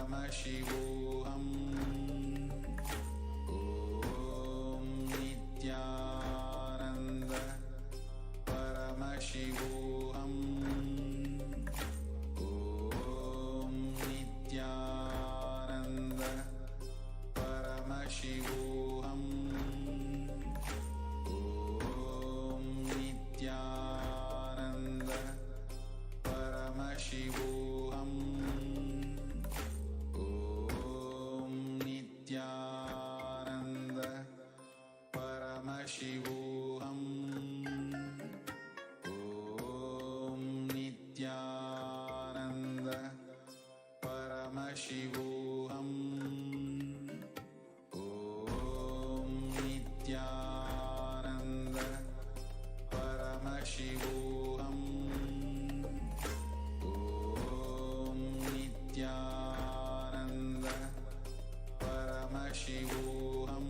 Paramashivoham. Om Nithyananda Paramashivoham. Om Nithyananda Paramashivoham. Om Nithyananda Paramashivoham. Om Nithyananda Paramashivoham. Om Nithyananda Paramashivoham. Om Nithyananda Paramashivoham. Om Nithyananda Paramashivoham.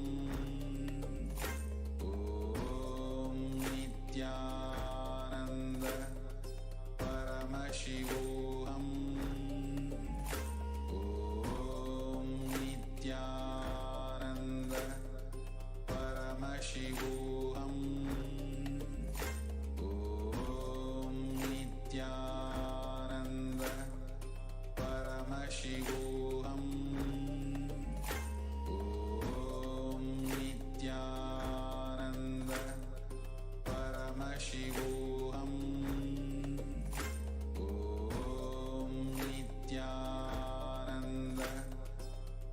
Om Nithyananda Paramashivoham. Om Nithyananda Paramashivoham. Om Nithyananda Paramashivoham. Om Nithyananda Paramashivoham. Om Nithyananda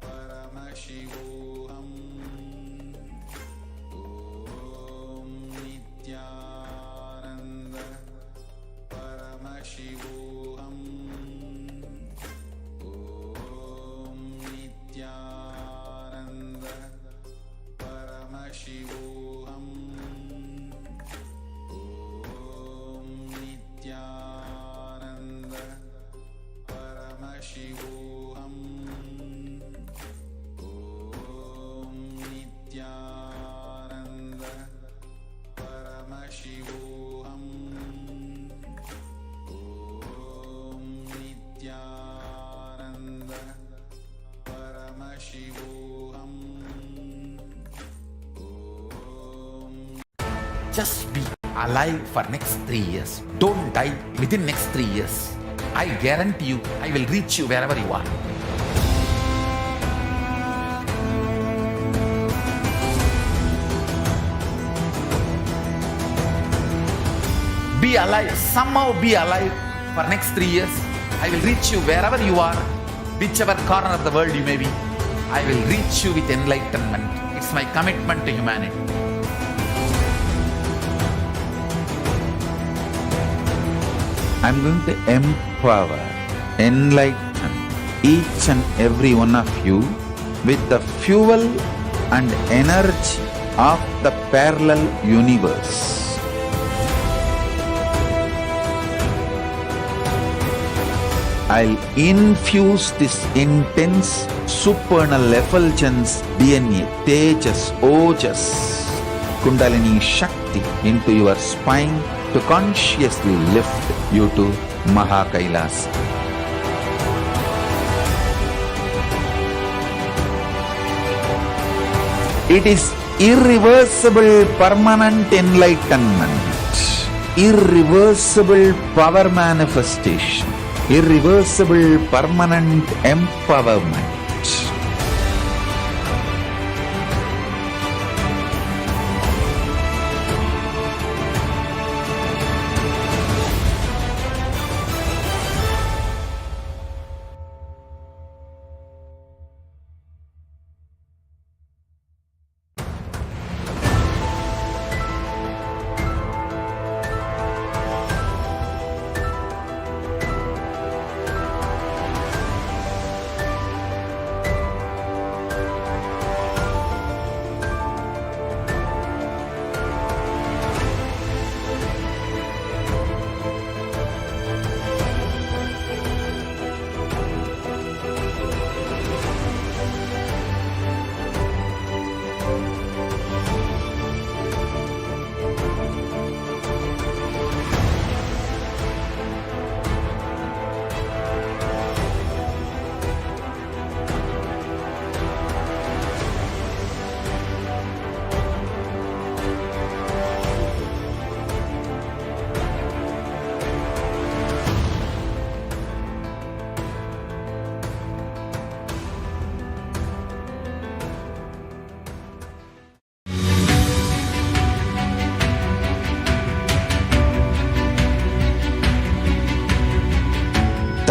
Paramashivoham. Om Nithyananda Paramashivoham. Om Nithyananda Paramashivoham. Om Nithyananda Paramashivoham. Om Nithyananda Paramashivoham. Om Nithyananda Paramashivoham. Just be alive for next 3 years. Don't die within next 3 years. I guarantee you, I will reach you wherever you are. Be alive, somehow be alive for next 3 years. I will reach you wherever you are, whichever corner of the world you may be. I will reach you with enlightenment. It's my commitment to humanity. I'm going to empower, enlighten each and every one of you with the fuel and energy of the parallel universe. I'll infuse this intense supernal effulgence DNA, Tejas, Ojas, Kundalini Shakti into your spine to consciously lift you to KAILASA. It is irreversible permanent enlightenment, irreversible power manifestation, irreversible permanent empowerment.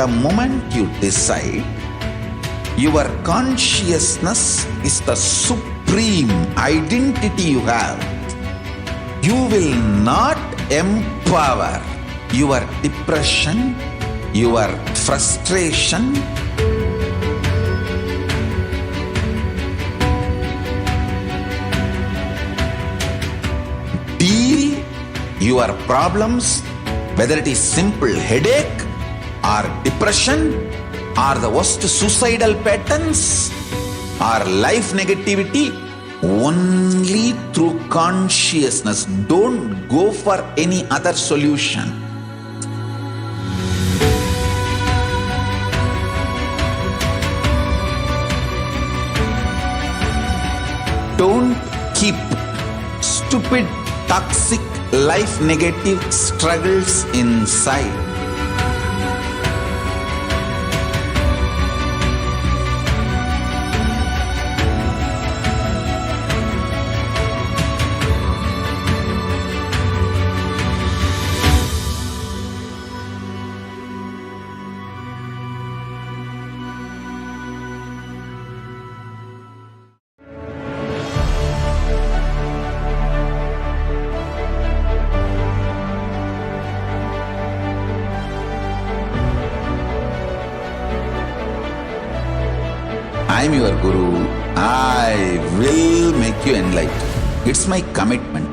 The moment you decide, your consciousness is the supreme identity you have. You will not empower your depression, your frustration, deal your problems, whether it is simple headache or depression or the worst suicidal patterns or life negativity, only through consciousness. Don't go for any other solution. Don't keep stupid, toxic, life negative struggles inside. I am your Guru. I will make you enlightened. It's my commitment.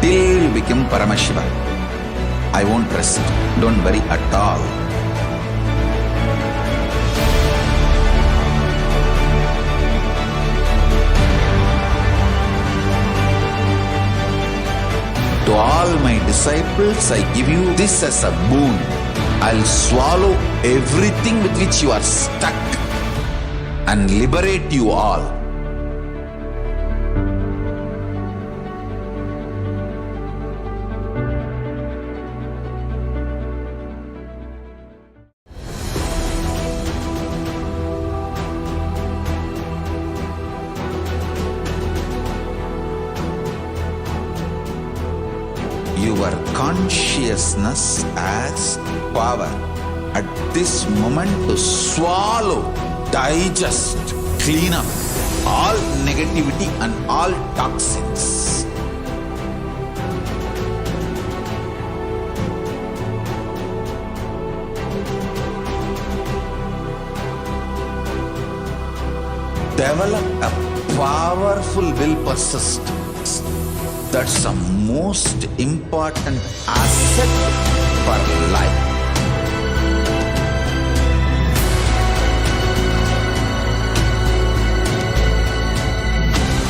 Till you become Paramashiva, I won't rest. Don't worry at all. To all my disciples, I give you this as a boon. I'll swallow everything with which you are stuck and liberate you all. Your consciousness has power at this moment to swallow, digest, clean up all negativity and all toxins. Develop a powerful will persistence. That's the most important asset for life.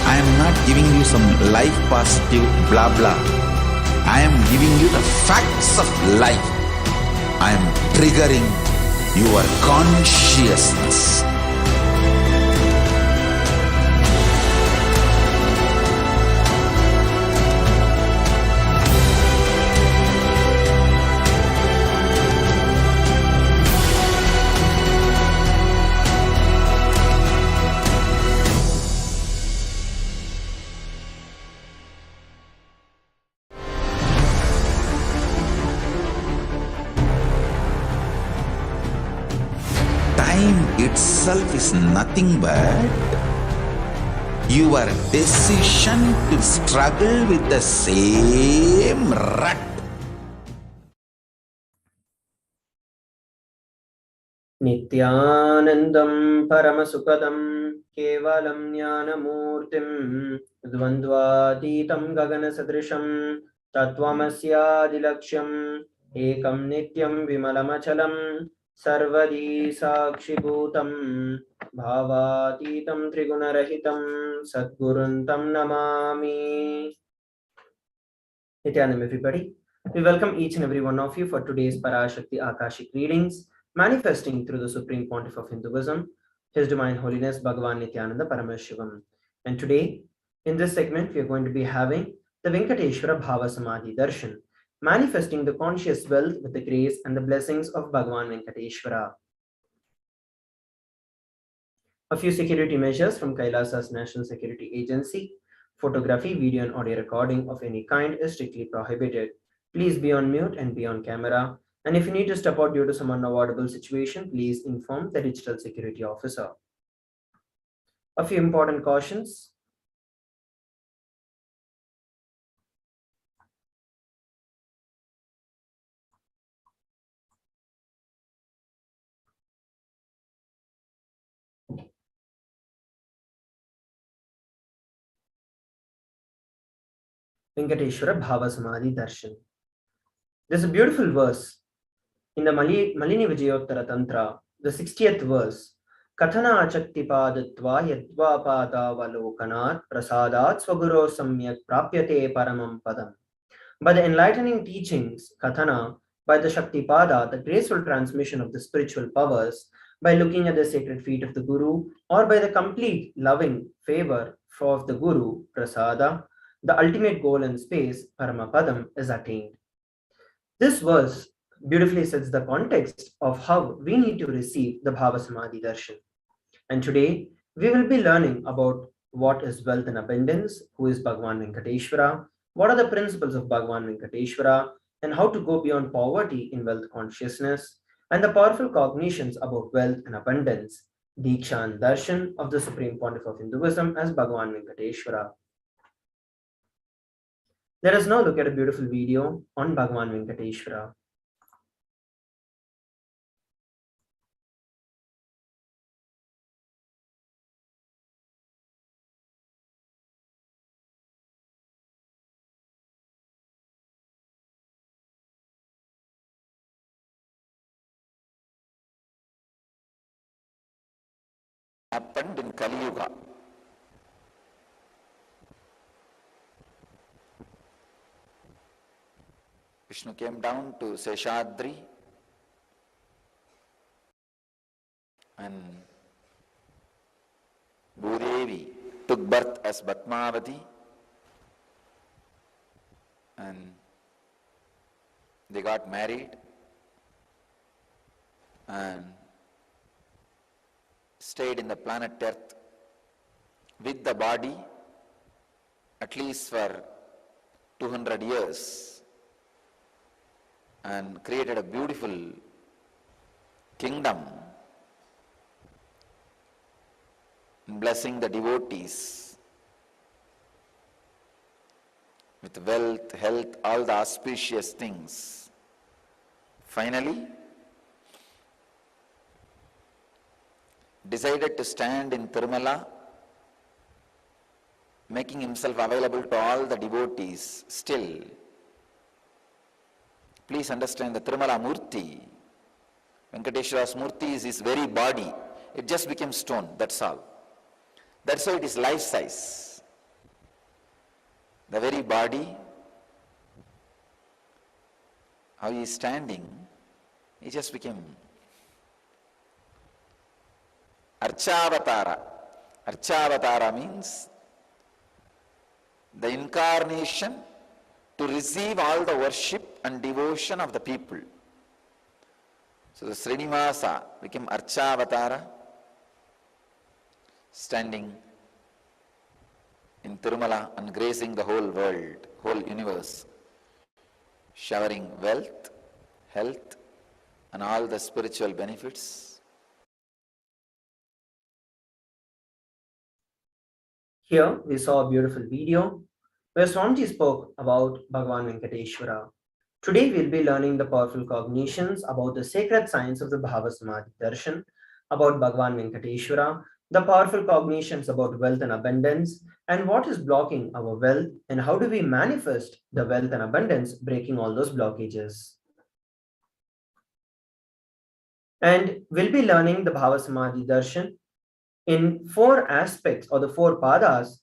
I am not giving you some life positive blah blah. I am giving you the facts of life. I am triggering your consciousness. Time itself is nothing but your decision to struggle with the same rut. Nithyanandam Paramasukadam Kevalam Jnanamurtim Dvandvatitam Gagana Sadrisham Tattvamasya Ekam Nityam Vimalamachalam Sarvadi Sakshibhutam Bhavatitam Trigunarahitam Sadguruntam Namami. Nithyanam, everybody. We welcome each and every one of you for today's Parashakti Akashic readings, manifesting through the Supreme Pontiff of Hinduism, His Divine Holiness Bhagavan Nithyananda Paramashivam. And today, in this segment, we are going to be having the Venkateshwara Bhava Samadhi Darshan, manifesting the conscious wealth with the grace and the blessings of Bhagavan Venkateshwara. A few security measures from KAILASA's National Security Agency. Photography, video, and audio recording of any kind is strictly prohibited. Please be on mute and be on camera. And if you need to step out due to some unavoidable situation, please inform the digital security officer. A few important cautions. Venkateshwara Bhava Samadhi Darshan. There's a beautiful verse in the Malini Vijayottara Tantra, the 60th verse. Kathana achakti padatva yadva pada valokanat prasadat swaguro samyak prapyate paramam padam. By the enlightening teachings, Kathana, by the Shakti Pada, the graceful transmission of the spiritual powers, by looking at the sacred feet of the Guru, or by the complete loving favor of the Guru, Prasada, the ultimate goal in space, Paramapadam, is attained. This verse beautifully sets the context of how we need to receive the Bhava Samadhi Darshan. And today, we will be learning about what is wealth and abundance, who is Bhagavan Venkateshwara, what are the principles of Bhagavan Venkateshwara, and how to go beyond poverty in wealth consciousness, and the powerful cognitions about wealth and abundance, Diksha and Darshan of the Supreme Pontiff of Hinduism as Bhagavan Venkateshwara. Let us now look at a beautiful video on Bhagavan Venkateshwara. Happened in Kali Yuga. Vishnu came down to Seshadri and Bhudevi took birth as Batmavati, and they got married and stayed in the planet Earth with the body at least for 200 years and created a beautiful kingdom, blessing the devotees with wealth, health, all the auspicious things. Finally, decided to stand in Tirumala, making himself available to all the devotees still. Please understand, the Tirumala Murti, Venkateshwara's Murti is his very body. It just became stone, that's all. That's why it is life size. The very body, how he is standing, he just became Archavatara. Archavatara means the incarnation to receive all the worship and devotion of the people. So the Srinivasa became Archavatara, standing in Tirumala and gracing the whole world, whole universe, showering wealth, health, and all the spiritual benefits. Here we saw a beautiful video where Swamiji spoke about Bhagavan Venkateshwara. Today we'll be learning the powerful cognitions about the sacred science of the Bhava Samadhi Darshan, about Bhagavan Venkateshwara, the powerful cognitions about wealth and abundance, and what is blocking our wealth, and how do we manifest the wealth and abundance, breaking all those blockages. And we'll be learning the Bhava Samadhi Darshan in 4 aspects, or the 4 padas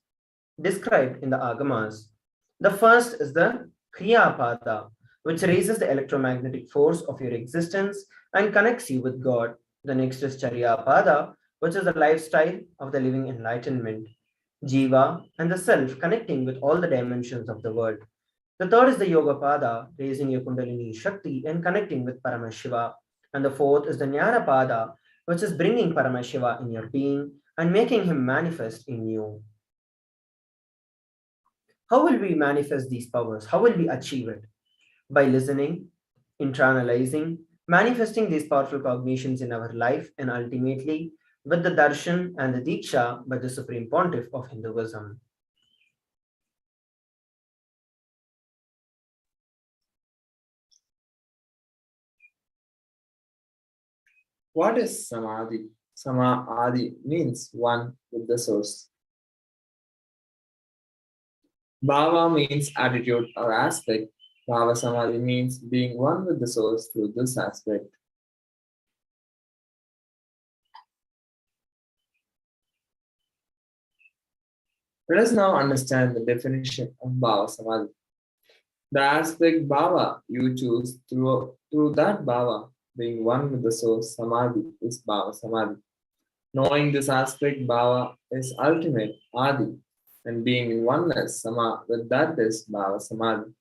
described in the Agamas. The first is the Kriya Pada, which raises the electromagnetic force of your existence and connects you with God. The next is Charya Pada, which is the lifestyle of the living enlightenment. Jiva and the self connecting with all the dimensions of the world. The third is the Yoga Pada, raising your Kundalini Shakti and connecting with Paramashiva. And the fourth is the Jnana Pada, which is bringing Paramashiva in your being. and making him manifest in you. How will we manifest these powers? How will we achieve it? By listening, internalizing, manifesting these powerful cognitions in our life, and ultimately with the darshan and the diksha by the Supreme Pontiff of Hinduism. What is Samadhi? Samadhi means one with the source. Bhava means attitude or aspect. Bhava Samadhi means being one with the source through this aspect. Let us now understand the definition of Bhava Samadhi. The aspect Bhava you choose through that Bhava, being one with the source, Samadhi is Bhava Samadhi. Knowing this aspect Bhava is ultimate, Adi, and being in oneness, Sama, with that is Bhava Samadhi.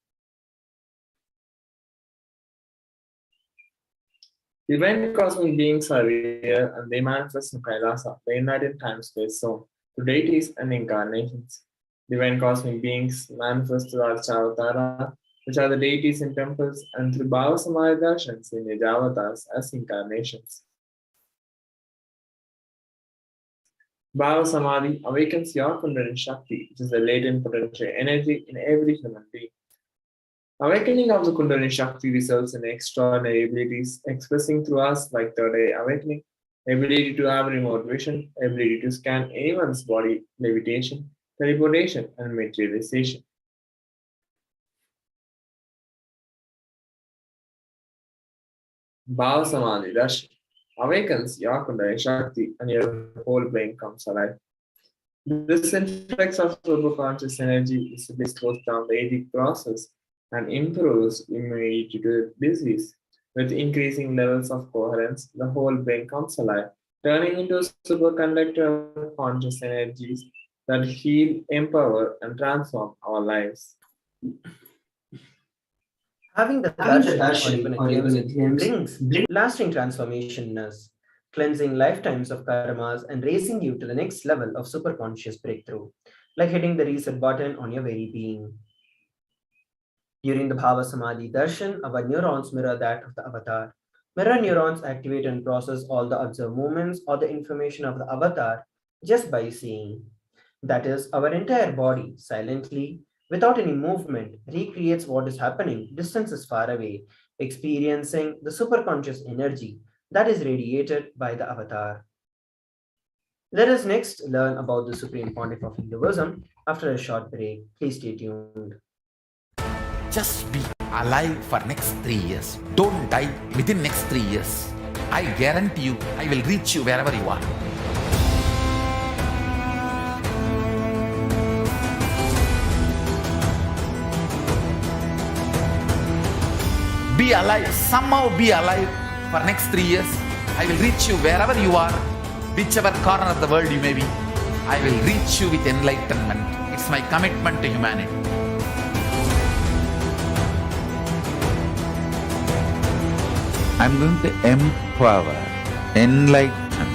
Divine cosmic beings are real and they manifest in KAILASA, the enlightened time-space zone, to deities and incarnations. Divine cosmic beings manifest through Archavatara, which are the deities in temples, and through Bhava Samadhi darshans in Nijavatars as incarnations. Bhava Samadhi awakens your Kundalini Shakti, which is the latent potential energy in every human being. Awakening of the Kundalini Shakti results in extraordinary abilities expressing through us like third eye awakening, ability to have remote vision, ability to scan anyone's body, levitation, teleportation, and materialization. Bhava Samadhi darshan awakens your Kundalini Shakti and your whole being comes alive. This influx of superconscious energy visibly slows down the aging process and improves immunity to disease. With increasing levels of coherence, the whole brain comes alive, turning into a superconductor of conscious energies that heal, empower, and transform our lives. Having the darshan or even a glimpse brings lasting transformation in us, cleansing lifetimes of karmas and raising you to the next level of superconscious breakthrough, like hitting the reset button on your very being. During the Bhava Samadhi darshan, our neurons mirror that of the avatar. Mirror neurons activate and process all the observed movements or the information of the avatar just by seeing. That is, our entire body silently, without any movement, recreates what is happening distances far away, experiencing the superconscious energy that is radiated by the avatar. Let us next learn about the Supreme Pontiff of Hinduism after a short break. Please stay tuned. Just be alive for next 3 years. Don't die within next 3 years. I guarantee you, I will reach you wherever you are. Be alive, somehow be alive for next 3 years. I will reach you wherever you are, whichever corner of the world you may be. I will reach you with enlightenment. It's my commitment to humanity. I'm going to empower, enlighten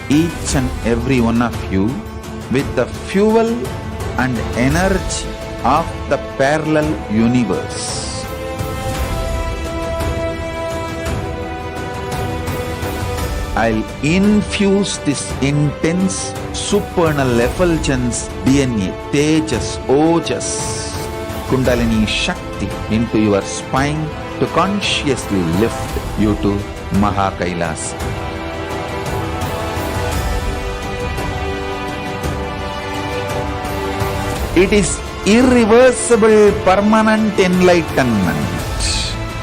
each and every one of you with the fuel and energy of the parallel universe. I'll infuse this intense supernal effulgence DNA, Tejas, Ojas, Kundalini Shakti into your spine to consciously lift you to KAILASA. It is irreversible permanent enlightenment,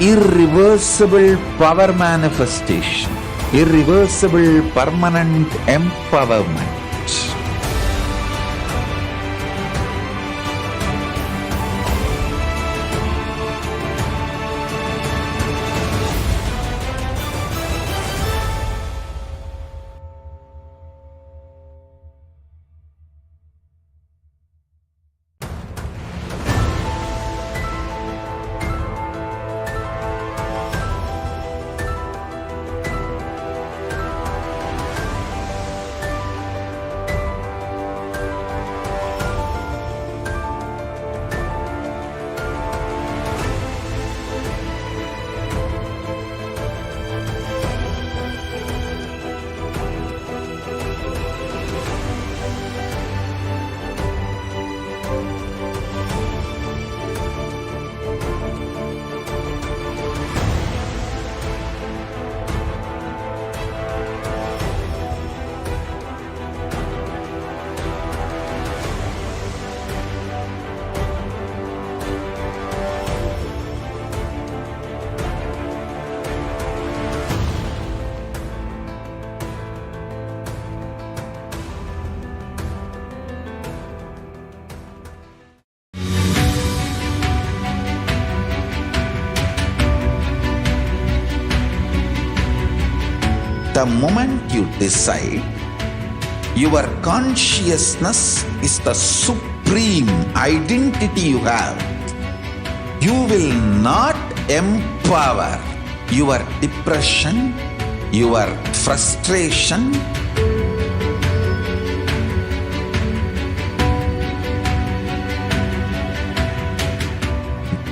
irreversible power manifestation, irreversible permanent empowerment. the moment you decide, your consciousness is the supreme identity you have. You will not empower your depression, your frustration,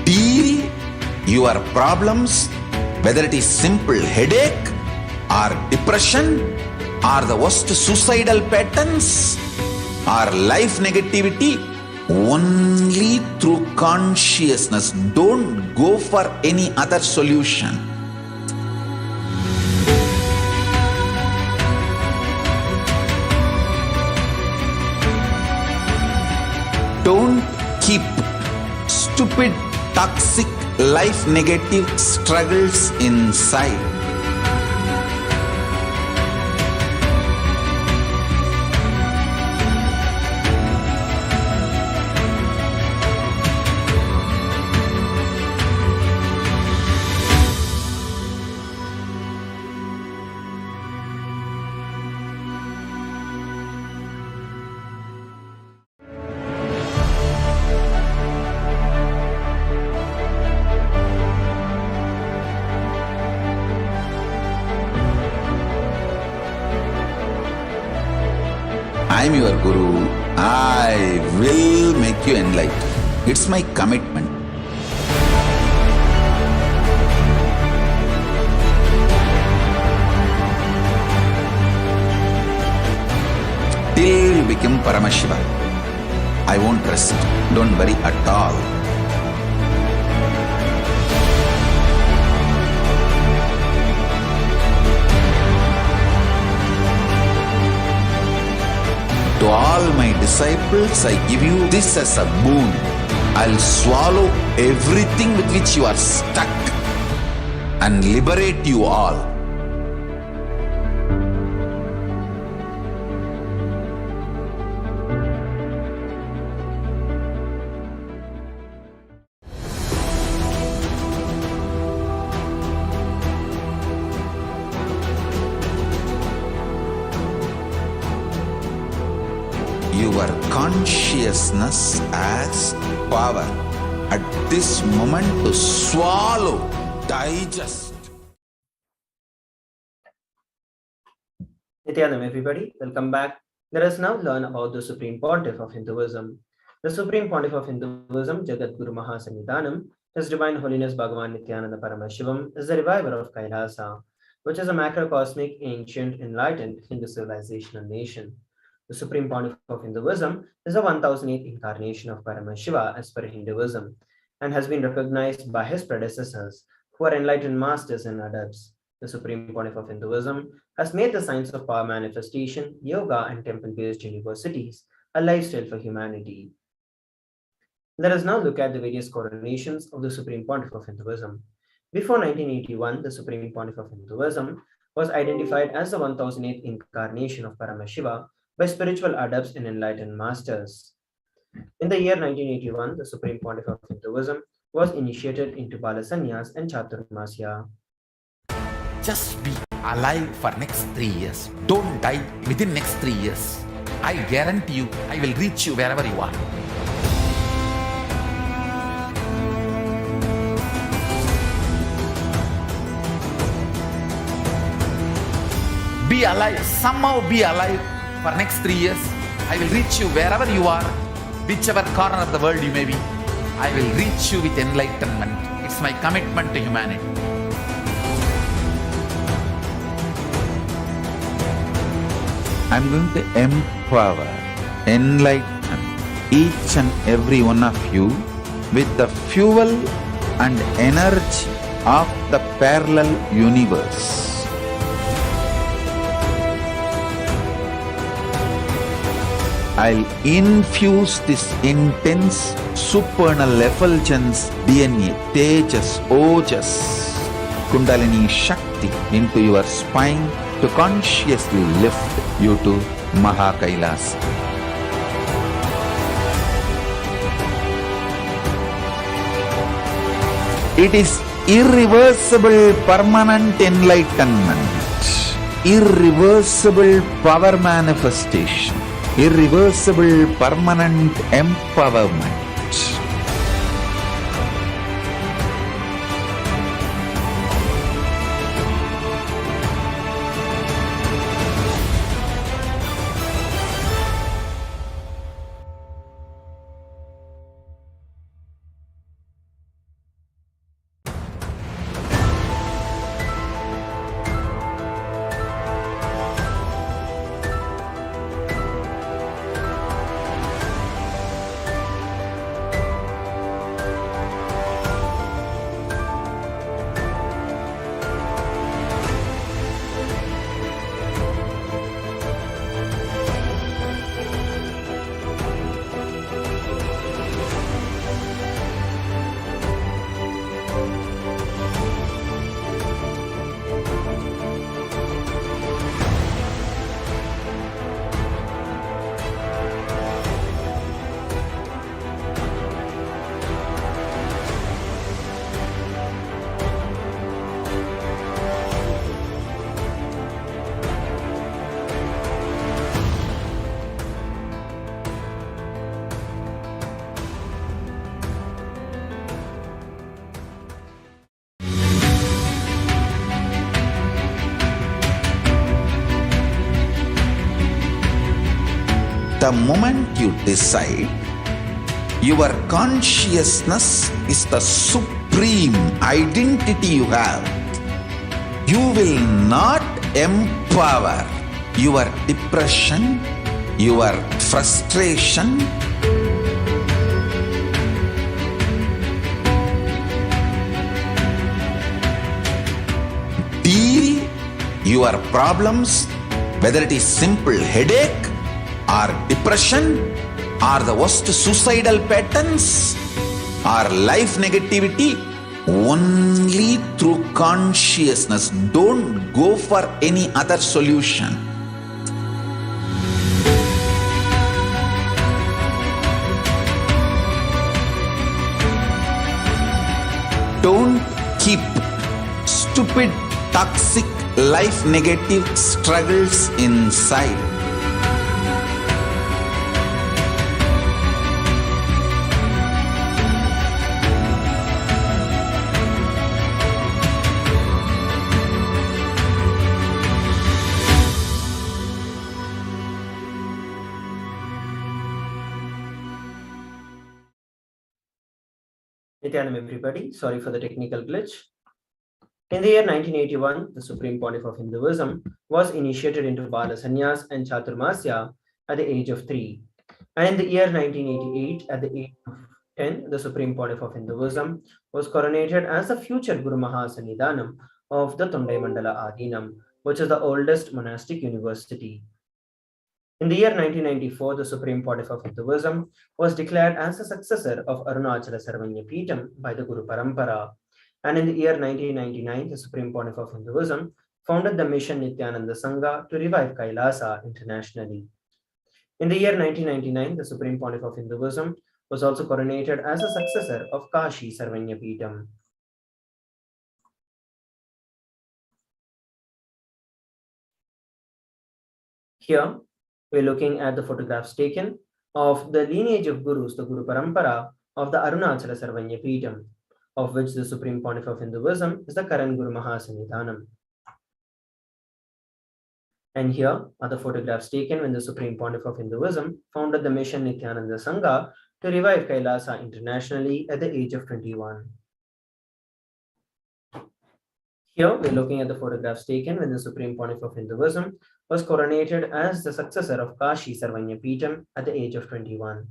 deal your problems, whether it is simple headache or depression or the worst suicidal patterns or life negativity, only through consciousness. Don't go for any other solution. Don't keep stupid, toxic, life negative struggles inside. I am your Guru. I will make you enlightened. It's my commitment. Till you become Paramashiva, I won't rest. Don't worry at all. To all my disciples, I give you this as a boon. I'll swallow everything with which you are stuck and liberate you all. Your consciousness as power at this moment to swallow, digest. Nithyanam, everybody, welcome back. Let us now learn about the Supreme Pontiff of Hinduism. The Supreme Pontiff of Hinduism, Jagat Guru Mahasannidhanam, His Divine Holiness Bhagavan Nithyananda Paramashivam, is the reviver of KAILASA, which is a macrocosmic, ancient, enlightened Hindu civilizational nation. The Supreme Pontiff of Hinduism is the 1008th incarnation of Paramashiva as per Hinduism and has been recognized by his predecessors, who are enlightened masters and adepts. The Supreme Pontiff of Hinduism has made the science of power manifestation, yoga, and temple-based universities a lifestyle for humanity. Let us now look at the various coronations of the Supreme Pontiff of Hinduism. Before 1981, the Supreme Pontiff of Hinduism was identified as the 1008th incarnation of Paramashiva by spiritual adepts and enlightened masters. In the year 1981, the Supreme Pontiff of Hinduism was initiated into Bala Sannyas and Chaturmasya. Just be alive for next 3 years. Don't die within next 3 years. I guarantee you, I will reach you wherever you are. Be alive, somehow be alive for next 3 years. I will reach you wherever you are, whichever corner of the world you may be. I will reach you with enlightenment. It's my commitment to humanity. I'm going to empower, enlighten each and every one of you with the fuel and energy of the parallel universe. I'll infuse this intense supernal effulgence DNA, Tejas, Ojas, Kundalini Shakti into your spine to consciously lift you to KAILASA. It is irreversible permanent enlightenment. irreversible power manifestation, irreversible permanent empowerment. The moment you decide, your consciousness is the supreme identity you have. You will not empower your depression, your frustration, deal your problems, whether it is simple headache or depression or the worst suicidal patterns or life negativity, only through consciousness. Don't go for any other solution. Don't keep stupid, toxic, life negative struggles inside. Nithyanam everybody, sorry for the technical glitch. In the year 1981, the Supreme Pontiff of Hinduism was initiated into Bala Sannyas and Chaturmasya at the age of 3. And in the year 1988, at the age of 10, the Supreme Pontiff of Hinduism was coronated as the future Guru Mahasannidhanam of the Tondai Mandala Adinam, which is the oldest monastic university. In the year 1994, the Supreme Pontiff of Hinduism was declared as the successor of Arunachala Sarvanya Peetham by the Guru Parampara. And in the year 1999, the Supreme Pontiff of Hinduism founded the mission Nithyananda Sangha to revive KAILASA internationally. In the year 1999, the Supreme Pontiff of Hinduism was also coronated as the successor of Kashi Sarvanya Peetham. Here, we're looking at the photographs taken of the lineage of Gurus, the Guru Parampara of the Arunachala Sarvanya Peetham, of which the Supreme Pontiff of Hinduism is the current Guru Mahasannidhanam. And here are the photographs taken when the Supreme Pontiff of Hinduism founded the mission Nithyananda Sangha to revive KAILASA internationally at the age of 21. Here we're looking at the photographs taken when the Supreme Pontiff of Hinduism was coronated as the successor of Kashi Sarvanya Peetham at the age of 21.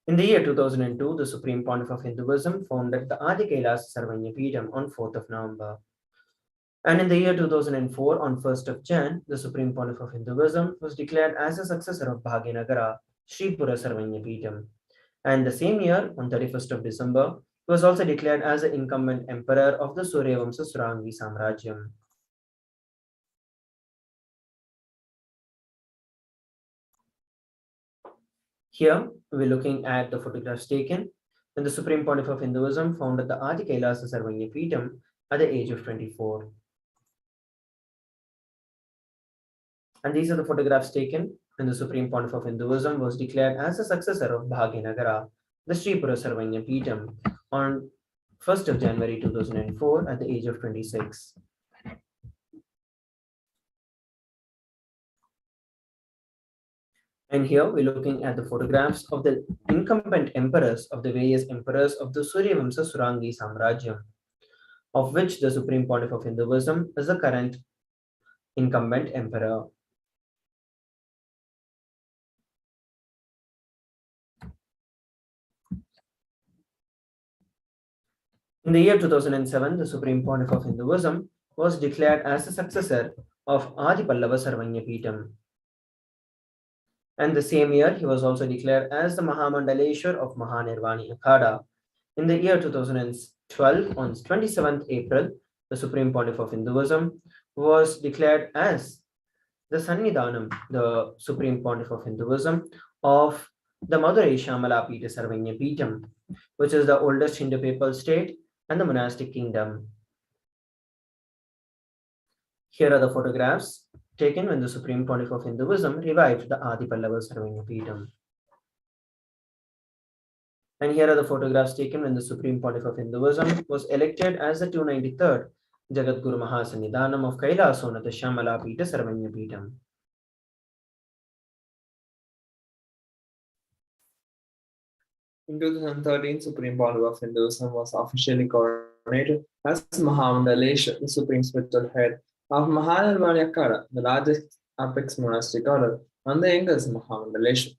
In the year 2002, the Supreme Pontiff of Hinduism founded the Adi KAILASA Sarvanya Peetham on 4th of November. And in the year 2004, on 1st of Jan, the Supreme Pontiff of Hinduism was declared as the successor of Bhagyanagara, Sripura Sarvanya Peetham. And the same year, on 31st of December, he was also declared as the incumbent emperor of the Suryavamsa Surangi Samrajyam. Here, we're looking at the photographs taken when the Supreme Pontiff of Hinduism founded the Adi KAILASA Sarvanya Peetham at the age of 24. And these are the photographs taken when the Supreme Pontiff of Hinduism was declared as the successor of Bhagyanagara, the Sri Purasarvanya Peetham, on 1st of January 2004 at the age of 26. And here we're looking at the photographs of the incumbent emperors of the various emperors of the Suryavamsa Surangi Samrajyam, of which the Supreme Pontiff of Hinduism is the current incumbent emperor. In the year 2007, the Supreme Pontiff of Hinduism was declared as the successor of Adi Pallava Sarvanya Peetham. And the same year, he was also declared as the Mahamandaleshwar of Mahanirvani Akhada. In the year 2012, on 27th April, the Supreme Pontiff of Hinduism was declared as the Sannidhanam, the Supreme Pontiff of Hinduism, of the Madurai Shamala Peetha Sarvanya Peetham, which is the oldest Hindu papal state and the monastic kingdom. Here are the photographs taken when the Supreme Pontiff of Hinduism revived the Adi Pallava Sarvanya Peetham. And here are the photographs taken when the Supreme Pontiff of Hinduism was elected as the 293rd Jagat Guru Mahasannidhanam of KAILASA Unnata Shamala Peetha Sarvanya Peetham. In 2013, Supreme Pontiff of Hinduism was officially coronated as Mahamandaleshwar, the Supreme Spiritual Head of Mahanirvani Akhada, the largest apex monastic order, and the youngest Mahamandaleshwar.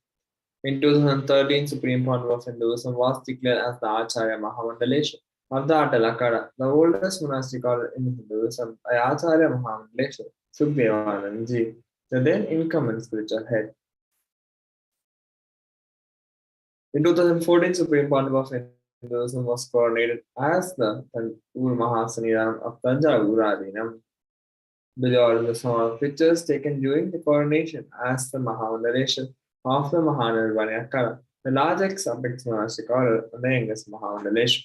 In 2013, Supreme Pontiff of Hinduism was declared as the Acharya Mahamandaleshwar of the Atal Akhada, the oldest monastic order in Hinduism, by Acharya Mahamandaleshwar Sukhdevanand, the then incumbent spiritual head. In 2014, Supreme Pontiff of Hinduism was coronated as the Guru Mahasannidhanam of Tanjavur Adinam. Below are the some of pictures taken during the coronation as the Mahamandaleshwar of the Mahanirvani Akhada, the largest apex monastic order and the youngest Mahamandaleshwar.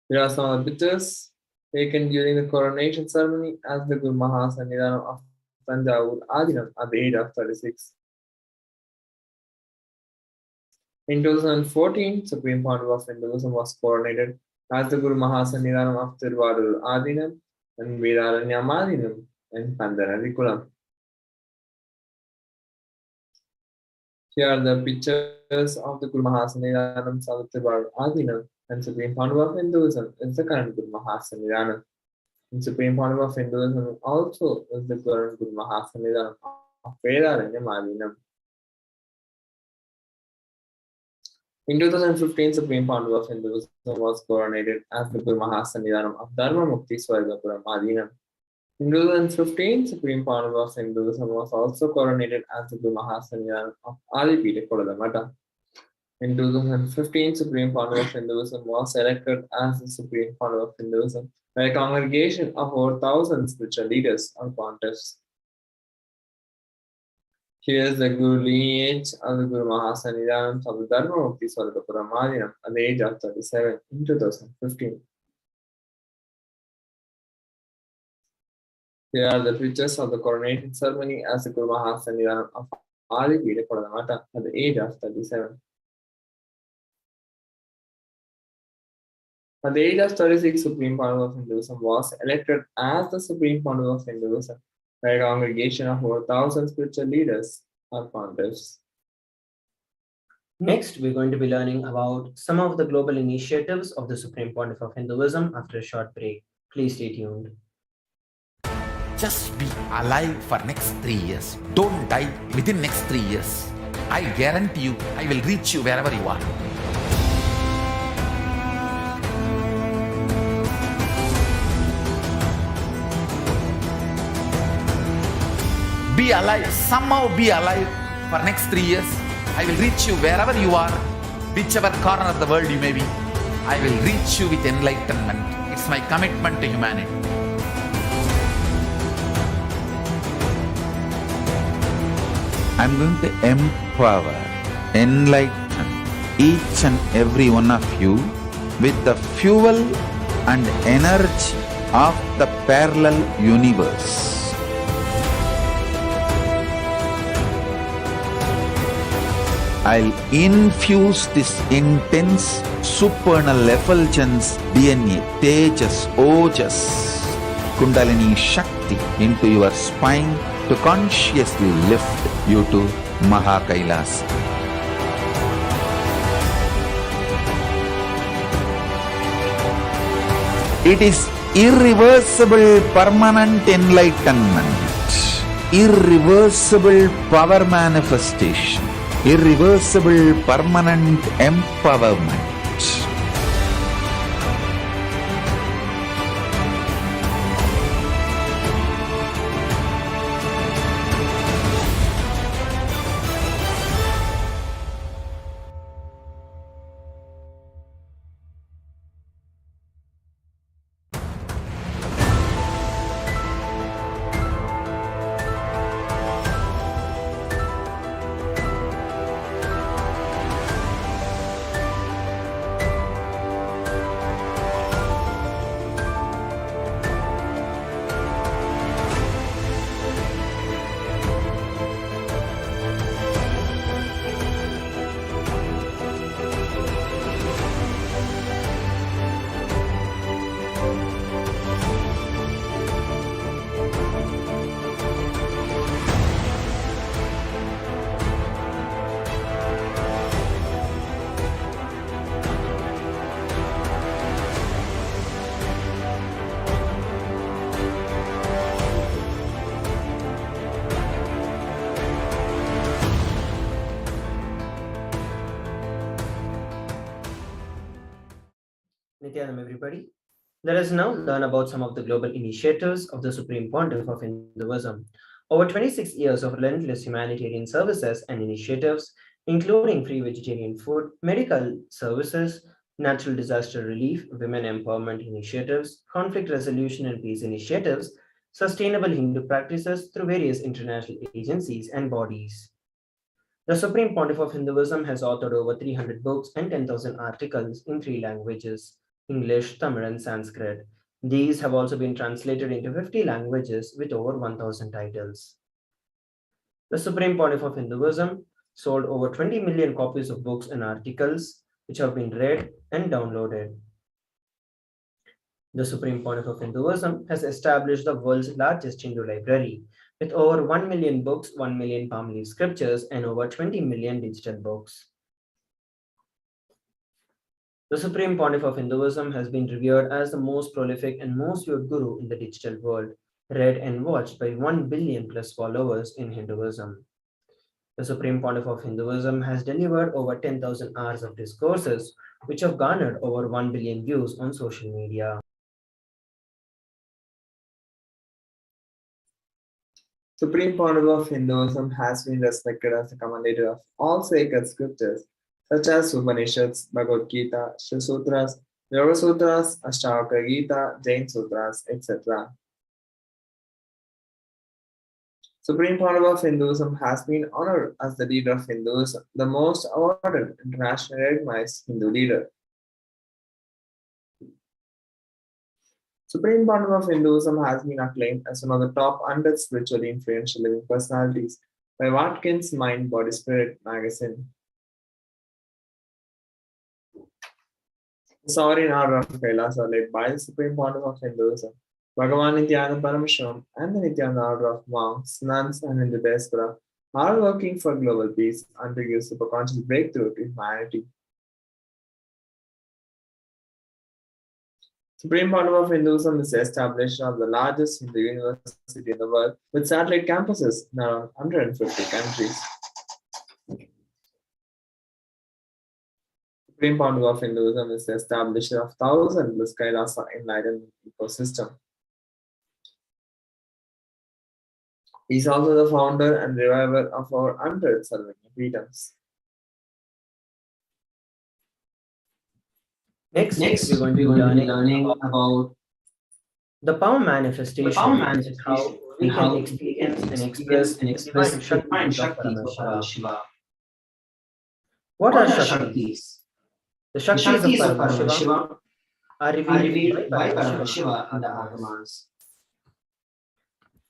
Here are some of the pictures taken during the coronation ceremony as the Guru Mahasannidhanam of Tanjavur Adinam at the age of 36. In 2014, Supreme Pontiff of Hinduism was coronated as the Guru Mahasannidhanam of Tiruvarur Adinam and Vedaranyam Adinam and Pandanadikulam. Here are the pictures of the Guru Mahasannidhanam of Tiruvarur Adinam and Supreme Pontiff of Hinduism is the current Guru Mahasannidhanam. And Supreme Pontiff of Hinduism also is the current Guru Mahasannidhanam of Vedaranyam Adinam. In 2015, Supreme Pontiff of Hinduism was coronated as the Guru Mahasannidhanam of Dharma Mukti Swargapuram Adinam. In 2015, Supreme Pontiff of Hinduism was also coronated as the Guru Mahasannidhanam of Adipita Kodalamata. In 2015, Supreme Pontiff of Hinduism was elected as the Supreme Pontiff of Hinduism by a congregation of over 1,000 spiritual leaders or pontiffs. Here is the Guru lineage of the Guru Mahasannidhanam of the Dharma Mukti Swargapuram Adinam at the age of 37 in 2015. Here are the pictures of the coronation ceremony as the Guru Mahasannidhanam of Adipita Kodalamata at the age of 37. At the age of 36, Supreme Pontiff of Hinduism was elected as the Supreme Pontiff of Hinduism by a congregation of over 1,000 spiritual leaders or pontiffs. Next, we're going to be learning about some of the global initiatives of the Supreme Pontiff of Hinduism after a short break. Please stay tuned. Just be alive for next 3 years. Don't die within next 3 years. I guarantee you, I will reach you wherever you are. Be alive, somehow be alive for next 3 years. I will reach you wherever you are, whichever corner of the world you may be. I will reach you with enlightenment. It's my commitment to humanity. I'm going to empower, enlighten each and every one of you with the fuel and energy of the parallel universe. I'll infuse this intense supernal effulgence DNA, Tejas, Ojas, Kundalini Shakti into your spine to consciously lift you to KAILASA. It is irreversible permanent enlightenment, irreversible power manifestation, irreversible permanent empowerment. Nithyanam, everybody. Let us now learn about some of the global initiatives of the Supreme Pontiff of Hinduism. Over 26 years of relentless humanitarian services and initiatives, including free vegetarian food, medical services, natural disaster relief, women empowerment initiatives, conflict resolution and peace initiatives, sustainable Hindu practices through various international agencies and bodies. The Supreme Pontiff of Hinduism has authored over 300 books and 10,000 articles in 3 languages: English, Tamil, and Sanskrit. These have also been translated into 50 languages with over 1,000 titles. The Supreme Pontiff of Hinduism sold over 20 million copies of books and articles which have been read and downloaded. The Supreme Pontiff of Hinduism has established the world's largest Hindu library with over 1 million books, 1 million palm leaf scriptures, and over 20 million digital books. The Supreme Pontiff of Hinduism has been revered as the most prolific and most viewed guru in the digital world, read and watched by 1 billion plus followers in Hinduism. The Supreme Pontiff of Hinduism has delivered over 10,000 hours of discourses, which have garnered over 1 billion views on social media. Supreme Pontiff of Hinduism has been respected as the commentator of all sacred scriptures, such as Upanishads, Bhagavad Gita, Shiva Sutras, Yoga Sutras, Ashtavakra Gita, Jain Sutras, etc. Supreme Pontiff of Hinduism has been honored as the leader of Hinduism, the most awarded internationally recognized Hindu leader. Supreme Pontiff of Hinduism has been acclaimed as one of the top 100 spiritually influential living personalities by Watkins Mind Body Spirit magazine. The Sovereign Order of KAILASA, led by the Supreme Pontiff of Hinduism, Bhagavan Nithyananda Paramashivam, and the Nithyananda Order of monks, nuns, and Hindu diaspora, are working for global peace and to give superconscious breakthrough to humanity. Supreme Pontiff of Hinduism is the establisher of the largest Hindu university in the world with satellite campuses in around 150 countries. Supreme Pontiff of Hinduism is the establisher of 1,000 plus KAILASA Enlightenment ecosystem. He is also the founder and reviver of our 100 Sarvanya Peetams. Next we're going to be learning about the power manifestation, and how we can experience and express divine Shakti of Paramashiva. What are Shaktis? The Shaktis of Paramashiva are revealed by Paramashiva and the Agamas.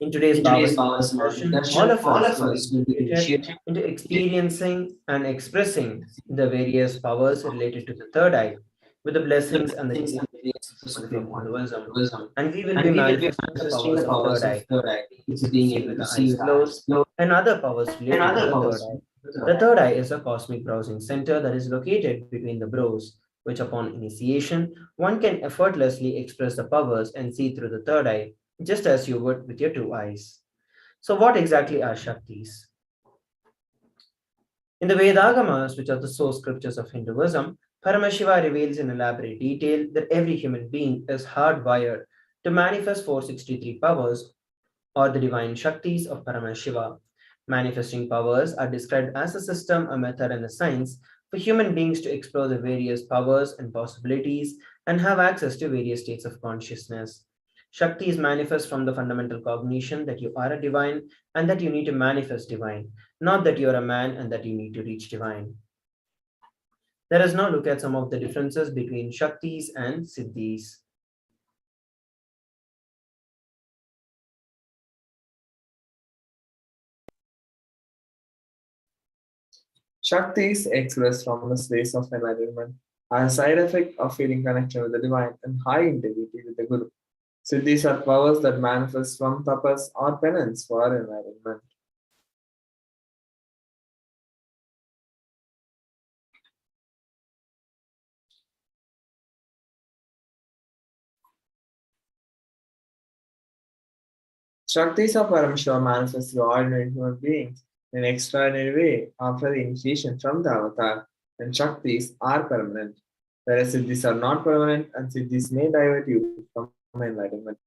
In today's power session, all of us will be initiated into experiencing and expressing the various powers related to the third eye with the blessings and the grace of Hinduism. And we will be manifesting the powers of third eye, which is being able to see with the eyes closed, and other powers related to the third eye. The third eye is a cosmic browsing center that is located between the brows, which upon initiation, one can effortlessly express the powers and see through the third eye, just as you would with your two eyes. So what exactly are Shaktis? In the Vedagamas, which are the source scriptures of Hinduism, Paramashiva reveals in elaborate detail that every human being is hardwired to manifest 463 powers or the divine Shaktis of Paramashiva. Manifesting powers are described as a system, a method, and a science for human beings to explore the various powers and possibilities and have access to various states of consciousness. Shaktis manifest from the fundamental cognition that you are a divine and that you need to manifest divine, not that you are a man and that you need to reach divine. Let us now look at some of the differences between Shaktis and Siddhis. Shaktis expressed from the space of enlightenment are a side effect of feeling connected with the divine and high integrity with the Guru. Siddhis are powers that manifest from tapas or penance for enlightenment. Shaktis of Paramashiva manifest through ordinary human beings in an extraordinary way after the initiation from the avatar, and Shaktis are permanent, whereas Siddhis are not permanent and Siddhis may divert you from enlightenment.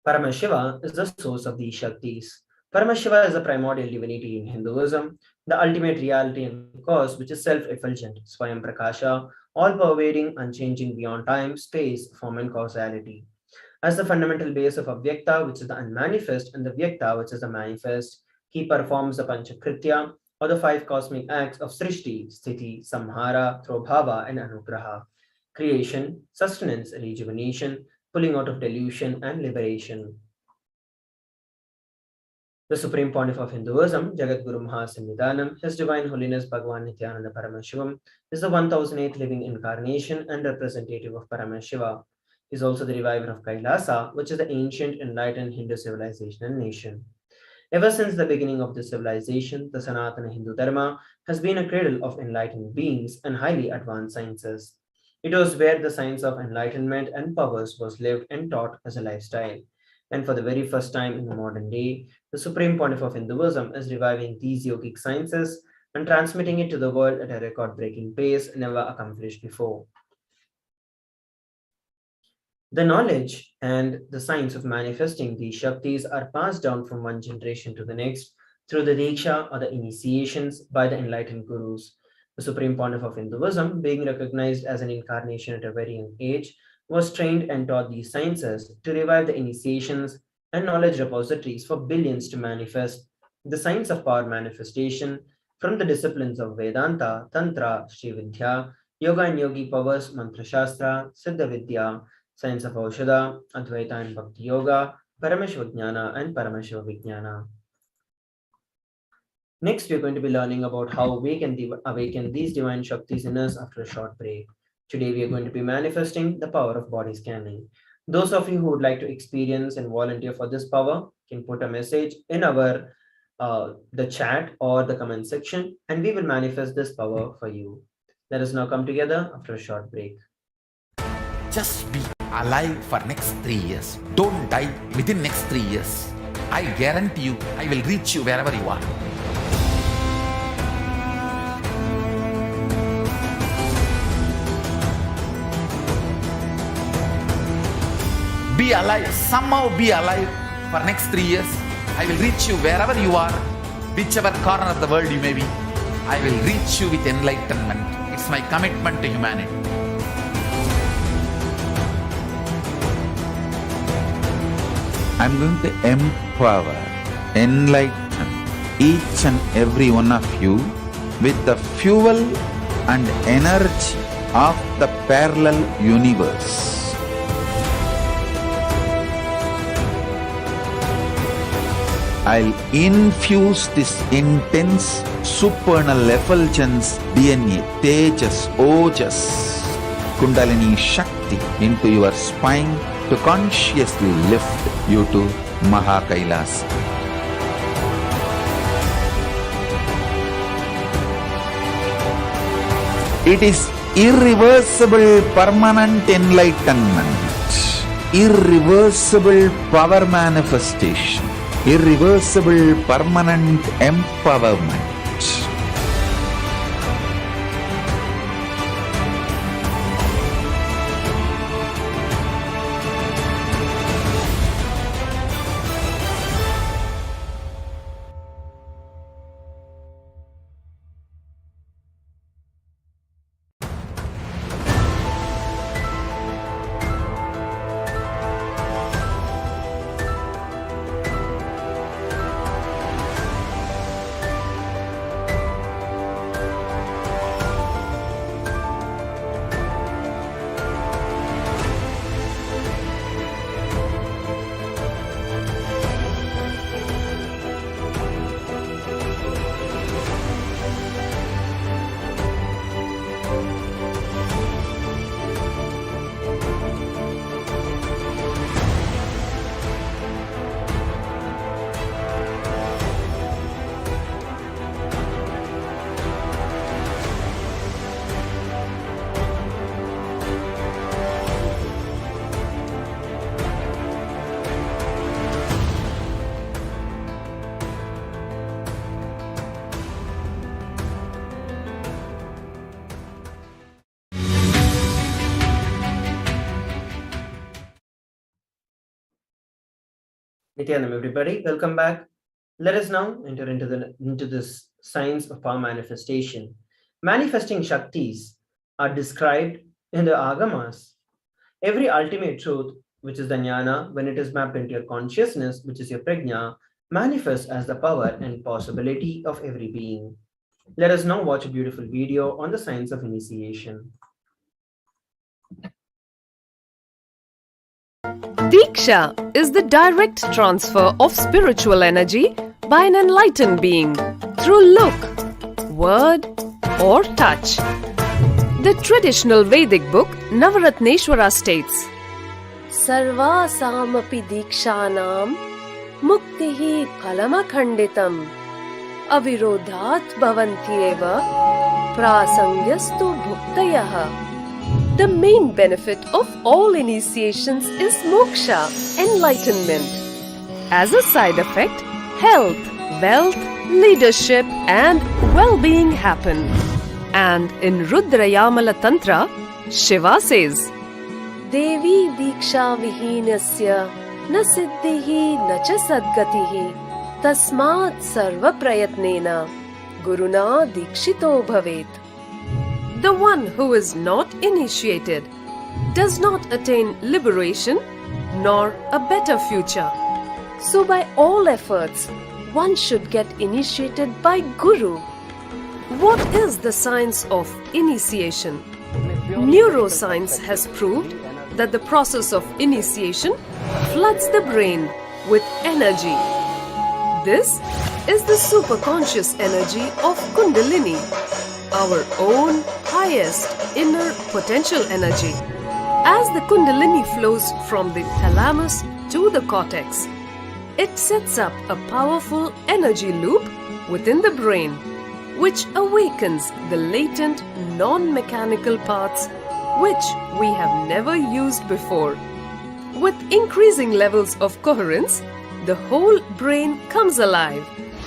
Paramashiva is the source of these Shaktis. Paramashiva is a primordial divinity in Hinduism, the ultimate reality and cause which is self-effulgent, Swayam Prakasha, all-pervading, unchanging beyond time, space, form and causality. As the fundamental base of Avyakta, which is the unmanifest, and the Vyakta, which is the manifest, he performs the Panchakritya, or the 5 cosmic acts of Srishti, Sthiti, Samhara, Throbhava, and Anugraha: creation, sustenance, rejuvenation, pulling out of delusion, and liberation. The Supreme Pontiff of Hinduism, Jagadguru Mahasannidhanam, His Divine Holiness Bhagavan Nithyananda Paramashivam, is the 1008th living incarnation and representative of Paramashiva. He is also the reviver of KAILASA, which is the ancient enlightened Hindu civilization and nation. Ever since the beginning of this civilization, the Sanatana Hindu Dharma has been a cradle of enlightened beings and highly advanced sciences. It was where the science of enlightenment and powers was lived and taught as a lifestyle. And for the very first time in the modern day, the Supreme Pontiff of Hinduism is reviving these yogic sciences and transmitting it to the world at a record-breaking pace never accomplished before. The knowledge and the science of manifesting these Shaktis are passed down from one generation to the next through the Diksha or the initiations by the enlightened gurus. The Supreme Pontiff of Hinduism, being recognized as an incarnation at a very young age, was trained and taught these sciences to revive the initiations and knowledge repositories for billions to manifest the science of power manifestation from the disciplines of Vedanta, Tantra, Sri Vidya, Yoga and Yogi powers, Mantra Shastra, Siddha Vidya, science of Aushadha, Advaita and Bhakti Yoga, Paramashivoham and Paramashivoham. Next, we're going to be learning about how we can awaken these divine Shaktis in us after a short break. Today, we are going to be manifesting the power of body scanning. Those of you who would like to experience and volunteer for this power can put a message in our the chat or the comment section, and we will manifest this power for you. Let us now come together after a short break. Just be alive for next 3 years. Don't die within next 3 years. I guarantee you, I will reach you wherever you are. Be alive, somehow be alive for next 3 years. I will reach you wherever you are, whichever corner of the world you may be. I will reach you with enlightenment. It's my commitment to humanity. I'm going to empower, enlighten each and every one of you with the fuel and energy of the parallel universe. I'll infuse this intense supernal effulgence DNA, Tejas, Ojas, Kundalini Shakti into your spine to consciously lift you to KAILASA. It is irreversible permanent enlightenment, irreversible power manifestation, irreversible permanent empowerment. Nithyanam, everybody, welcome back. Let us now enter into this science of power manifestation. Manifesting Shaktis are described in the Agamas. Every ultimate truth, which is the jnana, when it is mapped into your consciousness, which is your prajna, manifests as the power and possibility of every being. Let us now watch a beautiful video on the science of initiation. Diksha is the direct transfer of spiritual energy by an enlightened being through look, word, or touch. The traditional Vedic book Navaratneshwara states, Sarva samapi dikshanam muktihi phalamakhanditam avirodhat bhavantyeva prasangyastu bhuktayaha. The main benefit of all initiations is moksha, enlightenment. As a side effect, health, wealth, leadership, and well-being happen. And in Rudrayamala Tantra, Shiva says, Devi diksha vihinasya na siddhihi na cha sadgatihi tasmat sarva prayatnena guruna dikshito bhavet. The one who is not initiated does not attain liberation nor a better future. So by all efforts, one should get initiated by Guru. What is the science of initiation? Neuroscience has proved that the process of initiation floods the brain with energy. This is the superconscious energy of Kundalini, our own highest inner potential energy. As the Kundalini flows from the thalamus to the cortex, it sets up a powerful energy loop within the brain, which awakens the latent non-mechanical parts which we have never used before. With increasing levels of coherence, the whole brain comes alive,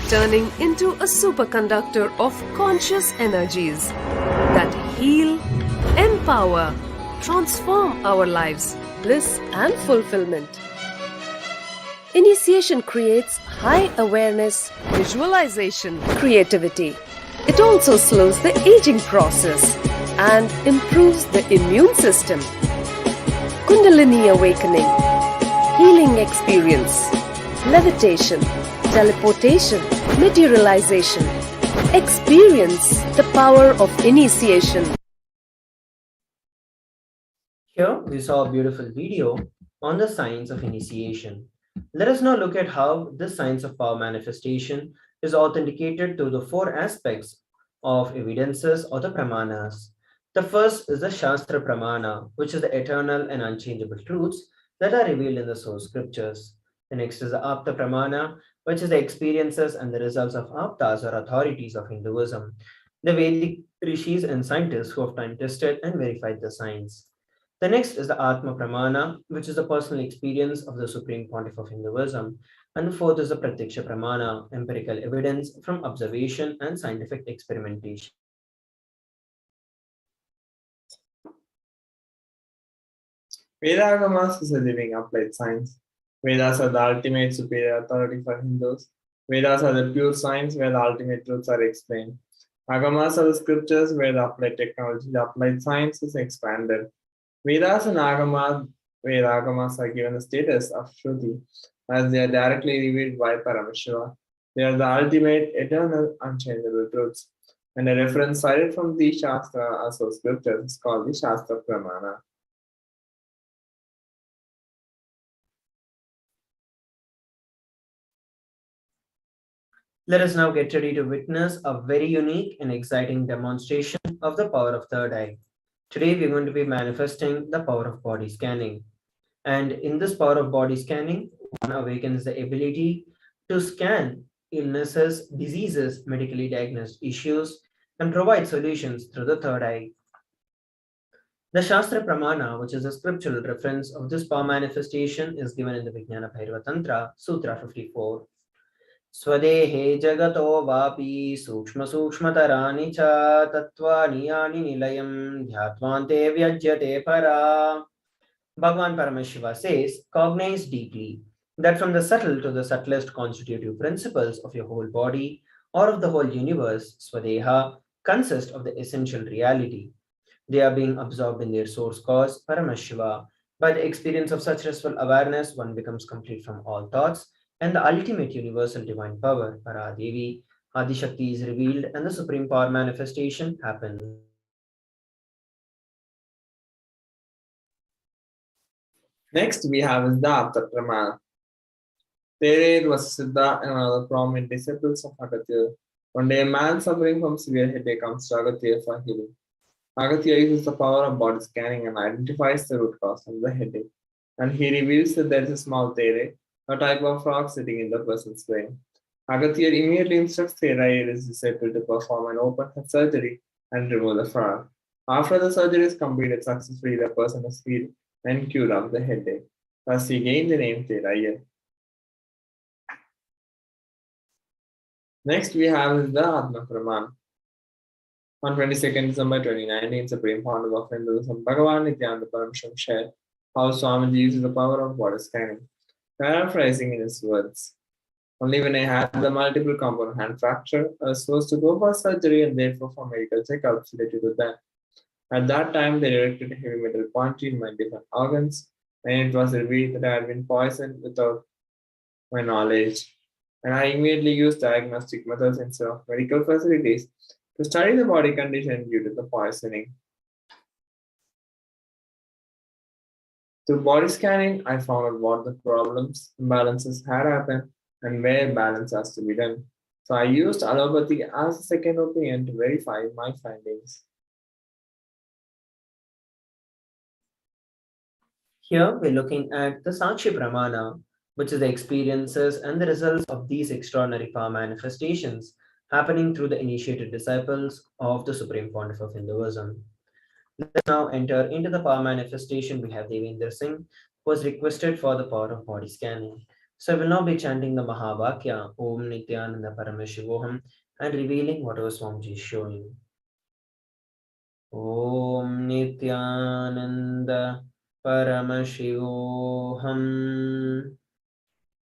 turning into a superconductor of conscious energies that heal, empower, transform our lives, bliss and fulfillment. Initiation creates high awareness, visualization, creativity. It also slows the aging process and improves the immune system. Kundalini awakening, healing experience, levitation, teleportation, materialization. Experience the power of initiation. Here we saw a beautiful video on the science of initiation. Let us now look at how this science of power manifestation is authenticated through the four aspects of evidences or the pramanas. The first is the Shastra Pramana, which is the eternal and unchangeable truths that are revealed in the source scriptures. The next is the Apta Pramana, which is the experiences and the results of Aptas or authorities of Hinduism, the Vedic rishis and scientists who have time tested and verified the science. The next is the Atma Pramana, which is the personal experience of the Supreme Pontiff of Hinduism. And the fourth is the Pratyaksha Pramana, empirical evidence from observation and scientific experimentation. Vedagamas is a living applied science. Vedas are the ultimate superior authority for Hindus. Vedas are the pure science where the ultimate truths are explained. Agamas are the scriptures where the applied technology, the applied science is expanded. Vedas and Agamas are given the status of Shruti as they are directly revealed by Paramashiva. They are the ultimate, eternal, unchangeable truths. And a reference cited from the Shastra as of scriptures is called the Shastra Pramana. Let us now get ready to witness a very unique and exciting demonstration of the power of third eye. Today, we're going to be manifesting the power of body scanning. And in this power of body scanning, one awakens the ability to scan illnesses, diseases, medically diagnosed issues, and provide solutions through the third eye. The Shastra Pramana, which is a scriptural reference of this power manifestation, is given in the Vijnana Bhairava Tantra, Sutra 54. Swadehe jagato vapi sukshma sukshmatarani cha tattvani yani nilayam dhyatvante vyajyate para. Bhagavan Paramashiva says, cognize deeply that from the subtle to the subtlest constitutive principles of your whole body or of the whole universe, Swadeha, consist of the essential reality. They are being absorbed in their source cause, Paramashiva. By the experience of such restful awareness, one becomes complete from all thoughts, and the ultimate universal divine power, Paradevi, Adishakti, is revealed, and the supreme power manifestation happens. Next, we have is the Apta Pramana. There was Siddha and another prominent disciples of Agatya. One day, a man suffering from severe headache comes to Agatya for healing. Agatya uses the power of body scanning and identifies the root cause of the headache. And he reveals that there is a small tere, a type of frog sitting in the person's brain. Agatya immediately instructs Thera, his disciple, to perform an open heart surgery and remove the frog. After the surgery is completed successfully, the person is healed and cured of the headache. Thus, he gained the name Thera. Next, we have the Atma Pramana. On 22nd December 2019, Supreme Pontiff of Hinduism, Bhagavan Nithyananda Paramashivam shared how Swamiji uses the power of body scanning, paraphrasing in his words. Only when I had the multiple component hand fracture, I was supposed to go for surgery and therefore for medical checkups related to that. At that time, they directed a heavy metal pointy in my different organs, and it was revealed that I had been poisoned without my knowledge. And I immediately used diagnostic methods instead of medical facilities to study the body condition due to the poisoning. Through body scanning, I found out what the problems, imbalances had happened, and where balance has to be done. So I used allopathy as a second opinion to verify my findings. Here we're looking at the Sakshi Pramana, which is the experiences and the results of these extraordinary power manifestations happening through the initiated disciples of the Supreme Pontiff of Hinduism. Let's now enter into the power manifestation. We have Devendra Singh, who was requested for the power of body scanning. So I will now be chanting the Mahavakya, Om Nithyananda Paramashivoham, and revealing whatever Swamiji is showing. Om Nithyananda Paramashivoham.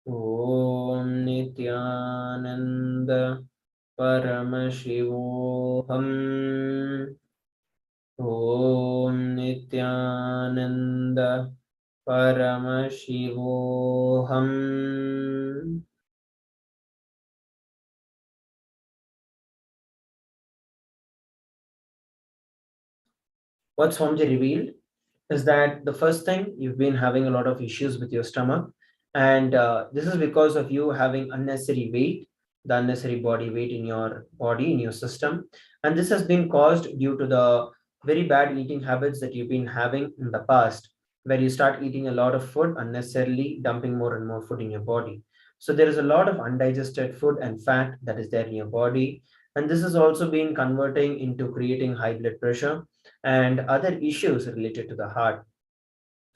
Om Nithyananda Paramashivoham. Om Nithyananda Paramashivoham. What Swamiji revealed is that the first thing, you've been having a lot of issues with your stomach, And this is because of you having unnecessary weight, the unnecessary body weight in your body, in your system. And this has been caused due to the very bad eating habits that you've been having in the past, where you start eating a lot of food unnecessarily, dumping more and more food in your body. So there is a lot of undigested food and fat that is there in your body. And this has also been converting into creating high blood pressure and other issues related to the heart.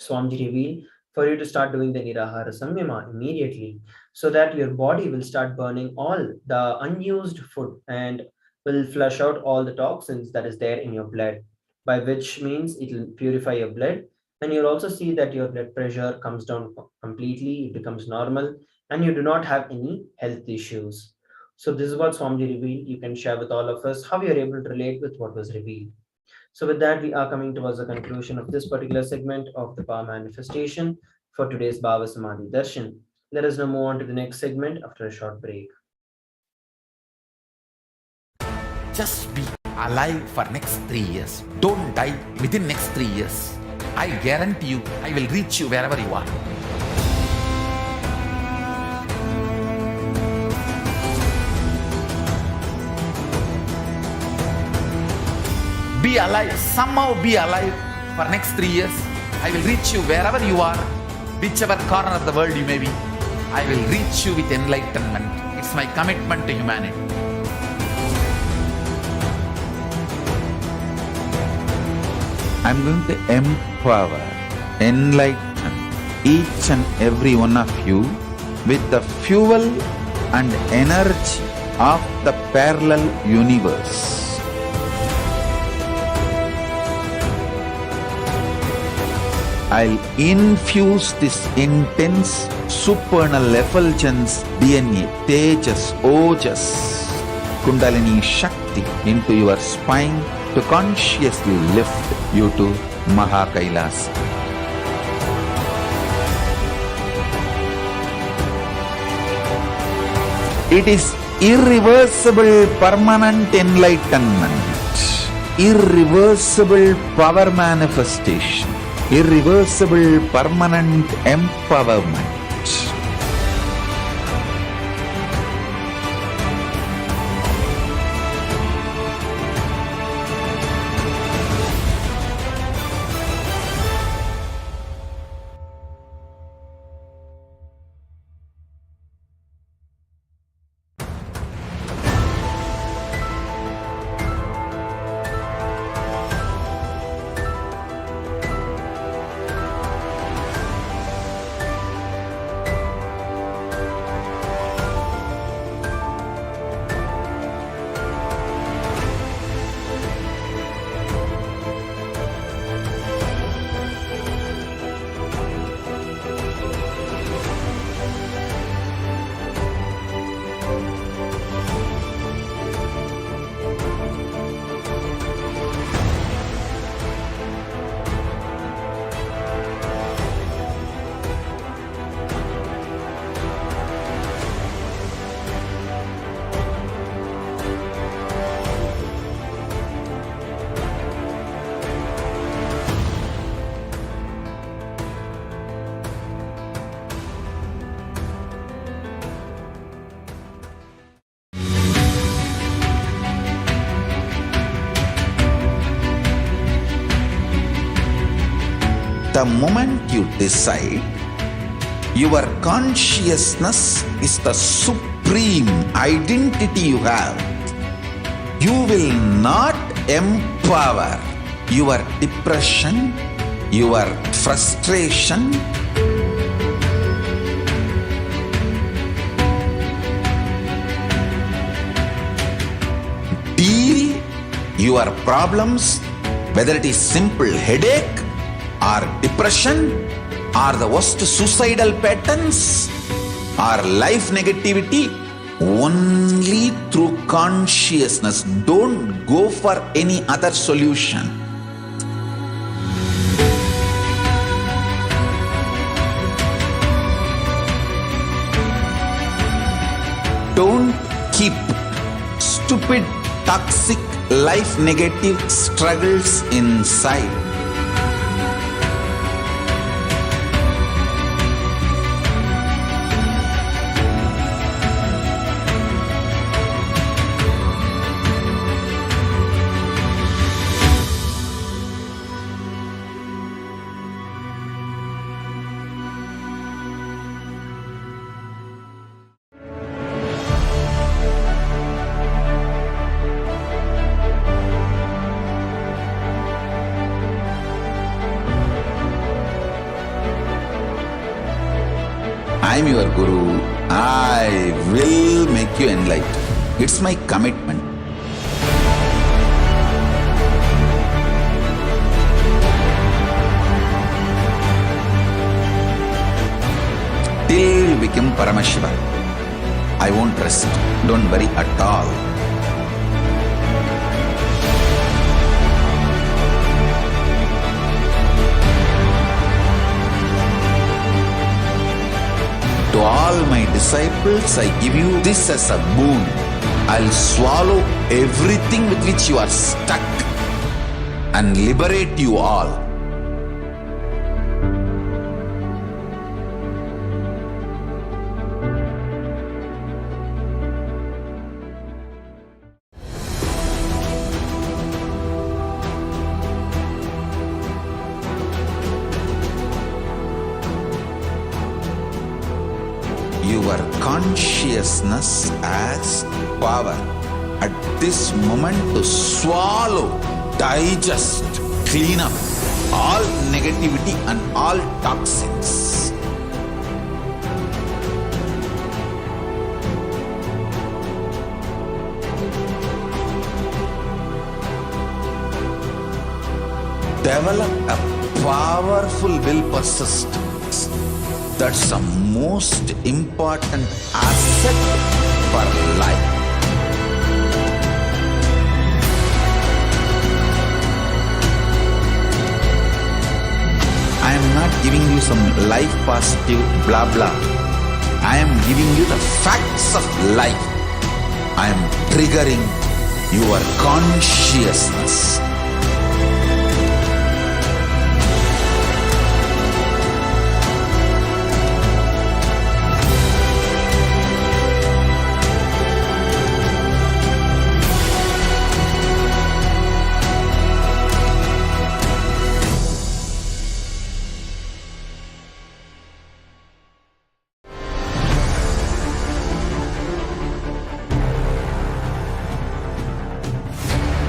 Swamiji revealed for you to start doing the Nirahara Samyama immediately, so that your body will start burning all the unused food and will flush out all the toxins that is there in your blood, by which means it will purify your blood. And you'll also see that your blood pressure comes down completely, it becomes normal, and you do not have any health issues. So this is what Swamiji revealed. You can share with all of us how you're able to relate with what was revealed. So with that, we are coming towards the conclusion of this particular segment of the power manifestation for today's Bhava Samadhi Darshan. Let us now move on to the next segment after a short break. Just be alive for next 3 years. Don't die within next 3 years. I guarantee you, I will reach you wherever you are. Be alive, somehow be alive for next 3 years. I will reach you wherever you are, whichever corner of the world you may be. I will reach you with enlightenment. It's my commitment to humanity. I'm going to empower, enlighten each and every one of you with the fuel and energy of the parallel universe. I'll infuse this intense supernal effulgence DNA, Tejas, Ojas, Kundalini Shakti into your spine to consciously lift you to KAILASA. It is irreversible permanent enlightenment, irreversible power manifestation, irreversible permanent empowerment. The moment you decide, your consciousness is the supreme identity you have. You will not empower your depression, your frustration, deal your problems, whether it is simple headache or depression or the worst suicidal patterns or life negativity, only through consciousness. Don't go for any other solution. Don't keep stupid, toxic, life negative struggles inside. I'm your Guru. I will make you enlightened. It's my commitment. Till you become Paramashiva, I won't rest. Don't worry at all. To all my disciples, I give you this as a boon. I'll swallow everything with which you are stuck and liberate you all. Your consciousness as power at this moment to swallow, digest, clean up all negativity and all toxins. Develop a powerful will persistence. That's the most important asset for life. I am not giving you some life positive blah blah. I am giving you the facts of life. I am triggering your consciousness.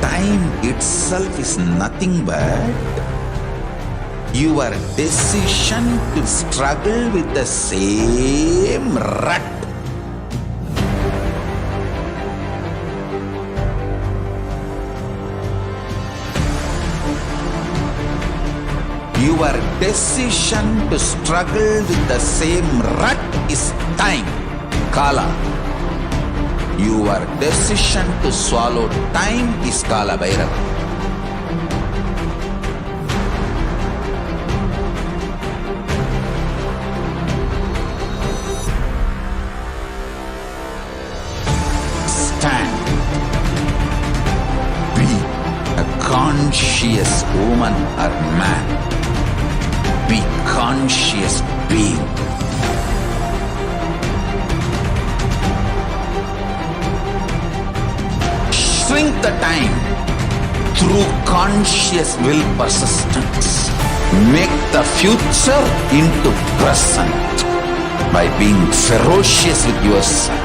Time itself is nothing but your decision to struggle with the same rut. Your decision to struggle with the same rut is time, Kala. Your decision to swallow time is Kala Bhairava. Stand. Be a conscious woman or man. Be conscious being. Shrink the time through conscious will persistence. Make the future into present by being ferocious with yourself.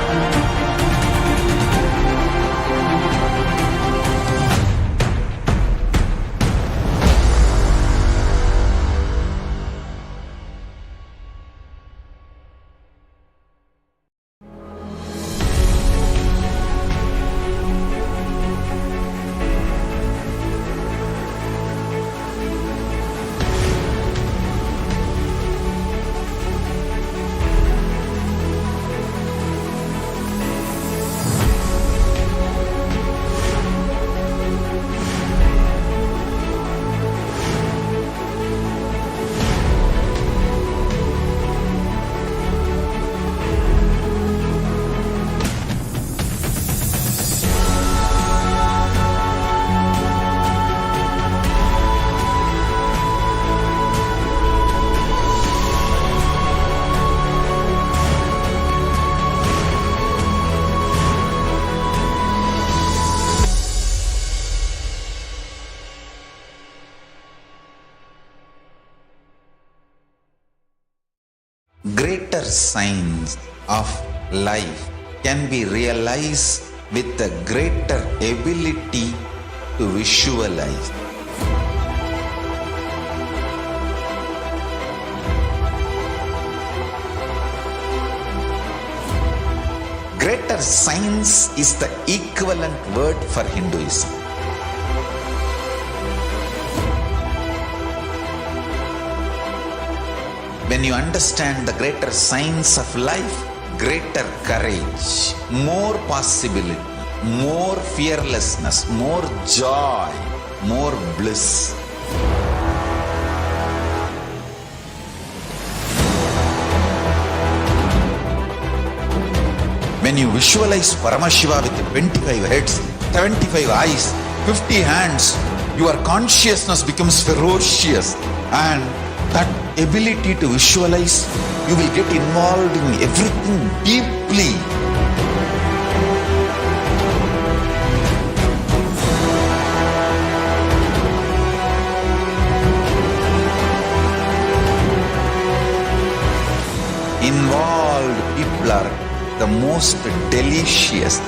Greater signs of life can be realized with a greater ability to visualize. greater science is the equivalent word for Hinduism. When you understand the greater science of life, greater courage, more possibility, more fearlessness, more joy, more bliss. When you visualize Paramashiva with 25 heads, 75 eyes, 50 hands, your consciousness becomes ferocious, and that ability to visualize, you will get involved in everything deeply. Involved people are the most delicious,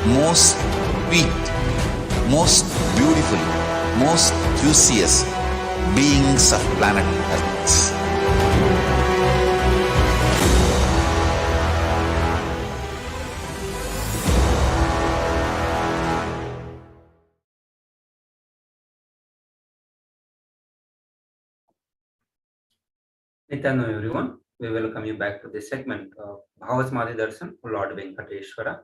most sweet, most beautiful, most juiciest beings of planet Earth. Nithyananda everyone, we welcome you back to this segment of Bhavasmadhi Darshan, Lord Venkateshwara.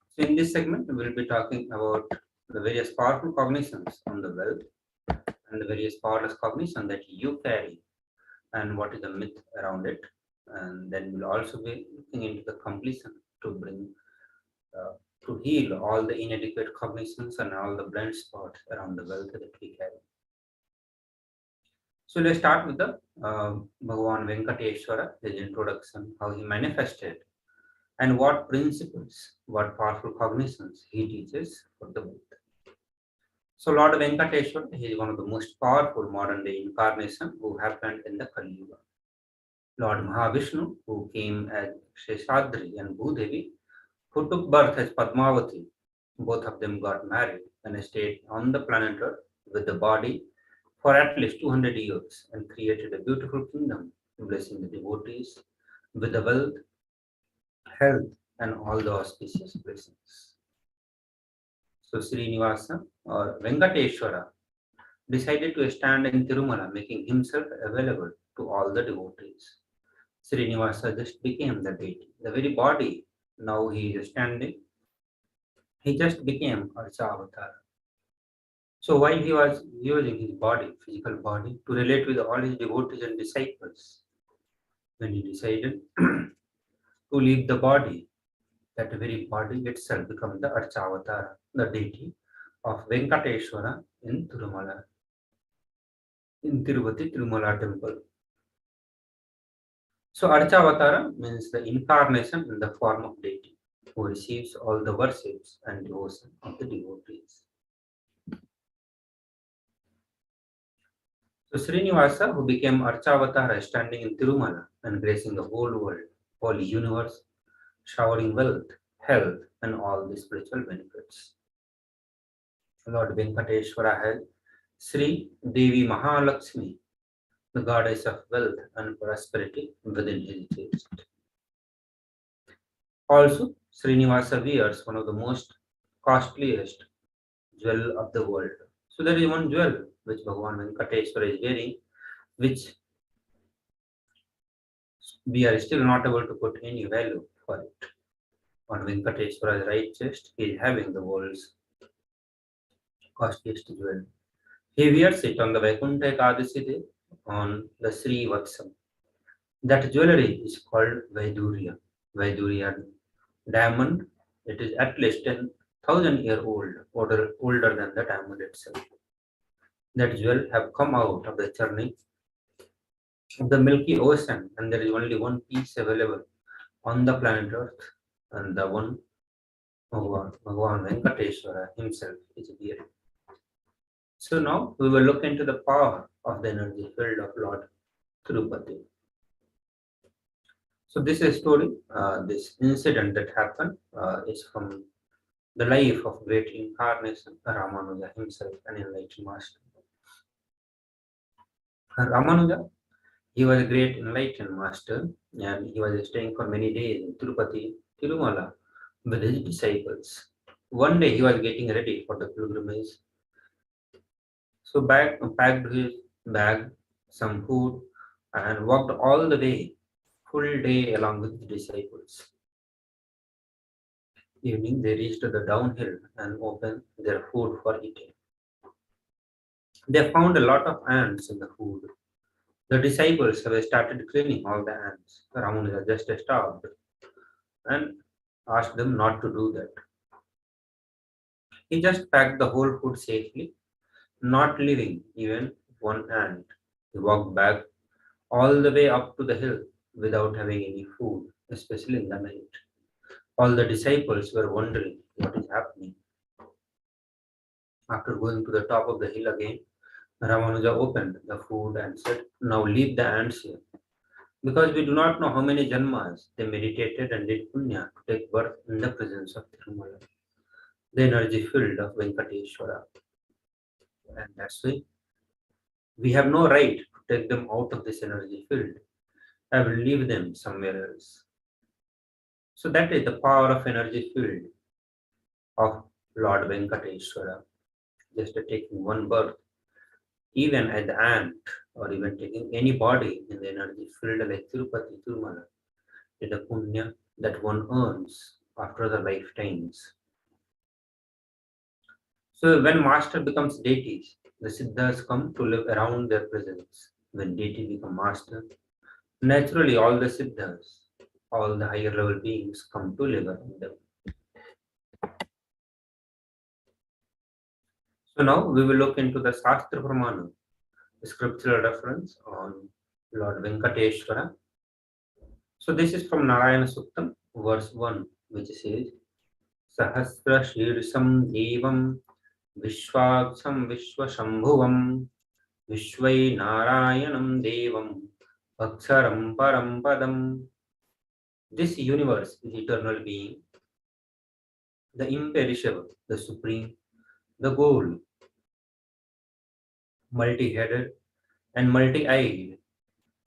So in this segment, we will be talking about the various powerful cognitions on the wealth and the various powerless cognition that you carry and what is the myth around it. And then we'll also be looking into the completion to bring to heal all the inadequate cognitions and all the blind spots around the wealth that we carry. So let's start with the Bhagavan Venkateshwara, his introduction, how he manifested, and what principles, what powerful cognitions he teaches for the wealth. So Lord Venkateshwara, he is one of the most powerful modern day incarnation who happened in the Kali Yuga. Lord Mahavishnu, who came as Sheshadri, and Bhudevi, who took birth as Padmavati, both of them got married and stayed on the planet Earth with the body for at least 200 years and created a beautiful kingdom, blessing the devotees with the wealth, health, and all the auspicious blessings. So Srinivasa or Venkateshwara decided to stand in Tirumala, making himself available to all the devotees. Srinivasa just became the deity. The very body now he is standing, he just became Archa Avatar. So while he was using his body, physical body, to relate with all his devotees and disciples, when he decided to leave the body, that very body itself becomes the Archavatara, the deity of Venkateshwara in Tirumala, in Tirupati Tirumala temple. So Archavatara means the incarnation in the form of deity, who receives all the worships and devotion of the devotees. So Srinivasa, who became Archavatara, standing in Tirumala and gracing the whole world, whole universe, showering wealth, health, and all the spiritual benefits. Lord Venkateshwara had Sri Devi Mahalakshmi, the goddess of wealth and prosperity, within his chest. Also, Srinivasa wears one of the most costliest jewel of the world. So there is one jewel which Bhagavan Venkateshwara is wearing, which we are still not able to put any value for it. On Venkateshwara's right chest, he is having the world's costliest jewel. He wears it on the Vaikuntha Ekadasi day on the Sri Vatsam. That jewelry is called Vaidurya. Vaidurya diamond. It is at least 10,000 years old, older than the diamond itself. That jewel have come out of the churning of the Milky Ocean, and there is only one piece available on the planet Earth, and the one Bhagavan Venkateshwara himself is here. So now we will look into the power of the energy field of Lord Tirupati. So this is a story, this incident that happened is from the life of great incarnation, Ramanuja himself, an enlightened master. Ramanuja, he was a great enlightened master, and he was staying for many days in Tirupati Tirumala with his disciples. One day he was getting ready for the pilgrimage. So packed his bag, some food, and walked all the way, full day along with the disciples. Evening they reached the downhill and opened their food for eating. They found a lot of ants in the food. The disciples have started cleaning all the ants. Ramanuja just stopped and asked them not to do that. He just packed the whole food safely, not leaving even one ant. He walked back all the way up to the hill without having any food, especially in the night. All the disciples were wondering what is happening. After going to the top of the hill again, Ramanuja opened the food and said, "Now leave the ants here. Because we do not know how many janmas they meditated and did punya to take birth in the presence of Tirumala, the energy field of Venkateshwara. And that's why we have no right to take them out of this energy field. I will leave them somewhere else." So that is the power of energy field of Lord Venkateshwara. Just taking one birth, even at the ant, or even taking any body in the energy field like Tirupati, Tirumala, is the punya that one earns after the lifetimes. So when master becomes deities, the siddhas come to live around their presence. When deity become master, naturally all the siddhas, all the higher level beings come to live around them. So now we will look into the Shastra Pramana, the scriptural reference on Lord Venkateshwara. So this is from Narayana Suktam, verse 1, which says, Sahasra Shirsam Devam Vishwaksam Vishwashambhuvam Vishwai Narayanam Devam Aksaram Param Padam. This universe is eternal being, the imperishable, the supreme, the goal, multi-headed and multi-eyed,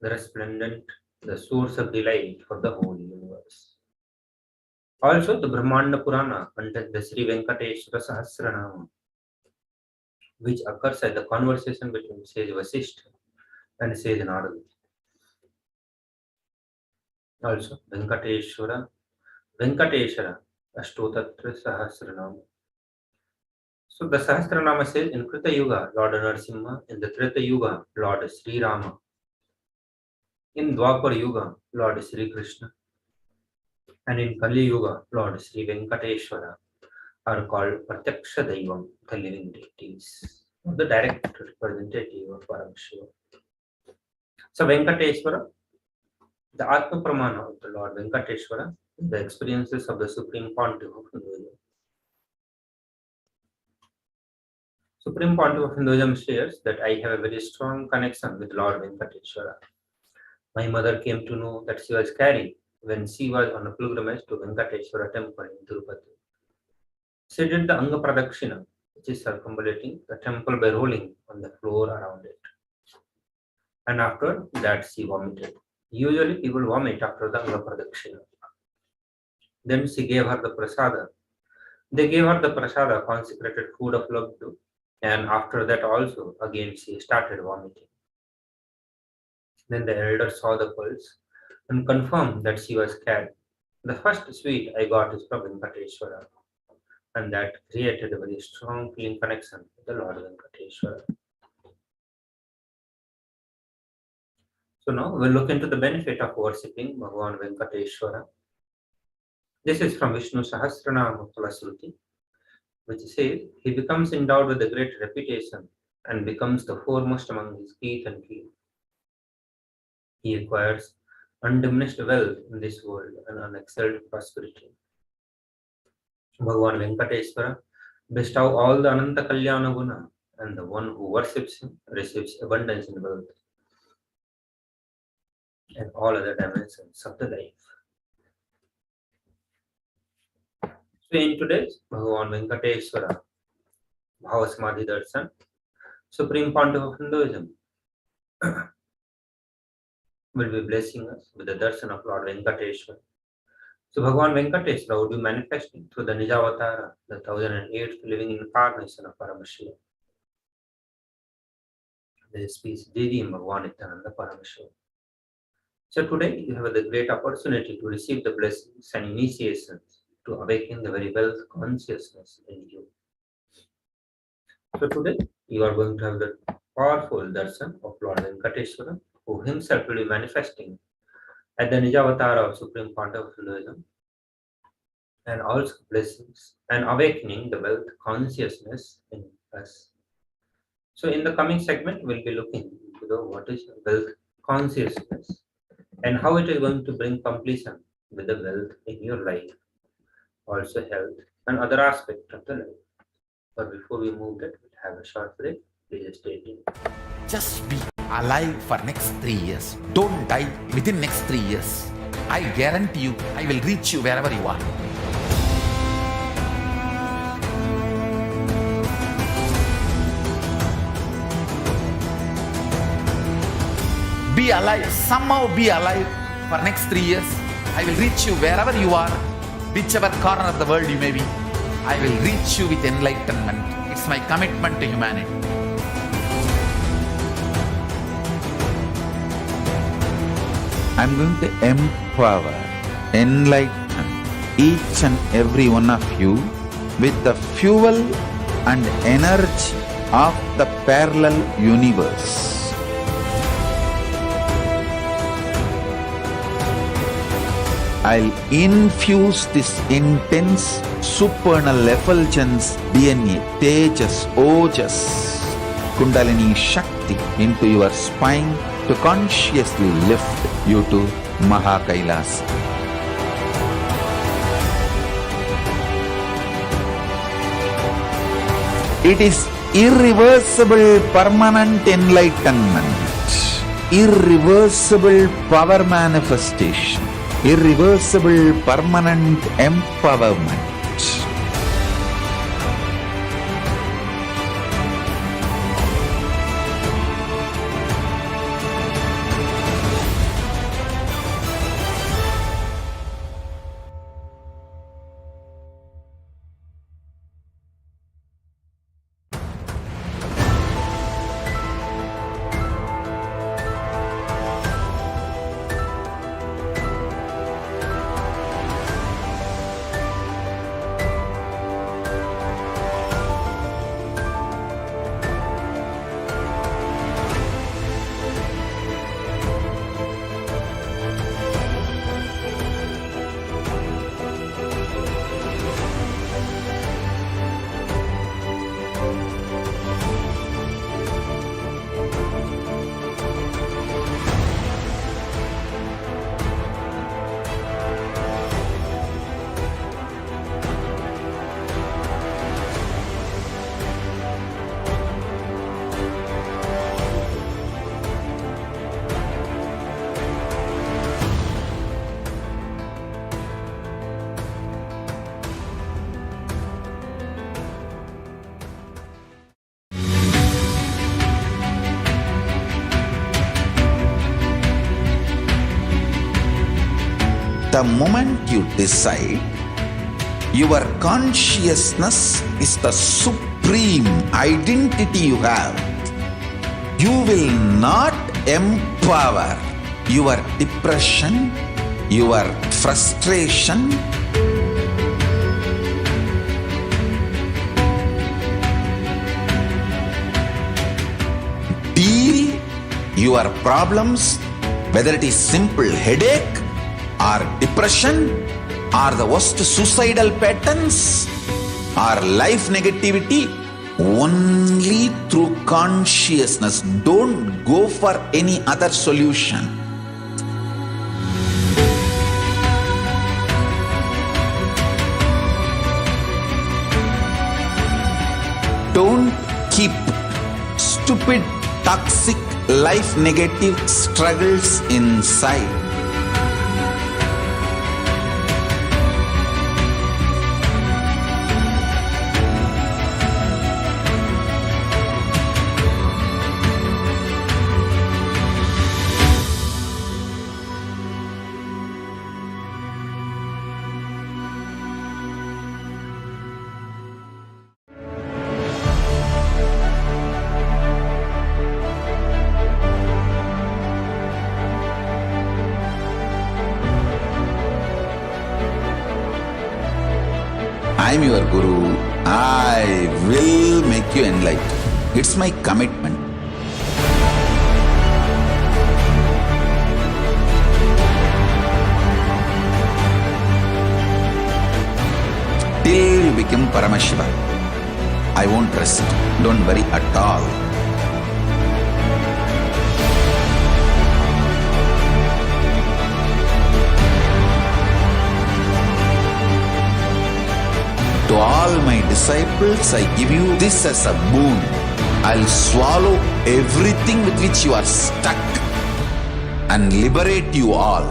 the resplendent, the source of delight for the whole universe. Also, the Brahmanda Purana contains the Sri Venkateshwara Sahasranama, which occurs at the conversation between Sage Vasishtha and Sage Narada. Also, Venkateshwara, Ashtotatra Sahasranama. So the Sahasranama says in Krita Yuga, Lord Narasimha, in the Treta Yuga, Lord Sri Rama, in Dwapar Yuga, Lord Sri Krishna, and in Kali Yuga, Lord Sri Venkateshwara are called Pratyaksha Daivam, the living deities, the direct representative of Paramashivoham. So Venkateshwara, the Atma Pramana of the Lord Venkateshwara, the experiences of the Supreme Pontiff of Hinduism. Supreme Pontiff of Hinduism shares that I have a very strong connection with Lord Venkateshwara. My mother came to know that she was carrying when she was on a pilgrimage to Venkateshwara temple in Tirupati. She did the Anga Pradakshina, which is circumambulating the temple by rolling on the floor around it. And after that she vomited. Usually people vomit after the Anga Pradakshina. Then she gave her the prasada. They gave her the prasada, consecrated food of Labdu, and after that also again she started vomiting. Then the elder saw the pulse and confirmed that she was scared. The first sweet I got is from Venkateshwara, and that created a very strong feeling connection with the Lord Venkateshwara. So now we'll look into the benefit of worshipping Bhagavan Venkateshwara. This is from Vishnu Sahasranama Falasruti, which says, he becomes endowed with a great reputation and becomes the foremost among his kith and kin. He acquires undiminished wealth in this world and unexcelled prosperity. Bhagavan Venkateshwara bestow all the Ananta Kalyana Guna, and the one who worships him receives abundance in wealth and all other dimensions of the life. So in today's Bhagavan Venkateshwara Bhavasamadhi Darshan, Supreme Pontiff of Hinduism will be blessing us with the darshan of Lord Venkateshwara. So Bhagavan Venkateswara would be manifesting through the Nijavatara, the 1008th living incarnation of Paramashivoham. This piece, Devi Bhagavan Nithyananda Paramashivam. So today you have the great opportunity to receive the blessings and initiations to awaken the very wealth consciousness in you. So today you are going to have the powerful darshan of Lord Venkateswara, who himself will be manifesting at the Nijavatara of Supreme Pontiff of Hinduism, and also blessings and awakening the wealth consciousness in us. So in the coming segment, we'll be looking into what is wealth consciousness and how it is going to bring completion with the wealth in your life, also health and other aspects of the life. But before we move that, we'll have a short break. Please stay tuned. Just be alive for next 3 years. Don't die within next 3 years. I guarantee you, I will reach you wherever you are. Be alive, somehow be alive for next 3 years. I will reach you wherever you are, whichever corner of the world you may be. I will reach you with enlightenment. It's my commitment to humanity. I'm going to empower, enlighten each and every one of you with the fuel and energy of the parallel universe. I'll infuse this intense supernal effulgence DNA, Tejas, Ojas, Kundalini Shakti into your spine to consciously lift you to KAILASA. It is irreversible permanent enlightenment, irreversible power manifestation, irreversible permanent empowerment. The moment you decide, your consciousness is the supreme identity you have. You will not empower your depression, your frustration, deal your problems, whether it is simple headache or depression or the worst suicidal patterns or life negativity, only through consciousness. Don't go for any other solution. Don't keep stupid, toxic, life negative struggles inside. I'm your Guru. I will make you enlightened. It's my commitment. Till you become Paramashiva, I won't rest. Don't worry at all. To all my disciples, I give you this as a boon. I'll swallow everything with which you are stuck and liberate you all.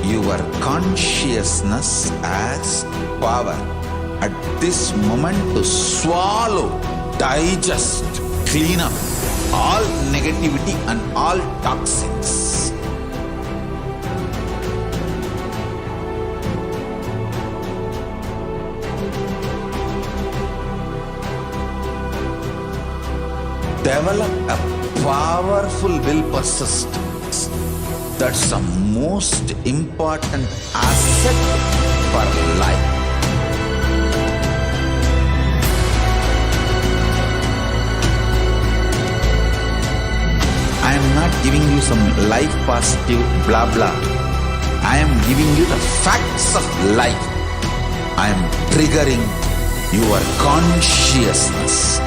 Your consciousness as power at this moment to swallow, digest, clean up all negativity and all toxins. Develop a powerful will persistence. That's the most important asset for life. I am not giving you some life positive blah blah. I am giving you the facts of life. I am triggering your consciousness.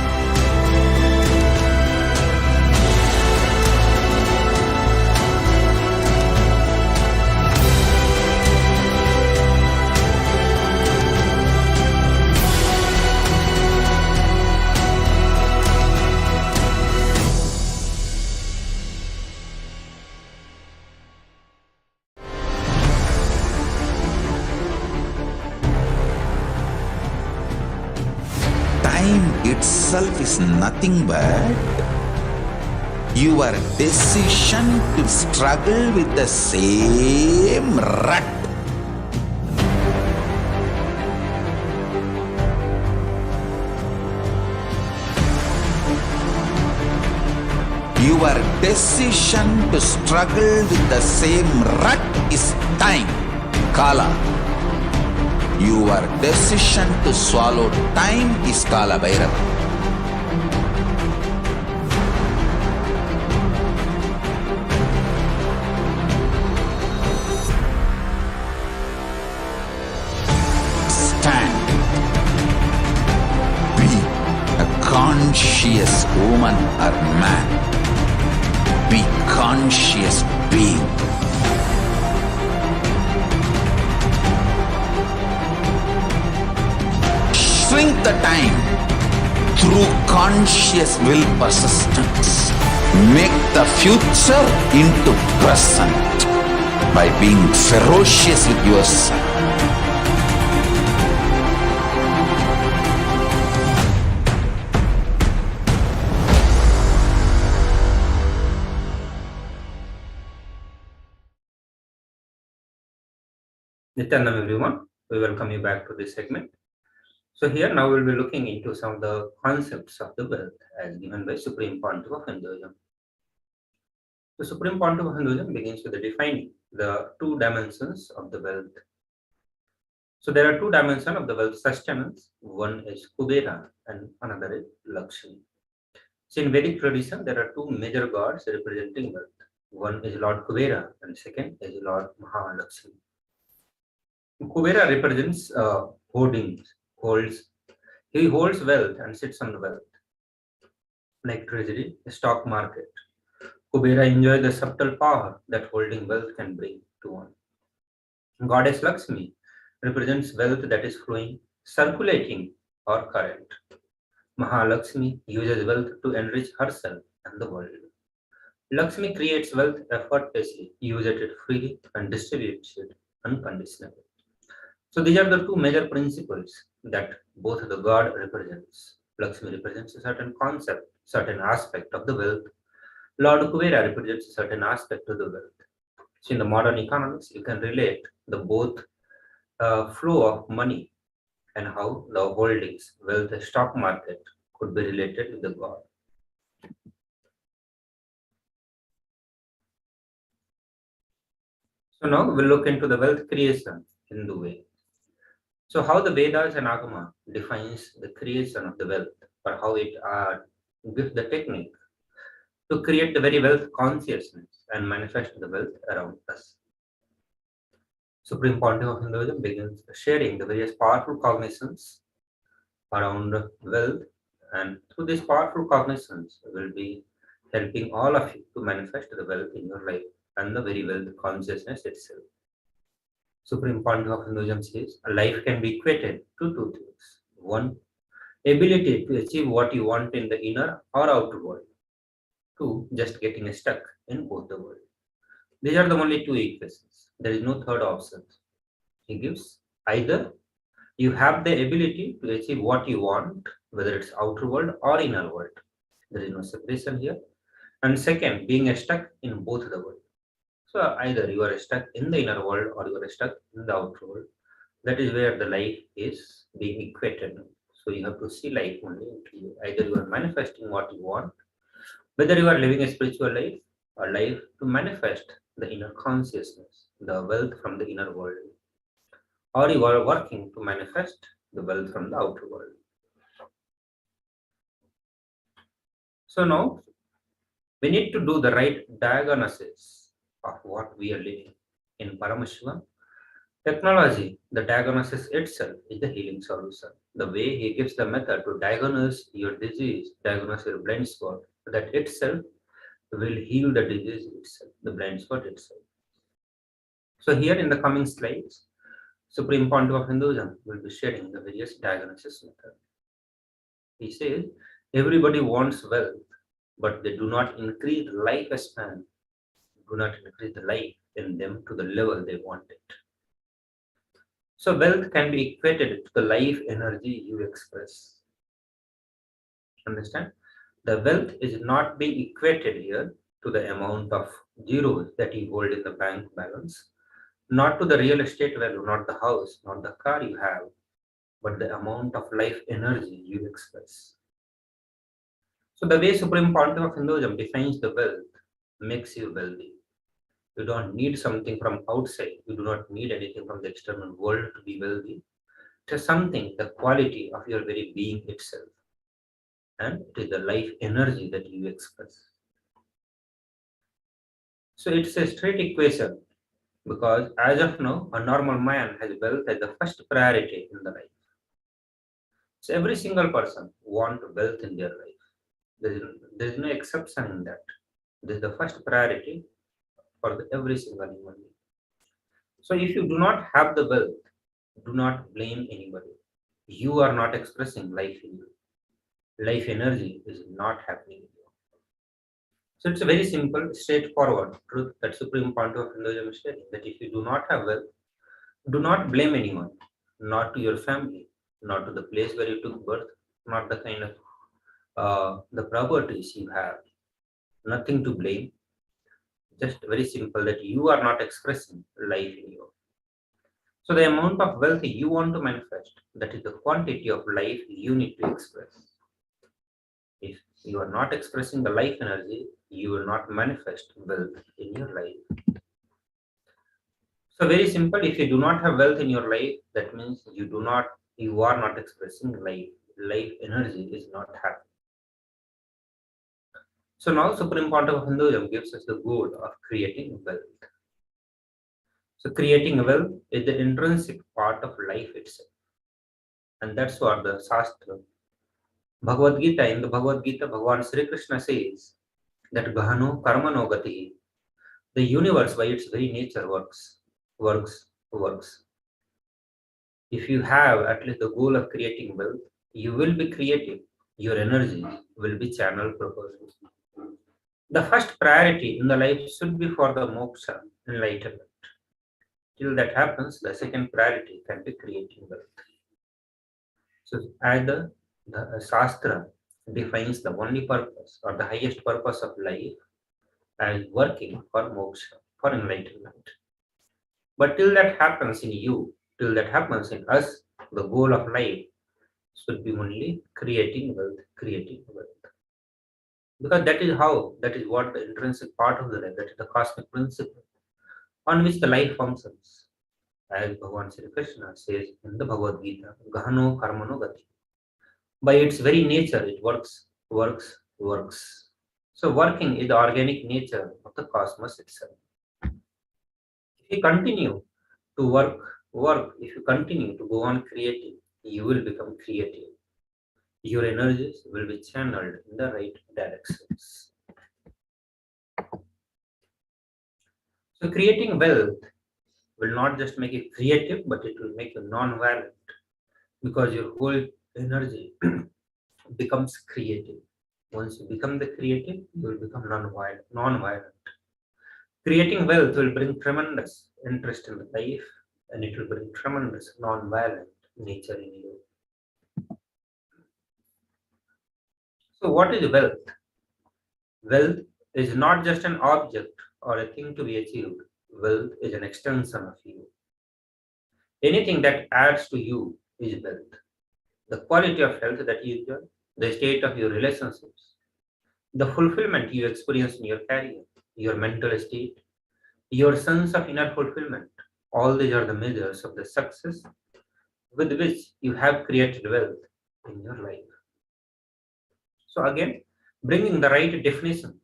Time itself is nothing but your decision to struggle with the same rut. Your decision to struggle with the same rut is time, Kala. Your decision to swallow time is Kala Bhairava. Stand. Be a conscious woman or man. Be conscious being. Shrink the time through conscious will persistence. Make the future into present by being ferocious with yourself. Nithyananda everyone, we welcome you back to this segment. So here now we'll be looking into some of the concepts of the wealth as given by Supreme Pontiff of Hinduism. The Supreme Pontiff of Hinduism begins with defining the two dimensions of the wealth. So there are two dimensions of the wealth sustenance. One is Kubera and another is Lakshmi. So in Vedic tradition, there are two major gods representing wealth. One is Lord Kubera and second is Lord Mahalakshmi. Kubera represents holdings. He holds wealth and sits on the wealth, like treasury, stock market. Kubera enjoys the subtle power that holding wealth can bring to one. Goddess Lakshmi represents wealth that is flowing, circulating, or current. Mahalakshmi uses wealth to enrich herself and the world. Lakshmi creates wealth effortlessly, uses it freely, and distributes it unconditionally. So these are the two major principles that both the god represents. Lakshmi represents a certain concept, certain aspect of the wealth. Lord Kubera represents a certain aspect of the wealth. So in the modern economics, you can relate the both flow of money and how the holdings, wealth, the stock market could be related with the God. So now we'll look into the wealth creation in the way. So how the Vedas and Agama defines the creation of the wealth, or how it gives the technique to create the very wealth consciousness and manifest the wealth around us. Supreme Pontiff of Hinduism begins sharing the various powerful cognitions around wealth, and through these powerful cognitions will be helping all of you to manifest the wealth in your life and the very wealth consciousness itself. Supreme Pontiff of Hinduism says a life can be equated to two things. One, ability to achieve what you want in the inner or outer world. Two, just getting stuck in both the world. These are the only two equations. There is no third option. He gives either you have the ability to achieve what you want, whether it's outer world or inner world. There is no separation here. And second, being stuck in both the world. So either you are stuck in the inner world or you are stuck in the outer world. That is where the life is being equated. So you have to see life only into you. Either you are manifesting what you want, whether you are living a spiritual life or life to manifest the inner consciousness, the wealth from the inner world, or you are working to manifest the wealth from the outer world. So now we need to do the right diagnosis of what we are living. In Paramashivoham, technology, the diagnosis itself is the healing solution. The way he gives the method to diagnose your disease, diagnose your blind spot, that itself will heal the disease itself, the blind spot itself. So here in the coming slides, Supreme Pontiff of Hinduism will be sharing the various diagnosis method. He says, everybody wants wealth, but they do not increase lifespan, do not increase the life in them to the level they want it. So wealth can be equated to the life energy you express. Understand? The wealth is not being equated here to the amount of zeros that you hold in the bank balance, not to the real estate value, not the house, not the car you have, but the amount of life energy you express. So the way Supreme Pontiff of Hinduism defines the wealth makes you wealthy. You don't need something from outside. You do not need anything from the external world to be wealthy. It is something, the quality of your very being itself. And it is the life energy that you express. So it's a straight equation, because as of now, a normal man has wealth as the first priority in the life. So every single person wants wealth in their life. There is no exception in that. This is the first priority for every single human being. So if you do not have the wealth, do not blame anybody. You are not expressing life in you. Life energy is not happening in you. So it's a very simple, straightforward truth that Supreme Pontiff of Hinduism is telling, that if you do not have wealth, do not blame anyone, not to your family, not to the place where you took birth, not the kind of the properties you have, nothing to blame. Just very simple that you are not expressing life in you. So the amount of wealth you want to manifest, that is the quantity of life you need to express. If you are not expressing the life energy, you will not manifest wealth in your life. So very simple, if you do not have wealth in your life, that means you are not expressing life. Life energy is not happening. So now Supreme Pontiff of Hinduism gives us the goal of creating wealth. So creating wealth is the intrinsic part of life itself. And that's what the Shastra, Bhagavad Gita, in the Bhagavad Gita, Bhagavan Sri Krishna says that Gahano Karmano Gati, the universe by its very nature works. If you have at least the goal of creating wealth, you will be creative. Your energy will be channeled properly. The first priority in the life should be for the moksha, enlightenment. Till that happens, the second priority can be creating wealth. So either the Shastra defines the only purpose or the highest purpose of life as working for moksha, for enlightenment. But till that happens in you, till that happens in us, the goal of life should be only creating wealth, creating wealth. Because that is what the intrinsic part of the life, that is the cosmic principle on which the life functions. As Bhagavan Sri Krishna says in the Bhagavad Gita, Gahano Karmano Gati. By its very nature, it works, works, works. So working is the organic nature of the cosmos itself. If you continue to work, if you continue to go on creating, you will become creative. Your energies will be channeled in the right directions. So creating wealth will not just make you creative, but it will make you non-violent, because your whole energy becomes creative. Once you become the creative, you will become non-violent. Creating wealth will bring tremendous interest in life, and it will bring tremendous non-violent nature in you. So what is wealth? Wealth is not just an object or a thing to be achieved. Wealth is an extension of you. Anything that adds to you is wealth. The quality of health that you enjoy, the state of your relationships, the fulfillment you experience in your career, your mental state, your sense of inner fulfillment, all these are the measures of the success with which you have created wealth in your life. So again, bringing the right definition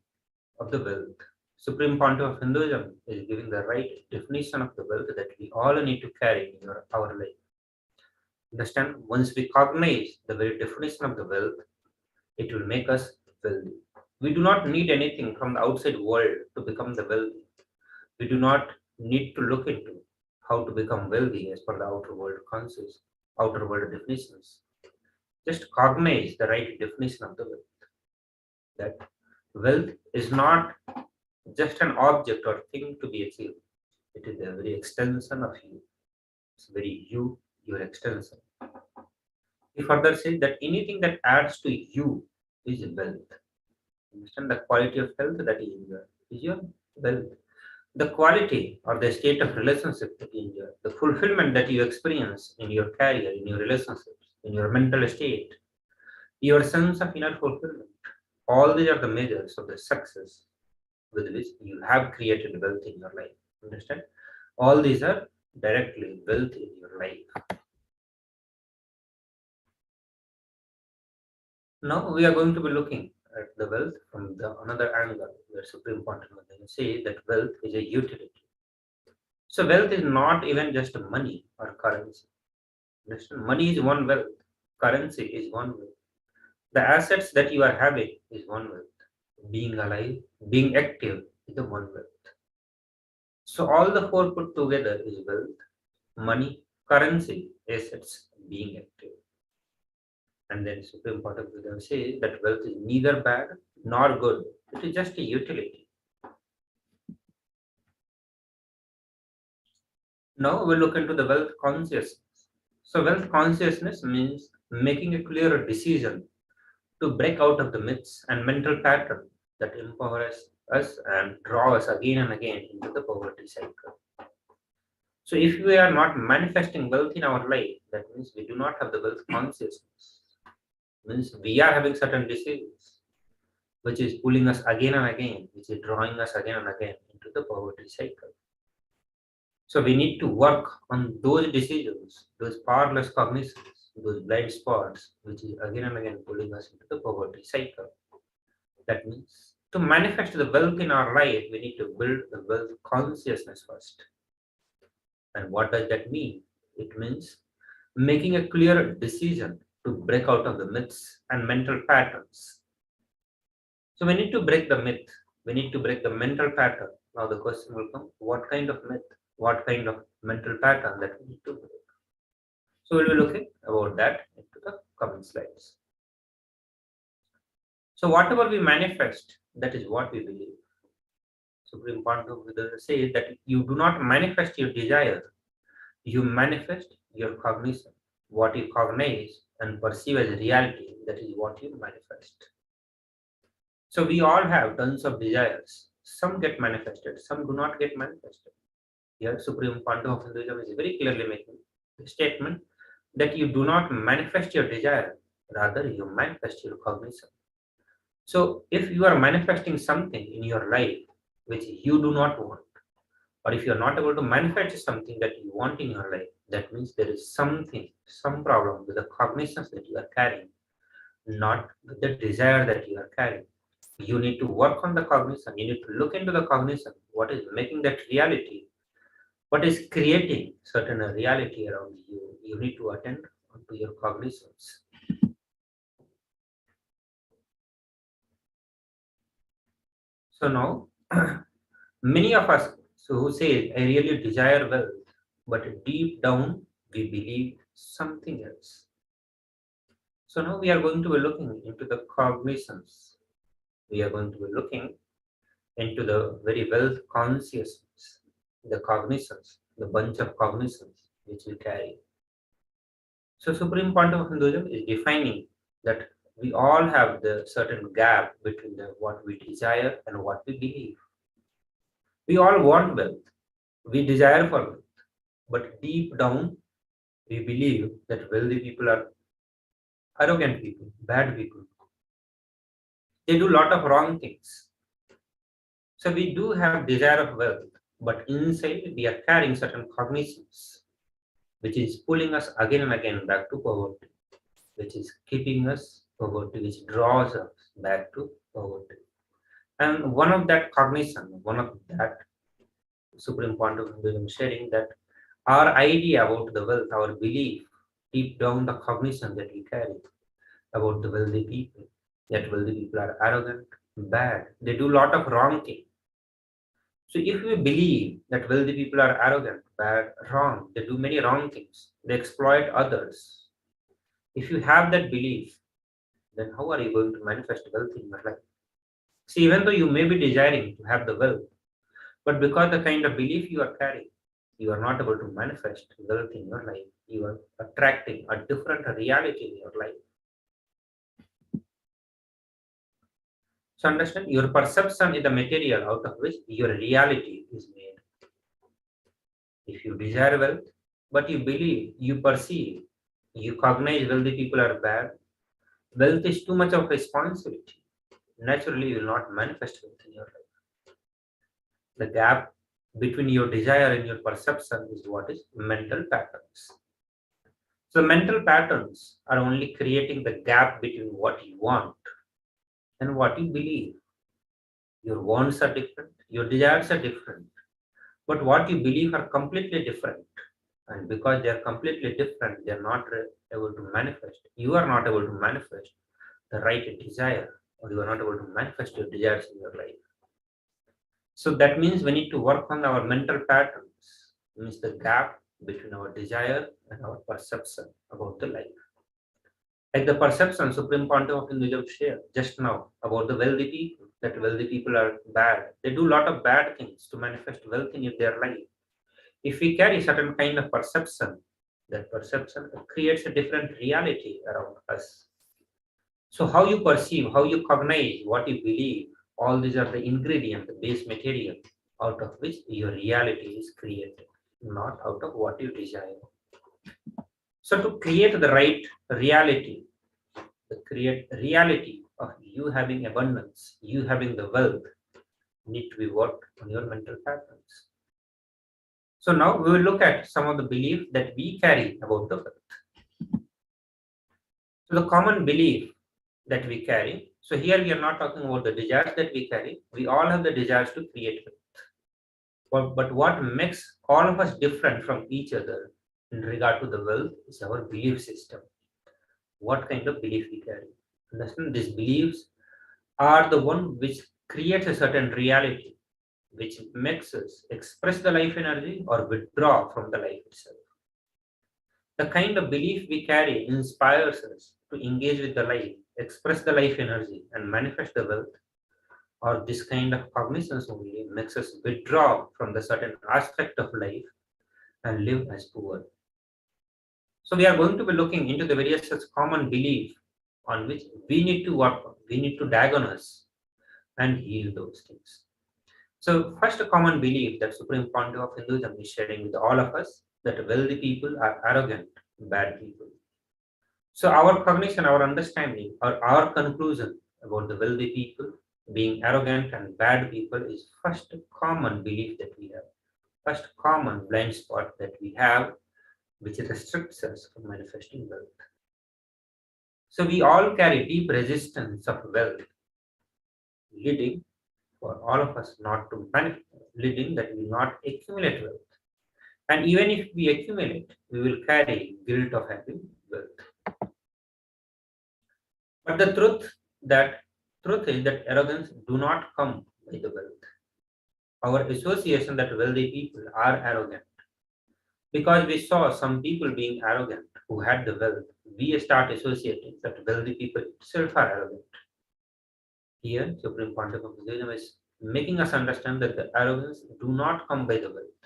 of the wealth. Supreme Pontiff of Hinduism is giving the right definition of the wealth that we all need to carry in our life. Understand, once we cognize the very definition of the wealth, it will make us wealthy. We do not need anything from the outside world to become the wealthy. We do not need to look into how to become wealthy as per the outer world concepts, outer world definitions. Just cognize the right definition of the wealth. That wealth is not just an object or thing to be achieved. It is the very extension of you. It's very you, your extension. He further says that anything that adds to you is wealth. Understand, the quality of health that you enjoy is your wealth. The quality or the state of relationship that you enjoy, the fulfillment that you experience in your career, in your relationships, in your mental state, your sense of inner fulfillment, all these are the measures of the success with which you have created wealth in your life. Understand? All these are directly wealth in your life. Now we are going to be looking at the wealth from another angle, where Supreme Pontiff say that wealth is a utility. So wealth is not even just money or currency. Understand? Money is one wealth, currency is one wealth. The assets that you are having is one wealth. Being alive, being active is the one wealth. So all the four put together is wealth, money, currency, assets, being active. And then Supreme Pontiff says that wealth is neither bad nor good. It is just a utility. Now we'll look into the wealth consciousness. So wealth consciousness means making a clear decision to break out of the myths and mental patterns that empower us and draw us again and again into the poverty cycle. So if we are not manifesting wealth in our life, that means we do not have the wealth consciousness. Means we are having certain decisions which is pulling us again and again, which is drawing us again and again into the poverty cycle. So we need to work on those decisions, those powerless cognitions, those blind spots, which is again and again pulling us into the poverty cycle. That means to manifest the wealth in our life, we need to build the wealth consciousness first. And what does that mean? It means making a clear decision to break out of the myths and mental patterns. So we need to break the myth. We need to break the mental pattern. Now the question will come, what kind of myth? What kind of mental pattern that we need to break? So we'll be looking about that into the coming slides. So whatever we manifest, that is what we believe. Supreme Pontiff says that you do not manifest your desire, you manifest your cognition. What you cognize and perceive as reality, that is what you manifest. So we all have tons of desires. some get manifested, some do not get manifested. Here, Supreme Pontiff of Hinduism is very clearly making the statement that you do not manifest your desire, rather you manifest your cognizance. So if you are manifesting something in your life which you do not want, or if you are not able to manifest something that you want in your life, that means there is something, some problem with the cognizance that you are carrying, not with the desire that you are carrying. You need to work on the cognizance. You need to look into the cognizance. What is making that reality? What is creating certain reality around you? You need to attend to your cognizance. So now, many of us who say, I really desire wealth, but deep down we believe something else. So now we are going to be looking into the cognizance. We are going to be looking into the very wealth consciousness, the cognizance, the bunch of cognizance which we carry. So Supreme Pontiff of Hinduism is defining that we all have the certain gap between what we desire and what we believe. We all want wealth. We desire for wealth. But deep down, we believe that wealthy people are arrogant people, bad people. They do a lot of wrong things. So we do have desire of wealth, but inside we are carrying certain cognizance, which is pulling us again and again back to poverty, which is keeping us poverty, which draws us back to poverty. And one of that cognizance, one of that Supreme Pontiff of Hinduism sharing that our idea about the wealth, our belief, deep down the cognizance that we carry about the wealthy people, that wealthy people are arrogant, bad, they do a lot of wrong things. So if we believe that wealthy people are arrogant, bad, wrong, they do many wrong things, they exploit others. If you have that belief, then how are you going to manifest wealth in your life? See, even though you may be desiring to have the wealth, but because the kind of belief you are carrying, you are not able to manifest wealth in your life. You are attracting a different reality in your life. So understand, your perception is the material out of which your reality is made. If you desire wealth, but you believe, you perceive, you cognize wealthy people are bad, wealth is too much of responsibility. Naturally, you will not manifest wealth in your life. The gap between your desire and your perception is what is mental patterns. So mental patterns are only creating the gap between what you want and what you believe. Your wants are different, your desires are different, but what you believe are completely different. And because they are completely different, they are not able to manifest. You are not able to manifest the right desire, or you are not able to manifest your desires in your life. So that means we need to work on our mental patterns, means the gap between our desire and our perception about the life. Like the perception Supreme Pontiff of Hinduism shared just now about the wealthy people, that wealthy people are bad. They do a lot of bad things to manifest wealth in their life. If we carry certain kind of perception, that perception creates a different reality around us. So how you perceive, how you cognize, what you believe, all these are the ingredients, the base material out of which your reality is created, not out of what you desire. So to create the right reality, to create reality of you having abundance, you having the wealth, need to be worked on your mental patterns. So now we will look at some of the beliefs that we carry about the wealth. So the common belief that we carry. So here we are not talking about the desires that we carry. We all have the desires to create wealth. But what makes all of us different from each other in regard to the wealth is our belief system. What kind of belief we carry. Understand, these beliefs are the one which creates a certain reality, which makes us express the life energy or withdraw from the life itself. The kind of belief we carry inspires us to engage with the life, express the life energy, and manifest the wealth, or this kind of cognizance only makes us withdraw from the certain aspect of life and live as poor. So we are going to be looking into the various such common beliefs on which we need to work on, we need to diagnose and heal those things. So first common belief that Supreme Pontiff of Hinduism is sharing with all of us, that wealthy people are arrogant, bad people. So our cognition, our understanding, or our conclusion about the wealthy people being arrogant and bad people is first common belief that we have, first common blind spot that we have, which restricts us from manifesting wealth. So we all carry deep resistance of wealth, leading for all of us not to leading that we will not accumulate wealth. And even if we accumulate, we will carry guilt of having wealth. But the truth is that arrogance do not come by the wealth. Our association that wealthy people are arrogant, because we saw some people being arrogant who had the wealth, we start associating that wealthy people itself are arrogant. Here, Supreme Pontiff of Hinduism is making us understand that the arrogance do not come by the wealth.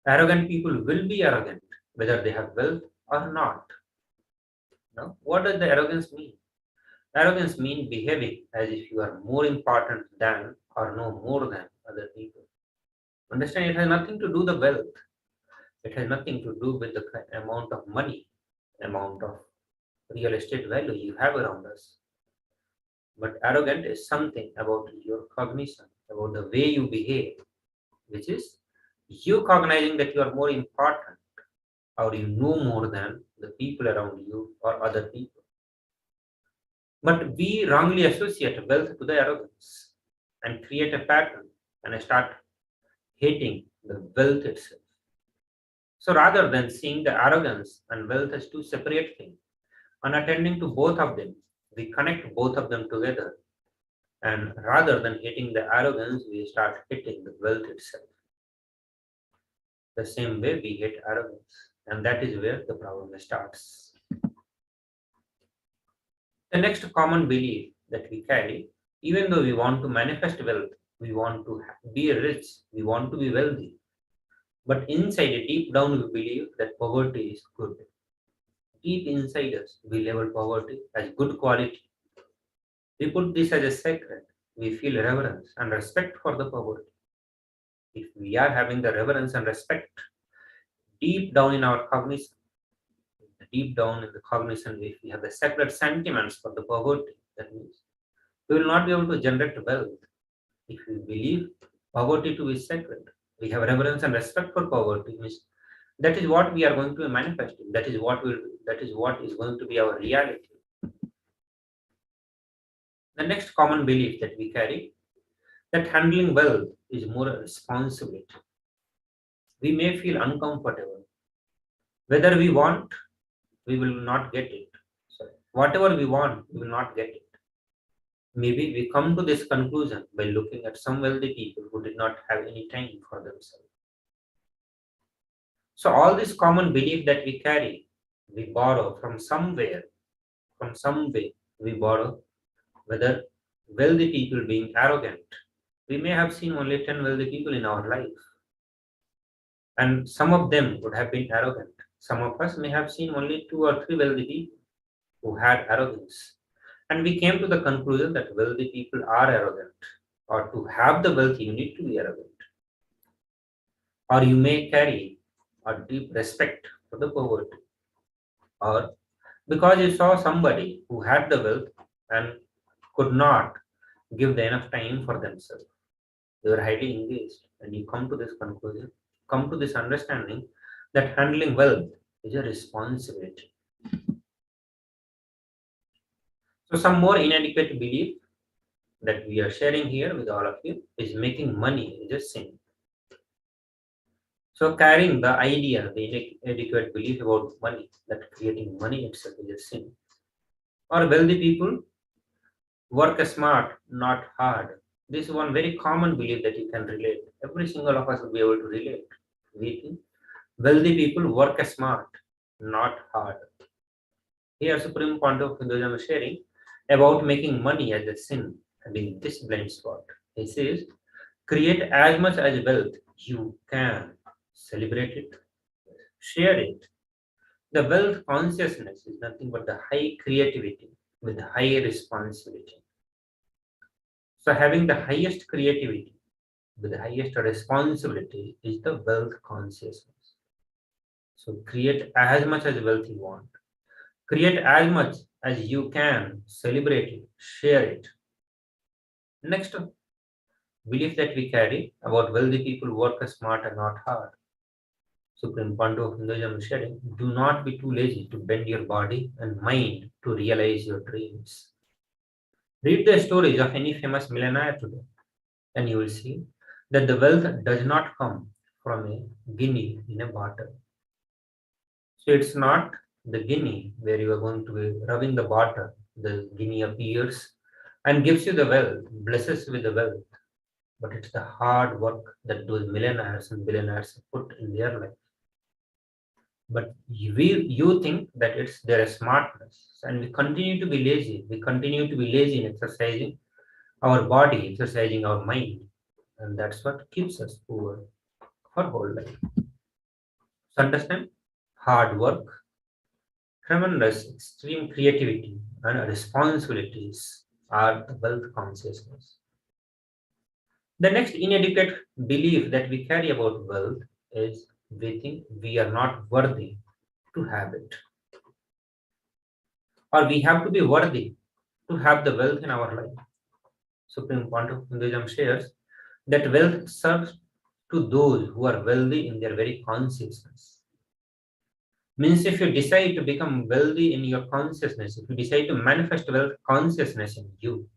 Arrogant people will be arrogant whether they have wealth or not. Now, what does the arrogance mean? Arrogance means behaving as if you are more important than or know more than other people. Understand, it has nothing to do with the wealth. It has nothing to do with the amount of money, amount of real estate value you have around us. But arrogant is something about your cognition, about the way you behave, which is you cognizing that you are more important or you know more than the people around you or other people. But we wrongly associate wealth to the arrogance and create a pattern and start hating the wealth itself. So rather than seeing the arrogance and wealth as two separate things, and attending to both of them, we connect both of them together. And rather than hating the arrogance, we start hating the wealth itself. The same way we hate arrogance, and that is where the problem starts. The next common belief that we carry, even though we want to manifest wealth, we want to be rich, we want to be wealthy, but inside, deep down, we believe that poverty is good. Deep inside us, we label poverty as good quality. We put this as a sacred. We feel reverence and respect for the poverty. If we are having the reverence and respect deep down in our cognition, deep down in the cognition, if we have the sacred sentiments for the poverty, that means we will not be able to generate wealth. If we believe poverty to be sacred, we have reverence and respect for poverty, means that is what we are going to be manifesting. That is what is going to be our reality. The next common belief that we carry, that handling wealth is more a responsibility. We may feel uncomfortable. Whether we want, we will not get it. So whatever we want, we will not get it. Maybe we come to this conclusion by looking at some wealthy people who did not have any time for themselves. So all this common belief that we carry, we borrow from somewhere, from some way we borrow, whether wealthy people being arrogant. We may have seen only 10 wealthy people in our life, and some of them would have been arrogant. Some of us may have seen only 2 or 3 wealthy people who had arrogance. And we came to the conclusion that wealthy people are arrogant, or to have the wealth, you need to be arrogant. Or you may carry a deep respect for the poverty, or because you saw somebody who had the wealth and could not give enough time for themselves. They were highly engaged, and you come to this conclusion, come to this understanding that handling wealth is a responsibility. So some more inadequate belief that we are sharing here with all of you is making money is a sin. So carrying the idea, the inadequate belief about money, that creating money itself is a sin. Or wealthy people work smart, not hard. This is one very common belief that you can relate. Every single of us will be able to relate. We think wealthy people work smart, not hard. Here Supreme Pontiff of Hinduism is sharing about making money as a sin, having this blind spot. He says, create as much as wealth you can, celebrate it, share it. The wealth consciousness is nothing but the high creativity with high responsibility. So having the highest creativity with the highest responsibility is the wealth consciousness. So create as much as wealth you want. Create as much as you can, celebrate it, share it. Next, belief that we carry about wealthy people work smart and not hard. Supreme Pandu of Hinduism is sharing, do not be too lazy to bend your body and mind to realize your dreams. Read the stories of any famous millionaire today, and you will see that the wealth does not come from a guinea in a bottle. So it's not the guinea where you are going to be rubbing the bottle, the guinea appears and gives you the wealth, blesses you with the wealth. But it's the hard work that those millionaires and billionaires put in their life. But you think that it's their smartness, and we continue to be lazy. We continue to be lazy in exercising our body, exercising our mind, and that's what keeps us poor for whole life. So understand, hard work, tremendous, extreme creativity, and responsibilities are the wealth consciousness. The next inadequate belief that we carry about wealth is we think we are not worthy to have it, or we have to be worthy to have the wealth in our life. Supreme Pandu of Hinduism shares that wealth serves to those who are wealthy in their very consciousness. Means if you decide to become wealthy in your consciousness, if you decide to manifest wealth consciousness in you,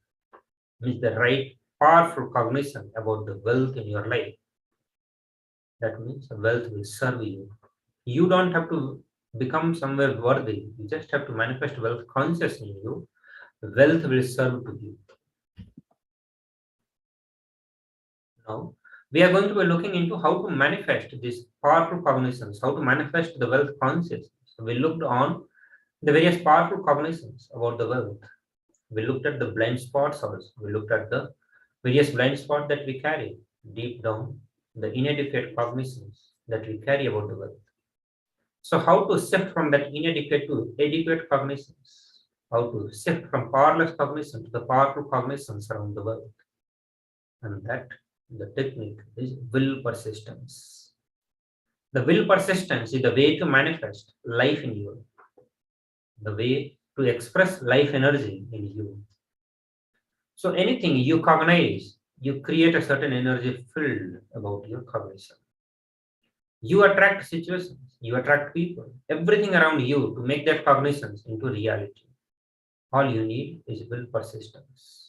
means the right powerful cognition about the wealth in your life, that means wealth will serve you. You don't have to become somewhere worthy. You just have to manifest wealth consciously in you. Wealth will serve to you. Now, we are going to be looking into how to manifest these powerful cognitions, how to manifest the wealth consciousness. So we looked on the various powerful cognitions about the wealth. We looked at the blind spots also. We looked at the various blind spots that we carry deep down, the inadequate cognitions that we carry about the wealth. So how to shift from that inadequate to adequate cognitions? How to shift from powerless cognition to the powerful cognitions around the wealth? And that the technique is will persistence. The will persistence is the way to manifest life in you, the way to express life energy in you. So anything you cognize, you create a certain energy field about your cognition. You attract situations, you attract people, everything around you to make that cognitions into reality. All you need is will persistence.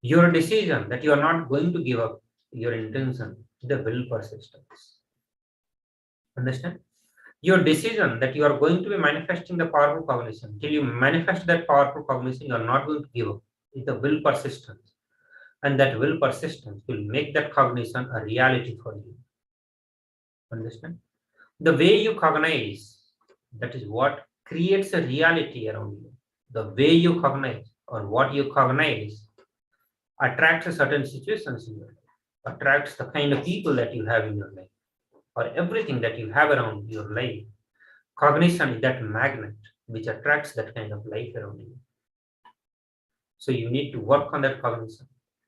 Your decision that you are not going to give up your intention, the will persistence. Understand? Your decision that you are going to be manifesting the powerful cognition, till you manifest that powerful cognition, you are not going to give up, is the will persistence. And that will persistence will make that cognition a reality for you. Understand? The way you cognize, that is what creates a reality around you. The way you cognize or what you cognize attracts certain situations in your life, attracts the kind of people that you have in your life, or everything that you have around your life. Cognition is that magnet which attracts that kind of life around you. So you need to work on that cognition,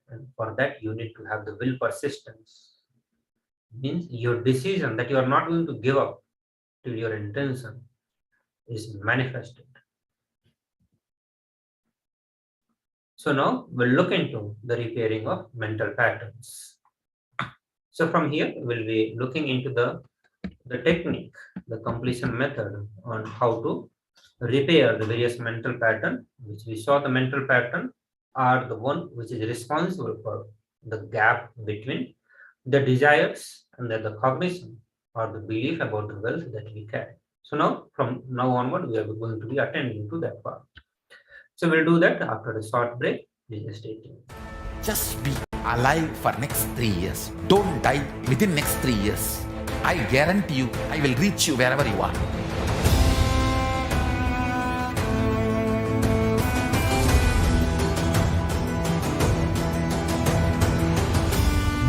and for that you need to have the will persistence. Means your decision that you are not going to give up till your intention is manifested. So now we'll look into the repairing of mental patterns. So from here we'll be looking into the technique, the completion method on how to repair the various mental pattern, which we saw the mental pattern are the one which is responsible for the gap between the desires and the cognition or the belief about the wealth that we carry. So now from now onward we are going to be attending to that part. So we'll do that after a short break. Please stay tuned. Just be alive for next 3 years. Don't die within next 3 years. I guarantee you, I will reach you wherever you are.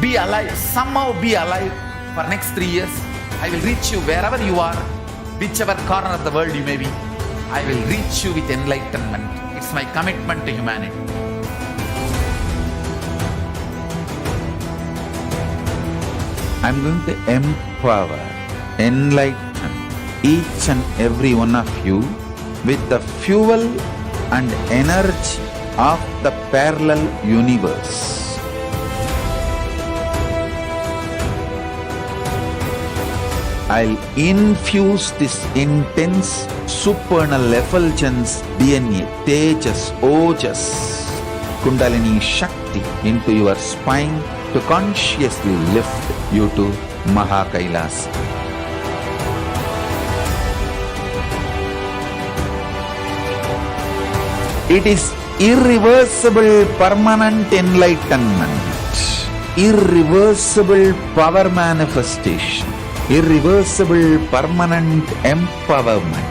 Be alive, somehow be alive for next 3 years. I will reach you wherever you are, whichever corner of the world you may be. I will reach you with enlightenment. It's my commitment to humanity. I'm going to empower, enlighten each and every one of you with the fuel and energy of the parallel universe. I'll infuse this intense supernal effulgence DNA, Tejas, Ojas, Kundalini Shakti into your spine to consciously lift you to KAILASA. It is irreversible permanent enlightenment, irreversible power manifestation, irreversible permanent empowerment.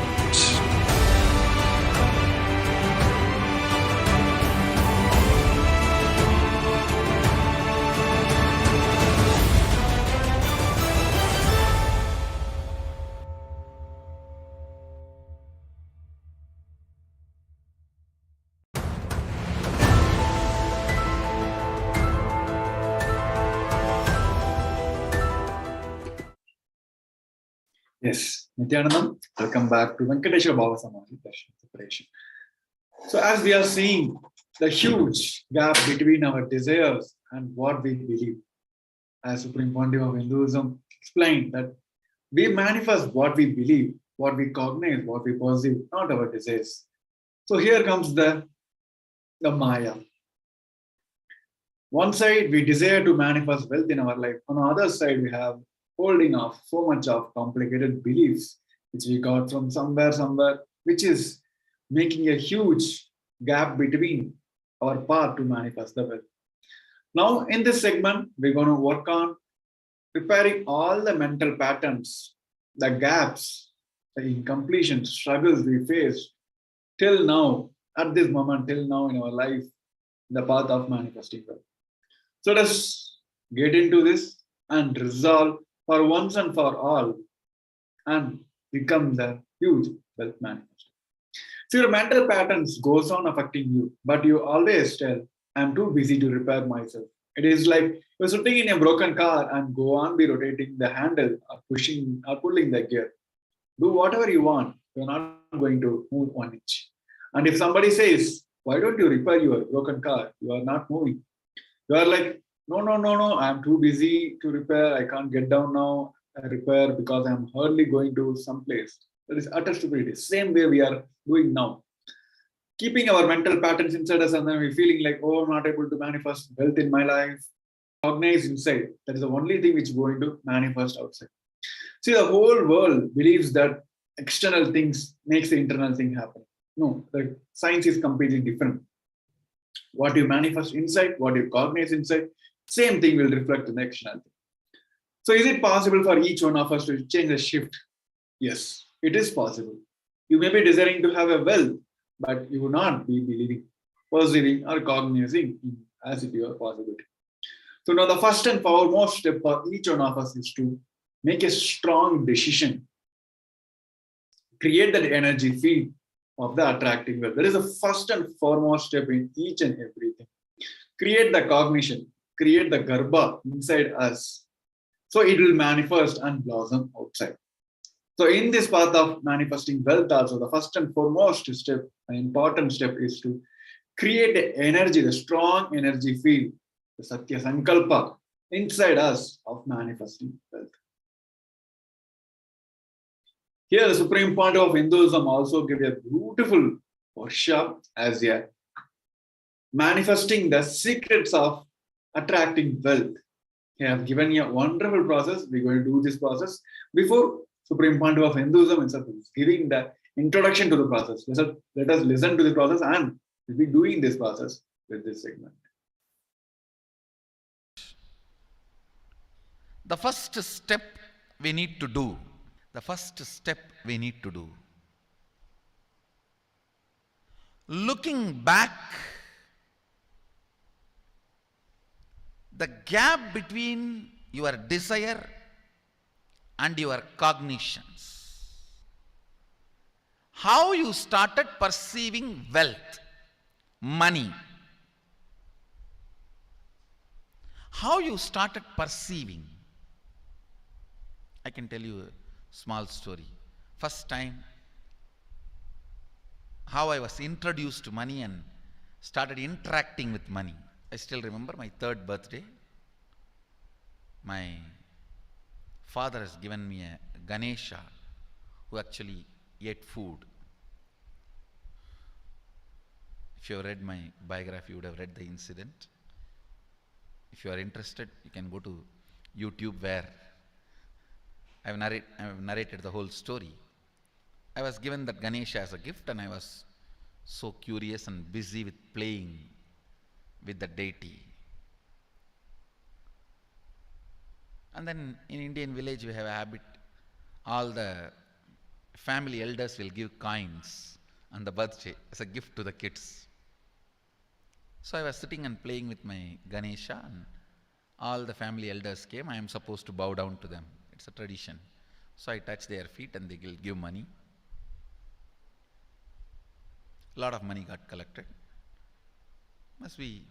Yes, Nithyanandam, welcome back to Venkateshwara Bhava Samadhi Darshan Separation. So, as we are seeing the huge gap between our desires and what we believe, as Supreme Pontiff of Hinduism explained that we manifest what we believe, what we cognize, what we perceive, not our desires. So, here comes the Maya. One side, we desire to manifest wealth in our life. On the other side, we have holding of so much of complicated beliefs which we got from somewhere, which is making a huge gap between our path to manifest the wealth. Now, in this segment, we're going to work on preparing all the mental patterns, the gaps, the incompletion struggles we faced till now, at this moment, till now in our life, the path of manifesting wealth. So let's get into this and resolve for once and for all and become the huge wealth manifestor. So your mental patterns goes on affecting you, but you always tell, I'm too busy to repair myself. It is like you're sitting in a broken car and go on be rotating the handle or pushing or pulling the gear. Do whatever you want. You're not going to move 1 inch. And if somebody says, why don't you repair your broken car? You are not moving. You are like, no, I'm too busy to repair. I can't get down now. I repair because I'm hardly going to some place. That is utter stupidity. Same way we are doing now. Keeping our mental patterns inside us and then we're feeling like, oh, I'm not able to manifest wealth in my life. Cognize inside. That is the only thing which is going to manifest outside. See, the whole world believes that external things makes the internal thing happen. No, the science is completely different. What you manifest inside, what you cognize inside, same thing will reflect in the external thing. So is it possible for each one of us to change the shift? Yes, it is possible. You may be desiring to have a wealth, but you will not be believing, perceiving, or cognizing as if you are possibility. So now the first and foremost step for each one of us is to make a strong decision. Create that energy field of the attracting wealth. That is the first and foremost step in each and everything. Create the cognition, create the garbha inside us. So it will manifest and blossom outside. So in this path of manifesting wealth also, the first and foremost step, an important step is to create the energy, the strong energy field, the Satya Sankalpa inside us of manifesting wealth. Here the Supreme Pontiff of Hinduism also gives a beautiful workshop as a manifesting the secrets of attracting wealth. He has given a wonderful process. We're going to do this process. Before Supreme Pontiff of Hinduism itself is giving the introduction to the process. Let us listen to the process and we'll be doing this process with this segment. The first step we need to do. Looking back, the gap between your desire and your cognitions. How you started perceiving wealth, money. How you started perceiving. I can tell you a small story. First time, how I was introduced to money and started interacting with money. I still remember my 3rd birthday. My father has given me a Ganesha who actually ate food. If you have read my biography, you would have read the incident. If you are interested, you can go to YouTube where I have narrated the whole story. I was given that Ganesha as a gift and I was so curious and busy with playing with the deity. And then in Indian village we have a habit, all the family elders will give coins on the birthday as a gift to the kids. So I was sitting and playing with my Ganesha and all the family elders came. I am supposed to bow down to them. It's a tradition. So I touch their feet and they will give money. A lot of money got collected. Must be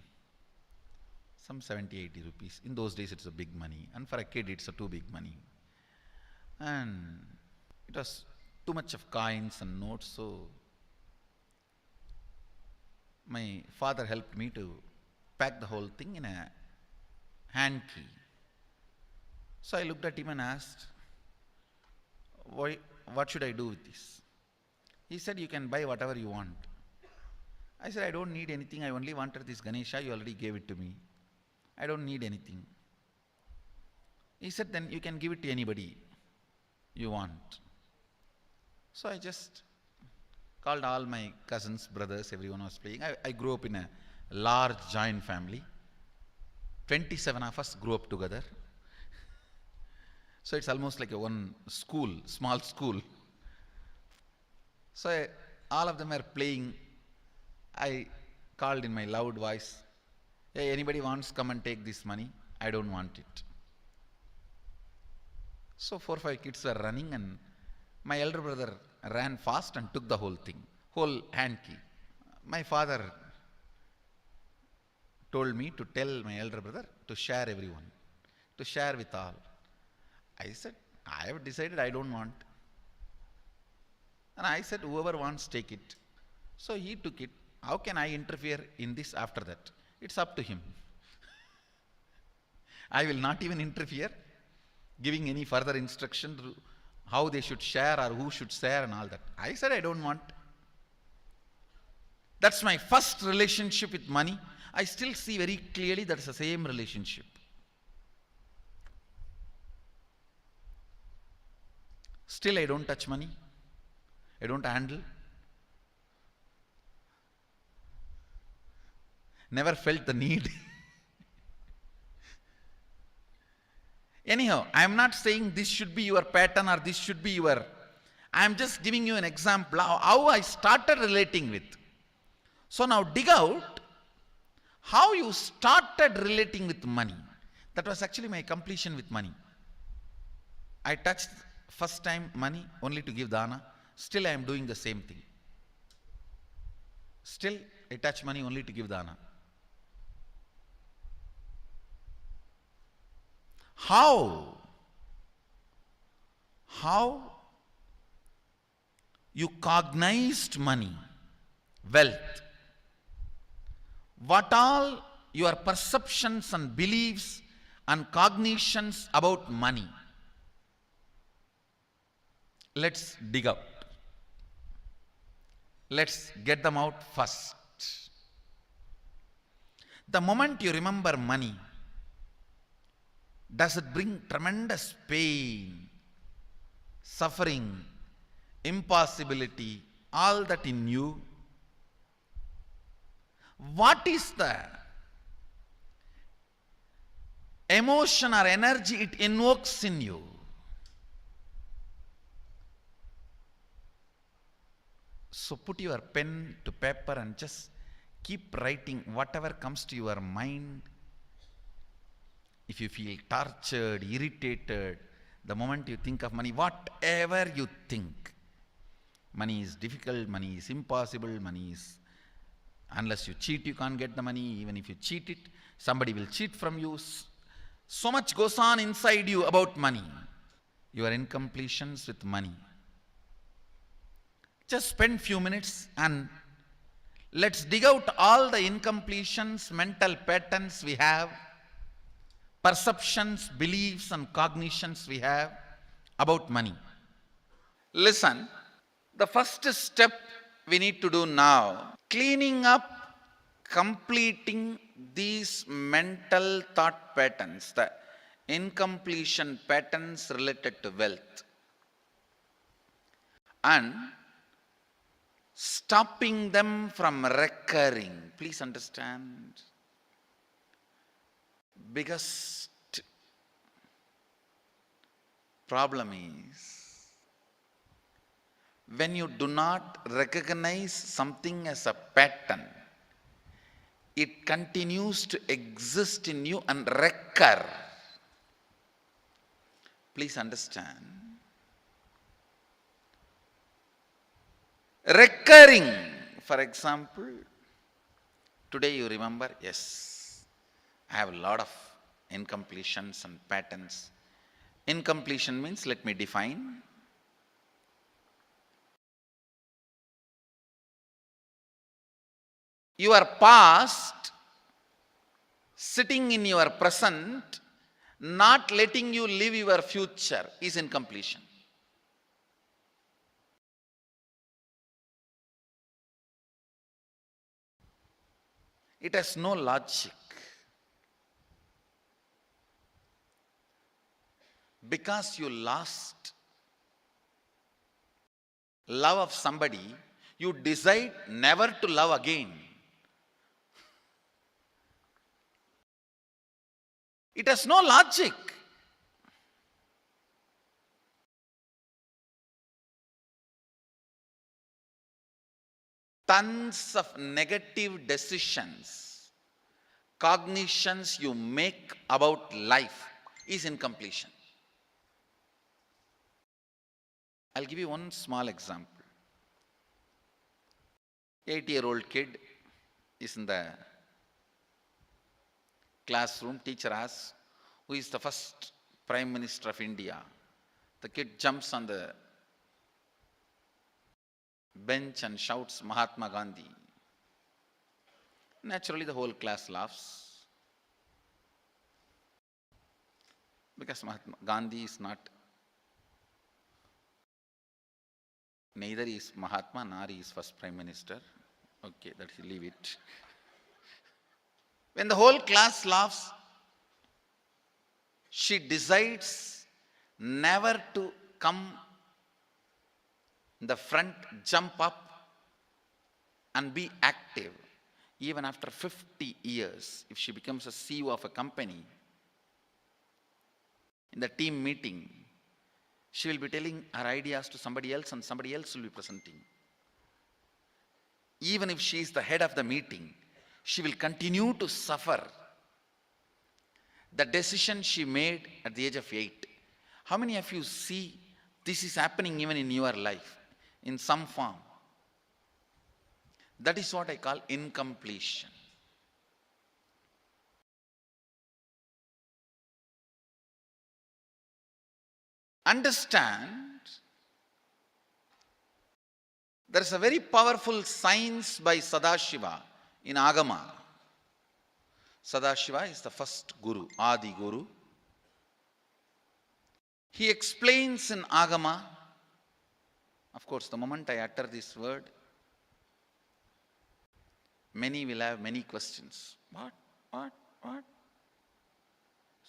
some 70-80 rupees. In those days it's a big money. And for a kid it's a too big money. And it was too much of coins and notes, so my father helped me to pack the whole thing in a hand key. So I looked at him and asked, what should I do with this? He said, you can buy whatever you want. I said, I don't need anything. I only wanted this Ganesha. You already gave it to me. I don't need anything. He said, then you can give it to anybody you want. So I just called all my cousins, brothers, everyone was playing. I grew up in a large joint family. 27 of us grew up together. So it's almost like a one school, small school. So all of them are playing. I called in my loud voice, hey, anybody wants, come and take this money. I don't want it. So 4 or 5 kids were running and my elder brother ran fast and took the whole thing, whole hand key. My father told me to tell my elder brother to share everyone, to share with all. I said, I have decided I don't want. And I said, whoever wants, take it. So he took it. How can I interfere in this after that? It's up to him. I will not even interfere, giving any further instruction to how they should share or who should share and all that. I said, I don't want. That's my first relationship with money. I still see very clearly that's the same relationship. Still, I don't touch money. I don't handle. Never felt the need. Anyhow, I am not saying this should be your pattern or this should be your. I am just giving you an example of how I started relating with. So now dig out how you started relating with money. That was actually my completion with money. I touched first time money only to give dana. Still I am doing the same thing. Still I touch money only to give dana. How you cognized money, wealth, what all your perceptions and beliefs and cognitions about money. Let's dig out. Let's get them out first. The moment you remember money, does it bring tremendous pain, suffering, impossibility, all that in you? What is the emotion or energy it invokes in you? So put your pen to paper and just keep writing whatever comes to your mind. If you feel tortured, irritated, the moment you think of money, whatever you think, money is difficult, money is impossible, money is, unless you cheat, you can't get the money. Even if you cheat it, somebody will cheat from you. So much goes on inside you about money. your incompletions with money. Just spend few minutes and let's dig out all the incompletions, mental patterns we have, perceptions, beliefs and cognitions we have about money. Listen, the first step we need to do now, cleaning up, completing these mental thought patterns, the incompletion patterns related to wealth, and stopping them from recurring. Please understand, biggest problem is when you do not recognize something as a pattern, it continues to exist in you and recur. Please understand. Recurring, for example, today you remember, yes, I have a lot of incompletions and patterns. Incompletion means, let me define. Your past sitting in your present, not letting you live your future, is incompletion. It has no logic. Because you lost love of somebody, you decide never to love again. It has no logic. Tons of negative decisions, cognitions you make about life is incompletion. I'll give you one small example. 8-year-old kid is in the classroom. Teacher asks, who is the first Prime Minister of India? The kid jumps on the bench and shouts, Mahatma Gandhi. Naturally, the whole class laughs, because Mahatma Gandhi is not, neither is Mahatma nor he is first Prime Minister. Okay, that you leave it. When the whole class laughs, she decides never to come in the front, jump up and be active. Even after 50 years, if she becomes a CEO of a company, in the team meeting, she will be telling her ideas to somebody else and somebody else will be presenting. Even if she is the head of the meeting, she will continue to suffer the decision she made at the age of 8. How many of you see this is happening even in your life in some form? That is what I call incompletion. Understand, there is a very powerful science by Sadashiva in Agama. Sadashiva is the first Guru, Adi Guru. He explains in Agama, of course, the moment I utter this word, many will have many questions. What?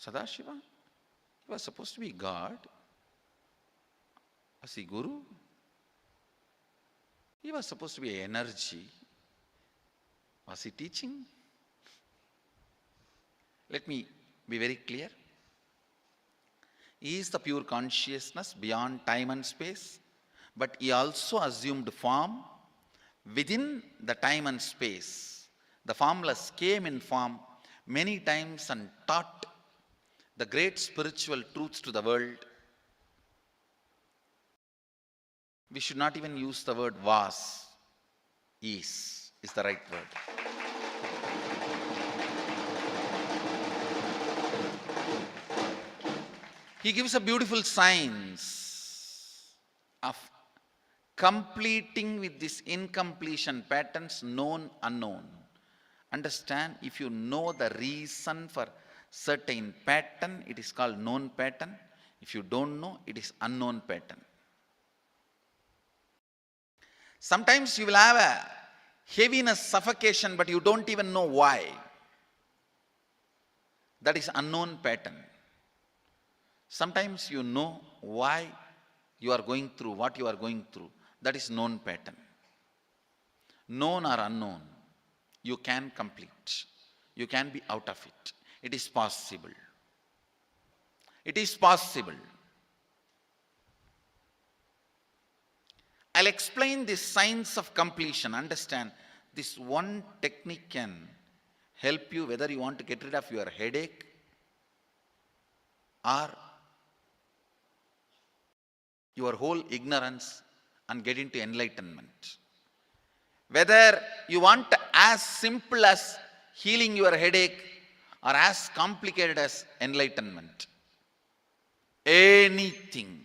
Sadashiva? He was supposed to be God. Was he Guru? He was supposed to be energy. Was he teaching? Let me be very clear. He is the pure consciousness beyond time and space, but he also assumed form within the time and space. The formless came in form many times and taught the great spiritual truths to the world. We should not even use the word was. Is the right word. He gives a beautiful science of completing with this incompletion patterns, known, unknown. Understand, if you know the reason for certain pattern, it is called known pattern. If you don't know, it is unknown pattern. Sometimes you will have a heaviness, suffocation, but you don't even know why. That is unknown pattern. Sometimes you know why you are going through what you are going through. That is known pattern. Known or unknown, you can complete. You can be out of it. It is possible. It is possible. I'll explain this science of completion. Understand, this one technique can help you whether you want to get rid of your headache or your whole ignorance and get into enlightenment. Whether you want as simple as healing your headache or as complicated as enlightenment. Anything,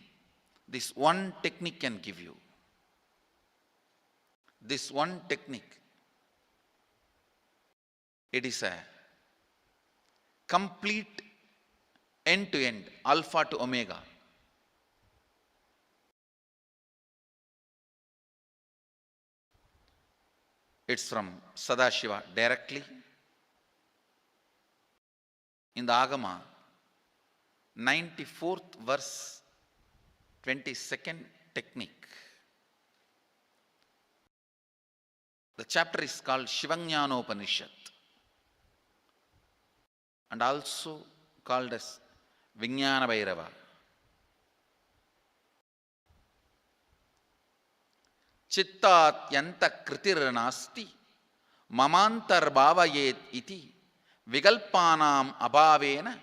this one technique can give you. This one technique, it is a complete end-to-end, alpha to omega. It's from Sadashiva directly. In the Agama, 94th verse, 22nd technique. The chapter is called Shivajnanopanishad and also called as Vijnana Bhairava. Chittat yanta kritir nasti mamantar bhavayet iti vigalpanam abhavena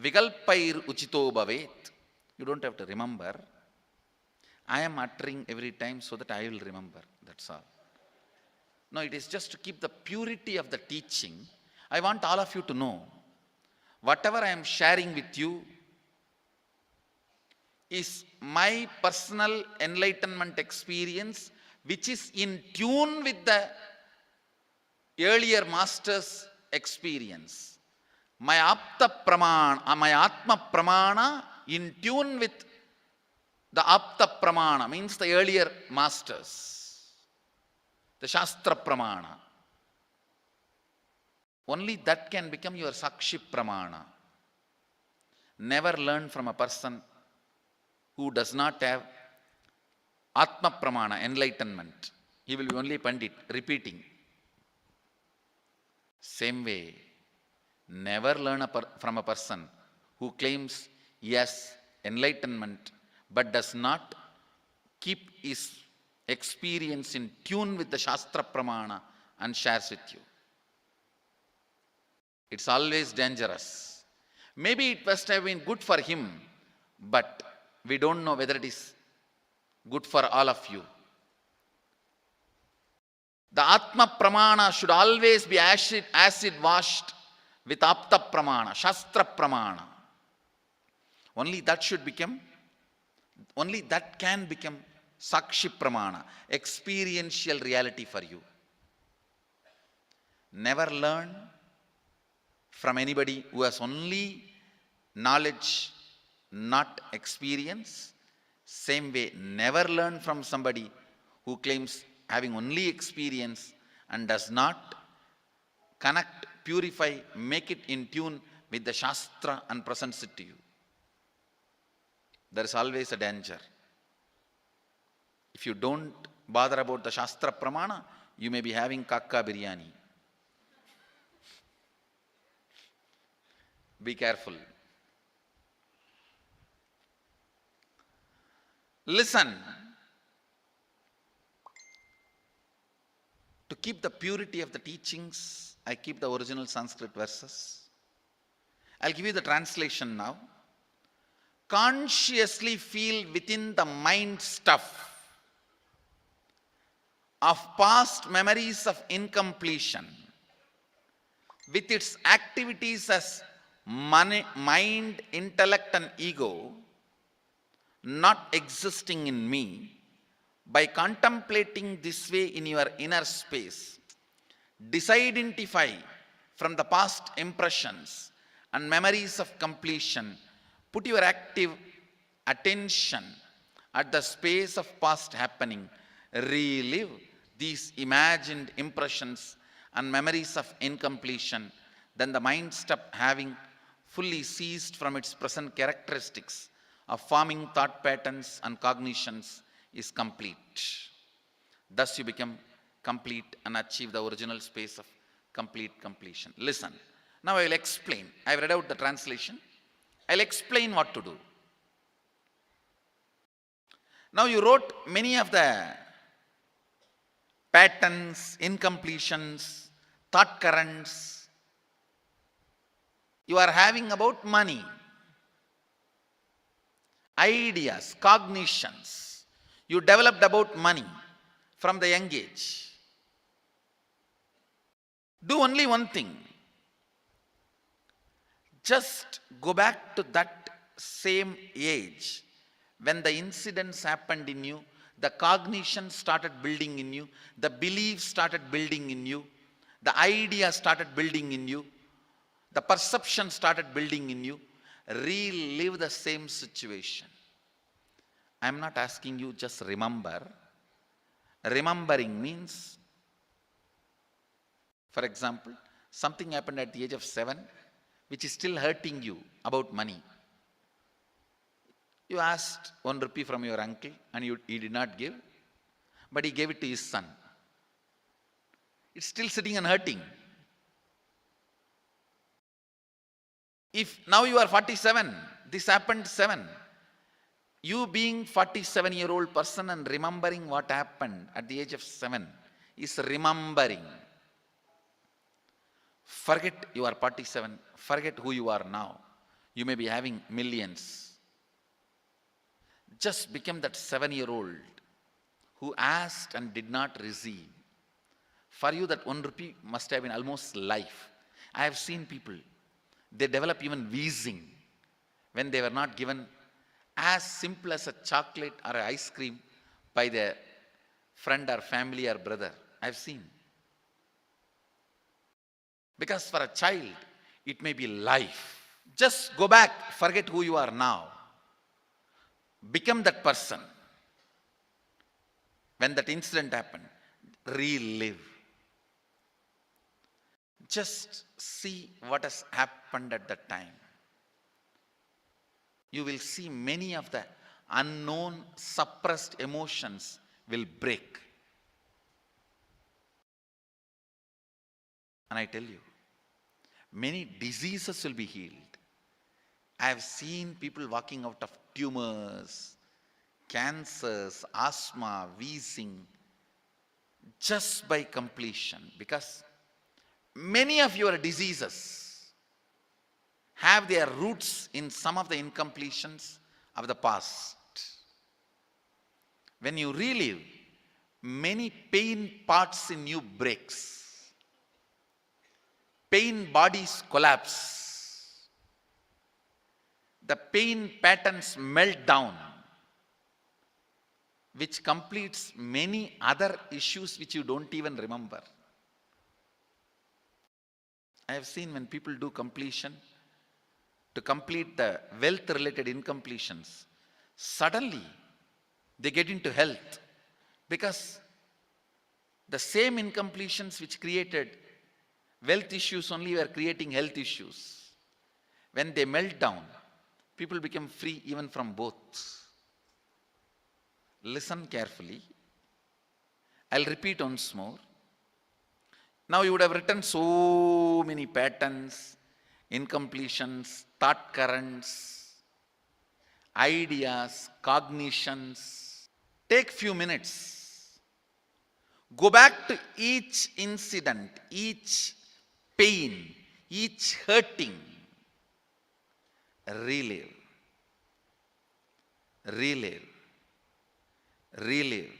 vigalpair uchito bhavet. You don't have to remember. I am uttering every time so that I will remember. That's all. No, it is just to keep the purity of the teaching. I want all of you to know, whatever I am sharing with you is my personal enlightenment experience, which is in tune with the earlier master's experience. My Apta Pramana, my Atma Pramana in tune with the Apta Pramana, means the earlier masters. The Shastra Pramana. Only that can become your Sakshi Pramana. Never learn from a person who does not have Atma Pramana, enlightenment. He will be only Pandit, repeating. Same way, never learn from a person who claims yes, enlightenment, but does not keep his experience in tune with the Shastra Pramana and shares with you. It's always dangerous. Maybe it must have been good for him, but we don't know whether it is good for all of you. The Atma Pramana should always be acid washed with Apta Pramana, Shastra Pramana. Only that can become Sakshi Pramana, experiential reality for you. Never learn from anybody who has only knowledge, not experience. Same way, never learn from somebody who claims having only experience and does not connect, purify, make it in tune with the Shastra and presents it to you. There is always a danger. If you don't bother about the Shastra Pramana, you may be having kakka biryani. Be careful. Listen. To keep the purity of the teachings, I keep the original Sanskrit verses. I'll give you the translation now. Consciously feel within the mind stuff of past memories of incompletion with its activities as money, mind, intellect, and ego not existing in me, by contemplating this way in your inner space, disidentify from the past impressions and memories of completion, put your active attention at the space of past happening, relive these imagined impressions and memories of incompletion, then the mind stop having fully ceased from its present characteristics of forming thought patterns and cognitions is complete. Thus you become complete and achieve the original space of complete completion. Listen, now I will explain. I have read out the translation. I will explain what to do. Now you wrote many of the patterns, incompletions, thought currents you are having about money, ideas, cognitions you developed about money from the young age. Do only one thing. Just go back to that same age when the incidents happened in you, the cognition started building in you, the beliefs started building in you, the idea started building in you, the perception started building in you. Relive the same situation. I am not asking you just remember. Remembering means, for example, something happened at the age of 7 which is still hurting you about money. You asked 1 rupee from your uncle and he did not give, but he gave it to his son. It's still sitting and hurting. If now you are 47, this happened 7. You being 47-year-old person and remembering what happened at the age of 7 is remembering. Forget you are 47. Forget who you are now. You may be having millions. Just become that 7-year-old who asked and did not receive. For you that 1 rupee must have been almost life. I have seen people, they develop even wheezing when they were not given as simple as a chocolate or an ice cream by their friend or family or brother. I have seen. Because for a child, it may be life. Just go back, forget who you are now. Become that person. When that incident happened, relive. Just see what has happened at that time. You will see many of the unknown, suppressed emotions will break. And I tell you, many diseases will be healed. I have seen people walking out of tumors, cancers, asthma, wheezing, just by completion. Because many of your diseases have their roots in some of the incompletions of the past. When you relive, many pain parts in you breaks. Pain bodies collapse. The pain patterns melt down, which completes many other issues which you don't even remember. I have seen when people do completion, to complete the wealth-related incompletions, suddenly they get into health, because the same incompletions which created wealth issues only were creating health issues. When they melt down, people become free even from both. Listen carefully. I'll repeat once more. Now you would have written so many patterns, incompletions, thought currents, ideas, cognitions. Take few minutes. Go back to each incident, each pain, each hurting. Relive. Relive. Relive.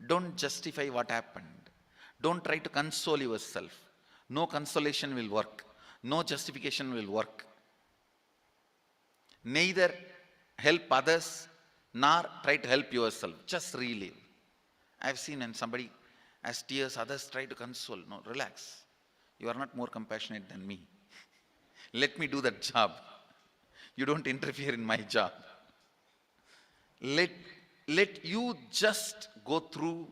Don't justify what happened. Don't try to console yourself. No consolation will work. no justification will work. Neither help others nor try to help yourself. Just relive. I've seen when somebody has tears, others try to console. No, relax. You are not more compassionate than me. Let me do that job. You don't interfere in my job. Let you just go through.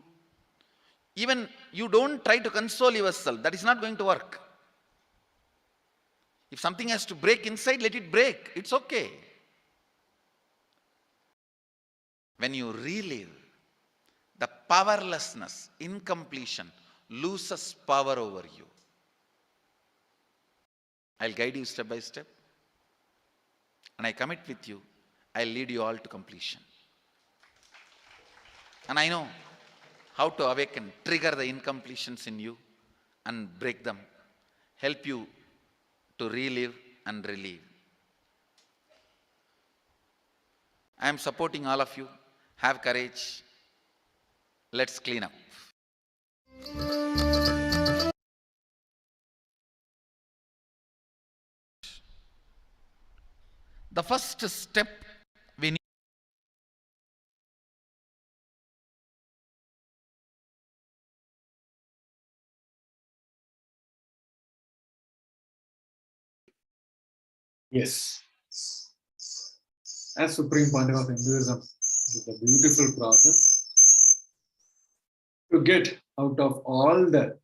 Even you don't try to console yourself. That is not going to work. If something has to break inside, let it break. It's okay. When you relive, the powerlessness, incompletion, loses power over you. I'll guide you step by step. And I commit with you, I'll lead you all to completion. And I know how to awaken, trigger the incompletions in you and break them. Help you to relive and relieve. I am supporting all of you. Have courage. Let's clean up. The first step we need. Yes. As Supreme Pontiff of Hinduism, it is a beautiful process to get out of all the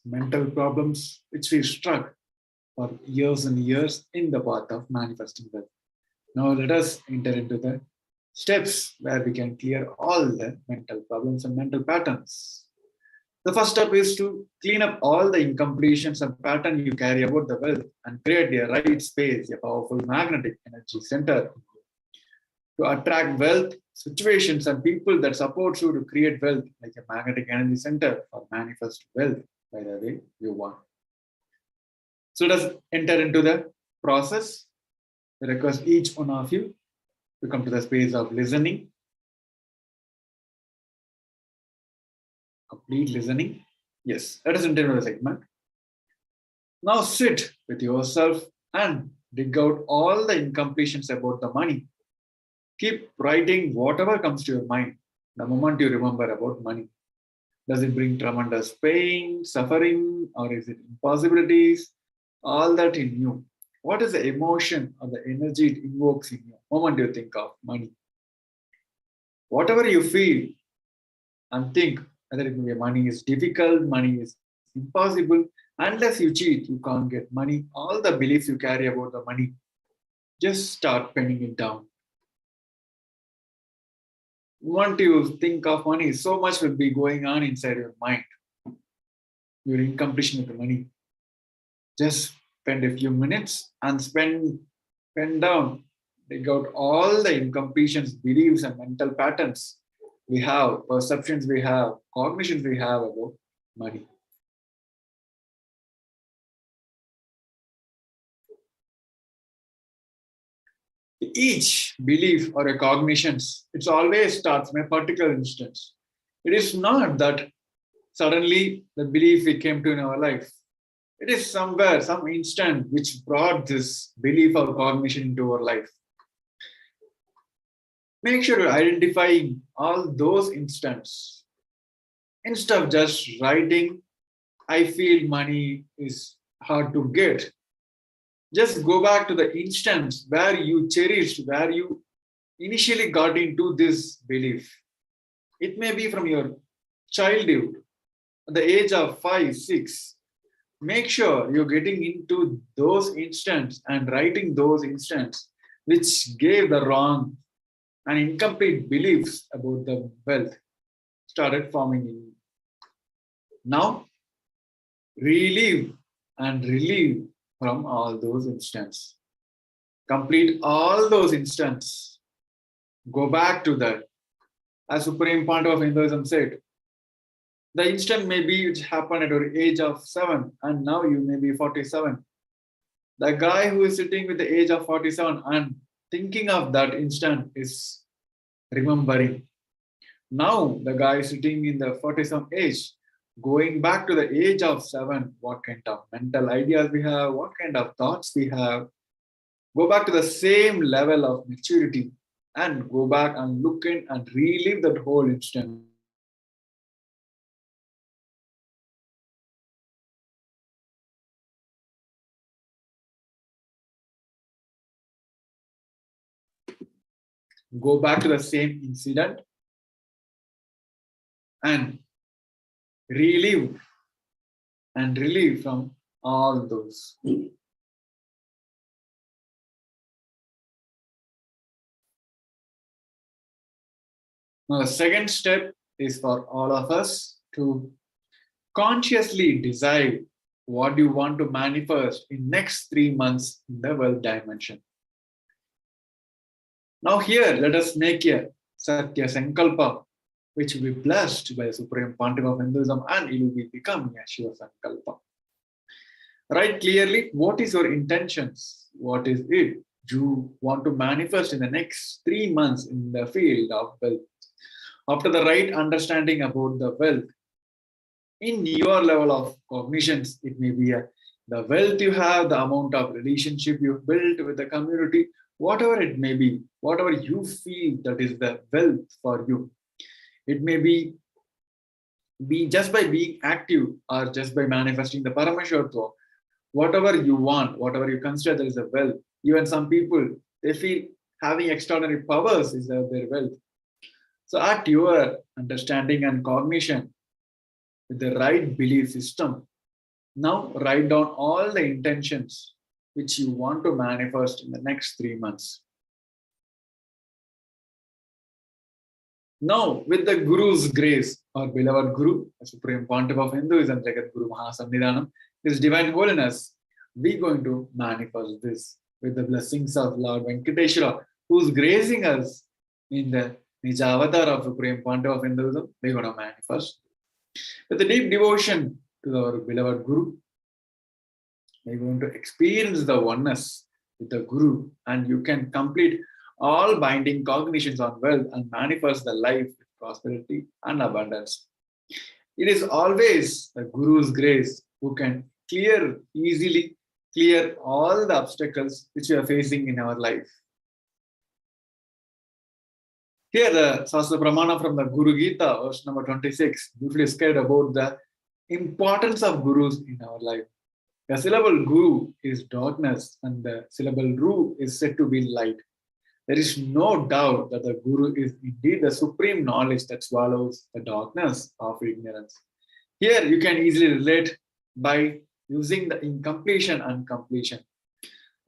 mental problems which we struck for years and years in the path of manifesting wealth. Now let us enter into the steps where we can clear all the mental problems and mental patterns. The first step is to clean up all the incompletions and pattern you carry about the wealth and create a right space, a powerful magnetic energy center to attract wealth, situations and people that support you to create wealth, like a magnetic energy center or manifest wealth by the way you want. So let us enter into the process. I request each one of you to come to the space of listening. Complete listening. Yes, let us enter into the segment. Now sit with yourself and dig out all the incompletions about the money. Keep writing whatever comes to your mind the moment you remember about money. Does it bring tremendous pain, suffering, or is it impossibilities? All that in you. What is the emotion or the energy it invokes in you the moment you think of money? Whatever you feel and think, whether it may be money is difficult, money is impossible, unless you cheat, you can't get money. All the beliefs you carry about the money, just start penning it down. Once you think of money, so much will be going on inside your mind. Your incompletion with the money. Just spend a few minutes and pen down, dig out all the incompletions, beliefs and mental patterns we have, perceptions we have, cognitions we have about money. Each belief or a cognitions, it always starts from a particular instance. It is not that suddenly the belief we came to in our life. It is somewhere, some instant which brought this belief or cognition into our life. Make sure you're identifying all those instants. Instead of just writing, I feel money is hard to get. Just go back to the instance where you cherished, where you initially got into this belief. It may be from your childhood, at the age of 5, 6. Make sure you're getting into those instants and writing those instants which gave the wrong and incomplete beliefs about the wealth started forming in you. Now, relive and relieve from all those instants. Complete all those instants. Go back to that. As Supreme Pontiff of Hinduism said, the instant may be which happened at your age of 7 and now you may be 47. The guy who is sitting with the age of 47 and thinking of that instant is remembering. Now the guy sitting in the 47 age going back to the age of 7, what kind of mental ideas we have, what kind of thoughts we have, go back to the same level of maturity and go back and look in and relive that whole instant. Go back to the same incident and relive from all those. Now, the second step is for all of us to consciously decide what you want to manifest in next 3 months in the wealth dimension. Now here, let us make a Satya Sankalpa, which will be blessed by the Supreme Pontiff of Hinduism, and it will be becoming a Shiva Sankalpa. Write clearly what is your intentions, what is it you want to manifest in the next 3 months in the field of wealth. After the right understanding about the wealth, in your level of cognitions, it may be the wealth you have, the amount of relationship you've built with the community, whatever it may be, whatever you feel that is the wealth for you. It may be just by being active or just by manifesting the Paramashivoham, whatever you want, whatever you consider that is a wealth. Even some people, they feel having extraordinary powers is their wealth. So at your understanding and cognition, with the right belief system, now write down all the intentions which you want to manifest in the next 3 months. Now, with the Guru's grace, our beloved Guru, the Supreme Pontiff of Hinduism, Jagat Guru Mahasannidhanam, His Divine Holiness, we're going to manifest this with the blessings of Lord Venkateshwara, who's gracing us in the Nija Avatar of Supreme Pontiff of Hinduism. We're going to manifest. With a deep devotion to our beloved Guru, we're going to experience the oneness with the Guru, and you can complete all binding cognitions on wealth and manifest the life with prosperity and abundance. It is always the Guru's grace who can easily clear all the obstacles which we are facing in our life. Here, the Sastra Pramana from the Guru Gita, verse number 26, briefly described about the importance of Gurus in our life. The syllable Guru is darkness, and the syllable Ru is said to be light. There is no doubt that the Guru is indeed the supreme knowledge that swallows the darkness of ignorance. Here, you can easily relate by using the incompletion and completion.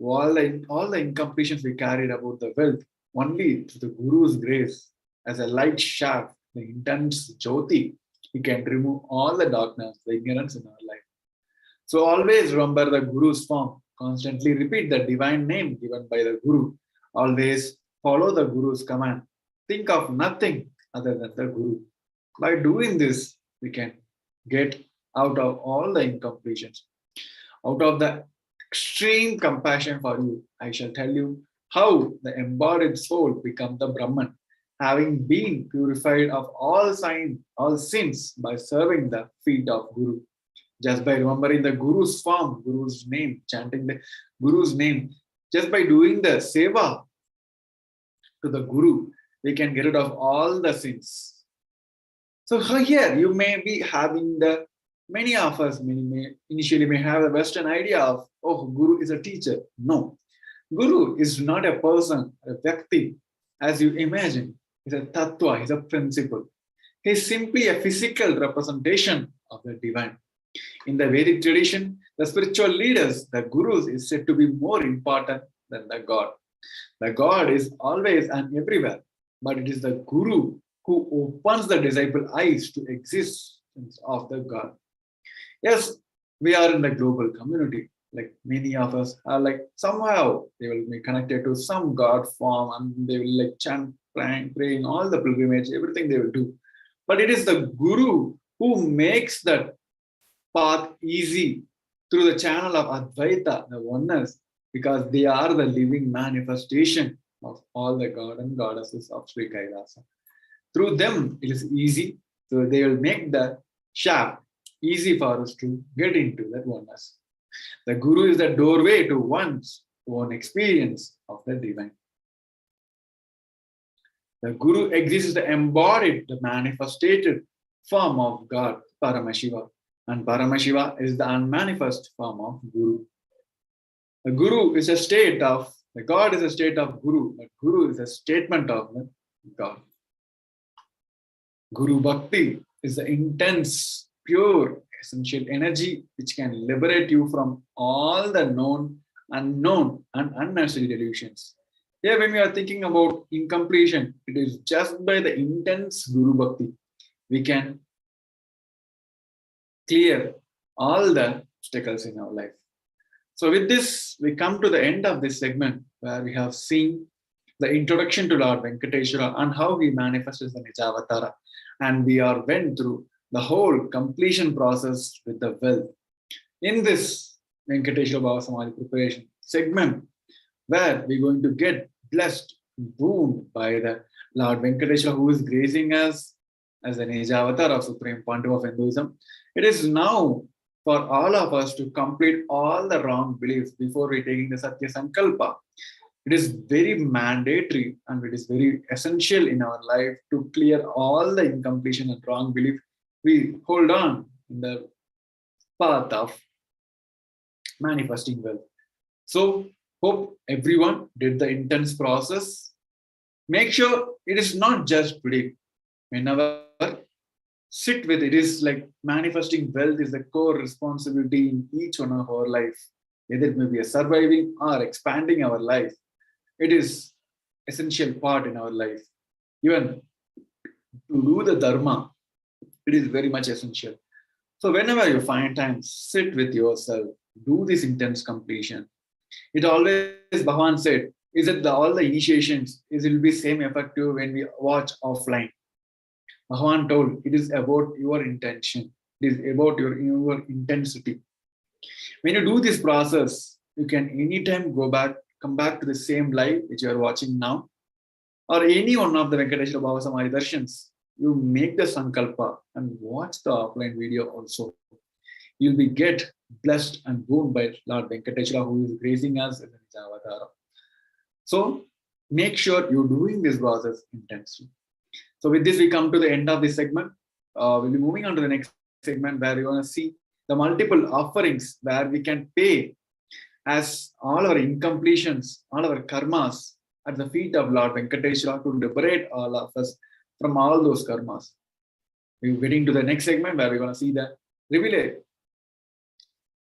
All the incompletions we carried about the wealth, only through the Guru's grace, as a light shaft, the intense Jyoti, he can remove all the darkness, the ignorance in our life. So always remember the Guru's form. Constantly repeat the divine name given by the Guru. Always follow the Guru's command. Think of nothing other than the Guru. By doing this, we can get out of all the incompletions. Out of the extreme compassion for you, I shall tell you how the embodied soul becomes the Brahman, having been purified of all sins by serving the feet of Guru. Just by remembering the Guru's form, Guru's name, chanting the Guru's name, just by doing the seva to the Guru, we can get rid of all the sins. So here you may be having many of us initially may have a Western idea of, oh, Guru is a teacher. No, Guru is not a person, a Vyakti, as you imagine. He's a Tattva, he's a principle. He's simply a physical representation of the divine. In the Vedic tradition, the spiritual leaders, the Gurus, is said to be more important than the God. The God is always and everywhere, but it is the Guru who opens the disciple eyes to existence of the God. Yes, we are in the global community. Like many of us are like somehow they will be connected to some God form and they will like chant, praying, all the pilgrimage, everything they will do. But it is the Guru who makes that path easy through the channel of Advaita, the oneness, because they are the living manifestation of all the God and goddesses of Sri KAILASA. Through them, it is easy. So they will make the shaft easy for us to get into that oneness. The Guru is the doorway to one's own experience of the divine. The Guru exists the embodied, the manifested form of God, Paramashiva. And Paramashiva is the unmanifest form of Guru. The Guru is a state of, the God is a state of Guru, but Guru is a statement of the God. Guru Bhakti is the intense, pure, essential energy which can liberate you from all the known, unknown, and unnecessary delusions. Here, when we are thinking about incompletion, it is just by the intense Guru Bhakti we can clear all the obstacles in our life. So with this, we come to the end of this segment where we have seen the introduction to Lord Venkateshwara and how he manifests as the Nijavatara. And we are went through the whole completion process with the wealth. In this Venkateshwara Bhava Samadhi preparation segment, where we're going to get blessed, booned by the Lord Venkateshwara, who is gracing us as the Nijavatar of Supreme Pontiff of Hinduism. It is now for all of us to complete all the wrong beliefs before we taking the Satya Sankalpa. It is very mandatory and it is very essential in our life to clear all the incompletion and wrong belief we hold on in the path of manifesting wealth. So, hope everyone did the intense process. Make sure it is not just today. Whenever sit with it, is like manifesting wealth is the core responsibility in each one of our life. Whether it may be a surviving or expanding our life, it is essential part in our life. Even to do the dharma, it is very much essential. So whenever you find time, sit with yourself, do this intense completion. It always, Bhagavan said, is that all the initiations, it will be same effective when we watch offline. Bhagavan told, it is about your intention. It is about your intensity. When you do this process, you can anytime come back to the same live which you are watching now, or any one of the Venkateshwara Bhava Samadhi Darshans. You make the Sankalpa and watch the offline video also. You'll be get blessed and booned by Lord Venkateshwara, who is gracing us as an Nijavatara. So make sure you're doing this process intensely. So with this, we come to the end of this segment. We'll be moving on to the next segment where we want to see the multiple offerings where we can pay as all our incompletions, all our karmas at the feet of Lord Venkateshwara to liberate all of us from all those karmas. We're getting to the next segment where we're going to see the revealed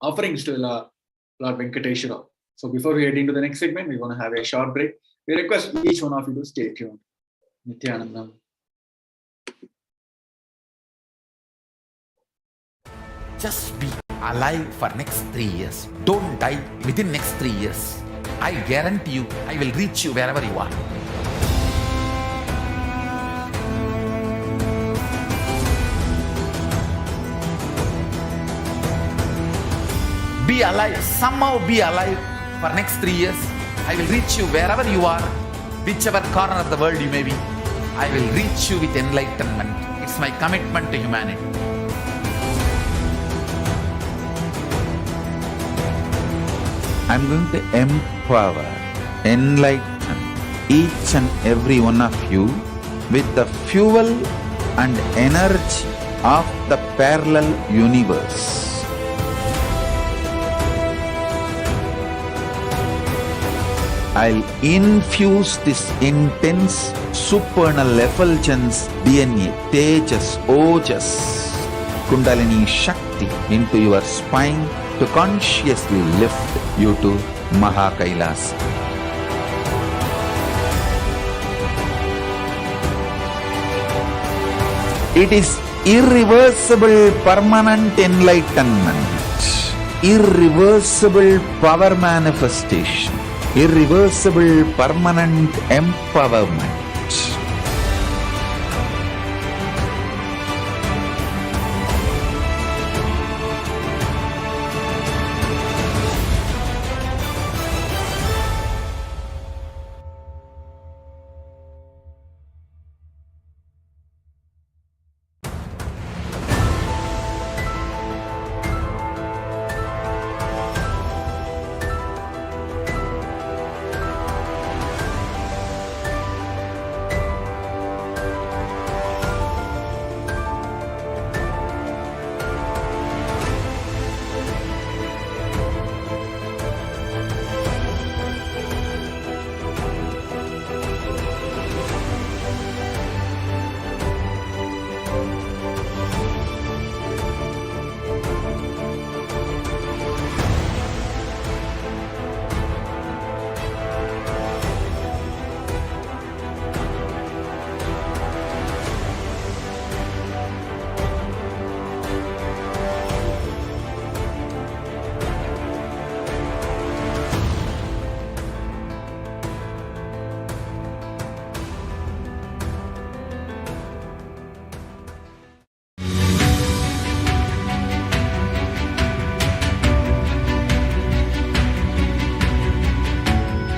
offerings to Lord Venkateshwara. So before we head into the next segment, we're going to have a short break. We request each one of you to stay tuned. Nithyananda. Just be alive for next 3 years. Don't die within next 3 years. I guarantee you, I will reach you wherever you are. Be alive, somehow be alive for next 3 years. I will reach you wherever you are, whichever corner of the world you may be. I will reach you with enlightenment. It's my commitment to humanity. I'm going to empower, enlighten each and every one of you with the fuel and energy of the parallel universe. I'll infuse this intense supernal effulgence DNA, Tejas, Ojas, Kundalini Shakti into your spine to consciously lift you to KAILASA. It is irreversible permanent enlightenment, irreversible power manifestation, irreversible permanent empowerment.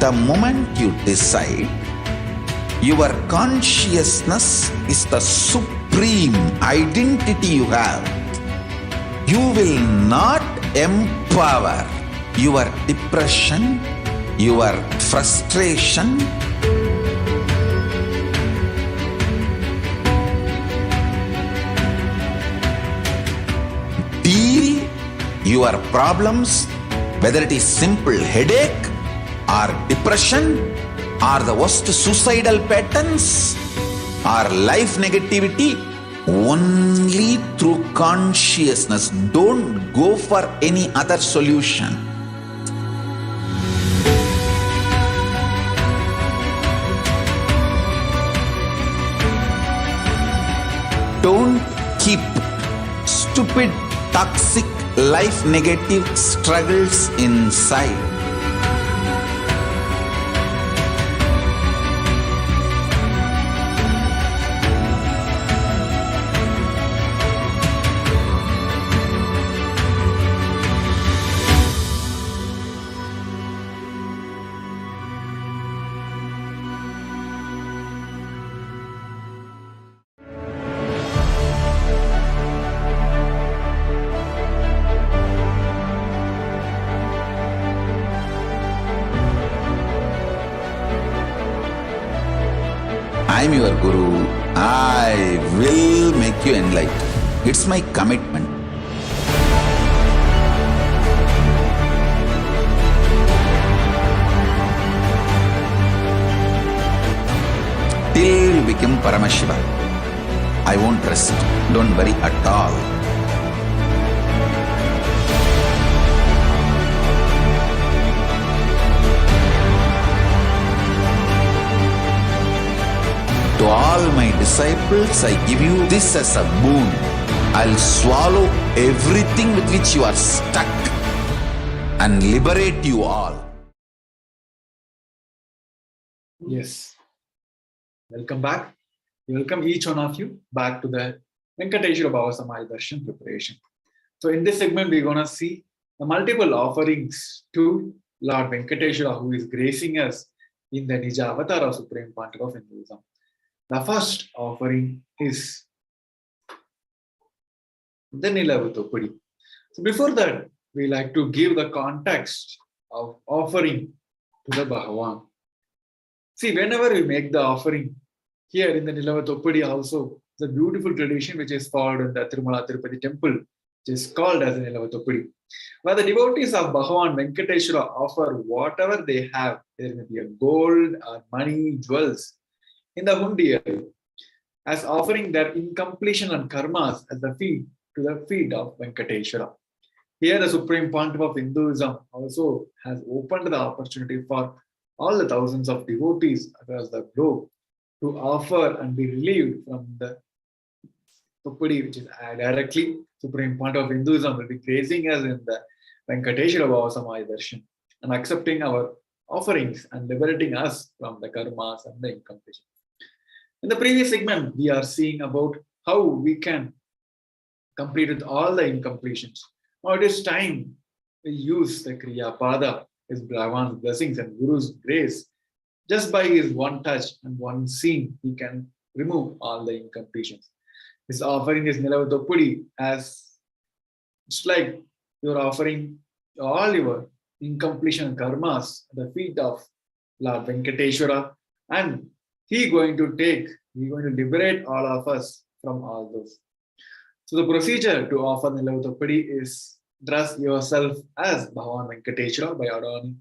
The moment you decide, your consciousness is the supreme identity you have. You will not empower your depression, your frustration, deal your problems, whether it is simple headache or depression or the worst suicidal patterns or life negativity, only through consciousness. Don't go for any other solution. Don't keep stupid, toxic, life negative struggles inside. I am your Guru. I will make you enlightened. It's my commitment. Till you become Paramashiva, I won't rest. Don't worry at all. To all my disciples, I give you this as a boon. I'll swallow everything with which you are stuck and liberate you all. Yes. Welcome back. Welcome each one of you back to the Venkateshwara Bhava Samadhi Darshan preparation. So in this segment, we're going to see the multiple offerings to Lord Venkateshwara, who is gracing us in the Nija Avatar of Supreme Pontiff of Hinduism. The first offering is the Nilavatopudi. So before that, we like to give the context of offering to the Bhagavan. See, whenever we make the offering, here in the Nilavatopudi also, the beautiful tradition which is followed in the Tirumala Tirupati temple, which is called as the Nilavatopudi, where the devotees of Bhagavan Venkateshwara offer whatever they have, there may be a gold or money, jewels, in the hundiyal, as offering their incompletion and karmas at the feet to the feet of Venkateshwara. Here, the Supreme Pontiff of Hinduism also has opened the opportunity for all the thousands of devotees across the globe to offer and be relieved from the Tupudi, which is directly Supreme Pontiff of Hinduism will be gracing us in the Venkateshwara Bhava Samadhi Darshan and accepting our offerings and liberating us from the karmas and the incompletion. In the previous segment, we are seeing about how we can complete with all the incompletions. Now it is time to use the Kriya Pada, his Bhagavan's blessings and Guru's grace. Just by his one touch and one scene, he can remove all the incompletions. His offering is Nilavatopudi, as it's like you're offering all your incompletion karmas at the feet of Lord Venkateshwara, and He's going to liberate all of us from all those. So the procedure to offer Nilavatopudi is dress yourself as Bhagavan Venkateshwara by adorning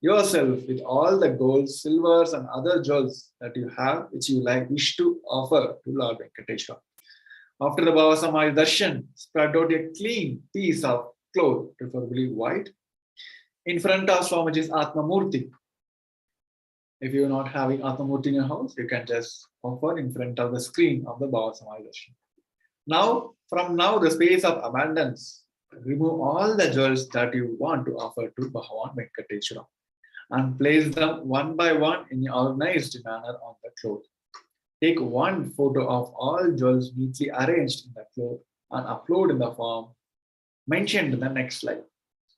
yourself with all the gold, silvers and other jewels that you have, which you wish to offer to Lord Venkateshwara. After the Bhava Samadhi Darshan, spread out a clean piece of cloth, preferably white, in front of Swamiji's Atma Murti. If you're not having Atma Murti in your house, you can just offer in front of the screen of the Bhava Samadhi Darshan. Now, from now, the space of abundance, remove all the jewels that you want to offer to Bhagavan Venkateshwara and place them one by one in an organized manner on the cloth. Take one photo of all jewels neatly arranged in the cloth and upload in the form mentioned in the next slide.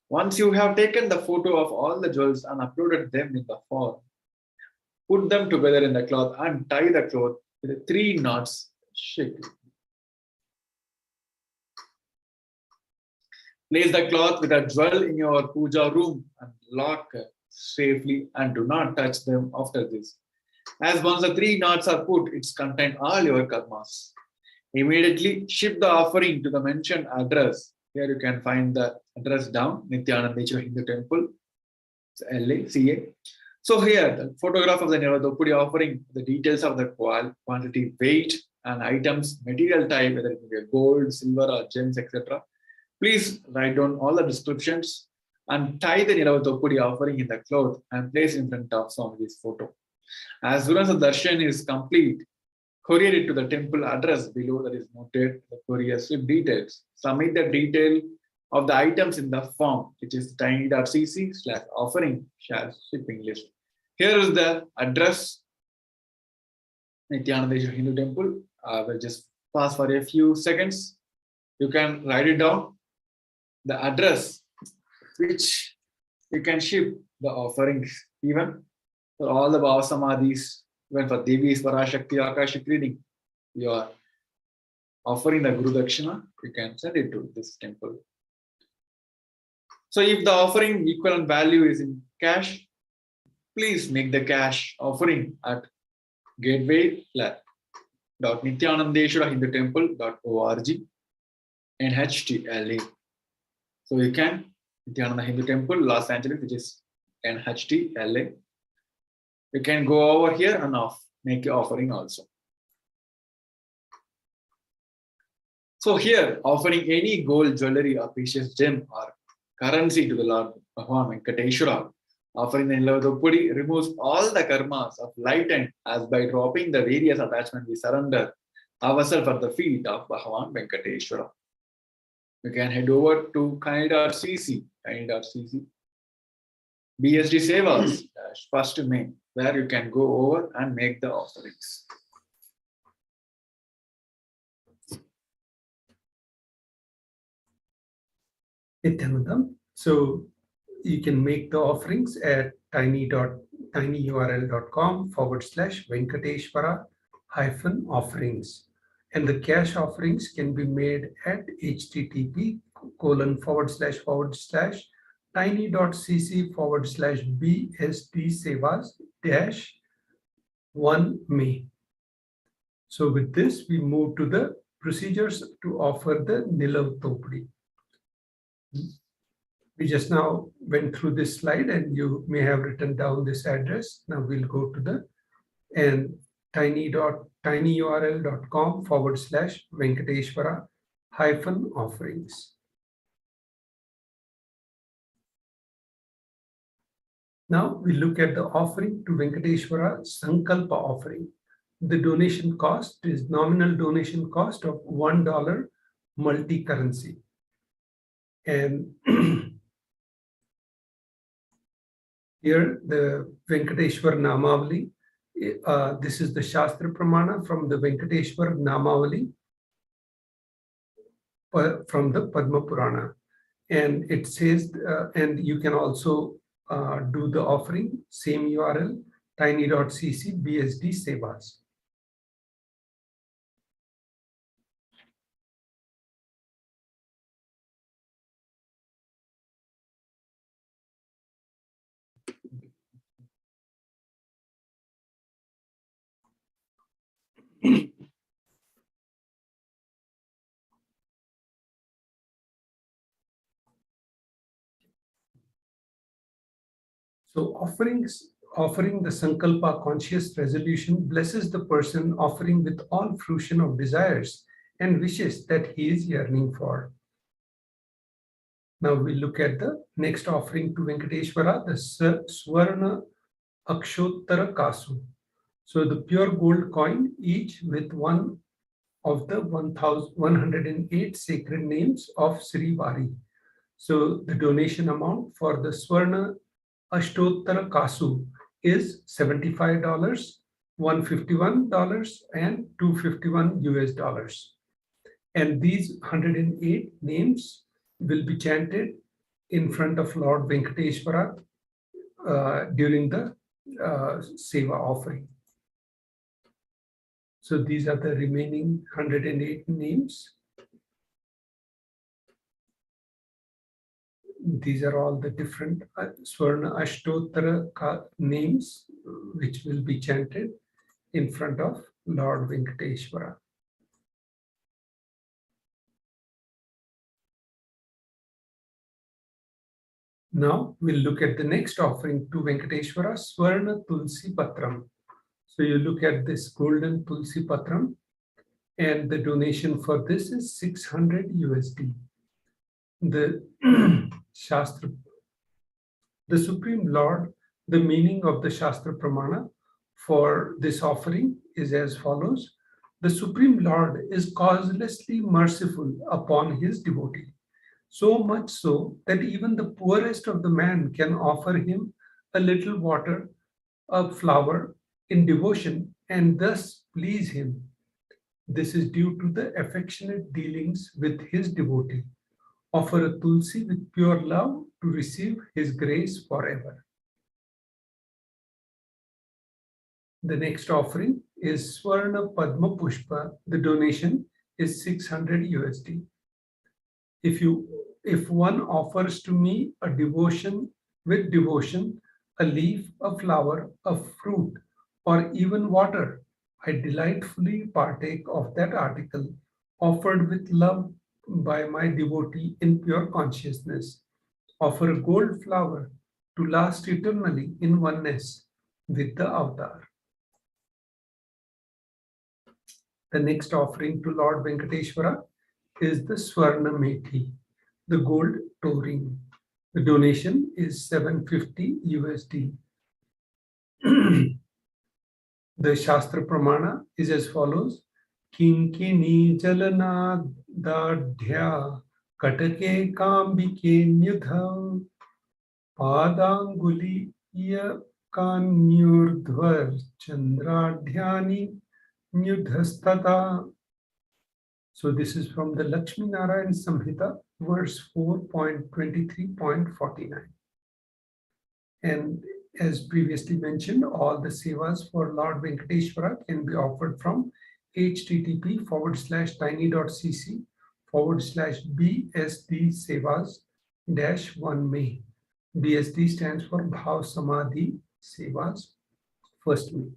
Once you have taken the photo of all the jewels and uploaded them in the form, put them together in the cloth and tie the cloth with 3 knots. Shake. Place the cloth with a jewel in your puja room and lock safely and do not touch them after this. As once the 3 knots are put, it's contain all your karmas. Immediately ship the offering to the mentioned address. Here you can find the address down, Nithyananda Hindu Temple, LA, CA. So here, the photograph of the Niradopudi offering, the details of the quantity, weight, and items, material type, whether it be gold, silver, or gems, etc. Please write down all the descriptions and tie the Niradopudi offering in the cloth and place in front of Swamiji's photo. As soon as the darshan is complete, courier it to the temple address below that is noted the courier slip details. Submit the detail of the items in the form, which is tiny.cc/offering/shipping list. Here is the address, Nithyananda Hindu Temple. I will just pause for a few seconds. You can write it down. The address which you can ship the offerings, even for all the Bhava Samadhis, even for Devi's Parashakti Akashic reading, you are offering the Guru Dakshina, you can send it to this temple. So if the offering equivalent value is in cash, please make the cash offering at gateway.nithyanandeshwara-hindu-temple.org NHTLA. So you can Nithyananda Hindu Temple, Los Angeles, which is NHTLA. You can go over here and make your offering also. So here, offering any gold, jewelry, or precious gem or currency to the Lord Bhagavan Venkateshwara, offering the Niladopudi removes all the karmas of lightened as by dropping the various attachments we surrender ourselves for the feet of Bhagavan Venkateshwara. You can head over to tiny.cc, BSD Sevas, 1st May, where you can go over and make the offerings. Nithyananda. So you can make the offerings at tinyurl.com/Venkateshwara-offerings. And the cash offerings can be made at http://tiny.cc/BSD-Sevas-1 So with this, we move to the procedures to offer the Niladopudi. We just now went through this slide and you may have written down this address. Now we'll go to the tinyurl.com/Venkateshwara-offerings. Now we look at the offering to Venkateshwara Sankalpa offering. The donation cost is nominal donation cost of $1 multi-currency. And here the Venkateshwar Namavali, this is the Shastra Pramana from the Venkateshwar Namavali from the Padma Purana. And it says, and you can also do the offering, same URL, tiny.cc BSD Sevas. So offering the Sankalpa conscious resolution blesses the person offering with all fruition of desires and wishes that he is yearning for. Now we look at the next offering to Venkateshwara, the Swarna Akshottara Kasu. So the pure gold coin, each with one of the 108 sacred names of Sri Vari. So the donation amount for the Swarna Ashtottara Kasu is $75, $151, and $251 US. And these 108 names will be chanted in front of Lord Venkateshwara during the Seva offering. So these are the remaining 108 names. These are all the different Swarna Ashtottara names which will be chanted in front of Lord Venkateshwara. Now we'll look at the next offering to Venkateshwara, Swarna Tulsi Patram. So you look at this golden Tulsi Patram, and the donation for this is 600 USD. The Shastra, the Supreme Lord, the meaning of the Shastra Pramana for this offering is as follows. The Supreme Lord is causelessly merciful upon his devotee, so much so that even the poorest of the man can offer him a little water, a flower in devotion and thus please him. This is due to the affectionate dealings with his devotee. Offer a tulsi with pure love to receive his grace forever. The next offering is Swarna Padma Pushpa. The donation is 600 USD. If one offers to me a devotion with devotion, a leaf, a flower, a fruit, or even water, I delightfully partake of that article offered with love by my devotee in pure consciousness. Offer a gold flower to last eternally in oneness with the avatar. The next offering to Lord Venkateshwara is the Swarna Methi, the gold toe ring. The donation is 750 USD. The Shastra Pramana is as follows. Kinkini jalana dadhya katake kambike nyudha padanguli kanyurdhvar chandradhyani nyudhastata. So this is from the Lakshmi Narayan Samhita, verse 4.23.49. And as previously mentioned, all the sevas for Lord Venkateshwara can be offered from http://tiny.cc/BSD Sevas-1 May. BSD stands for Bhav Samadhi Sevas, first May.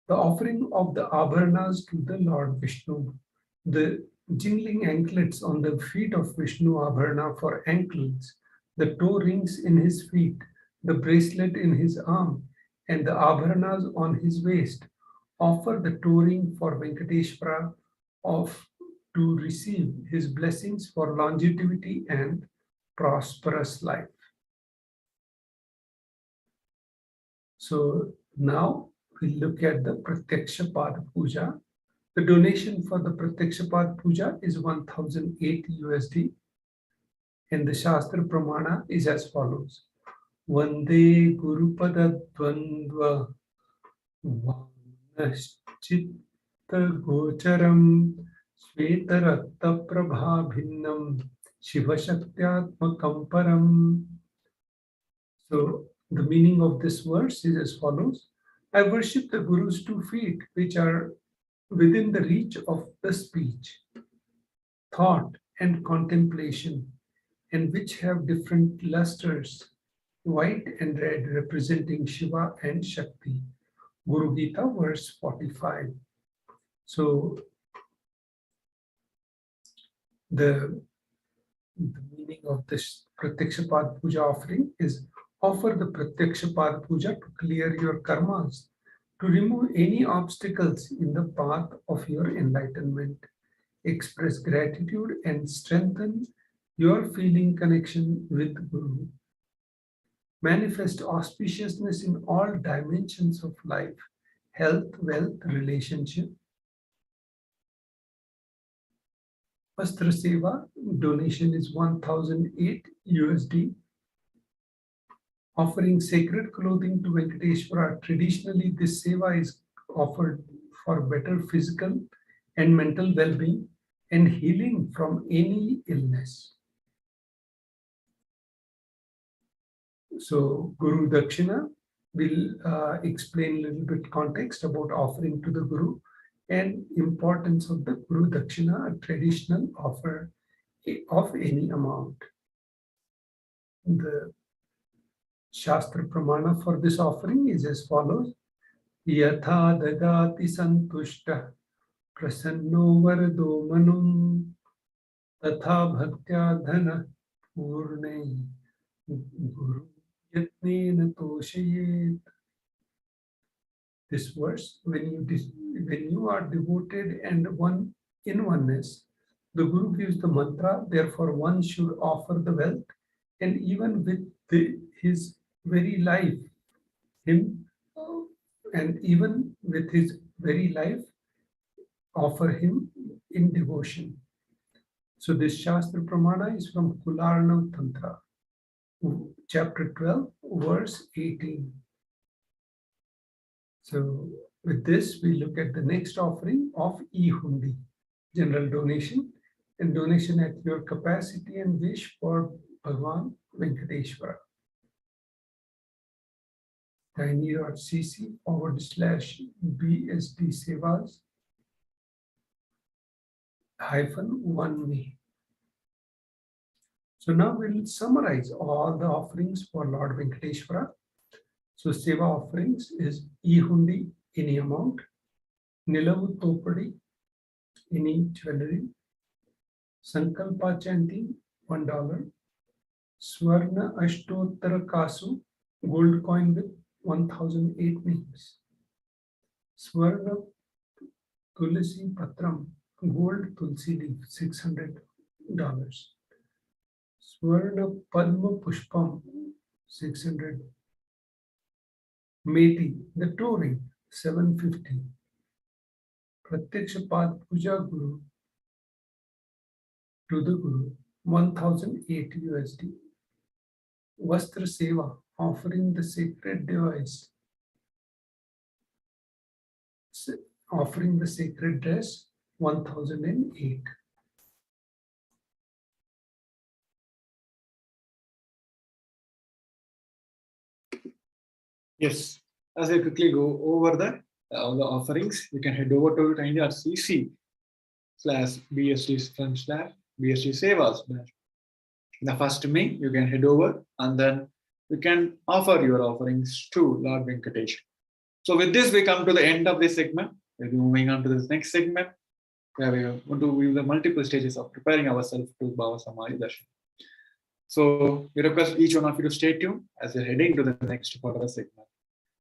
The offering of the abharanas to the Lord Vishnu. The jingling anklets on the feet of Vishnu abharana for ankles, the toe rings in his feet, the bracelet in his arm, and the abharanas on his waist. Offer the toe ring for Venkateshwara to receive his blessings for longevity and prosperous life. So now we look at the Pratyaksha Pad Puja. The donation for the Pratyaksha Pad Puja is 1008 USD. And the Shastra Pramana is as follows. Vande Gurupada Dvandva Vanashchitta Gocharam Svetaratta Prabha Bhinnam Shiva Shaktyatmakam Param. So the meaning of this verse is as follows. I worship the Guru's 2 feet, which are within the reach of the speech, thought, and contemplation, and which have different lusters, white and red, representing Shiva and Shakti. Guru Gita, verse 45. So the meaning of this Pratyaksha Pad Puja offering is offer the Pratyaksha Pad Puja to clear your karmas, to remove any obstacles in the path of your enlightenment. Express gratitude and strengthen your feeling connection with Guru. Manifest auspiciousness in all dimensions of life, health, wealth, relationship. Vastra Seva donation is 1008 USD. Offering sacred clothing to Venkateshwara. Traditionally, this seva is offered for better physical and mental well-being and healing from any illness. So Guru Dakshina will explain a little bit context about offering to the Guru and importance of the Guru Dakshina, a traditional offer of any amount. The Shastra Pramana for this offering is as follows. Yatha dadati santushta prasanno vardo manum tatha bhaktya dhana purnai guru yatnena toshayet. This verse, when you are devoted and one in oneness, the Guru gives the mantra, therefore one should offer the wealth, and even with his very life, offer him in devotion. So this Shastra Pramana is from Kularnav Tantra, chapter 12, verse 18. So with this, we look at the next offering of e-hundi, general donation, and donation at your capacity and wish for Bhagwan Venkateshwara. tiny.cc/BSD Sevas -1me. So now we'll summarize all the offerings for Lord Venkateshwara. So Seva offerings is e-hundi, any amount, Nilavu Topadi, any jewelry, Sankalpa chanting, $1, Swarna Ashtottara Kasu, gold coin with 1008 names, Swarna Tulsi Patram, gold Tulsi leaf, $600, Swarna Padma Pushpam, 600, Meti, the toe ring, 750, Pratyaksha Pad Puja Guru to the Guru, 1008 USD. Vastra Seva, offering the sacred device, offering the sacred dress, 1008. Yes, as I quickly go over the offerings, you can head over to tiny.cc/BSD/BSD Sevas. The first me, you can head over and then you can offer your offerings to Lord Venkatesh. So with this, we come to the end of this segment. We'll be moving on to this next segment, where we want to view the multiple stages of preparing ourselves to Bhava Samadhi Darshan. So we request each one of you to stay tuned as we're heading to the next part of the segment.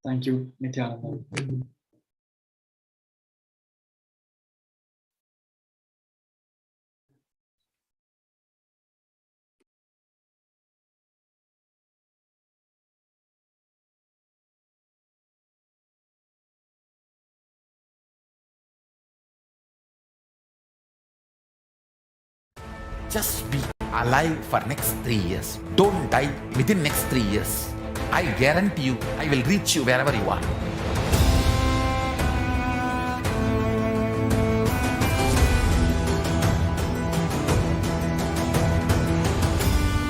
Thank you, Nithyananda. Just be alive for next 3 years. Don't die within next 3 years. I guarantee you, I will reach you wherever you are.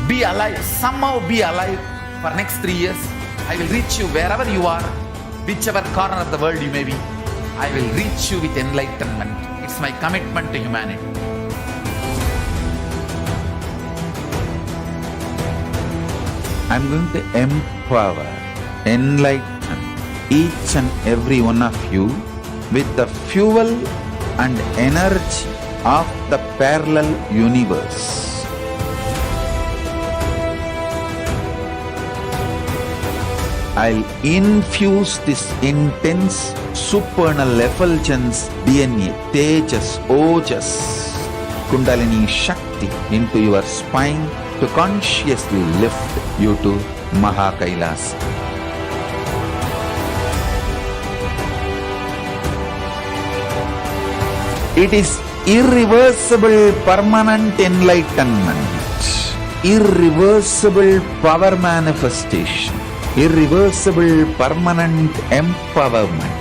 Be alive, somehow be alive for next 3 years. I will reach you wherever you are, whichever corner of the world you may be. I will reach you with enlightenment. It's my commitment to humanity. I'm going to empower, enlighten each and every one of you with the fuel and energy of the parallel universe. I'll infuse this intense supernal effulgence DNA, Tejas, Ojas, Kundalini Shakti into your spine to consciously lift you to KAILASA. It is irreversible permanent enlightenment, irreversible power manifestation, irreversible permanent empowerment.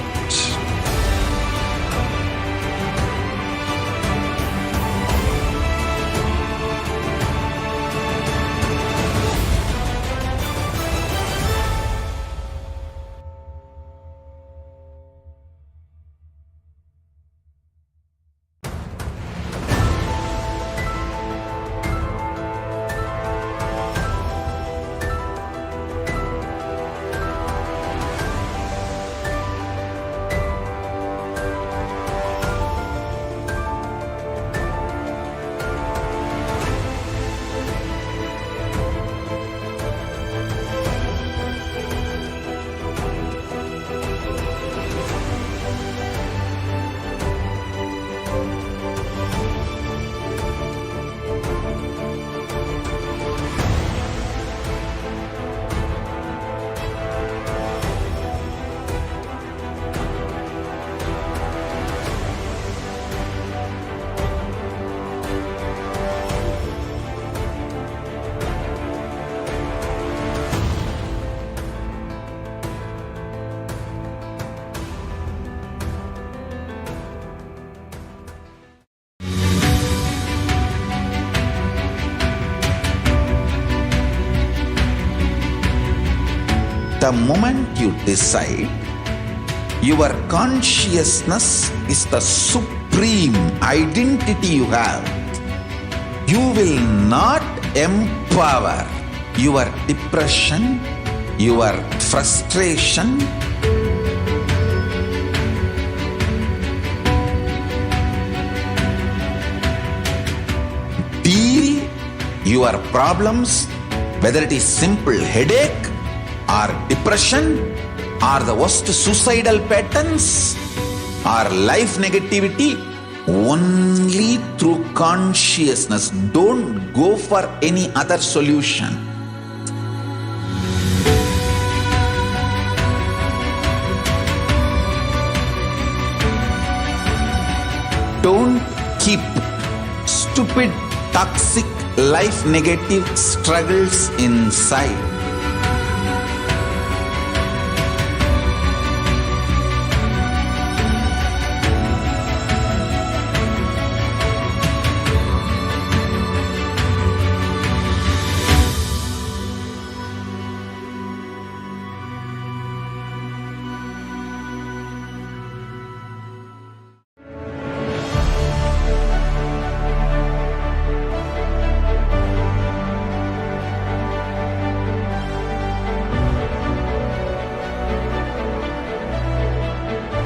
The moment you decide, your consciousness is the supreme identity you have. You will not empower your depression, your frustration, deal your problems, whether it is simple headache or depression or the worst suicidal patterns or life negativity, only through consciousness. Don't go for any other solution. Don't keep stupid, toxic, life negative struggles inside.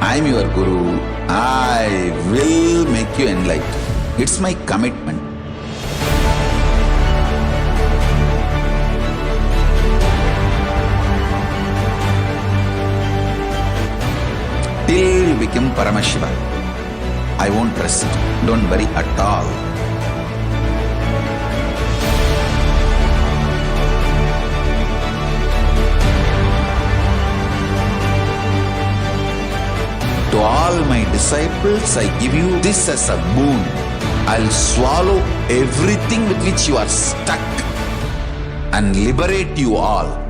I am your Guru. I will make you enlightened. It's my commitment. Till you become Paramashiva, I won't rest. Don't worry at all. To all my disciples, I give you this as a boon. I'll swallow everything with which you are stuck and liberate you all.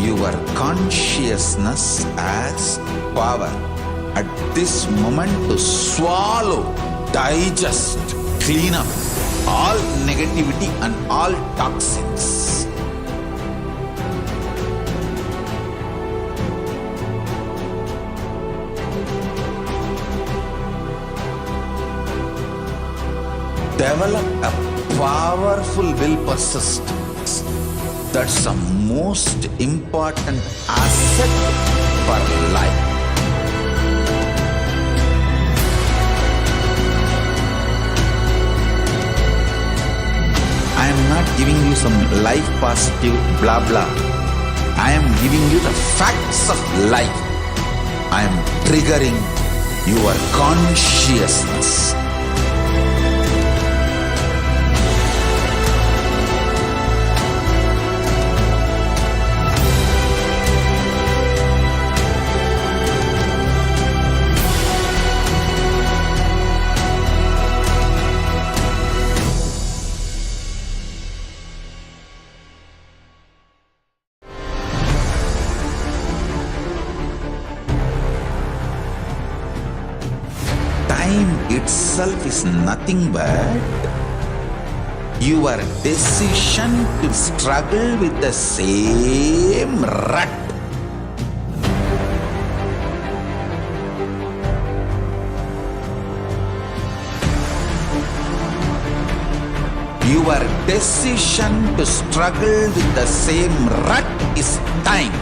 Your consciousness has power at this moment to swallow, digest, clean up all negativity and all toxins. Develop a powerful will persistence. That's the most important asset for life. I am not giving you some life positive blah blah. I am giving you the facts of life. I am triggering your consciousness. Time itself is nothing but your decision to struggle with the same rut. Your decision to struggle with the same rut is time,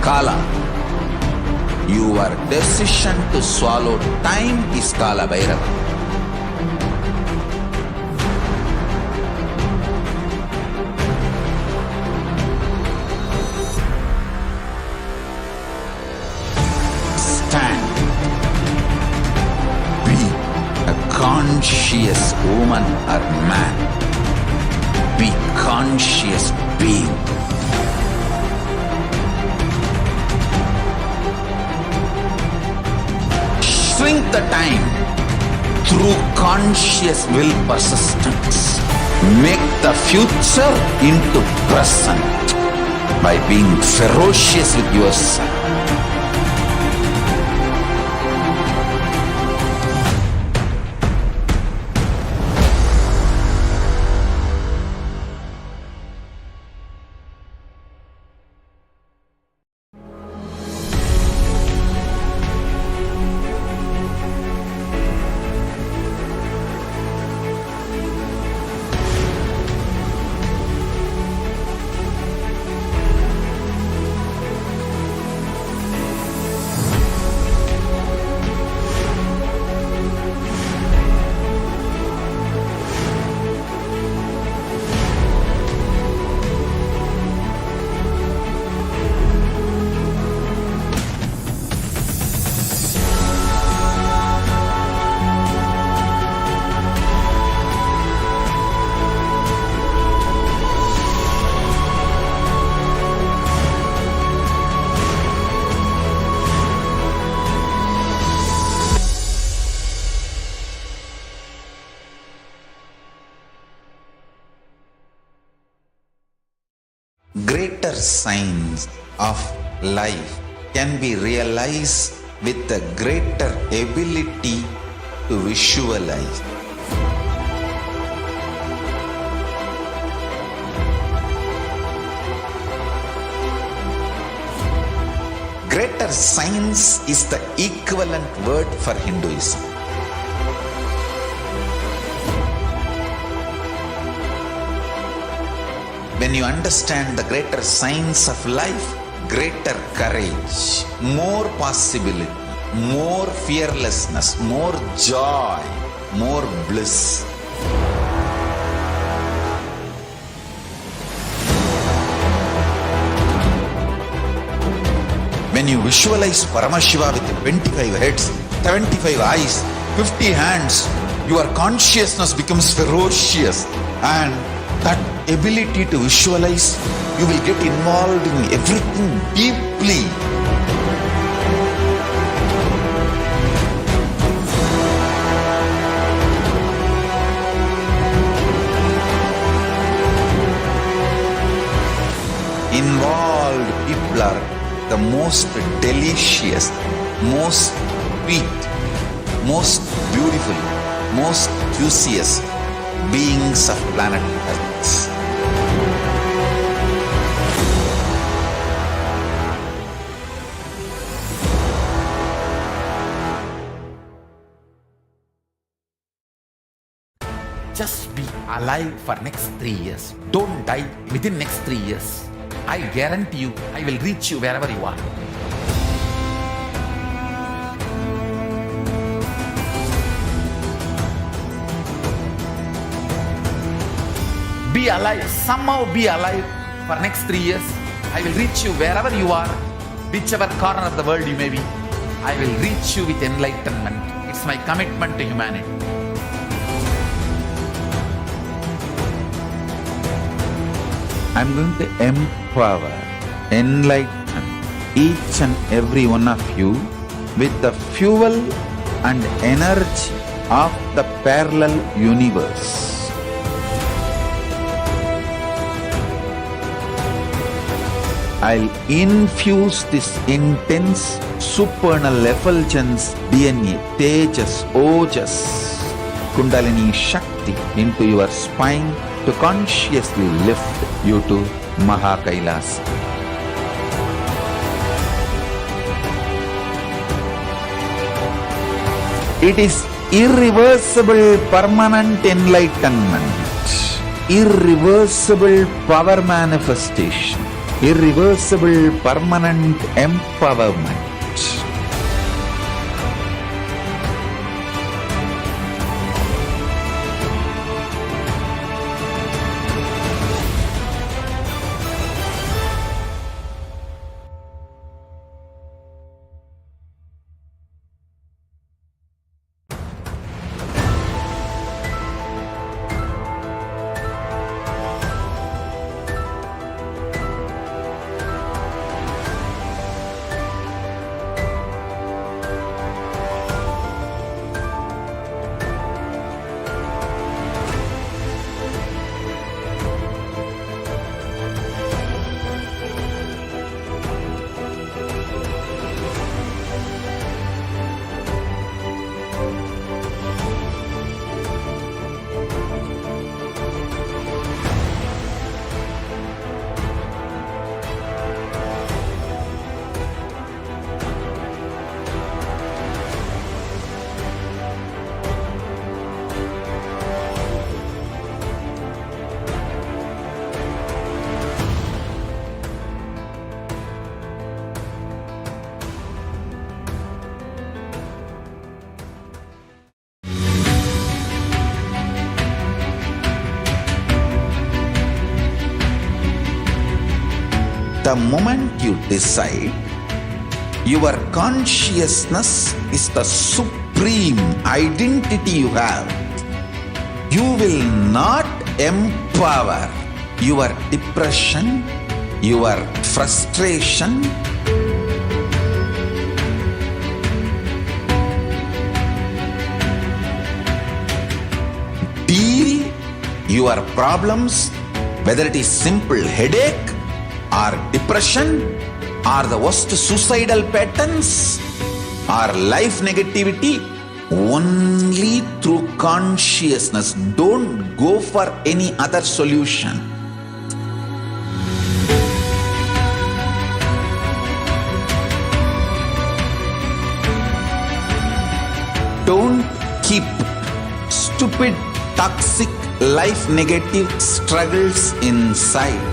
Kala. Your decision to swallow time is Kala Bhairava. Stand. Be a conscious woman or man. Be conscious being. Shrink the time through conscious will persistence. make the future into present by being ferocious with yourself. Greater signs of life can be realized with a greater ability to visualize. Greater science is the equivalent word for Hinduism. When you understand the greater science of life, greater courage, more possibility, more fearlessness, more joy, more bliss. When you visualize Paramashiva with 25 heads, 75 eyes, 50 hands, your consciousness becomes ferocious, and that ability to visualize, you will get involved in everything deeply. Involved people are the most delicious, most sweet, most beautiful, most juiciest beings of planet Earth. Just be alive for next 3 years. Don't die within next 3 years. I guarantee you, I will reach you wherever you are. Be alive, somehow be alive for next 3 years. I will reach you wherever you are, whichever corner of the world you may be. I will reach you with enlightenment. It's my commitment to humanity. I'm going to empower, enlighten each and every one of you with the fuel and energy of the parallel universe. I'll infuse this intense supernal effulgence DNA, Tejas, Ojas, Kundalini Shakti into your spine to consciously lift you to KAILASA. It is irreversible permanent enlightenment, irreversible power manifestation, irreversible permanent empowerment. the moment you decide, your consciousness is the supreme identity you have. You will not empower your depression, your frustration, deal your problems, whether it is simple headache or depression or the worst suicidal patterns or life negativity, only through consciousness. Don't go for any other solution. Don't keep stupid, toxic, life negative struggles inside.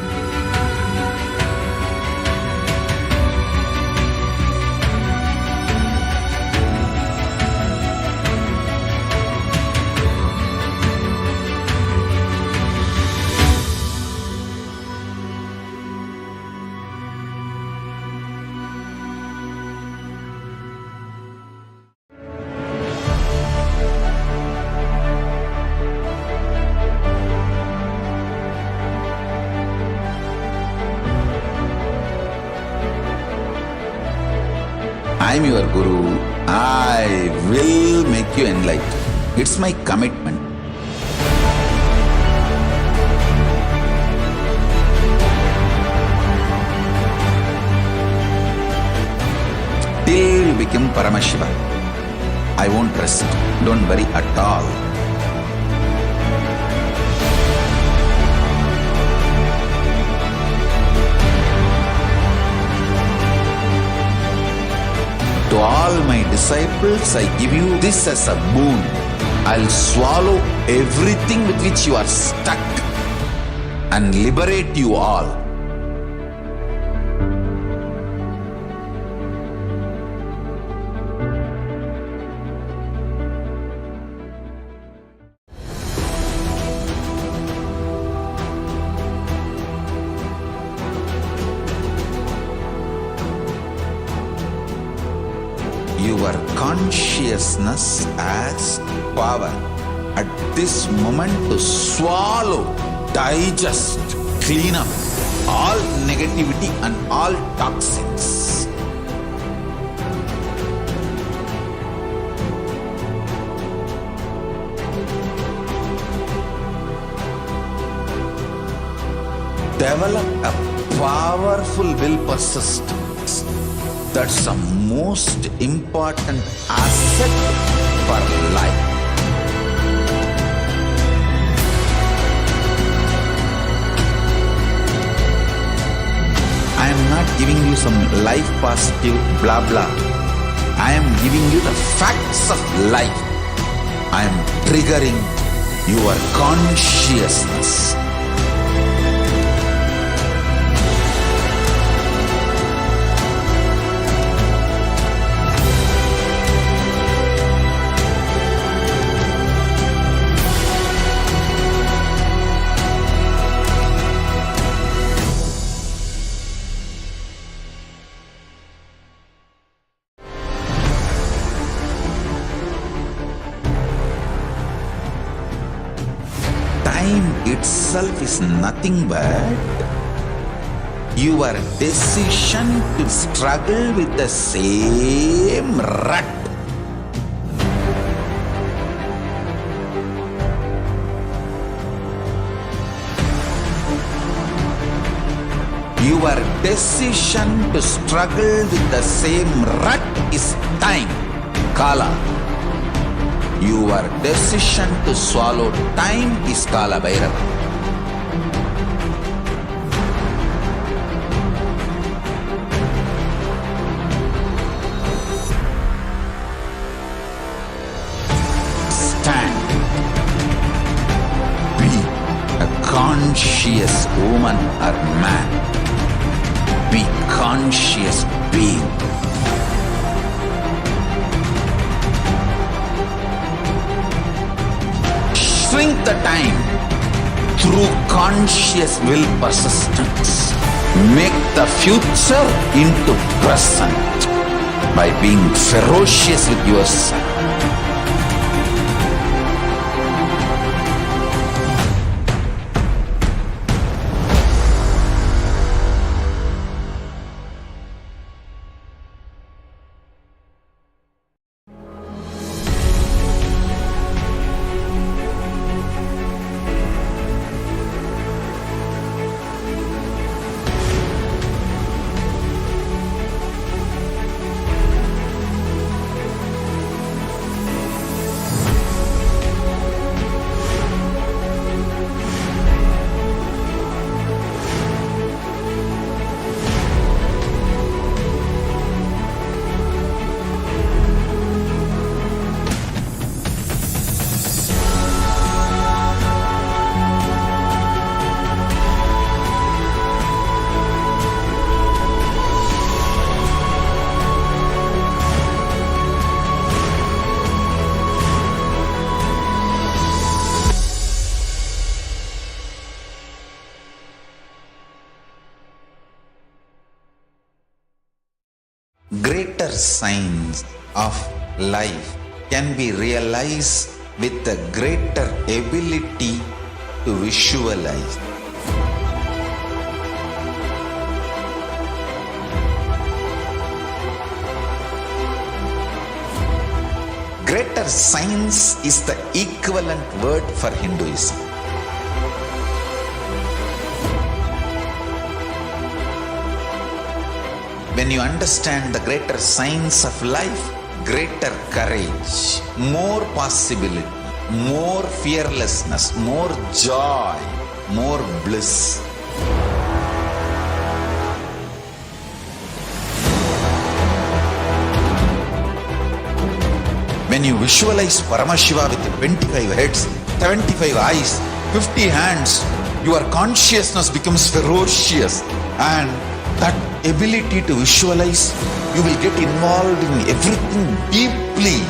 I am your Guru. I will make you enlightened. It's my commitment. Till you become Paramashiva, I won't rest. Don't worry at all. To all my disciples, I give you this as a boon. I'll swallow everything with which you are stuck and liberate you all. Your consciousness has power at this moment to swallow, digest, clean up all negativity and all toxins. Develop a powerful will persistence. That's the most important asset for life. I am not giving you some life positive blah blah. I am giving you the facts of life. I am triggering your consciousness. Time itself is nothing but your decision to struggle with the same rut. Your decision to struggle with the same rut is time, Kala. Your decision to swallow time is Kala Bhairava. Stand. Be a conscious woman or man. Be conscious being. Shrink the time through conscious will persistence. make the future into present by being ferocious with yourself. Greater signs of life can be realized with a greater ability to visualize. Greater science is the equivalent word for Hinduism. When you understand the greater science of life, greater courage, more possibility, more fearlessness, more joy, more bliss. When you visualize Paramashiva with 25 heads, 75 eyes, 50 hands, your consciousness becomes ferocious, and that ability to visualize, you will get involved in everything deeply.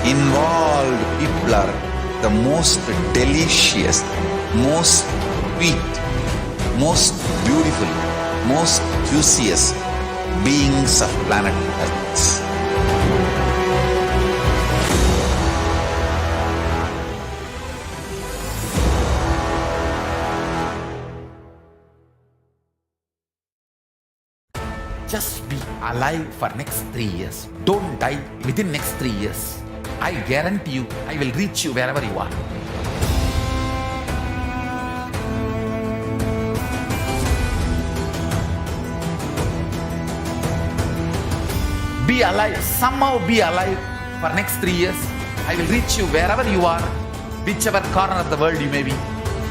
Involved people are the most delicious, most sweet, most beautiful, most juiciest beings of planet Earth. Just be alive for next 3 years. Don't die within next 3 years. I guarantee you, I will reach you wherever you are. Be alive, somehow be alive for next 3 years. I will reach you wherever you are, whichever corner of the world you may be.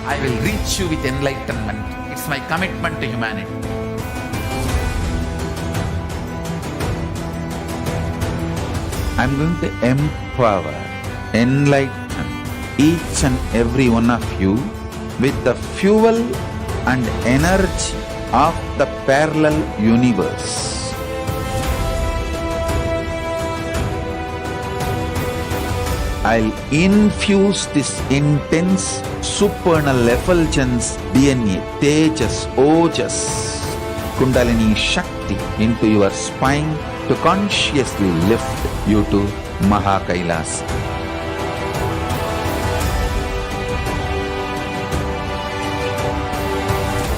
I will reach you with enlightenment. It's my commitment to humanity. I'm going to empower, enlighten each and every one of you with the fuel and energy of the parallel universe. I'll infuse this intense supernal effulgence DNA, Tejas, Ojas, Kundalini Shakti into your spine to consciously lift you to KAILASA.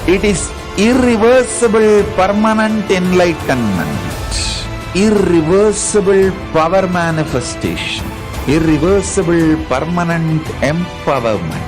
It is irreversible permanent enlightenment, irreversible power manifestation, irreversible permanent empowerment.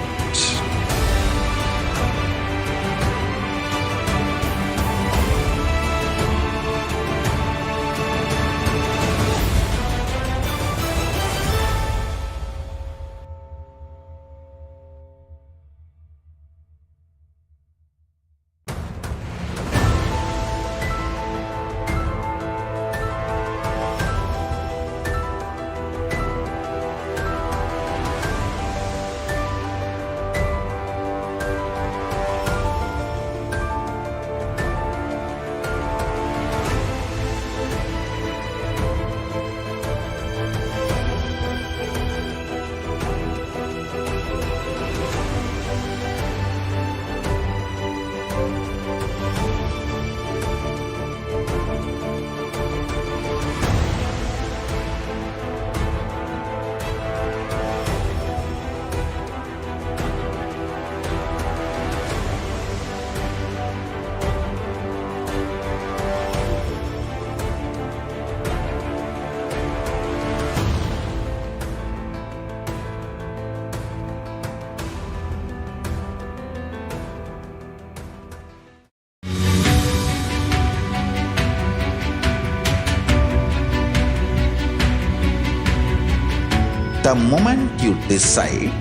The moment you decide,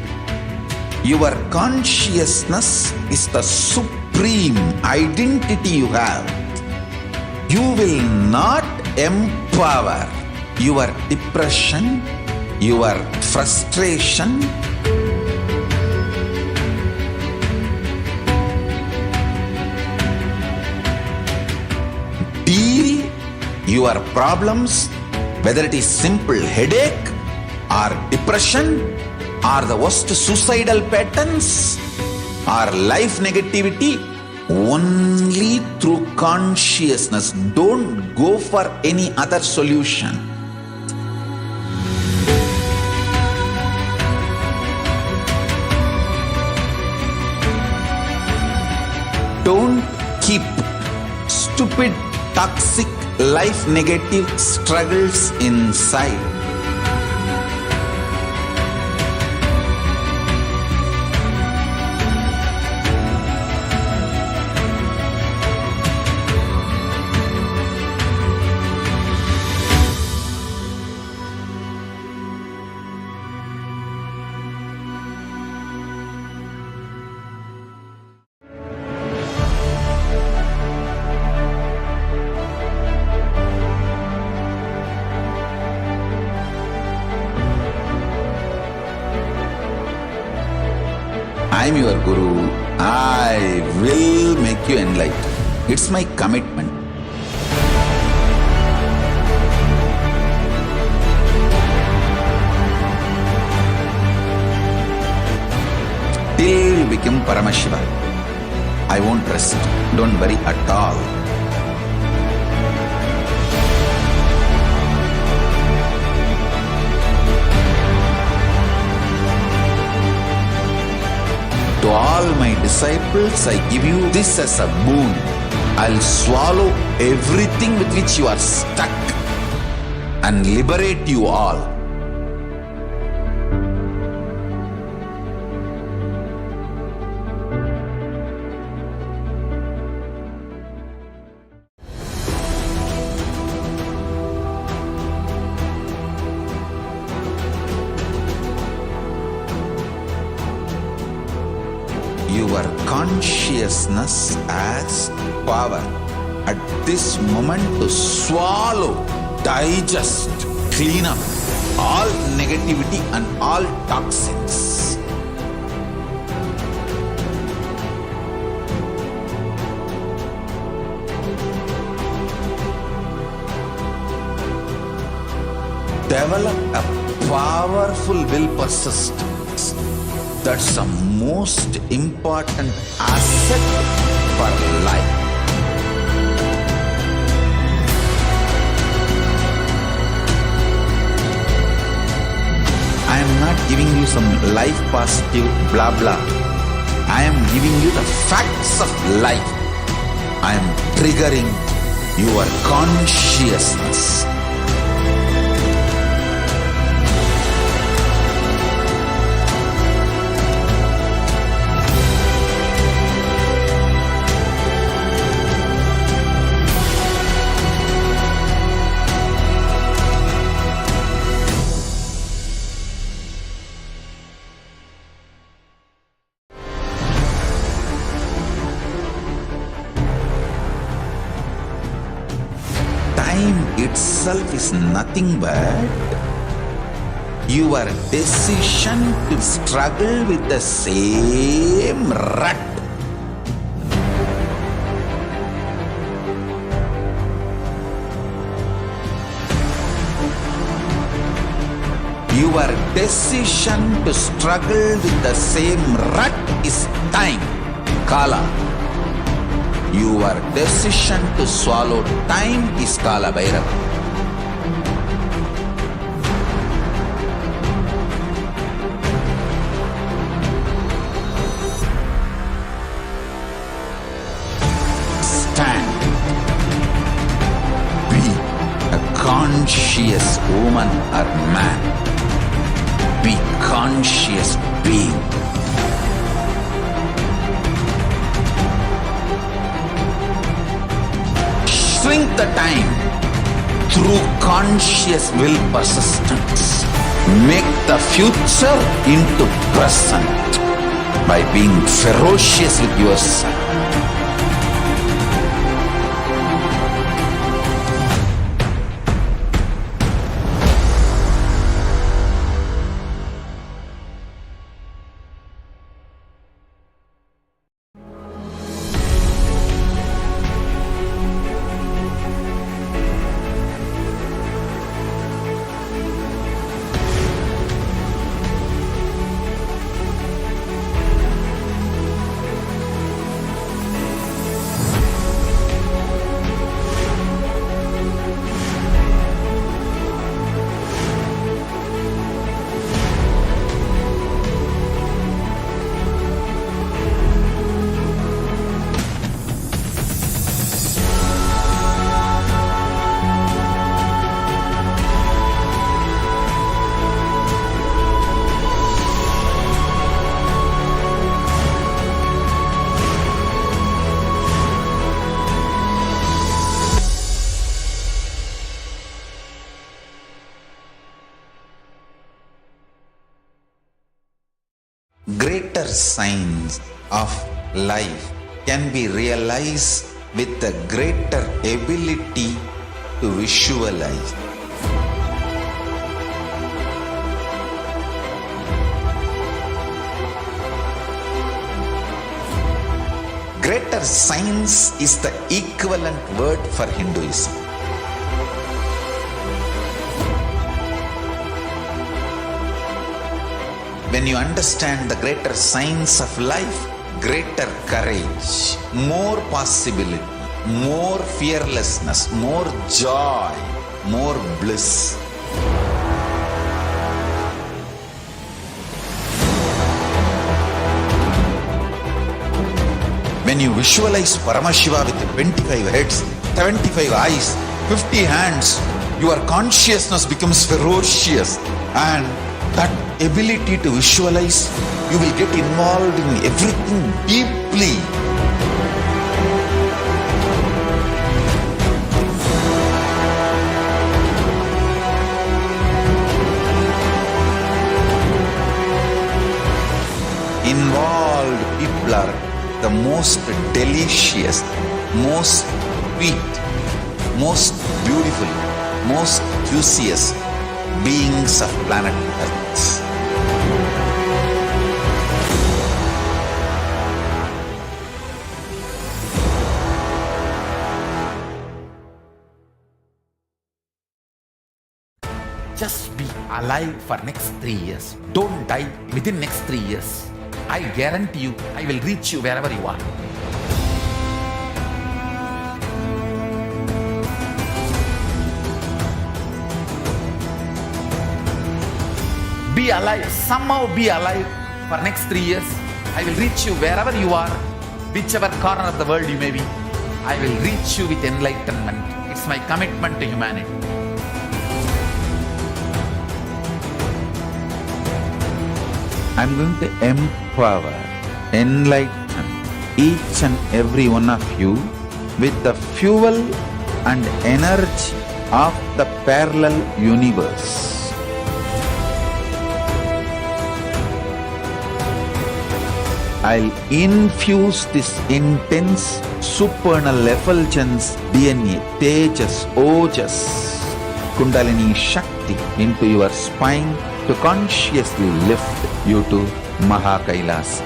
your consciousness is the supreme identity you have. You will not empower your depression, your frustration, deal your problems, whether it is simple headache or depression or the worst suicidal patterns or life negativity, only through consciousness. Don't go for any other solution. Don't keep stupid, toxic, life negative struggles inside. I am your Guru. I will make you enlightened. It's my commitment. Till you become Paramashiva, I won't rest. Don't worry at all. To all my disciples, I give you this as a boon. I'll swallow everything with which you are stuck and liberate you all. Your consciousness has power at this moment to swallow, digest, clean up all negativity and all toxins. Develop a powerful will persistence. That's the most important asset for life. I am not giving you some life positive blah blah. I am giving you the facts of life. I am triggering your consciousness. Time itself is nothing but your decision to struggle with the same rut. Your decision to struggle with the same rut is time, Kala. Your decision to swallow time is Kala Bhairava. Stand. Be a conscious woman or man. Be conscious being. Shrink the time through conscious will persistence. make the future into present by being ferocious with yourself. Greater signs of life can be realized with a greater ability to visualize. Greater science is the equivalent word for Hinduism. When you understand the greater science of life, greater courage, more possibility, more fearlessness, more joy, more bliss. When you visualize Paramashiva with 25 heads, 75 eyes, 50 hands, your consciousness becomes ferocious, and that ability to visualize, you will get involved in everything deeply. Involved people are the most delicious, most sweet, most beautiful, most juiciest beings of planet Earth. Just be alive for next 3 years. Don't die within next 3 years. I guarantee you, I will reach you wherever you are. Be alive, somehow be alive for next 3 years. I will reach you wherever you are, whichever corner of the world you may be. I will reach you with enlightenment. It's my commitment to humanity. I'm going to empower, enlighten each and every one of you with the fuel and energy of the parallel universe. I'll infuse this intense supernal effulgence DNA, Tejas, Ojas, Kundalini Shakti into your spine to consciously lift you to KAILASA.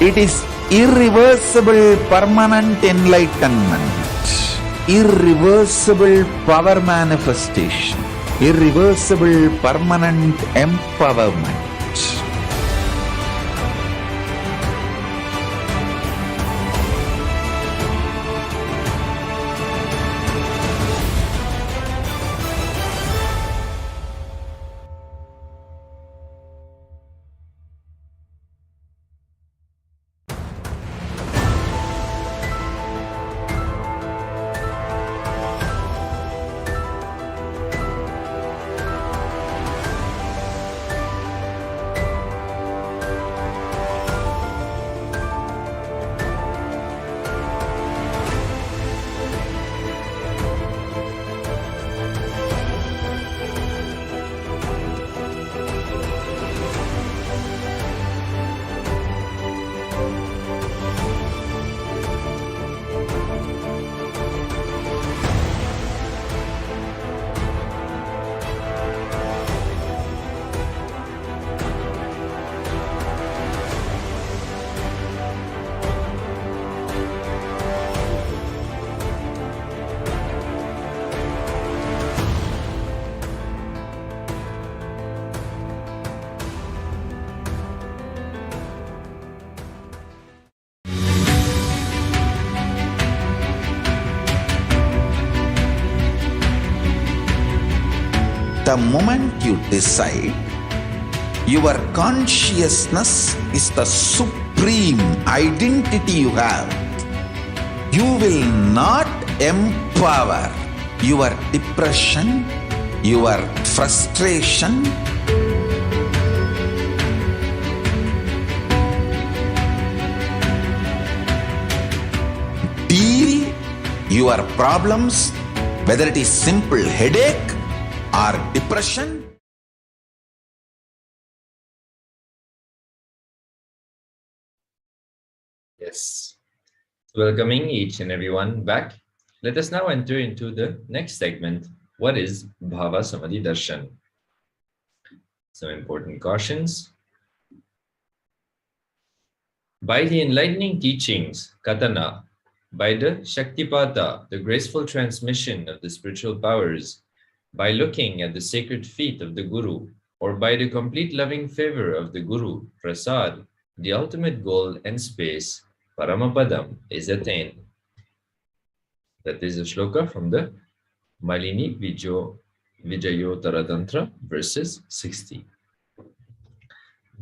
It is irreversible permanent enlightenment, irreversible power manifestation, irreversible permanent empowerment. The moment you decide, your consciousness is the supreme identity you have. You will not empower your depression, your frustration, deal your problems, whether it is simple headache or depression. Yes. Welcoming each and everyone back. Let us now enter into the next segment. What is Bhava Samadhi Darshan? Some important cautions. By the enlightening teachings, Katana, by the Shaktipata, the graceful transmission of the spiritual powers, by looking at the sacred feet of the Guru, or by the complete loving favor of the Guru, Prasad, the ultimate goal and space, Paramapadam, is attained. That is a shloka from the Malini Vijayotara Tantra, verses 60.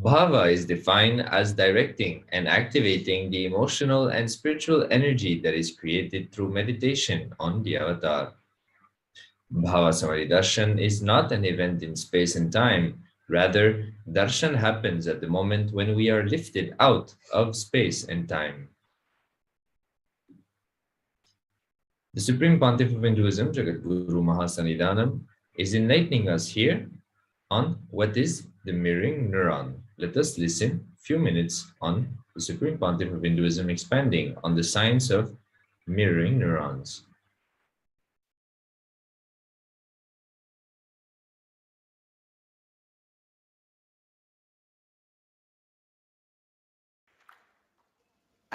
Bhava is defined as directing and activating the emotional and spiritual energy that is created through meditation on the avatar. Bhava Samadhi Darshan is not an event in space and time. Rather, darshan happens at the moment when we are lifted out of space and time. The Supreme Pontiff of Hinduism, Jagadguru Mahasannidhanam, is enlightening us here on what is the mirroring neuron. Let us listen a few minutes on the Supreme Pontiff of Hinduism expanding on the science of mirroring neurons.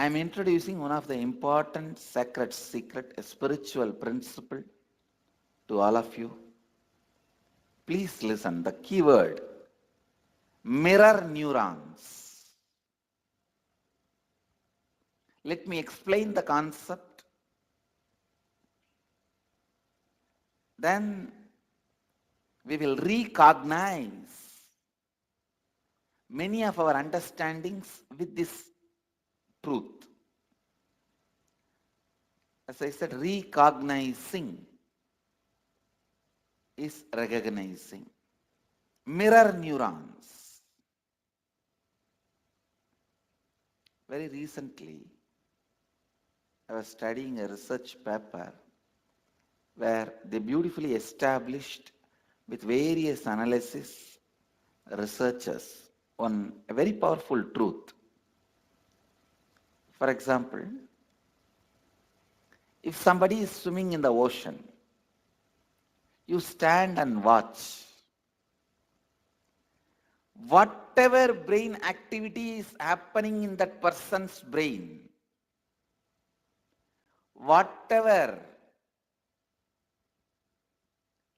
I am introducing one of the important sacred secret, a spiritual principle to all of you. Please listen, the keyword, mirror neurons. Let me explain the concept. Then we will recognize many of our understandings with this truth. As I said, recognizing is recognizing. Mirror neurons. Very recently, I was studying a research paper where they beautifully established with various analysis, researchers, on a very powerful truth. For example, if somebody is swimming in the ocean, you stand and watch. Whatever brain activity is happening in that person's brain, whatever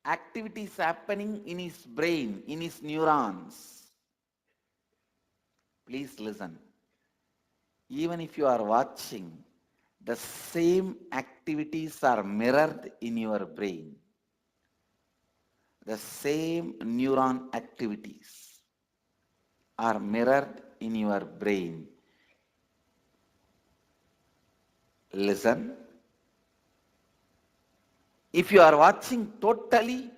activity is happening in his brain, in his neurons, please listen. Even if you are watching, the same activities are mirrored in your brain. The same neuron activities are mirrored in your brain. Listen. If you are watching totally,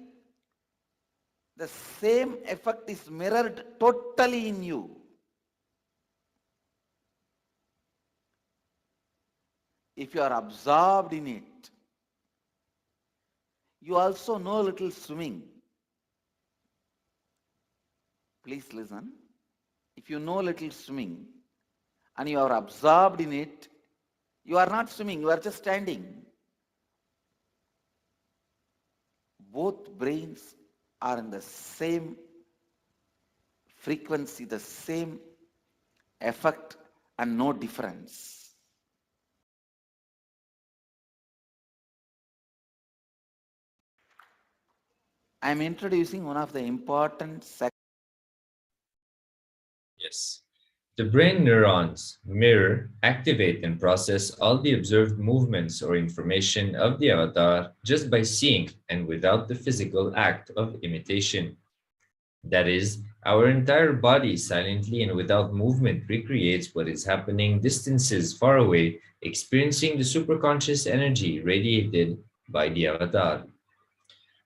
the same effect is mirrored totally in you. If you are absorbed in it, you also know a little swimming. Please listen. If you know a little swimming and you are absorbed in it, you are not swimming, you are just standing. Both brains are in the same frequency, the same effect, and no difference. I am introducing one of the important Yes. The brain neurons mirror, activate, and process all the observed movements or information of the avatar just by seeing and without the physical act of imitation. That is, our entire body silently and without movement recreates what is happening distances far away, experiencing the superconscious energy radiated by the avatar.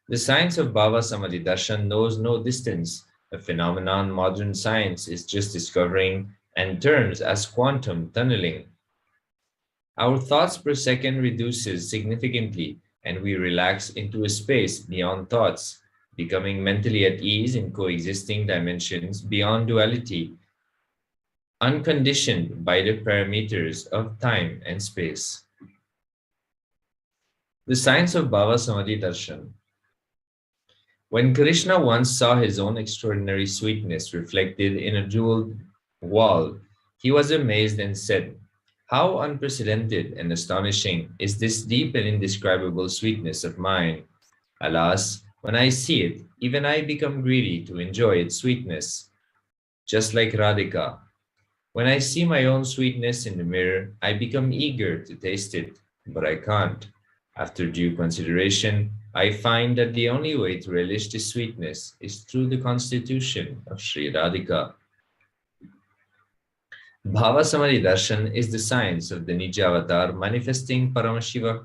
The science of Bhava Samadhi Darshan knows no distance, a phenomenon modern science is just discovering and terms as quantum tunneling. Our thoughts per second reduces significantly, and we relax into a space beyond thoughts, becoming mentally at ease in coexisting dimensions beyond duality, unconditioned by the parameters of time and space. The science of Bhava Samadhi Darshan. When Krishna once saw his own extraordinary sweetness reflected in a jeweled wall, he was amazed and said, "How unprecedented and astonishing is this deep and indescribable sweetness of mine! Alas, when I see it, even I become greedy to enjoy its sweetness. Just like Radhika, when I see my own sweetness in the mirror, I become eager to taste it, but I can't. After due consideration, I find that the only way to relish this sweetness is through the constitution of Sri Radhika." Bhava Samadhi Darshan is the science of the Nija avatar manifesting Paramashiva.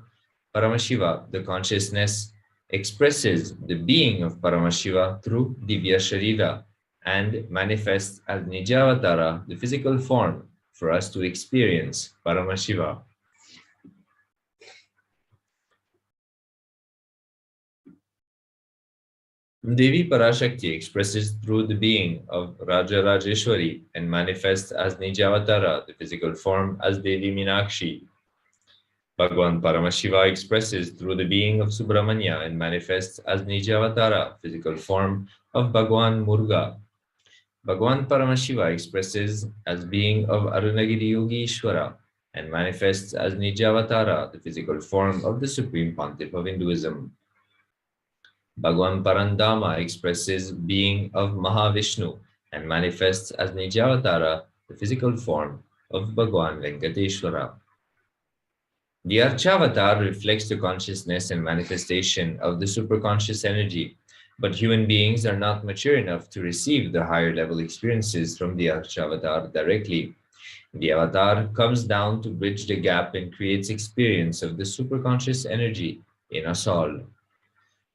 Paramashiva, the consciousness, expresses the being of Paramashiva through Divya Sharira and manifests as Nija Avatara, the physical form, for us to experience Paramashiva. Devi Parashakti expresses through the being of Raja Rajeshwari and manifests as Nijavatara, the physical form, as Devi Meenakshi. Bhagwan Paramashiva expresses through the being of Subramanya and manifests as Nijavatara, physical form, of Bhagwan Muruga. Bhagwan Paramashiva expresses as being of Arunagiri Yogi Ishwara and manifests as Nijavatara, the physical form of the Supreme Pontiff of Hinduism. Bhagwan Parandama expresses being of Mahavishnu and manifests as Nijavatara, the physical form of Bhagwan Venkateshwara. The Archavatar reflects the consciousness and manifestation of the superconscious energy, but human beings are not mature enough to receive the higher level experiences from the Archavatar directly. The avatar comes down to bridge the gap and creates experience of the superconscious energy in us all.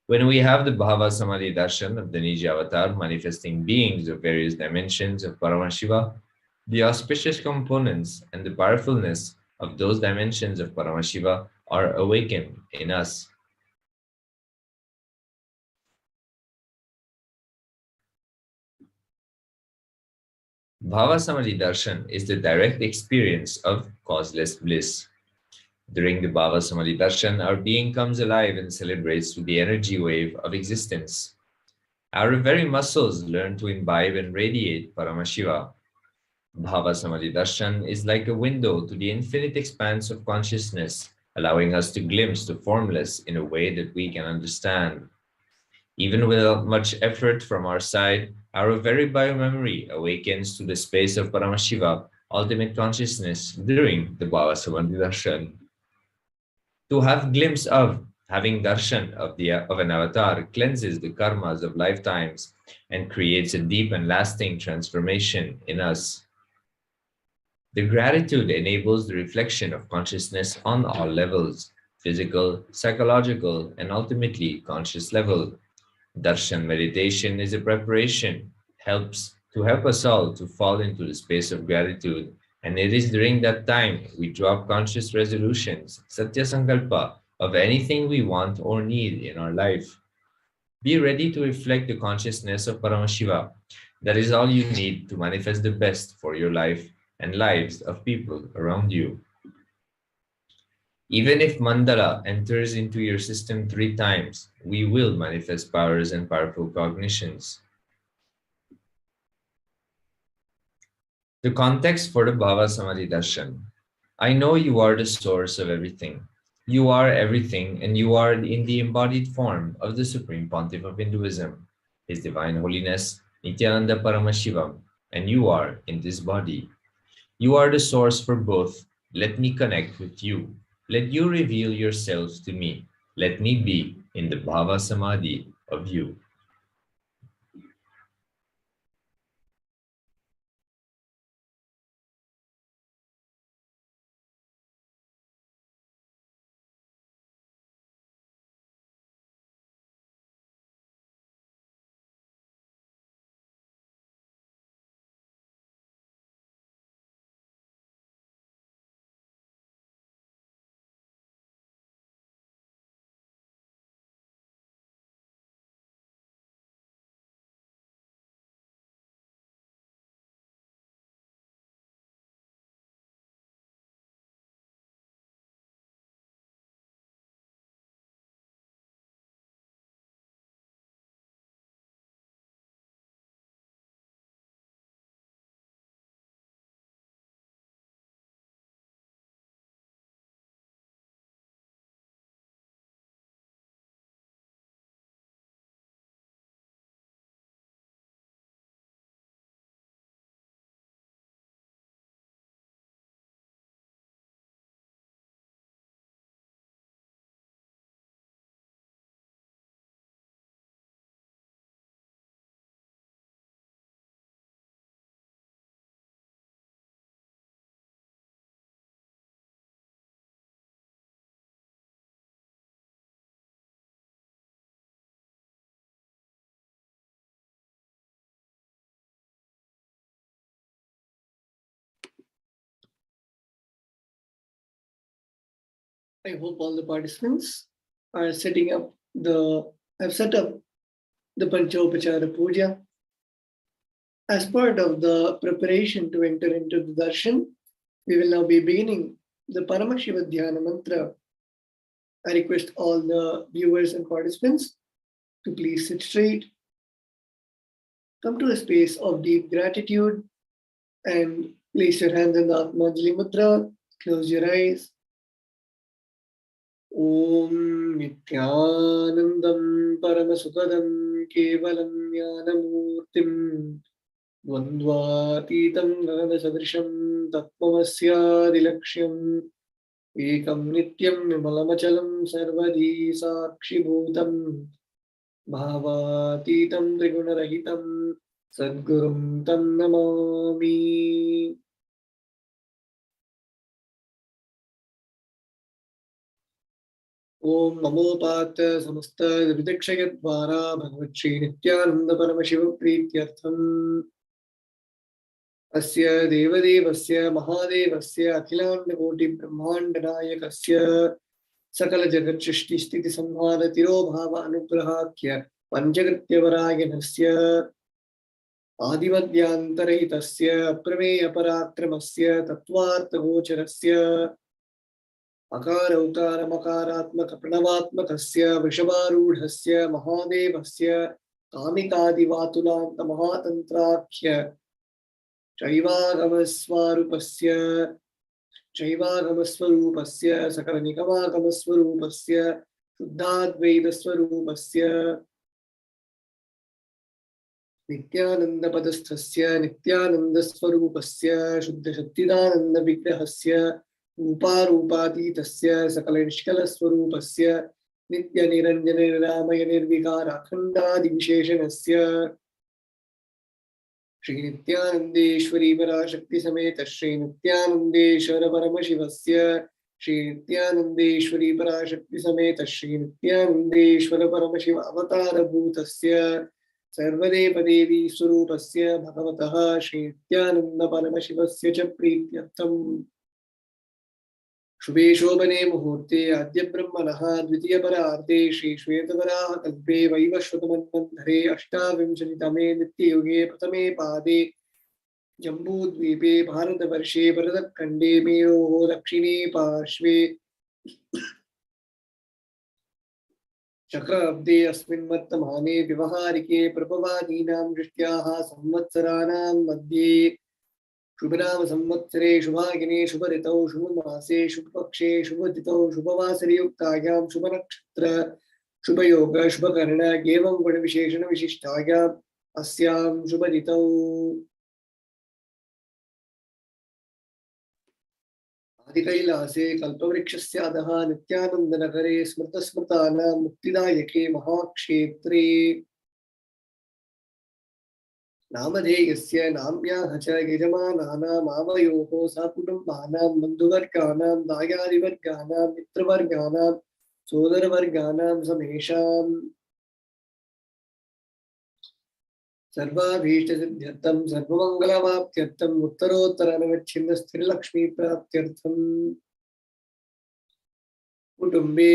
When we have the Bhava Samadhi Darshan of the Nija Avatar manifesting beings of various dimensions of Paramashiva, the auspicious components and the powerfulness of those dimensions of Paramashiva are awakened in us. Bhava Samadhi Darshan is the direct experience of causeless bliss. During the Bhava Samadhi Darshan, our being comes alive and celebrates with the energy wave of existence. Our very muscles learn to imbibe and radiate Paramashiva. Bhava Samadhi Darshan is like a window to the infinite expanse of consciousness, allowing us to glimpse the formless in a way that we can understand. Even without much effort from our side, our very biomemory awakens to the space of Paramashiva, ultimate consciousness, during the Bhava Samadhi Darshan. To have glimpse of, having darshan of an avatar cleanses the karmas of lifetimes and creates a deep and lasting transformation in us. The gratitude enables the reflection of consciousness on all levels, physical, psychological, and ultimately conscious level. Darshan meditation is a preparation, help us all to fall into the space of gratitude. And it is during that time we drop conscious resolutions, Satya Sankalpa, of anything we want or need in our life. Be ready to reflect the consciousness of Paramashiva. That is all you need to manifest the best for your life and lives of people around you. Even if Mandala enters into your system 3 times, we will manifest powers and powerful cognitions. The context for the Bhava Samadhi Darshan. I know you are the source of everything. You are everything, and you are in the embodied form of the Supreme Pontiff of Hinduism, His Divine Holiness, Nithyananda Paramashivam, and you are in this body. You are the source for both. Let me connect with you. Let you reveal yourselves to me. Let me be in the Bhava Samadhi of you. I hope all the participants are have set up the Panchopachara Puja. As part of the preparation to enter into the darshan, we will now be beginning the Paramashiva Dhyana mantra. I request all the viewers and participants to please sit straight, come to a space of deep gratitude, and place your hands in the Atmanjali Mudra, close your eyes. Om Nithyanandam Paramasukadam Kevalam Jnanamurtim Dvandvatitam Gaganasadrisham Tattvamasyaadilaksham Ekam Nityam Vimalamachalam Sarvadhi Sakshibhutam Bhavatitam Trigunarahitam Sadgurum Tam Namami. Om Namo Pata Samasta Vidakshayadvara Bhagavati Nithyananda Paramashivam Prityartham Asya Devadevasya Mahadevasya Akhilanda Koti Brahmanda Nayakasya Sakala Jagat Shrishti Sthiti Samhara Tiro Bhava Anugrahakya Panchagritya Varayanasya Adimadyantaraitasya Prameya Parakramasya Tattvartha Gocharasya Akara Ukara Makaratmaka Pranavatmakasya Vrishabharudhasya Mahadevasya Kamikadi Vatulanta Mahatantrakya Shaivagamaswarupasya Sakaranikamagamaswarupasya Shuddhadvaidaswarupasya Nithyananda Padasthasya Nithyanandaswarupasya Shuddha Shaktidananda Vigrahasya Uparupatitasya Sakala Nishkala Swarupasya Nitya Niranjana Ramaya Nirvikara Akhandadi Visheshanasya Shri Nithyanandeshwari Parashakti Sameta Shri Nithyanandeshwara Paramashivasya Shri Nithyanandeshwari Parashakti Sameta Shri Nithyanandeshwara Paramashiva Avatara Bhutasya Sarvadeva Devi Surupasya Bhagavataha Shri Nithyananda Paramashivasya Cha Prityartham Shubhe Shobhane Muhurte Adya Brahmanaha Dvitiya Pararte Shri Shvetavaraha Kalpe Vaivashvatamanvandhare Ashtavimshanitame Nitya Yuge Pratame Pade Jambudvipe Bharatavarshe Bharatkhande Mero Dakshine Parshve Chakrabde Asmin Mattamane Vivaharike Prabhavadinam Drishtyaha Samvatsarānam Madhye Shubhanam Samvatsare Shubhagine Shubharitau Shubhamase Shubhapakshe Shubhatitau Shubhavasari Yuktayam Shubhanakshatra Shubhayoga Shubhakarna Gevam Guna Visheshana Vishishtayam Asyam Shubharitau आदिकैलासे कल्पवृक्षस्य अधः नित्यानन्दनगरे स्मृतस्मृतानां मुक्तिदायके महाक्षेत्रे नामधेयस्य नाम्याः च यजमानानाम् आवयोः सकुटुम्बानां बन्धुवर्गाणां दायादिवर्गाणां मित्रवर्गाणां सोदरवर्गाणां समेषाम् सर्वाभीष्टसिद्ध्यर्थं सर्वमङ्गलवाप्त्यर्थम् उत्तरोत्तरनवच्छिन्न स्थिरलक्ष्मी प्राप्त्यर्थम् कुटुम्बे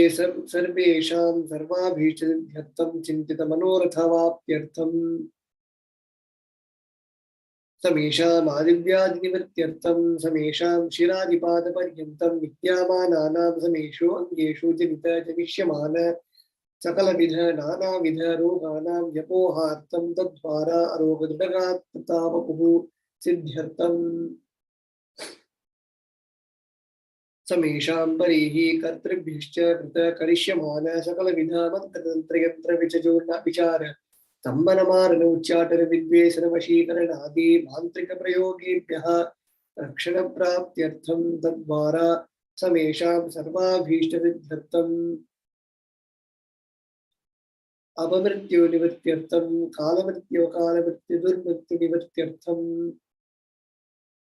सर्वेषां सर्वाभीष्टसिद्ध्यर्थं चिन्तितमनोरथवाप्त्यर्थम् समेषाम् आदिव्याधिनिवृत्त्यर्थं समेषां शिरादिपादपर्यन्तं विद्यामानानां समेषु अङ्गेषु जनिष्यमान सकलविध नानाविध रोगाणां व्यपोहार्थं तद्वारा अरोगदृढगात्रतावपुः सिद्ध्यर्थं समेषां परेः कर्तृभ्यश्च कृत करिष्यमान सकलविध मन्त्रतन्त्रयन्त्रविचूर्ण विचार स्तम्भनमारण उच्चाटन विद्वेषण वशीकरणादि मान्त्रिक प्रयोगेभ्यः रक्षणप्राप्त्यर्थं तद्वारा समेषां सर्वाभीष्टसिद्ध्यर्थम् अपमृत्युनिवृत्त्यर्थं कालमृत्युदुर्मृत्युनिवृत्त्यर्थं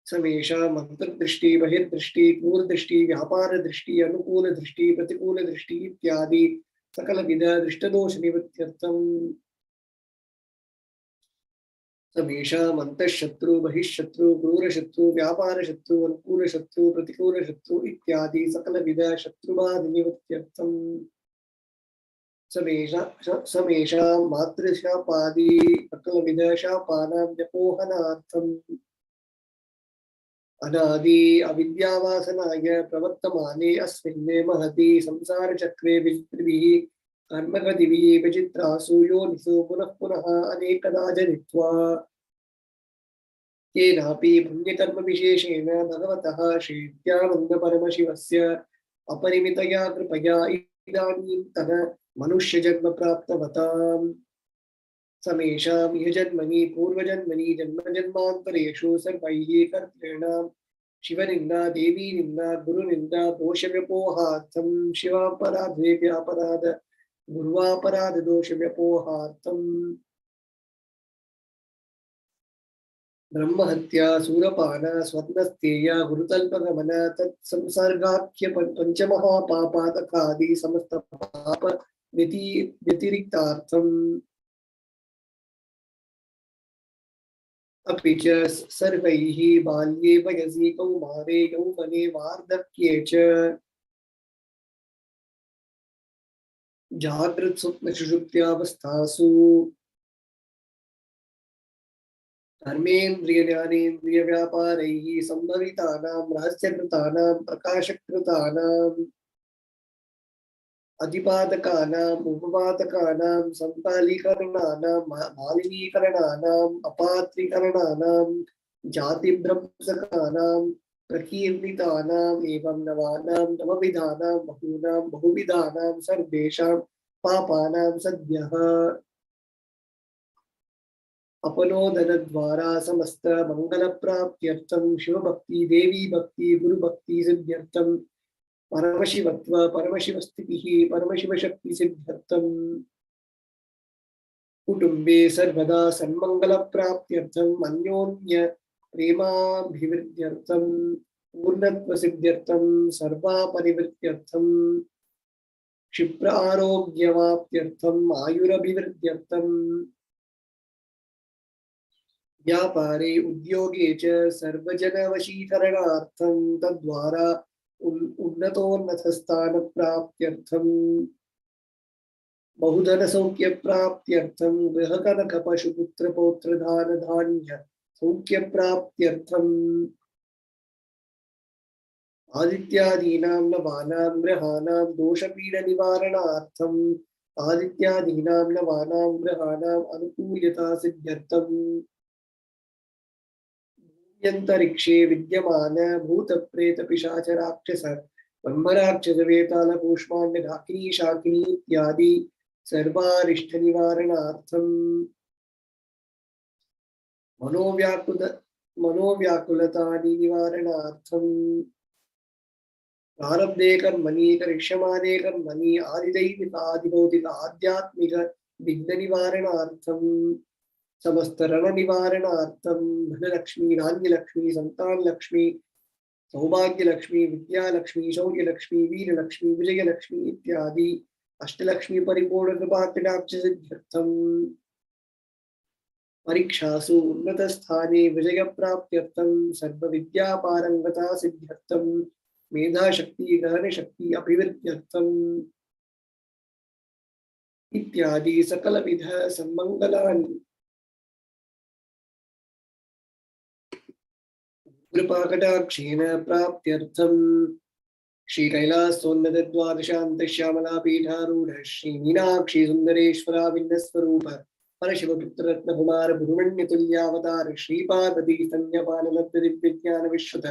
समेषाम् अन्तर्दृष्टि बहिर्दृष्टि दूरदृष्टि व्यापारदृष्टि अनुकूलदृष्टि प्रतिकूलदृष्टि इत्यादि सकलविध दृष्टदोषनिवृत्त्यर्थं समेषाम् अन्तःशत्रु बहिःशत्रु क्रूरशत्रु व्यापारशत्रु अनुकूलशत्रु प्रतिकूलशत्रु इत्यादि सकलविध शत्रुबाधनिवृत्त्यर्थम् समेषां मातृशापादि सकलविध शापानां व्यपोहनार्थम् अनादि अविद्यावासनाय प्रवर्तमाने अस्मिन् महति संसारचक्रे विचित्रिभिः कर्मगतिभिः विचित्रासु योनिषु पुनः पुनः अनेकदा जनित्वा केनापि पुण्यकर्मविशेषेण भगवतः श्रीनित्यानन्दपरमशिवस्य अपरिमितया कृपया इदानीन्तन मनुष्यजन्म प्राप्तवताम् समेषां इह जन्मनि पूर्वजन्मनि जन्मजन्मान्तरेषु सर्वैः कर्तॄणां शिवनिन्दा देवीनिन्दा गुरुनिन्दा दोषव्यपोहार्थं शिवापराधे व्यापराध गुरुवापराध दोषव्यपोहार्थम् ब्रह्महत्या सूरपान स्वप्नस्तेय गुरुतल्पगमन तत्संसर्गाख्य पंचमहापापादकादि समस्त पाप व्यतिरिक्तार्थम् अपि च सर्वैः बाल्ये वयसि कौमारे यौवने वार्धक्ये च जागृत स्वप्न सुषुप्त्यावस्थासु धर्मेन्द्रिय ज्ञानेन्द्रिय व्यापारैः संभवितानां रहस्यकृतानां प्रकाशकृतानां अधिपादकानाम् उपपादकानां संतालीकरणानां मालिनीकरणानाम् अपात्रीकरणानां जातिभ्रंशकानां प्रकीर्तितानाम् एवं नवानां नवविधानां बहूनां बहुविधानां सर्वेषां पापानां सद्यः अपनोदनद्वारा समस्त मंगलप्राप्त्यर्थं शिवभक्ति देवी भक्ति गुरुभक्ति सिद्ध्यर्थं परमशिवत्व परमशिवस्थितिः परमशिवशक्ति सिद्ध्यर्थं कुटुम्बे सर्वदा सन्मंगलप्राप्त्यर्थं अन्योन्य प्रेमाभिवृद्ध्यर्थं पूर्णत्व सिद्ध्यर्थं सर्वापरिवृत्त्यर्थं क्षिप्र आरोग्यवाप्त्यर्थं आयुरभिवृद्ध्यर्थं व्यापारे उद्योगे च सर्वजनवशीकरणार्थं तद्वारा उन्नतोन्नतस्थानप्राप्त्यर्थं बहुधनसौख्यप्राप्त्यर्थं गृहकनकपशुपुत्रपौत्रधानधान्य सौख्यप्राप्त्यर्थम् आदित्यादीनां नवानां ग्रहाणां दोषपीडनिवारणार्थम् आदित्यादीनां नवानां ग्रहाणाम् अनुकूल्यता सिद्ध्यर्थम् यंतरिक्षे विद्यमान भूत प्रेत पिशाच राक्षस ब्रह्मराक्षस वेताल कूष्मांड ढाकिनी शाकिनी इत्यादि सर्वारिष्ट निवारणार्थम मनोव्याकुलतानि निवारणार्थम प्रारब्धे कर्मणि करिष्यमाणे कर्मणि आदिदैविक आदिभौतिक आध्यात्मिक विघ्न निवारणार्थं समस्त रण निवारणार्थं धनलक्ष्मी धान्यलक्ष्मी संतानलक्ष्मी सौभाग्यलक्ष्मी विद्यालक्ष्मी शौर्यलक्ष्मी वीरलक्ष्मी विजयलक्ष्मी इत्यादि अष्टलक्ष्मी परिपूर्ण कृपाकटाक्ष सिद्ध्यर्थम् परीक्षासु उन्नत स्थाने विजय प्राप्त्यर्थं सर्व विद्या पारंगता सिद्ध्यर्थं मेधाशक्ति गहन शक्ति अभिवृद्ध्यर्थं इत्यादि सकल विध सम्मंगलानि कृपाकटाक्षेण प्राप्त्यर्थं श्री कैलासोन्नत द्वादशान्त श्यामला पीठारूढ़ श्री मीनाक्षी सुंदरेश्वरा विन्नस्वरूप परशिवपुत्ररत्न कुमार गुरुमण्य तुल्यावतार श्री पार्वती स्तन्यपान मध्य दिव्य ज्ञान विश्रुत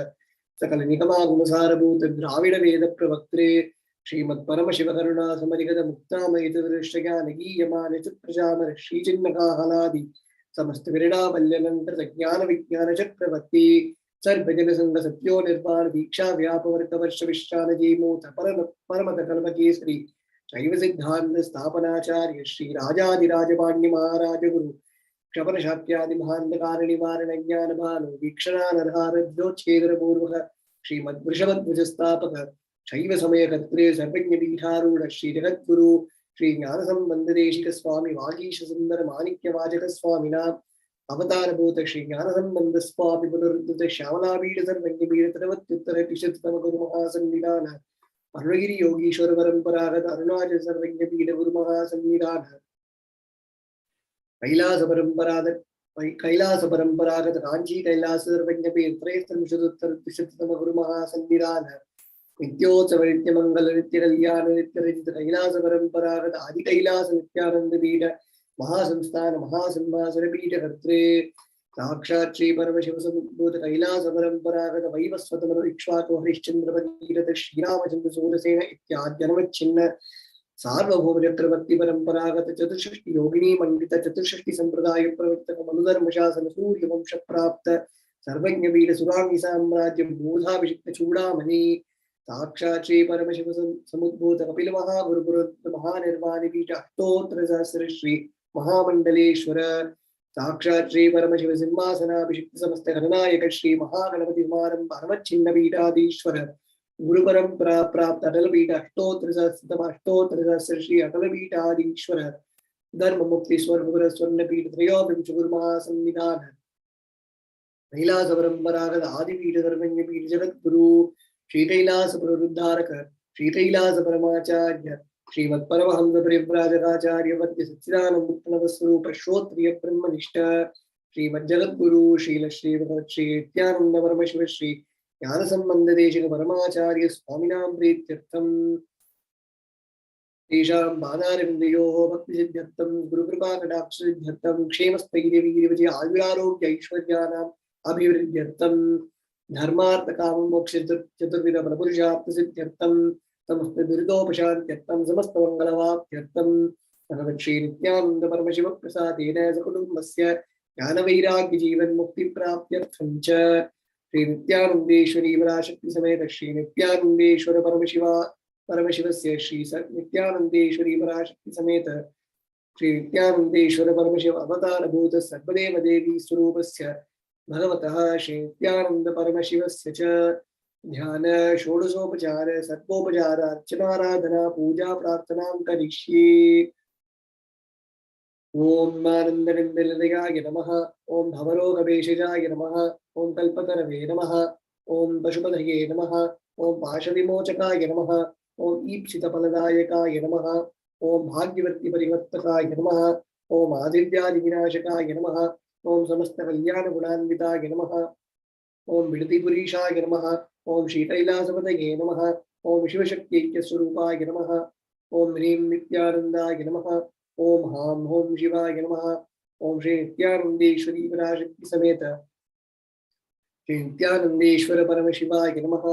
सकल निगमा गुणसारभूत द्राविड वेद प्रवक्त्रे श्रीमत् परमशिव करुणा समरिगत मुक्तामयित दृष्ट ज्ञान गीयमान चित्रचामर श्री चिन्नकाहलादि समस्त विरडा वल्यलंकृत ज्ञान विज्ञान चक्रवर्ती सर्वजन संग सत्यो निर्वाण दीक्षा व्यापवर्त वर्ष विश्रान जीमूत परमत कल्प केसरी शैव सिद्धांत स्थापनाचार्य श्री राजाधिराज पाण्ड्य महाराज गुरु क्षपन शाक्यादि महांत कारण निवारण ज्ञान भानु वीक्षणानर्हारद्योच्छेदन पूर्वक श्रीमद् वृषभध्वज स्थापक शैव समय कर्त्रे सर्वज्ञ पीठारूढ़ श्री जगद्गुरु श्री ज्ञान संबंध देशिक स्वामी वागीश सुंदर माणिक्य वाचक स्वामिना अवतार भूत श्री ज्ञान संबंध स्वामी पुनरुद्धृत श्यामला पीठ सर्वज्ञ पीठ तरवत्युत्तर तिशतम गुरु महासन्निधान अरुणगिरि योगीश्वर परंपरागत अरुणाचल सर्वज्ञ पीठ गुरु महासन्निधान कैलास परंपरागत कांची कैलास सर्वज्ञ पीठ त्रयस्त्रिंशदुत्तर तिशतम गुरु महासन्निधान नित्योत्सव नित्य मंगल नित्य कल्याण नित्य रचित कैलास परंपरागत आदि कैलास नित्यानंद पीठ महासंस्थान महासिंहासन पीठ कर्त्रे साक्षात् श्री परमशिव समुद्भूत कैलास परंपरागत वैवस्वत मनु इक्ष्वाकु हरिश्चंद्र भगीरथ श्रीरामचंद्र सूरसेन इत्याद्यनवच्छिन्न सार्वभौम चक्रवर्ती परंपरागत चतुष्षष्टि योगिनी मंडित चतुष्षष्टि संप्रदाय प्रवर्तक मनुधर्म शासन सूर्य वंश प्राप्त सर्वज्ञ पीठ सुरांगी साम्राज्य बोधाभिषिक्त चूड़ामणि साक्षात् श्री परमशिव समुद्भूत कपिल महागुरुपुर महानिर्वाणी पीठ अष्टोत्तर सहस्र श्री महामंडलेश्वर साक्षात् श्री परमशिव सिंहासनाभिषिक्त समस्त गणनायक श्री महागणपति कुमारं परमच्छिन्न पीठाधीश्वर गुरु परंपरा प्राप्त अटल पीठ अष्टोत्तर सहस्र श्री अटल पीठाधीश्वर धर्म मुक्ति स्वर्ग स्वर्ण पीठ त्रयोविंश गुरु महासन्निधान कैलास परंपरागत आदि पीठ धर्मज्ञ पीठ जगत गुरु श्री कैलास पुनरुद्धारक श्री कैलास परमाचार्य श्रीमत् परमहंस परिव्राजकाचार्य वद्य सच्चिदानंद मुक्तनव स्वरूप श्रोत्रिय ब्रह्मनिष्ठ श्रीमद् जगद्गुरु श्रील श्री भगवत् श्री नित्यानंद परमशिव श्री ज्ञान संबंध देशिक परमाचार्य स्वामिनां प्रीत्यर्थं तेषां पादारविन्दयोः भक्ति सिद्ध्यर्थं गुरुकृपा कटाक्ष सिद्ध्यर्थं क्षेमस्थैर्य वीर्यविजय आयुरारोग्य ऐश्वर्याणाम् अभिवृद्ध्यर्थं धर्मार्थ काम मोक्ष चतुर्विध फलपुरुषार्थ सिद्ध्यर्थं समस्त दुरितोपशान्त्यर्थं समस्त मंगलवाप्त्यर्थं भगवत् श्री नित्यानंद परमशिव प्रसादेन सकुटुम्बस्य ज्ञानवैराग्य जीवन मुक्ति प्राप्त्यर्थं च श्री नित्यानंदेश्वरी पराशक्ति समेत श्री नित्यानंदेश्वर परमशिवस्य श्री नित्यानंदेश्वरी पराशक्ति समेत श्री नित्यानंदेश्वर परमशिव अवतार भूत सर्वदेव देवी स्वरूपस्य भगवतः श्री नित्यानंद परमशिवस्य च ध्यान षोडशोपचार सर्वोपचार अर्चनाराधना पूजा प्रार्थनां करिष्ये। ओम आनंदनिलयाय नमः, ओम भवरोगभेषजाय नमः, ओम कल्पतरवे नमः, ओम पशुपतये नमः, ओम पाशविमोचकाय नमः, ओम ईप्सितफलदायकाय नमः, ओम भाग्यवर्ति परिवर्तकाय नमः, ओम आदिव्याधि विनाशकाय नमः, ओम समस्त कल्याण गुणान्विताय नमः, ओम विडतिपुरीशाय नमः, ओम श्रीकैलासपतये नमः, ओम शिवशक्त्यैक्यस्वरूपाय नमः, ओम ह्रीं नित्यानन्दाय नमः, ओम हां हों शिवाय नमः, ओम श्री नित्यानंदेश्वरी पराशक्ति समेत श्री नित्यानंदेश्वर परमशिवाय नमः,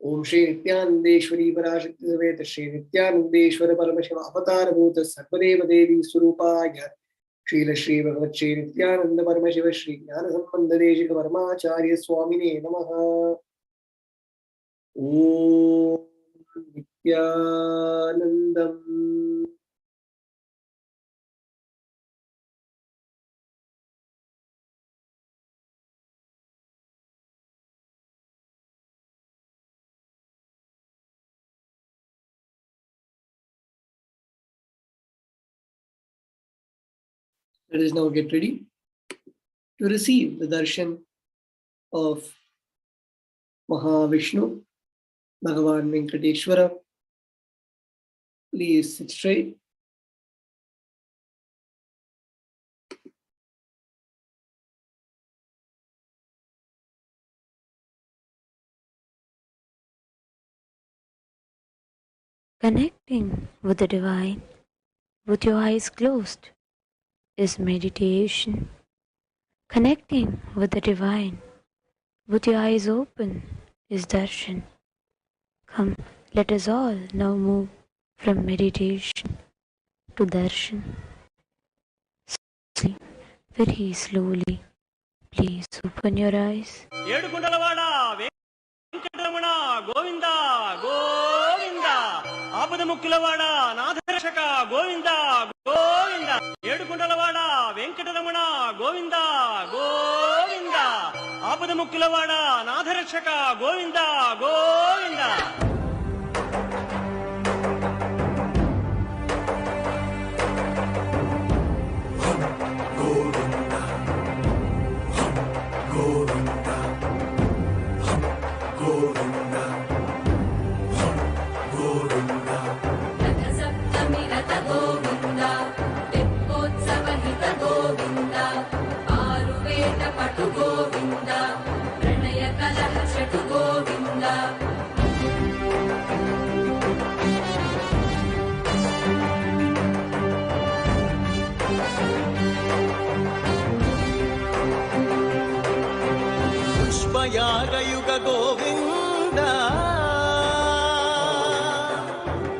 ओम श्री नित्यानंदेश्वरी पराशक्ति समेत श्री नित्यानंदेश्वर परमशिव अवतार भूत सर्वदेव देवी स्वरूपाय श्रील श्री भगवत् श्री नित्यानंद परमशिव श्री ज्ञान संबंध देशिक परमाचार्य स्वामिने नमः। Om Nithyanandam. Let us now get ready to receive the darshan of Mahavishnu, Bhagavan Venkateshwara. Please sit straight. Connecting with the divine with your eyes closed is meditation. Connecting with the divine with your eyes open is darshan. Come, let us all now move from meditation to darshan. Slowly, very slowly, please open your eyes. Govinda Govinda ఆపద ముక్కులవాడ నాథరక్షక గోవింద గోవింద ఏడుకుంటలవాడ వెంకటరమణ గోవింద గోవింద ఆపద ముక్కులవాడ నాథరక్షక గోవింద గోవింద పుష్పయాగయుగ గోవింద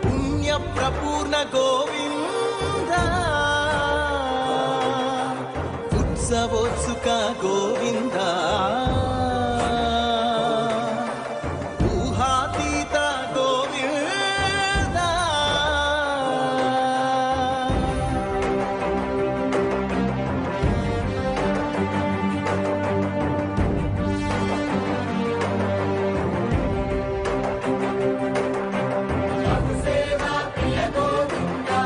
పుణ్య ప్రపూర్ణ గోవింద ఉత్సవోత్సుక గోవింద ఊహాతీత గోవింద గోవింద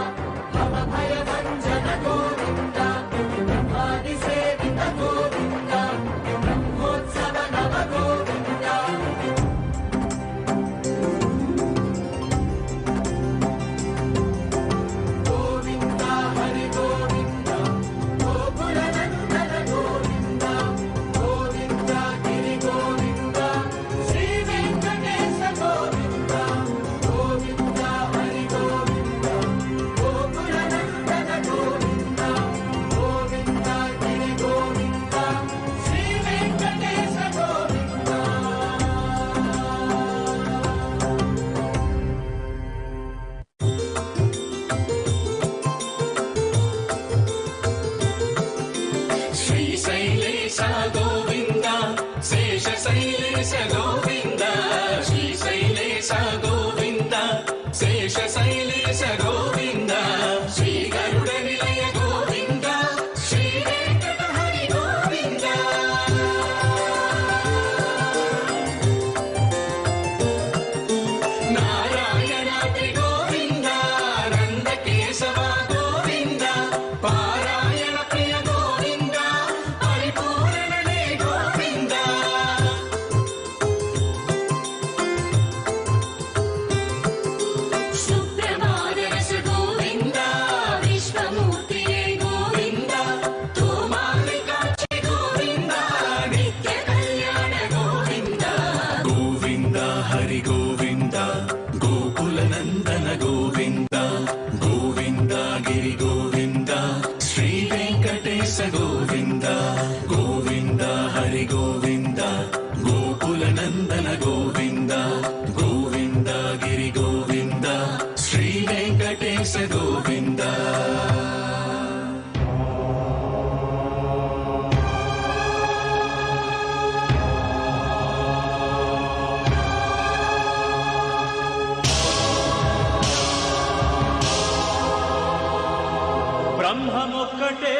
పరబ్రహ్మమొక్కటే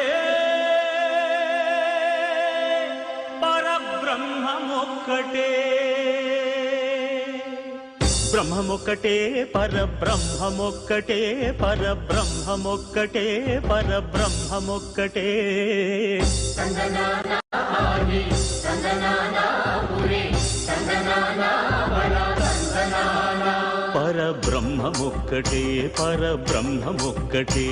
పరబ్రహ్మమొక్కటే బ్రహ్మమొక్కటే పరబ్రహ్మమొక్కటే పరబ్రహ్మమొక్కటే పరబ్రహ్మమొక్కటే పరబ్రహ్మమొక్కటే పరబ్రహ్మమొక్కటే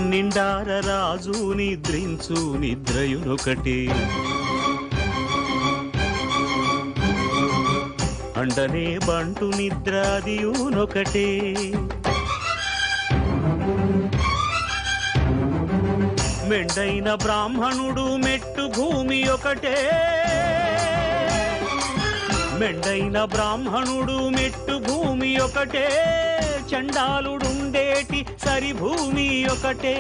నిండార రాజు నిద్రించు నిద్రయునొకటే అండనే బంటు నిద్రాదియునొకటే మెండైన బ్రాహ్మణుడు మెట్టు భూమి ఒకటే మెండైన బ్రాహ్మణుడు మెట్టు భూమి ఒకటే చండాలుడుండేటి సరి భూమి ఒకటే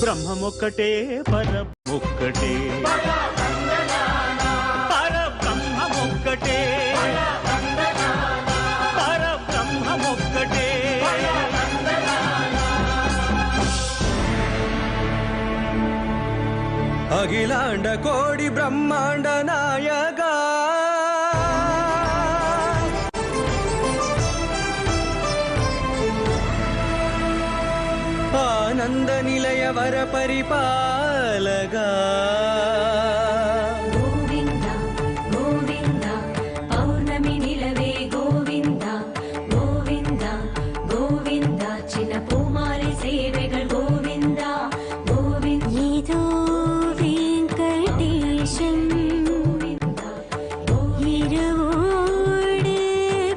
బ్రహ్మమొక్కటే పరమొక్కటే పరబ్రహ్మమొక్కటే పరబ్రహ్మమొక్కటే అఖిలాండ కోడి బ్రహ్మాండ నాయగా ఆనంద నిలయ వర పరిపాలగా గోవింద గోవింద పౌర్ణమి నిలవే గోవింద గోవింద గోవింద చిన్న పూమారి సేవెகள் గోవింద గోవింద ఏదో వెంకటేశం இரவோடு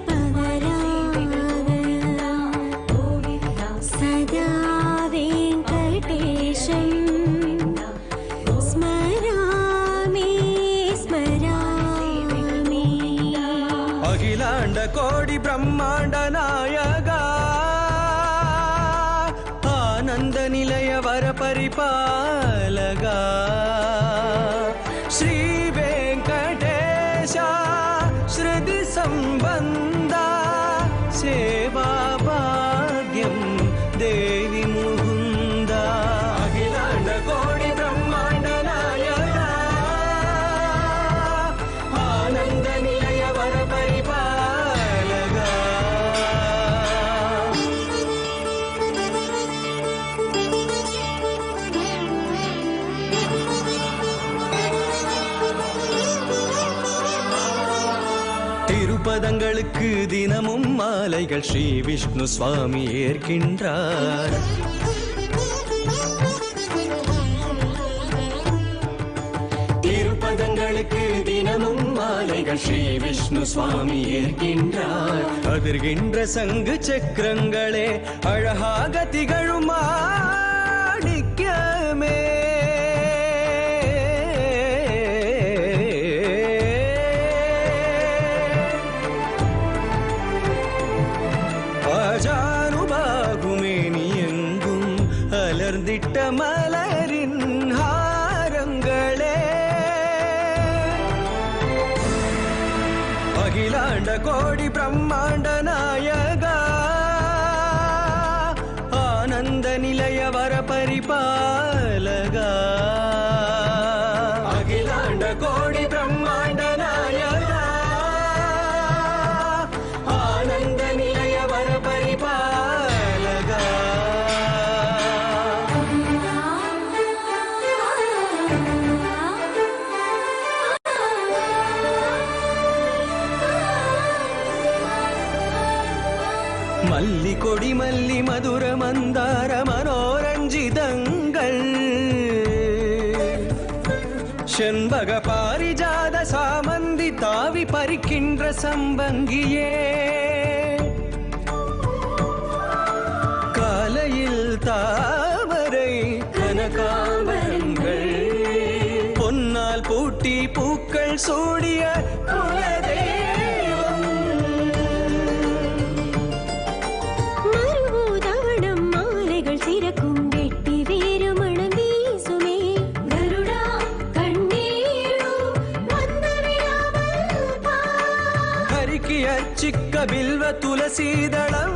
பகலாக சதா வெங்கடேஷம் ஸ்மராமி ஸ்மராமி అఖిలాండ కోడి బ్రహ్మాండ నాయగా ఆనంద నిలయ వర పరిపాలగా శ్రీ వెంకటేశ శృతి సంబంధ సేవా భాగ్యం దేవి ముకుంద అఖిలాండ కోడి బ్రహ్మాండ నాయగా ఆనంద నిలయ వర పరిపాలగా திருப்பதங்களுக்கு தினமும் மாலைகள் ஸ்ரீ விஷ்ணு சுவாமி ஏற்கின்றார் திருப்பதங்களுக்கு தினமும் மாலைகள் ஸ்ரீ விஷ்ணு சுவாமி ஏற்கின்றார் அதிர்கின்ற சங்கு சக்கரங்களே அழகாக திகழும் மாணிக்கமே ஆஜானுபாகுமேனி எங்கும் அலர்ந்திட்ட மலரின் ஹாரங்களே அகிலாண்ட கோடி பிரம்மாண்ட நாயகா ஆனந்த நிலைய வர பரிபாலகா அகிலாண்ட கோடி பிரம்மாண்ட நாயகா ஆனந்த நிலைய வர பரிபாலகா மல்லி கொடி மல்லி மதுர மந்தார மனோரஞ்சிதங்கள் செண்பக பாரிஜாத சாமந்தி தாவி பறிக்கின்ற சம்பங்கியே காலையில் தாமரை கனகாம்பரங்கள் பொன்னால் பூட்டி பூக்கள் சூடிய குலதெய்வம் மறுபூதாவணம் மாலைகள் சிறக்கும் வெட்டி வேறு மணம் வீசுமே கருடா பில்வ துளசீதளங்கள்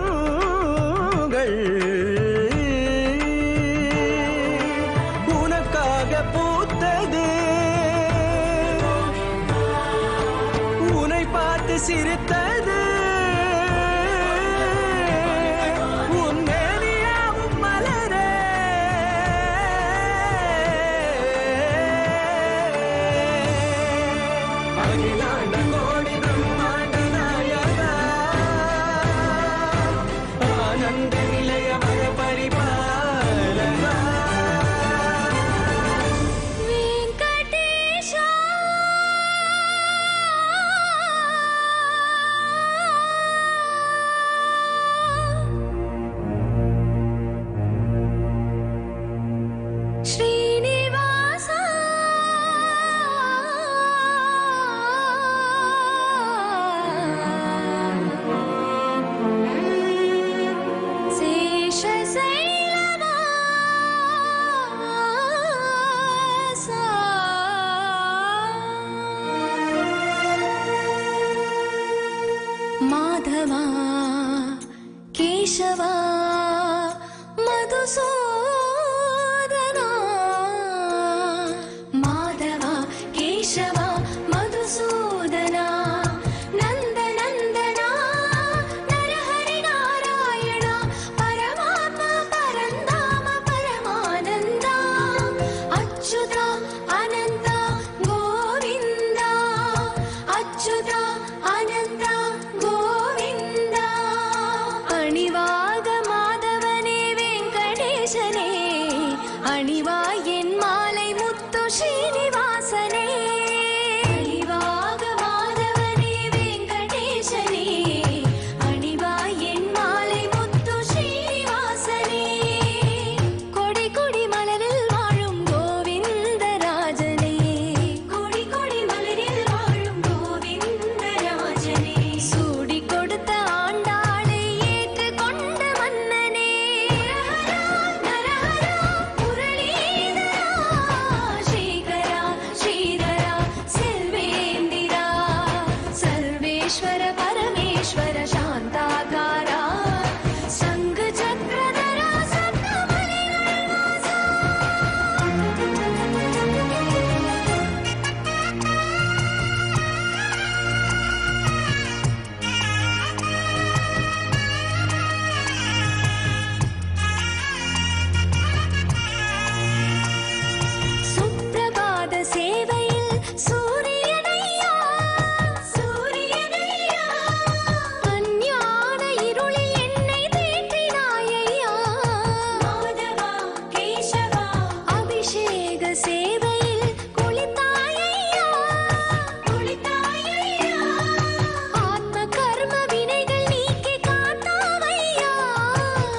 உனக்காக பூத்தது, உன்னை பார்த்து சிரித்தது. माधवा केशवा मधुसूदना, माधवा केशवा मधुसूदना, नंद नंदना नरहरि नारायण परमात्मा परंधाम परमानंदा, अच्युता अनंता गोविंदा, अच्युता अनंता गोविंदा, अणिवाग माधवने वेंकटेशने, अणिवा एन् मालै मुत्तु श्रीनिवासने, अणिवाग माधवने वेंकटेशने, अणिवा एन् मालै मुत्तु श्रीनिवासने, कोडि कोडि मलरिल वाழும் गोविंदराजने, कोडि कोडि मलरिल वाழும் गोविंदराजने, सूடி கொடுத்த ஆண்டாளை ஏற்று கொண்ட மன்னனே, நரஹரா முரளீதரா, ஸ்ரீகரா ஸ்ரீதரா செல்வேந்திரா, சர்வேஸ்வர பரமேஸ்வர சாந்தாகாரா, சங்க சக்கரதரா சப்தமணிகள் வாசா. சுப்ரபாத சேவையில் சூரியனையா, சூரியனையா, அஞ்ஞான இருளில் என்னை தேற்றினாயையா, மாதவா கேசவா, அபிஷேக சேவையில் குளித்தாயையா, குளித்தாயையா, ஆத்ம கர்ம வினைகள் நீக்கி காத்தாவையா,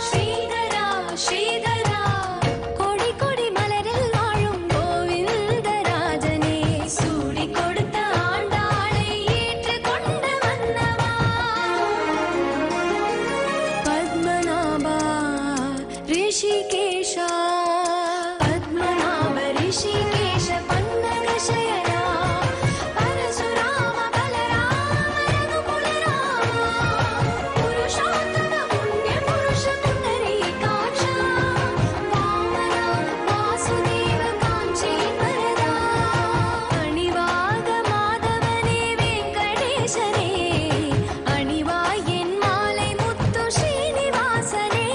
ஸ்ரீதரா ஸ்ரீதரா, கொடி கொடி மலரில் வாழும் கோவிந்தராஜனே, சூடி கொடுத்த ஆண்டாளை ஏற்று கொண்ட மன்னவா, பத்மநாபா ரிஷிகேஷா, பத்மநாப ரிஷிகேஷ பன்னகசயனா, பரசுராம பலராம ரகுகுலராமா, புருஷோத்தம புண்ணிய புருஷ புண்டரீகாட்சா, வாமனா வாசுதேவ காஞ்சி வரதா, அணிவாக மாதவனே வெங்கடேசனே, அணிவா என் மாலை முத்து ஸ்ரீனிவாசனே.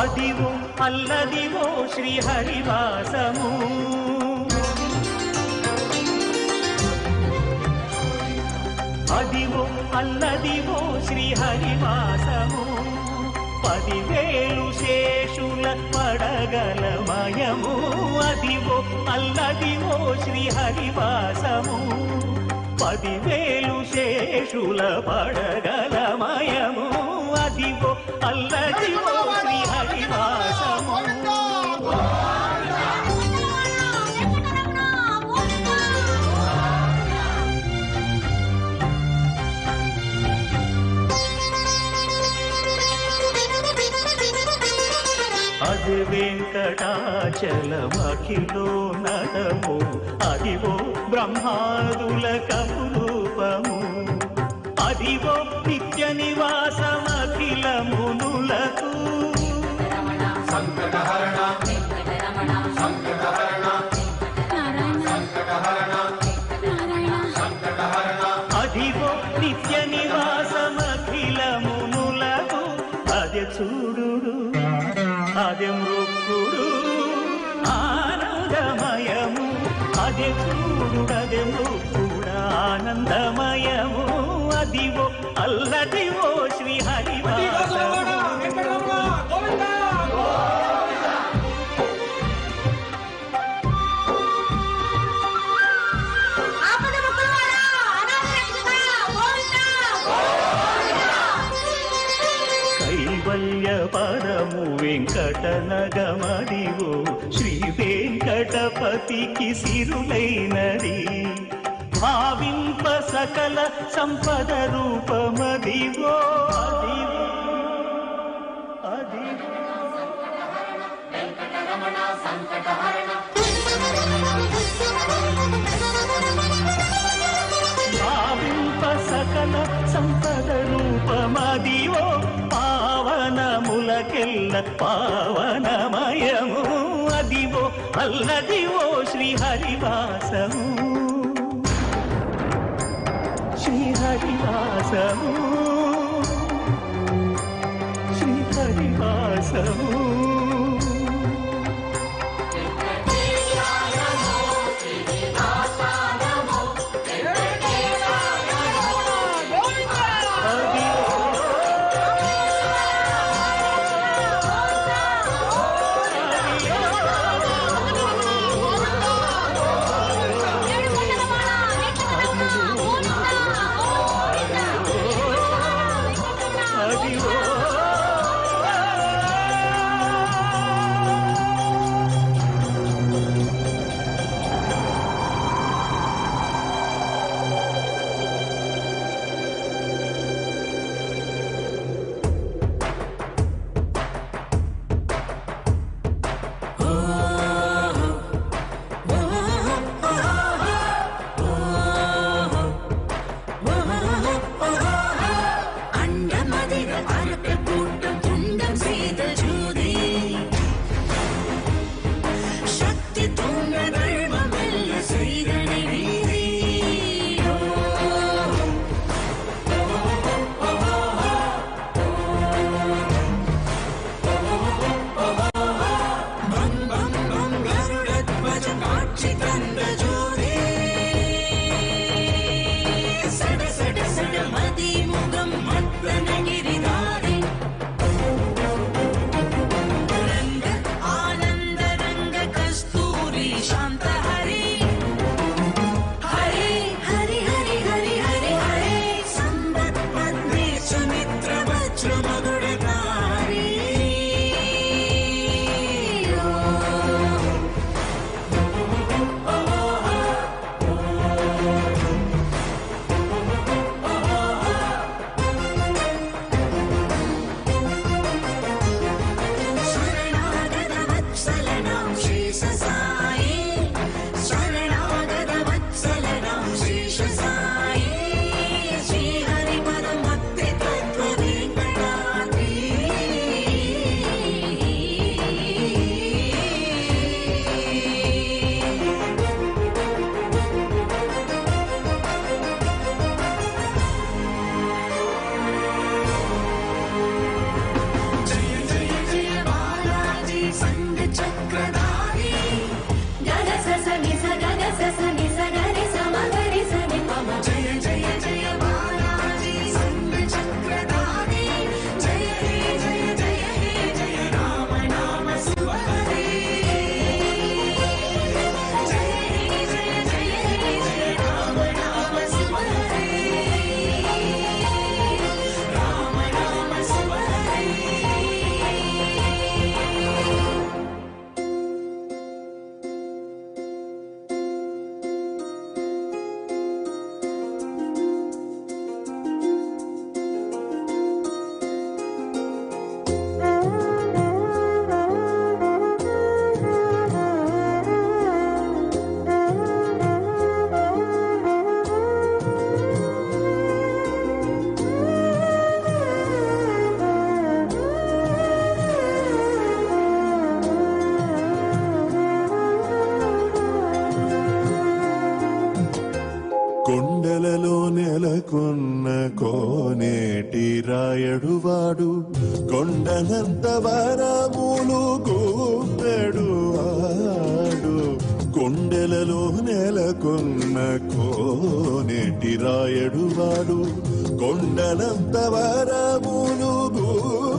అదివో అల్లదివో శ్రీహరివాసము అదివో అల్లదివో శ్రీహరివాసము 10,000 శేషుల పడగలమయము అదివో అల్లదివో శ్రీహరివాసము 10,000 శేషుల పడగలమయము అదివో అల్లదివో శ్రీహరివాసము అది వెంకటాచలమఖిలో నడము అదివో బ్రహ్మాదుల కపురూపము అదివో నిత్య నివాసమఖిల మునులకు సంకటహరణ సంకటహరణ అదివో నిత్య నివాసమఖిల మునులకు అదే చూడు అదే మృక్కుడు ఆనందమయము అదే చూడు అదే మృక్కుడు ఆనందమయము అదివో అల్లదివో శ్రీహరివాసము కైవల్య పరము వెంకటనగమదివో శ్రీ వెంకటపతికి సిరులైనది భావింప సకల సంపద రూపమదివో అదివో భావింప సకల సంపద రూపమదివో పావనములకెల్ల పావనమయము అదివో అల్లదివో శ్రీహరివాసము శ్రీహరివాసము శ్రీహరివాసము రాయడువాడు కొండనంత వరములు గూపెడువాడు కొండెలలో నెలకొన్న కోనేటి రాయడువాడు కొండనంత వరములు గూపెడువాడు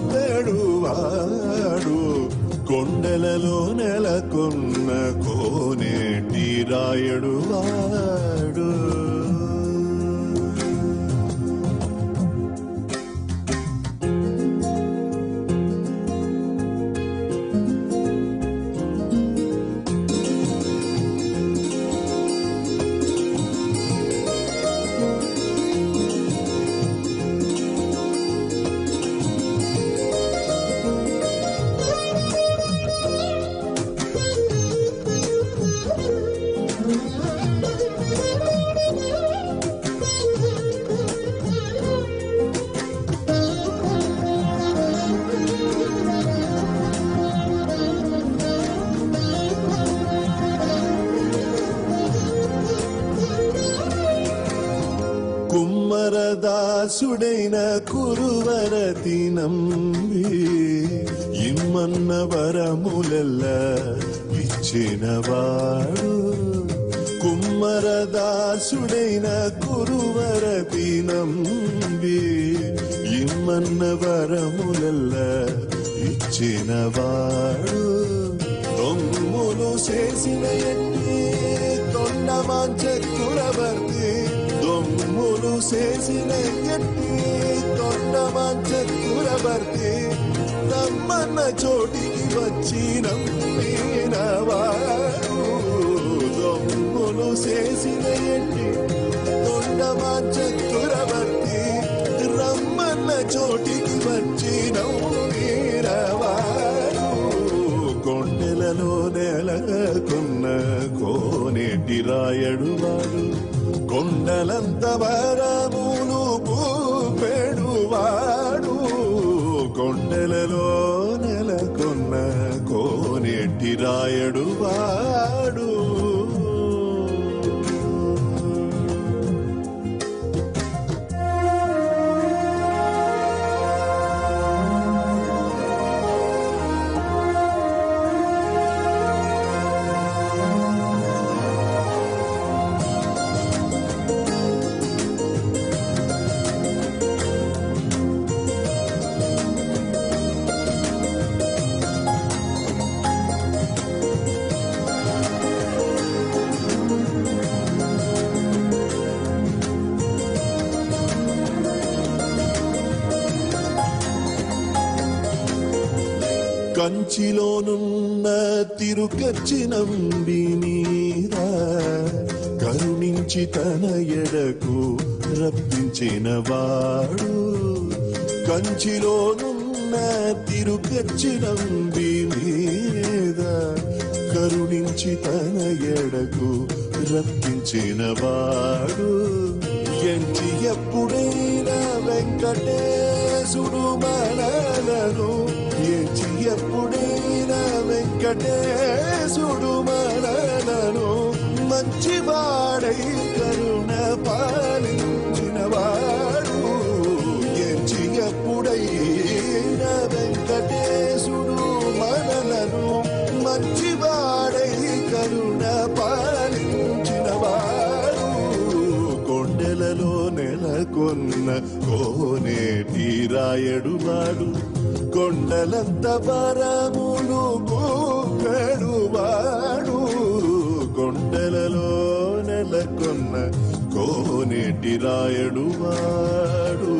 కొండలలో నెలకొన్న కోనేటి రాయడువాడు కుమ్మరదాసుడైన కురువరతి నంబి ఇమ్మన్న వరములెల్ల ఇచ్చినవాడు కుమ్మరదాసుడైన కురువరతి నంబి ఇమ్మన్న వరములెల్ల ఇచ్చినవాడు దొమ్ములు చేసిన ఎట్టి తొండమాంచకురవర్తి దొమ్ములు చేసిన ఎట్టి తొండమాంచకురవర్తి రమ్మన్న చోటికి వచ్చి నమ్మినవాడు దొమ్ములు చేసిన ఎట్టి తొండమాంచకురవర్తి రమ్మన్న చోటికి వచ్చి నమ్మినవాడు కొండెలలో నెలకొన్న కోనేటి రాయడువాడు కొండలంత వరములు పూపెడువాడు కొండలలో నెలకొన్న కోనేటి రాయడువాడు కంచిలోనున్న తిరుకచ్చినంబి మీద కరుణించి తన ఎడకు రప్పించినవాడు కంచిలోనున్న తిరుకచ్చినంబి మీద కరుణించి తన ఎడకు రప్పించినవాడు ఎంచి ఎప్పుడైనా వెంకటేశుడు మనలను ఎంచి ఎప్పుడైనా వెంకటేశుడు మనలను మంచివాడై కరుణ పాలించినవాడు ఎంచి ఎప్పుడైనా వెంకటేశుడు మనలను మంచివాడై కరుణ పాలించినవాడు కొండెలలో నెలకొన్న కోనేటి రాయడువాడు కొండలంత వరములు పూపెడువాడు కొండలలో నెలకొన్న కోనేటి రాయడువాడు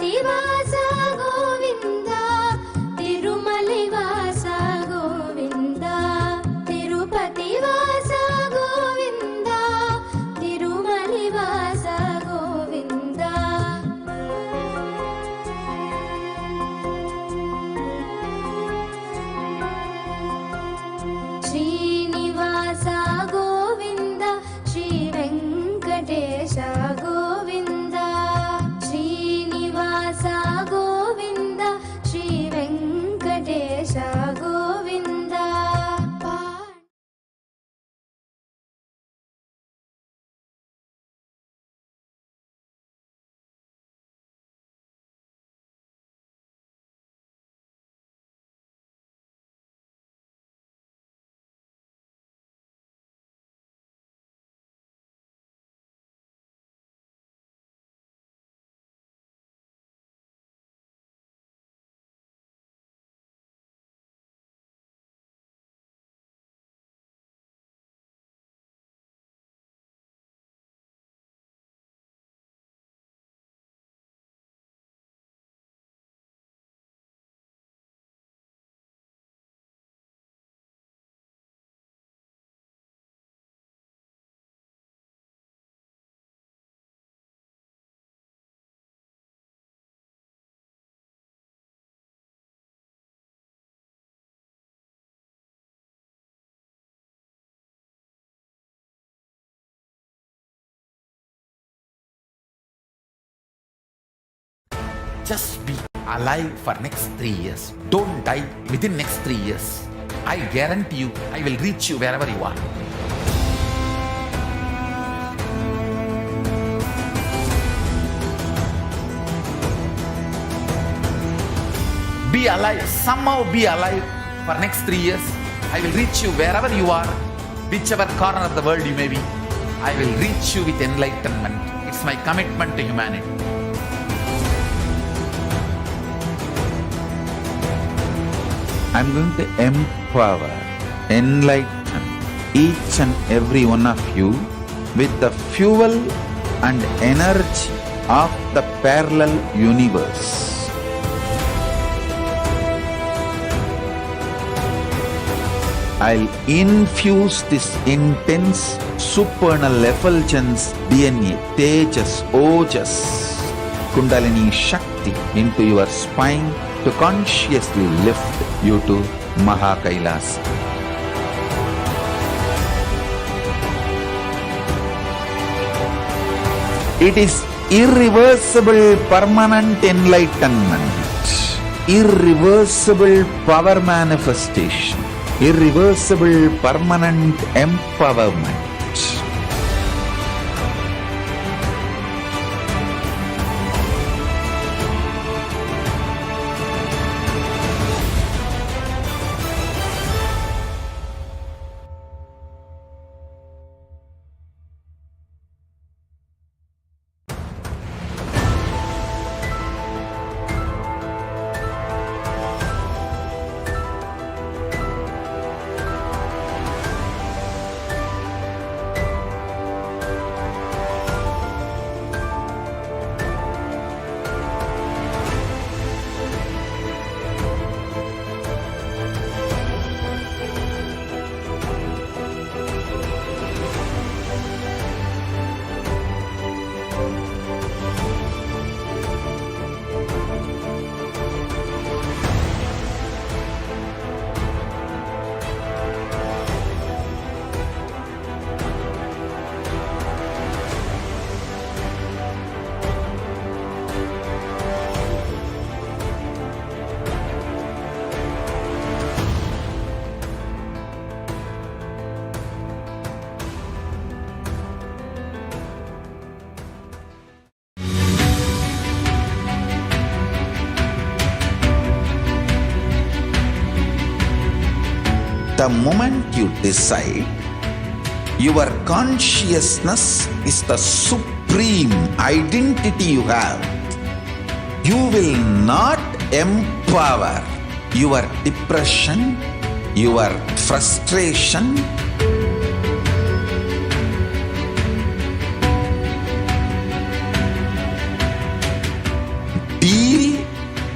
తిరుపతి వాస గోవింద తిరుమలి వాస గోవింద తిరుపతి వాస గోవింద తిరుమలి వాస Govinda Srinivasa Govinda Shri Venkatesha Govinda Srinivasa Govinda Shri Venkatesha Govinda Just be alive for next 3 years. Don't die within next 3 years. I guarantee you, I will reach you wherever you are. Be alive, somehow be alive for next 3 years. I will reach you wherever you are, whichever corner of the world you may be. I will reach you with enlightenment. It's my commitment to humanity. I'm going to empower, enlighten each and every one of you with the fuel and energy of the parallel universe. I'll infuse this intense supernal effulgence DNA, Tejas, Ojas, Kundalini Shakti into your spine to consciously lift you to KAILASA. It is irreversible permanent enlightenment, irreversible power manifestation, irreversible permanent empowerment. The moment you decide, your consciousness is the supreme identity you have. You will not empower your depression, your frustration,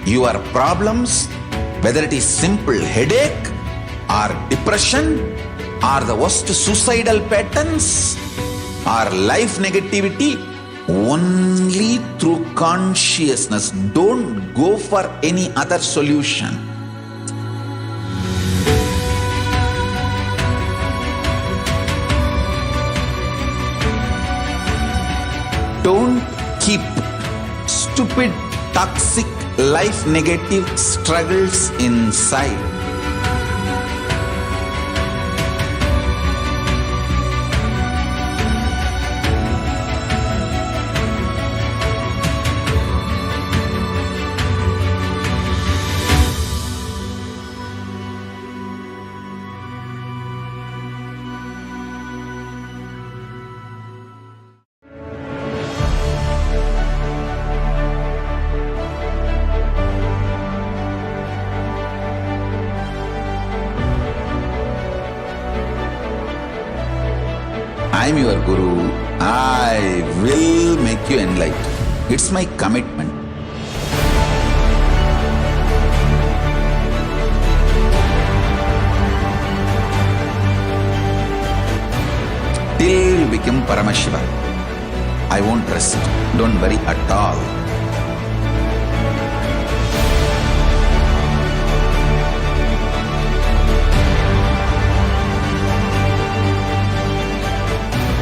your problems, whether it is simple headache or depression or the worst suicidal patterns or life negativity, only through consciousness. Don't go for any other solution. Don't keep stupid, toxic, life negative struggles inside. I am your Guru. I will make you enlightened. It's my commitment. Till you become Paramashiva, I won't rest. Don't worry at all.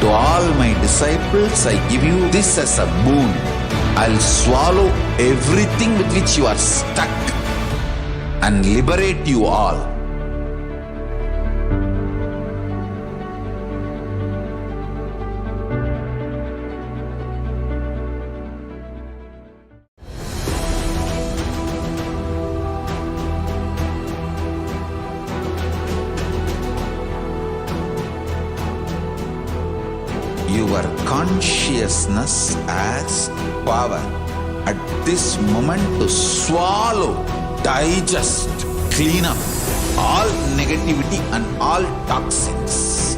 To all my disciples, I give you this as a boon. I'll swallow everything with which you are stuck and liberate you all. Your consciousness as power at this moment to swallow, digest, clean up all negativity and all toxins.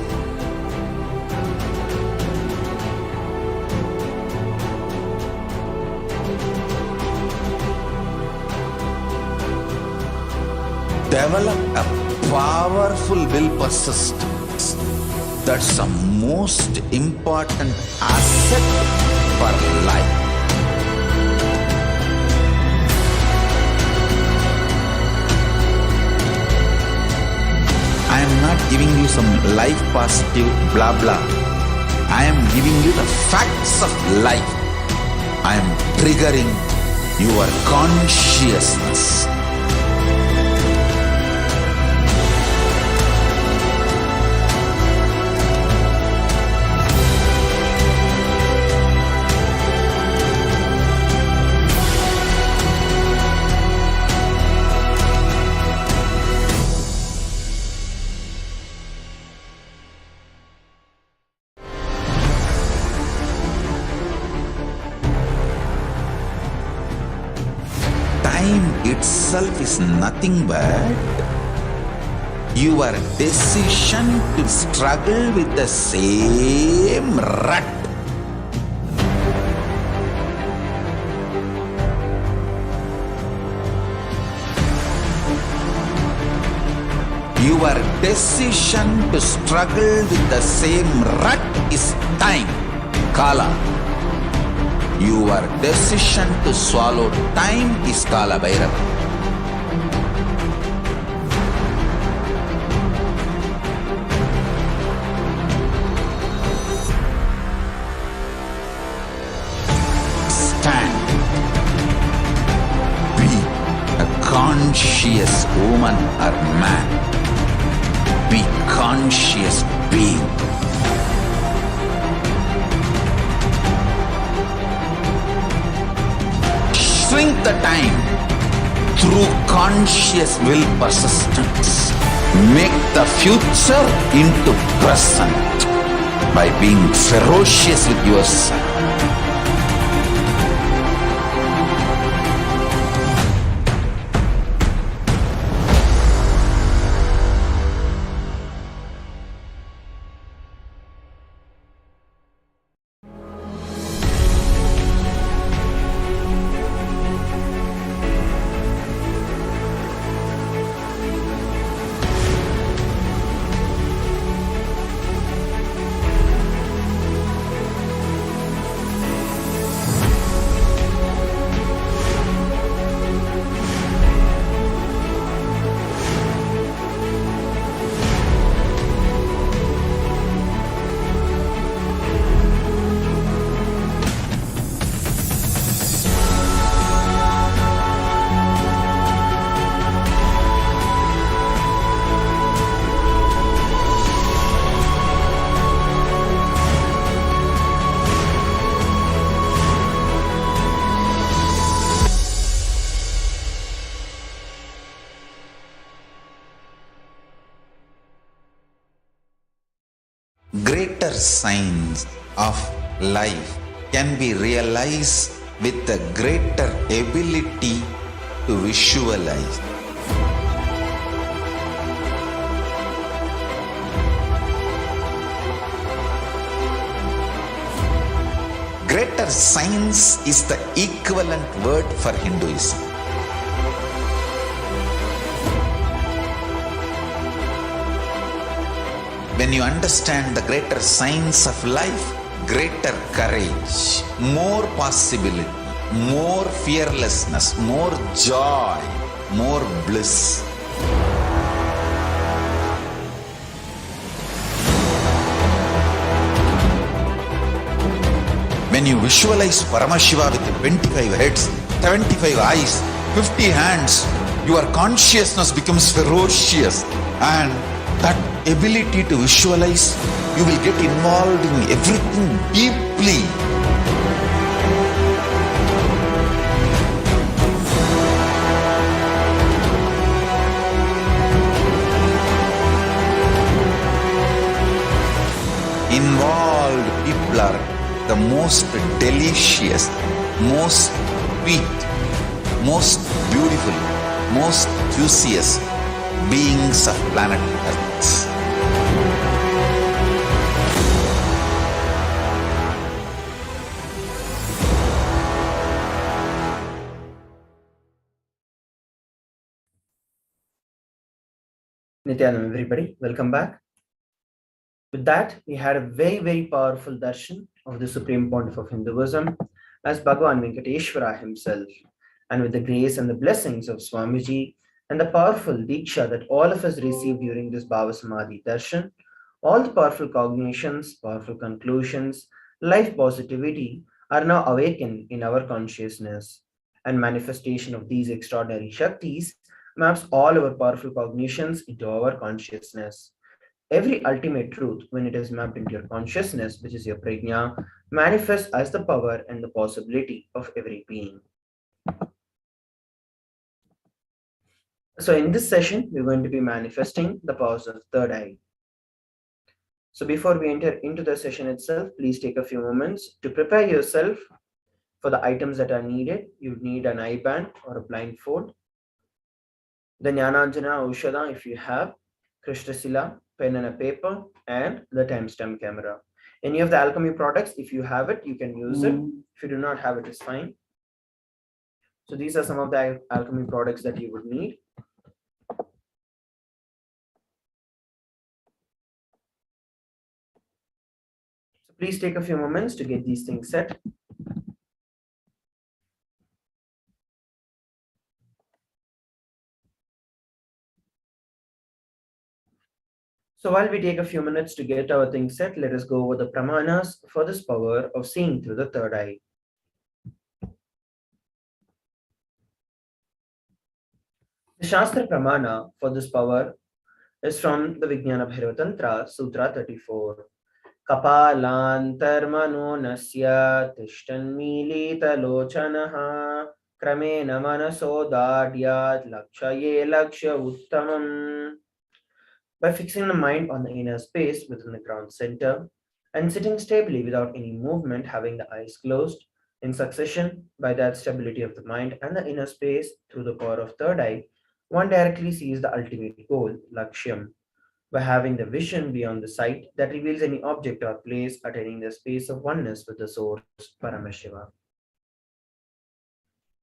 Develop a powerful will persistence. That's the most important asset for life. I am not giving you some life positive blah blah. I am giving you the facts of life. I am triggering your consciousness. Time itself is nothing but your decision to struggle with the same rut. Your decision to struggle with the same rut is time, Kala. Your decision to swallow time is Kala Bhairava. Stand. Be a conscious woman or man. Be conscious being. Shrink the time through conscious will persistence. Make the future into present by being ferocious with yourself. greater signs of life can be realized with a greater ability to visualize. Greater science is the equivalent word for Hinduism. When you understand the greater science of life, greater courage, more possibility, more fearlessness, more joy, more bliss. When you visualize Paramashiva with 25 heads, 75 eyes, 50 hands, your consciousness becomes ferocious, and that ability to visualize, you will get involved in everything deeply. Involved people are the most delicious, most sweet, most beautiful, most juiciest beings of planet Earth. Nithyananda, everybody, welcome back. With that, we had a very, very powerful darshan of the Supreme Pontiff of Hinduism as Bhagavan Venkateshwara himself, and with the grace and the blessings of Swamiji and the powerful Diksha that all of us received during this Bhava Samadhi darshan, all the powerful cognitions, powerful conclusions, life positivity are now awakened in our consciousness, and manifestation of these extraordinary Shaktis maps all our powerful cognitions into our consciousness. Every ultimate truth, when it is mapped into your consciousness, which is your prajna, manifests as the power and the possibility of every being. So in this session, we're going to be manifesting the powers of third eye. So before we enter into the session itself, please take a few moments to prepare yourself for the items that are needed. You need an eye band or a blindfold, the Jnananjana Aushadha if you have, Krishnasila, pen and a paper, and the timestamp camera. Any of the alchemy products, if you have it, you can use it. If you do not have it, it's fine. So these are some of the alchemy products that you would need. So please take a few moments to get these things set. So while we take a few minutes to get our things set, let us go over the pramanas for this power of seeing through the third eye. The Shastra pramana for this power is from the Vijnana Bhairavatantra, Sutra 34. Kapalantarmano nasya tishtanmilita lochanaha kramena manaso dadyat lakshaye laksha uttamam. By fixing the mind on the inner space within the ground center and sitting stably without any movement, having the eyes closed in succession, by that stability of the mind and the inner space through the power of third eye, one directly sees the ultimate goal, Lakshyam, by having the vision beyond the sight that reveals any object or place attaining the space of oneness with the source, Paramashiva.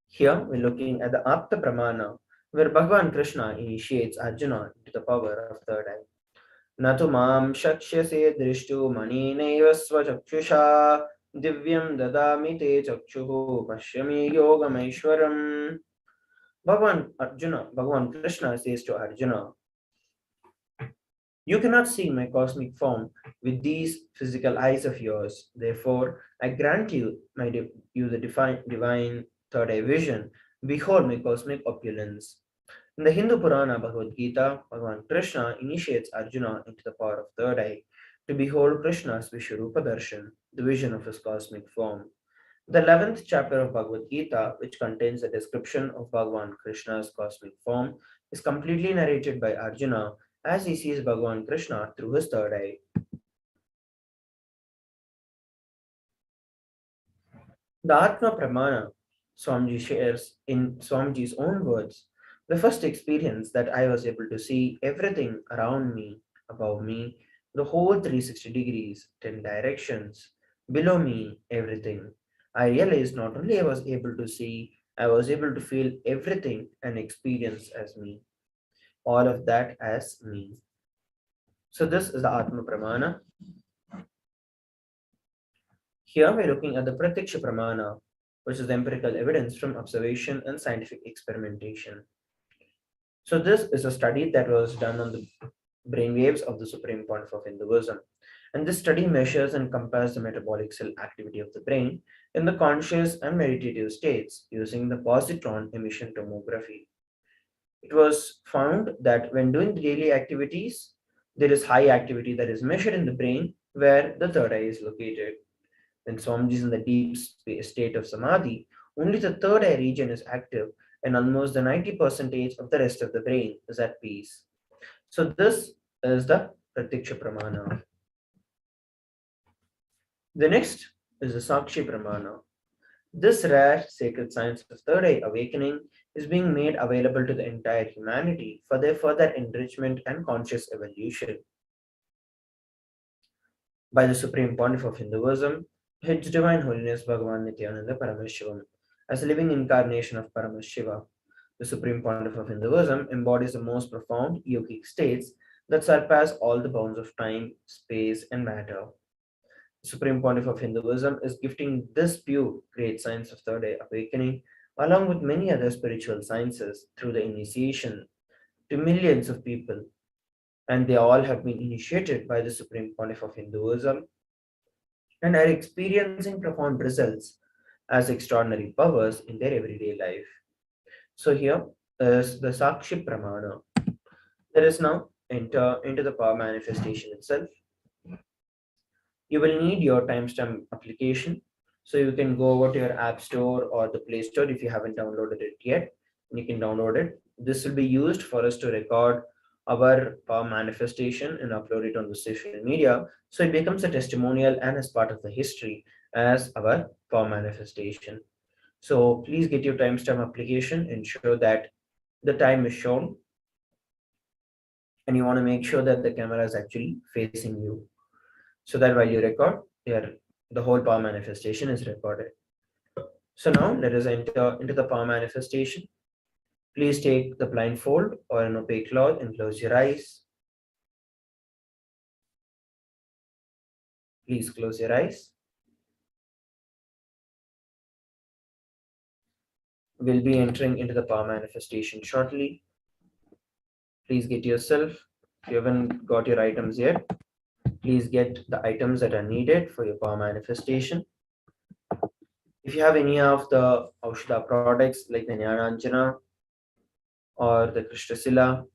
Here we're looking at the Apta Pramana, where Bhagavan Krishna initiates Arjuna into the power of third eye. Natu mam shakshyase drishtu maninaiva svachakshisha divyam dadami te chakshuhu pashyami yogameshwaram. Bhagavan Krishna says to Arjuna, you cannot see my cosmic form with these physical eyes of yours. Therefore, I grant you the divine third eye vision. Behold my cosmic opulence. In the Hindu Purana Bhagavad Gita, Bhagavan Krishna initiates Arjuna into the power of third eye to behold Krishna's Vishwarupa Darshan, the vision of his cosmic form. The 11th chapter of Bhagavad Gita, which contains a description of Bhagavan Krishna's cosmic form, is completely narrated by Arjuna as he sees Bhagavan Krishna through his third eye. The Atma Pramana, Swamiji shares in Swamiji's own words, the first experience that I was able to see everything around me, above me, the whole 360 degrees, 10 directions, below me, everything. I realized not only I was able to see, I was able to feel everything and experience as me. All of that as me. So this is the Atma Pramana. Here we're looking at the Pratyaksha Pramana, which is the empirical evidence from observation and scientific experimentation. So this is a study that was done on the brainwaves of the Supreme Pontiff of Hinduism. And this study measures and compares the metabolic cell activity of the brain in the conscious and meditative states using the positron emission tomography. It was found that when doing the daily activities, there is high activity that is measured in the brain where the third eye is located. When Swamiji is in the deep state of Samadhi, only the third eye region is active and almost the 90% of the rest of the brain is at peace. So this is the Pratyaksha Pramana. The next is the Sakshi Pramana. This rare sacred science of third eye awakening is being made available to the entire humanity for their further enrichment and conscious evolution. By the Supreme Pontiff of Hinduism, His Divine Holiness Bhagavan Nithyananda Paramashivam, as a living incarnation of Paramashiva, the Supreme Pontiff of Hinduism embodies the most profound yogic states that surpass all the bounds of time, space, and matter. The Supreme Pontiff of Hinduism is gifting this pure, great science of third eye awakening, along with many other spiritual sciences, through the initiation to millions of people. And they all have been initiated by the Supreme Pontiff of Hinduism and are experiencing profound results as extraordinary powers in their everyday life. So here is the Sakshi Pramana. Let us now enter into the power manifestation itself. You will need your timestamp application. So you can go over to your App Store or the Play Store if you haven't downloaded it yet. You can download it. This will be used for us to record our power manifestation and upload it on the social media. So it becomes a testimonial and as part of the history as our power manifestation. So please get your timestamp application, ensure that the time is shown. And you want to make sure that the camera is actually facing you, so that while you record, the whole power manifestation is recorded. So now let us enter into the power manifestation. Please take the blindfold or an opaque cloth and close your eyes. Please close your eyes. We'll be entering into the power manifestation shortly. Please get yourself, if you haven't got your items yet, please get the items that are needed for your power manifestation. If you have any of the Aushadha products like the Jnananjana or the Krishnasila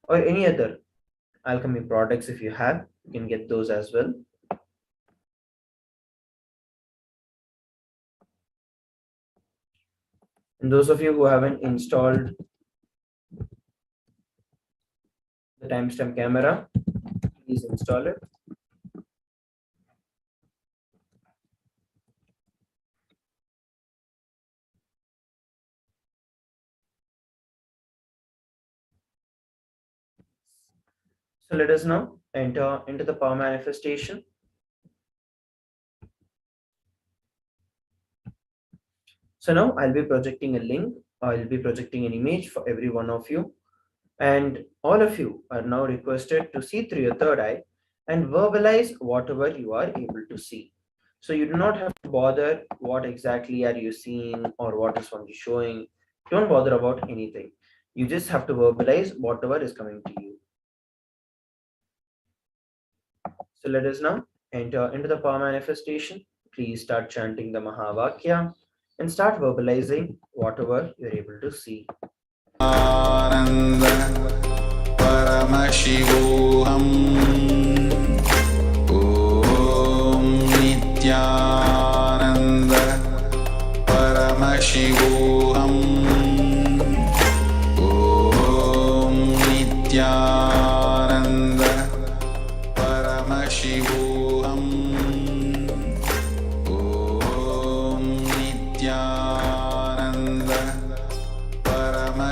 or any other alchemy products, if you have, you can get those as well. And those of you who haven't installed the timestamp camera, please install it. So let us now enter into the power manifestation. So now I'll be projecting a link, I'll be projecting an image for every one of you. And all of you are now requested to see through your third eye and verbalize whatever you are able to see. So you do not have to bother what exactly are you seeing or what is one showing. Don't bother about anything. You just have to verbalize whatever is coming to you. So let us now enter into the power manifestation. Please start chanting the Mahavakya and start verbalizing whatever you're able to see. Paramashivoham. Om Nithyananda Paramashivoham. Om Nithyananda Paramashivoham. Om Nithyananda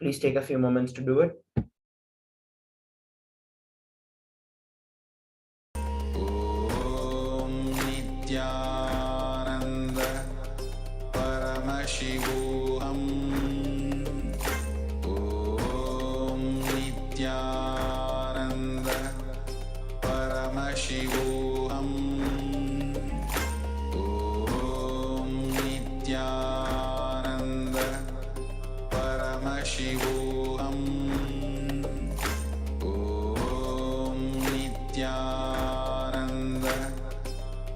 Please take a few moments to do it. Om Nithyananda Paramashivoham. Om Nithyananda Paramashivoham. Om Nithyananda Paramashivoham. Om Nithyananda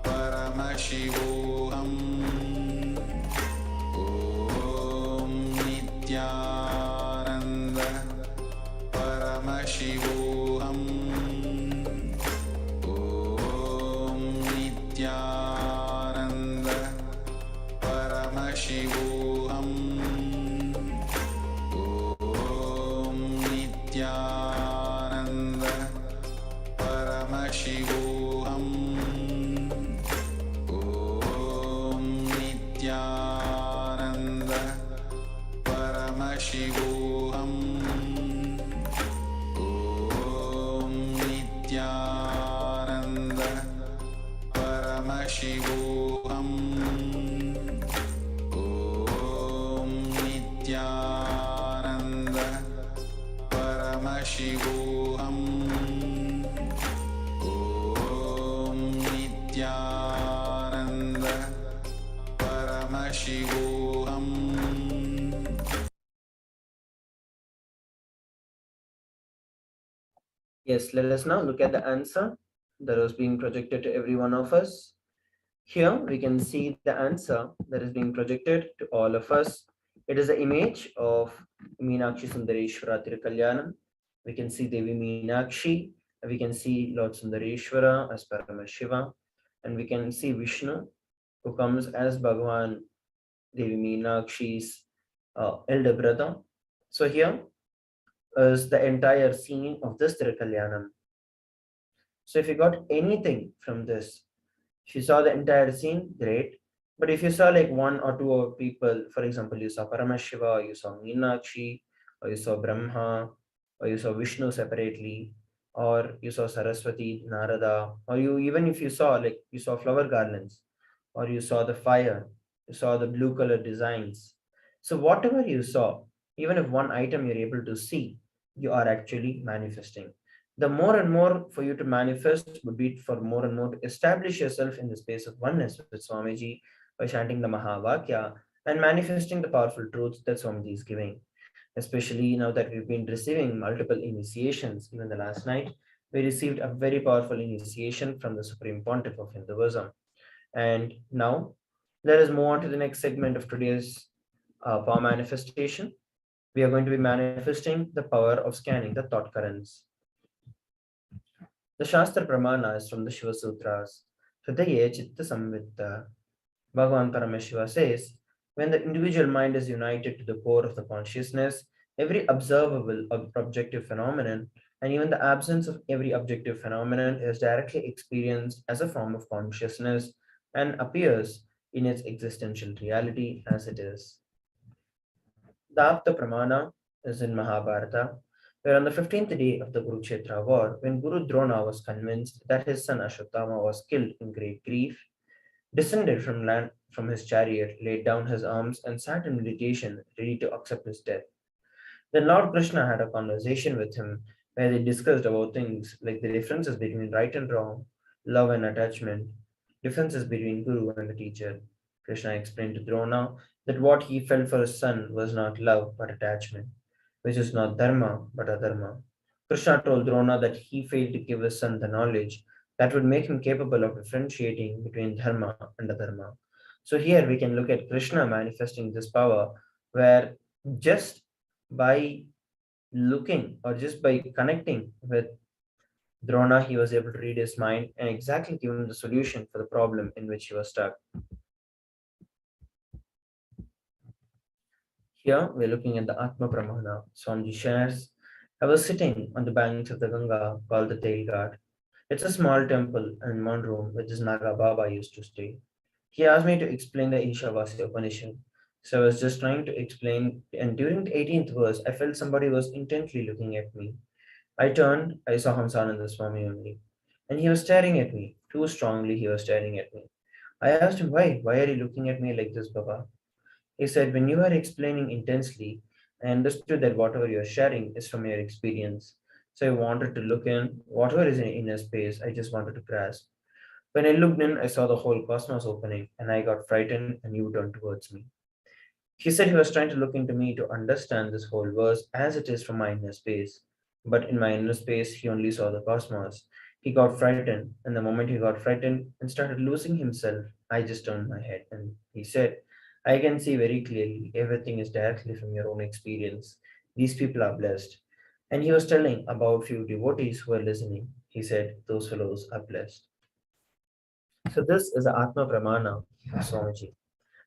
Paramashivoham. Om Nithyananda Paramashivoham. Om Nithyananda Paramashivoham. Om Nithyananda Paramashivoham. Om Nithyananda Paramashivoham. Om Nithyananda Paramashivoham. Om Nithyananda Paramashivoham. Om Nithyananda Paramashivoham. Yes, let us now look at the answer that was being projected to every one of us. Here we can see the answer that is being projected to all of us. It is the image of Meenakshi Sundareshwara Tirukalyanam. We can see Devi Meenakshi, we can see Lord Sundareshwara as Paramashiva, and we can see Vishnu, who comes as Bhagavan Devi Meenakshi's elder brother. So here is the entire scene of this Tirukalyanam. So if you got anything from this, if you saw the entire scene, great. But if you saw like one or two people, for example, you saw Paramashiva, or you saw Meenakshi, or you saw Brahma, or you saw Vishnu separately, or you saw Saraswati, Narada, or even if you saw like you saw flower garlands, or you saw the fire, you saw the blue color designs. So whatever you saw, even if one item you're able to see, you are actually manifesting. The more and more for you to manifest would be for more and more to establish yourself in the space of oneness with Swamiji by chanting the Mahavakya and manifesting the powerful truths that Swamiji is giving. Especially now that we've been receiving multiple initiations, even the last night, we received a very powerful initiation from the Supreme Pontiff of Hinduism. And now let us move on to the next segment of today's power manifestation. We are going to be manifesting the power of scanning the thought currents. The Shastra Pramana is from the Shiva Sutras. Hridaye Chitta Samvitta. Bhagavan Paramashiva says, when the individual mind is united to the core of the consciousness, every observable objective phenomenon and even the absence of every objective phenomenon is directly experienced as a form of consciousness and appears in its existential reality as it is. The Apta Pramana is in Mahabharata, where on the 15th day of the Kurukshetra war, when Guru Drona was convinced that his son Ashwatthama was killed in great grief, descended from his chariot, laid down his arms, and sat in meditation, ready to accept his death. Then Lord Krishna had a conversation with him where they discussed about things like the differences between right and wrong, love and attachment, differences between Guru and the teacher. Krishna explained to Drona that what he felt for his son was not love but attachment, which is not dharma but adharma. Krishna told Drona that he failed to give his son the knowledge that would make him capable of differentiating between dharma and adharma. So here we can look at Krishna manifesting this power where just by looking or just by connecting with Drona, he was able to read his mind and exactly give him the solution for the problem in which he was stuck. Here we're looking at the Atma Pramana. Swamiji shares, I was sitting on the banks of the Ganga called the Tail Ghat. It's a small temple and one room where this Naga Baba used to stay. He asked me to explain the Ishavasya Upanishad. So I was just trying to explain, and during the 18th verse, I felt somebody was intently looking at me. I turned, I saw Hamsananda Swami only, and he was staring at me. Too strongly, he was staring at me. I asked him, why? Why are you looking at me like this, Baba? He said, when you are explaining intensely, I understood that whatever you are sharing is from your experience. So I wanted to look in, whatever is in inner space, I just wanted to grasp. When I looked in, I saw the whole cosmos opening, and I got frightened, and you turned towards me. He said he was trying to look into me to understand this whole verse as it is from my inner space. But in my inner space, he only saw the cosmos. He got frightened, and the moment he got frightened and started losing himself, I just turned my head and he said, I can see very clearly everything is directly from your own experience. These people are blessed. And he was telling about few devotees who were listening. He said, those fellows are blessed. So this is the Atma Pramana of Swamiji.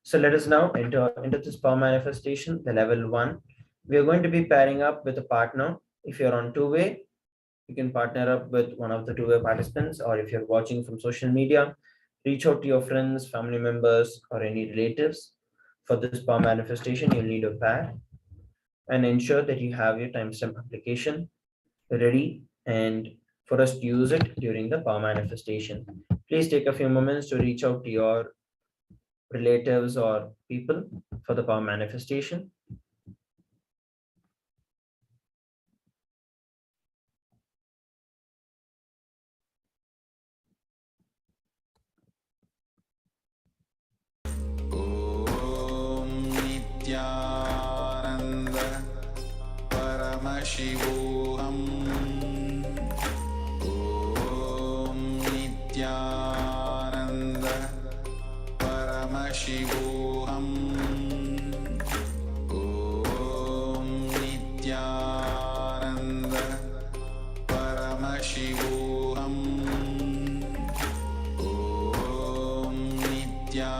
So let us now enter into this power manifestation, the level 1. We are going to be pairing up with a partner. If you're on two-way, you can partner up with one of the two-way participants, or if you're watching from social media, reach out to your friends, family members, or any relatives. For this power manifestation, you'll need a pair, and ensure that you have your timestamp application ready and for us to use it during the power manifestation. Please take a few moments to reach out to your relatives or people for the power manifestation. Om Nithyananda Paramashivoham. Om Nithyananda Paramashivoham. Om Nithyananda Paramashivoham. Om Nithyananda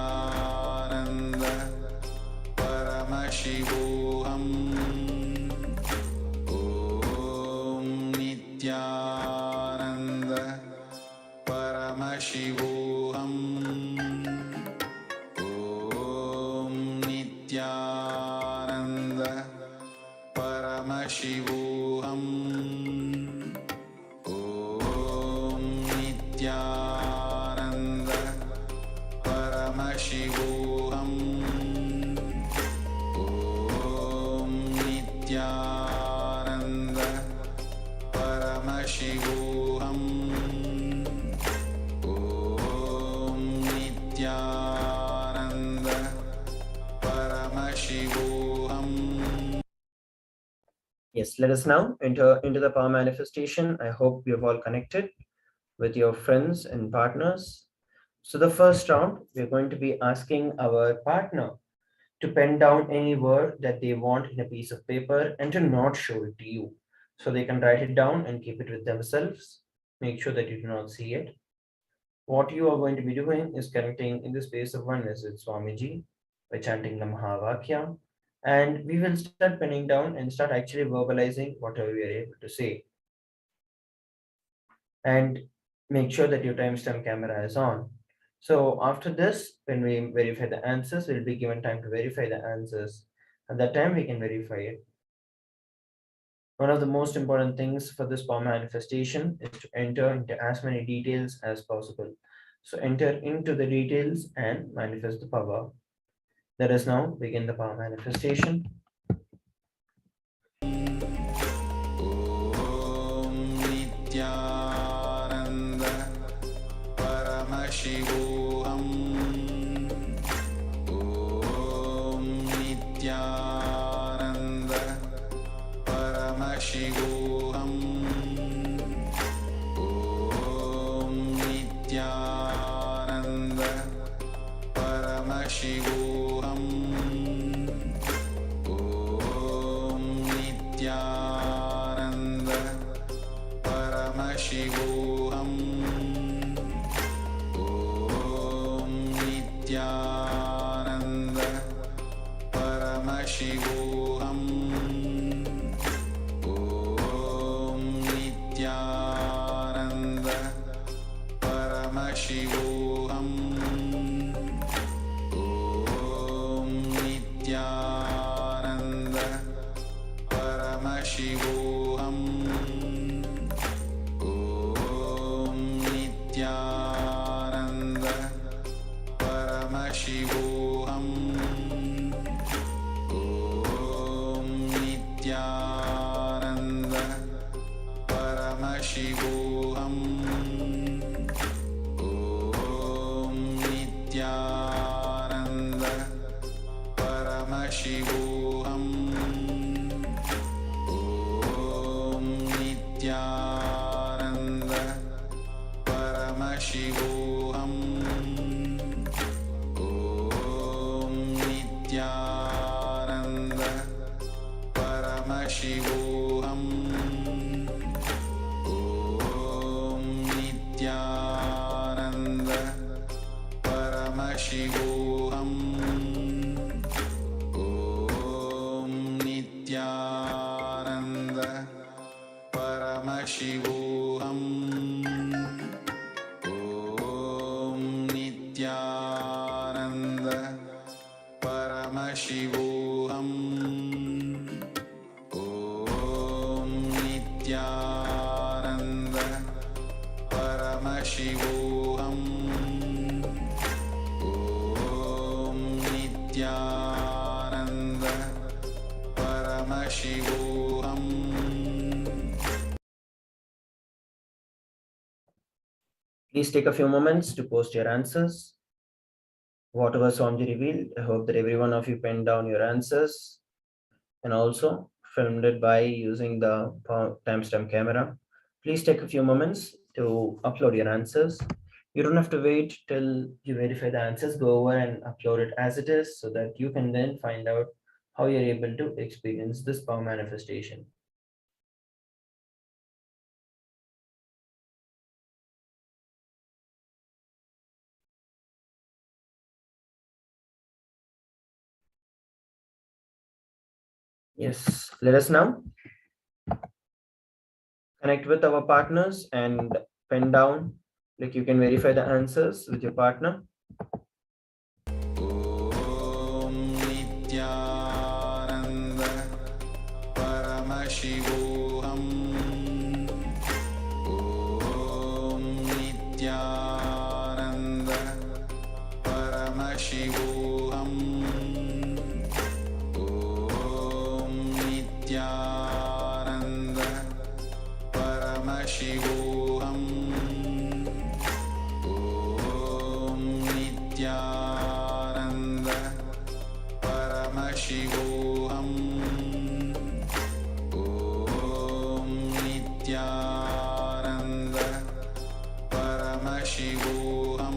Paramashivoham. Om Nithyananda Paramashivoham. Om Nithyananda Paramashivoham. Om Nithyananda Paramashivoham. Om Nithyananda Paramashivoham. Om Nithyananda Paramashivoham. Yes, let us now enter into the power manifestation. I hope you've all connected with your friends and partners. So the first round, we're going to be asking our partner to pen down any word that they want in a piece of paper and to not show it to you. So they can write it down and keep it with themselves. Make sure that you do not see it. What you are going to be doing is connecting in the space of oneness with Swamiji by chanting the Mahavakya. And we will start penning down and start actually verbalizing whatever we are able to say. And make sure that your timestamp camera is on. So after this, when we verify the answers, we'll be given time to verify the answers. At that time, we can verify it. One of the most important things for this power manifestation is to enter into as many details as possible. So enter into the details and manifest the power. Let us now begin the power manifestation. Om Nithyananda Paramashivoham. Om Nithyananda Paramashivoham. Om Nithyananda Paramashivoham. Om Nithyananda Paramashivoham. Om Nithyananda Paramashivoham. Om Nithyananda Paramashivoham. Om Nithyananda Paramashivoham. Om Nithyananda Paramashivoham. Om Nithyananda Paramashivoham. Om Nithyananda Paramashivoham. Om Nithyananda Paramashivoham. Om Nithyananda Paramashivoham. Om Nithyananda Paramashivoham. Om Nithyananda Paramashivoham. Om Nithyananda Paramashivoham. Om Nithyananda Paramashivoham. Om Nithyananda Paramashivoham. Please take a few moments to post your answers. Whatever Swamiji revealed, I hope that every one of you penned down your answers and also filmed it by using the timestamp camera. Please take a few moments to upload your answers. You don't have to wait till you verify the answers. Go over and upload it as it is so that you can then find out how you're able to experience this power manifestation. Yes, let us now connect with our partners and pen down, like you can verify the answers with your partner. Om Nithyananda Paramashivoham. Om Nithyananda Paramashivoham. Om Nithyananda Paramashivoham. Om Nithyananda Paramashivoham. Om Nithyananda Paramashivoham.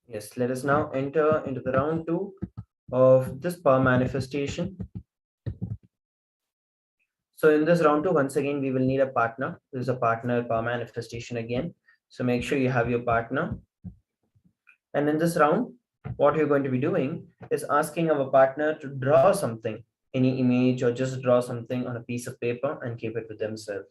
Yes, let us now enter into the round 2 of this power manifestation. So in this round 2, once again, we will need a partner. This is a partner power manifestation again. So make sure you have your partner. And in this round, what you're going to be doing is asking our partner to draw something, any image, or just draw something on a piece of paper and keep it with themselves.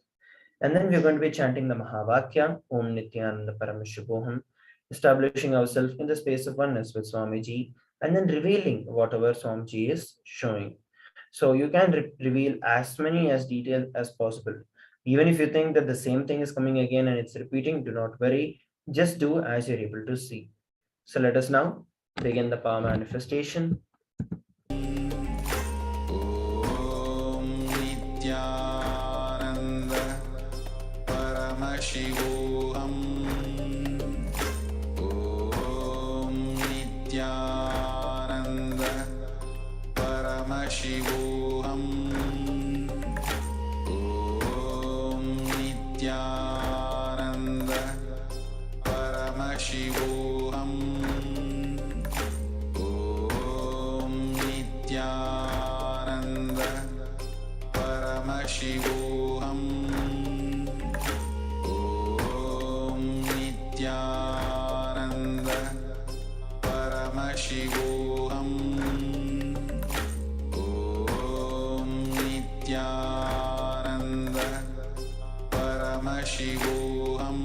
And then we're going to be chanting the Mahavakya, Om Nithyananda Paramashivoham, establishing ourselves in the space of oneness with Swamiji, and then revealing whatever Swamiji is showing. So you can reveal as many as detail as possible. Even if you think that the same thing is coming again and it's repeating, do not worry. Just do as you're able to see. So let us now begin the power manifestation. Om Nithyananda Paramashivoham. Om Nithyananda Paramashivoham. Om Nithyananda Paramashivoham. Om Nithyananda Paramashivoham. Om Nithyananda Paramashivoham. Om Nithyananda Paramashivoham.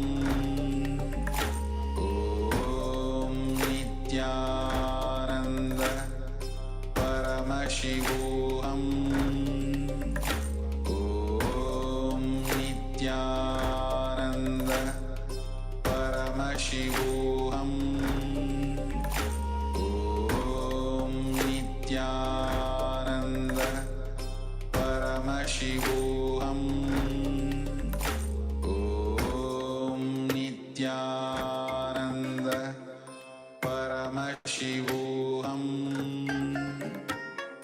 Om Nithyananda Paramashivoham. Om Nithyananda Paramashivoham. Om Nithyananda Paramashivoham. Om Nithyananda Paramashivoham.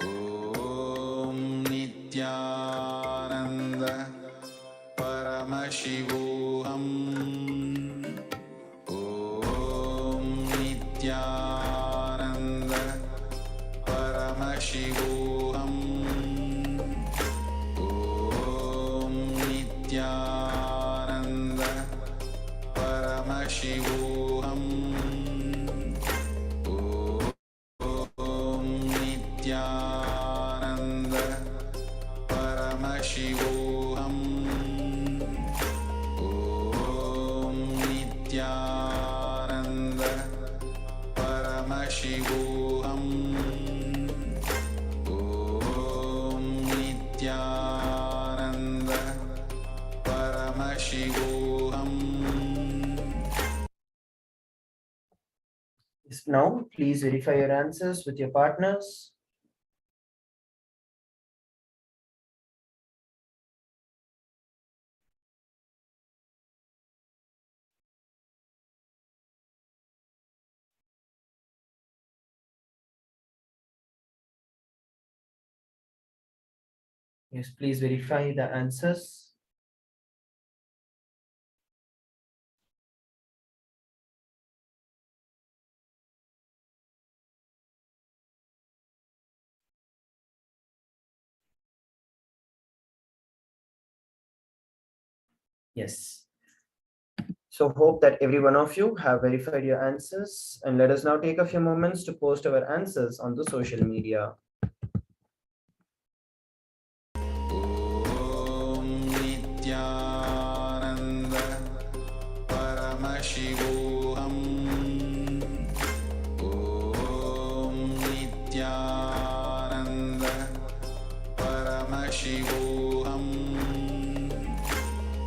Om Nithyananda Paramashivoham. Om Nithyananda Paramashivoham. Om Nithyananda Paramashivoham. Om Nithyananda Paramashivoham. Om Nithyananda Paramashivoham. Om Nithyananda Paramashivoham. Now, please verify your answers with your partners. Yes, please verify the answers. Yes. So hope that every one of you have verified your answers, and let us now take a few moments to post our answers on the social media. Om Nithyananda Paramashivoham. Om Nithyananda Paramashivoham.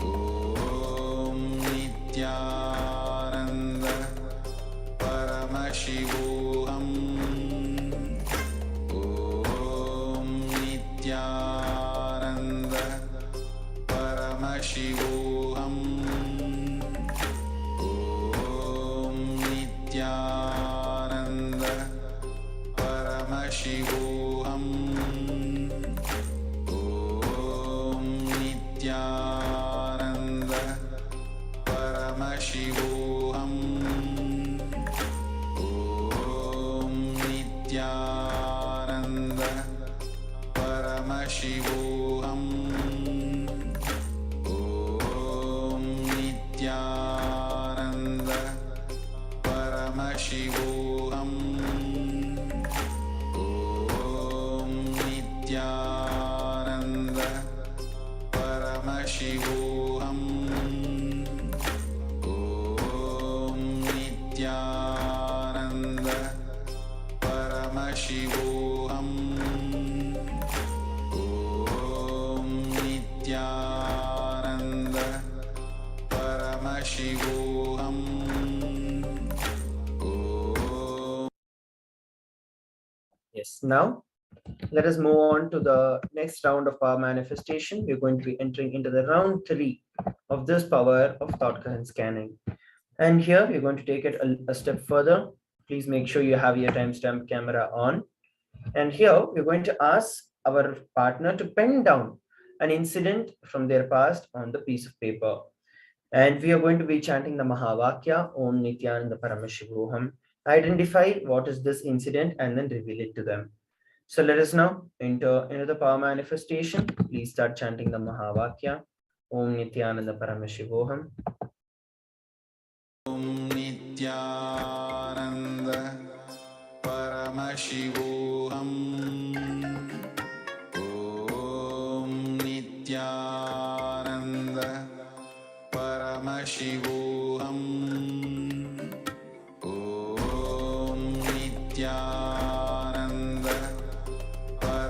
Om Nithyananda Paramashivoham. Om Nithyananda Paramashivoham. Om Nithyananda Paramashivoham. Om Nithyananda Paramashivoham. Om Nithyananda Paramashivoham. Om Nithyananda Paramashivoham. Om Nithyananda Paramashivoham. Om Nithyananda Paramashivoham. Om Nithyananda Paramashivoham. Yes, now let us move on to the next round of power manifestation. We're going to be entering into the round 3 of this power of thought current scanning. And here we're going to take it a step further. Please make sure you have your timestamp camera on. And here we're going to ask our partner to pen down an incident from their past on the piece of paper. And we are going to be chanting the Mahavakya, Om Nithyananda Paramashivoham. Identify what is this incident and then reveal it to them. So let us now enter into the power manifestation. Please start chanting the Mahavakya, Om Nithyananda Paramashivoham. Om Nithyananda Paramashivoham. Om Nithyananda Paramashivoham. Om Nithyananda Paramashivoham.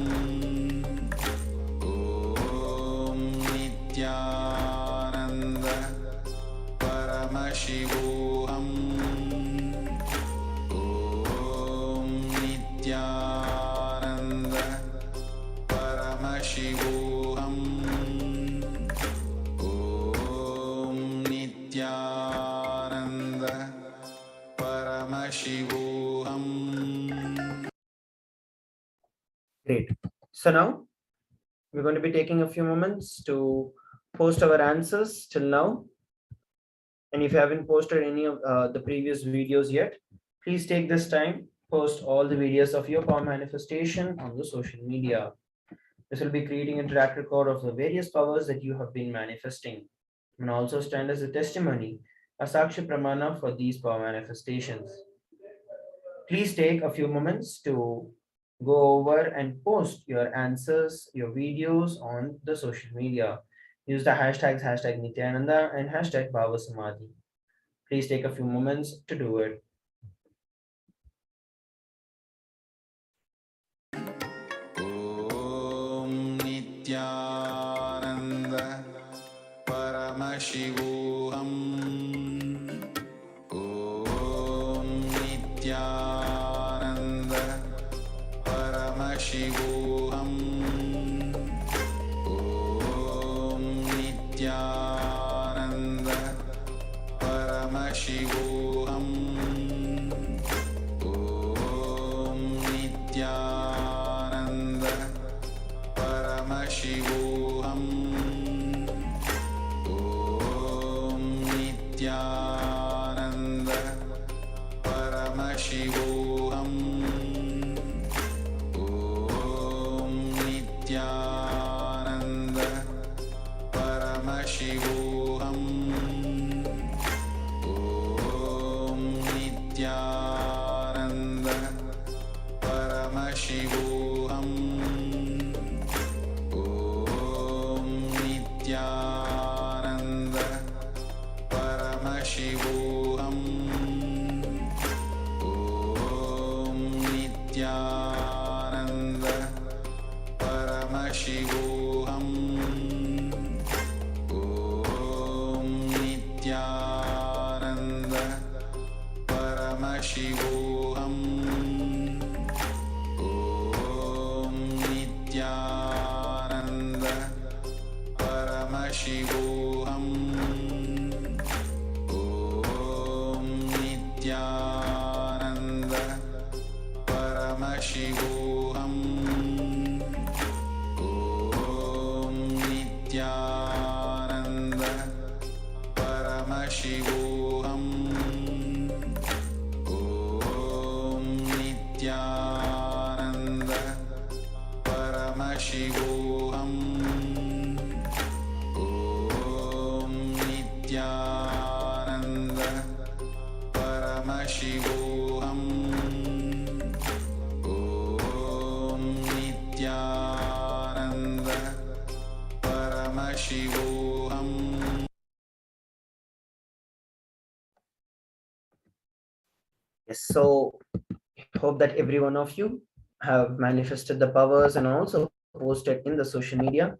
Nithyananda Paramashivoham. Om Nithyananda Paramashivoham. Great. So now we're going to be taking a few moments to post our answers till now. And if you haven't posted any of the previous videos yet, please take this time, post all the videos of your power manifestation on the social media. This will be creating a track record of the various powers that you have been manifesting, and also stand as a testimony, a Sakshi Pramana for these power manifestations. Please take a few moments to go over and post your answers, your videos on the social media. Use the hashtags #Nithyananda and #Bhavasamadhi. Please take a few moments to do it. Om Nithyananda Paramashivoham. Om Nithyananda Paramashivoham. Om Nithyananda Paramashivoham. Om Nithyananda Paramashivoham. Om Nithyananda Paramashivoham. Om Nithyananda Paramashivoham. Om Nithyananda Paramashivoham. Om Nithyananda Paramashivoham. Om Nithyananda Paramashivoham. Om Nithyananda Paramashivoham. Om Nithyananda Paramashivoham. Om Nithyananda Paramashivoham. Om Nithyananda Paramashivoham. Om Nithyananda Paramashivoham. Om Nithyananda Paramashivoham. Om Nithyananda Paramashivoham. Yes, so hope that every one of you have manifested the powers and also posted in the social media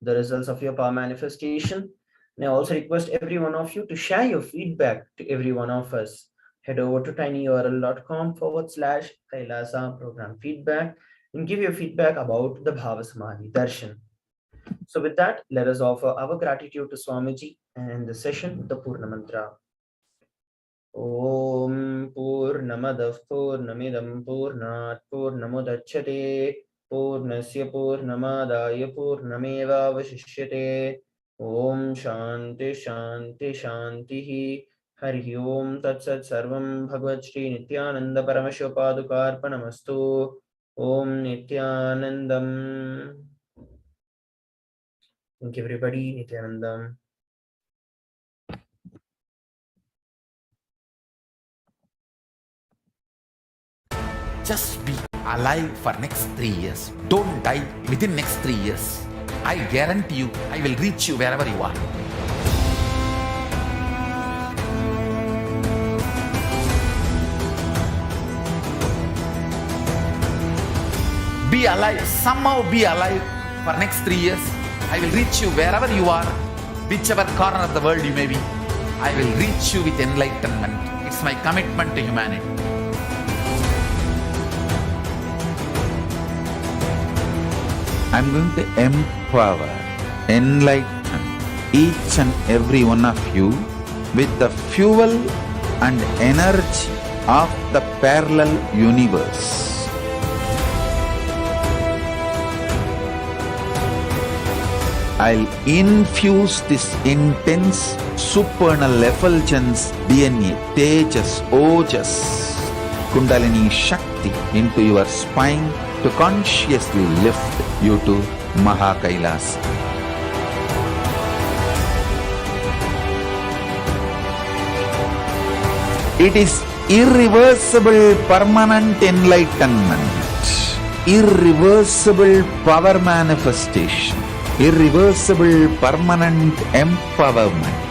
the results of your power manifestation. And I also request every one of you to share your feedback to every one of us. Head over to tinyurl.com/KAILASA program feedback and give your feedback about the Bhavasamadhi Darshan. So with that, let us offer our gratitude to Swamiji and end the session with the Purna Mantra. Om Purnamadav Purnamidam Purnat Purnamudachyate Purnasya Purnamadaya Purnameva Vashishyate. Om Shanti Shanti Shanti. Hari Om Tat Sat Sarvam Bhagavad Shri Nithyananda Paramashivoham. Om Nithyanandam. Thank you, everybody. Nithyanandam. Just be alive for next 3 years. Don't die within next 3 years. I guarantee you, I will reach you wherever you are. Be alive, somehow be alive for next 3 years. I will reach you wherever you are, whichever corner of the world you may be. I will reach you with enlightenment. It's my commitment to humanity. I'm going to empower, enlighten each and every one of you with the fuel and energy of the parallel universe. I'll infuse this intense supernal effulgence DNA, Tejas, Ojas, Kundalini Shakti into your spine to consciously lift you to KAILASA. It is irreversible permanent enlightenment, irreversible power manifestation, irreversible permanent empowerment.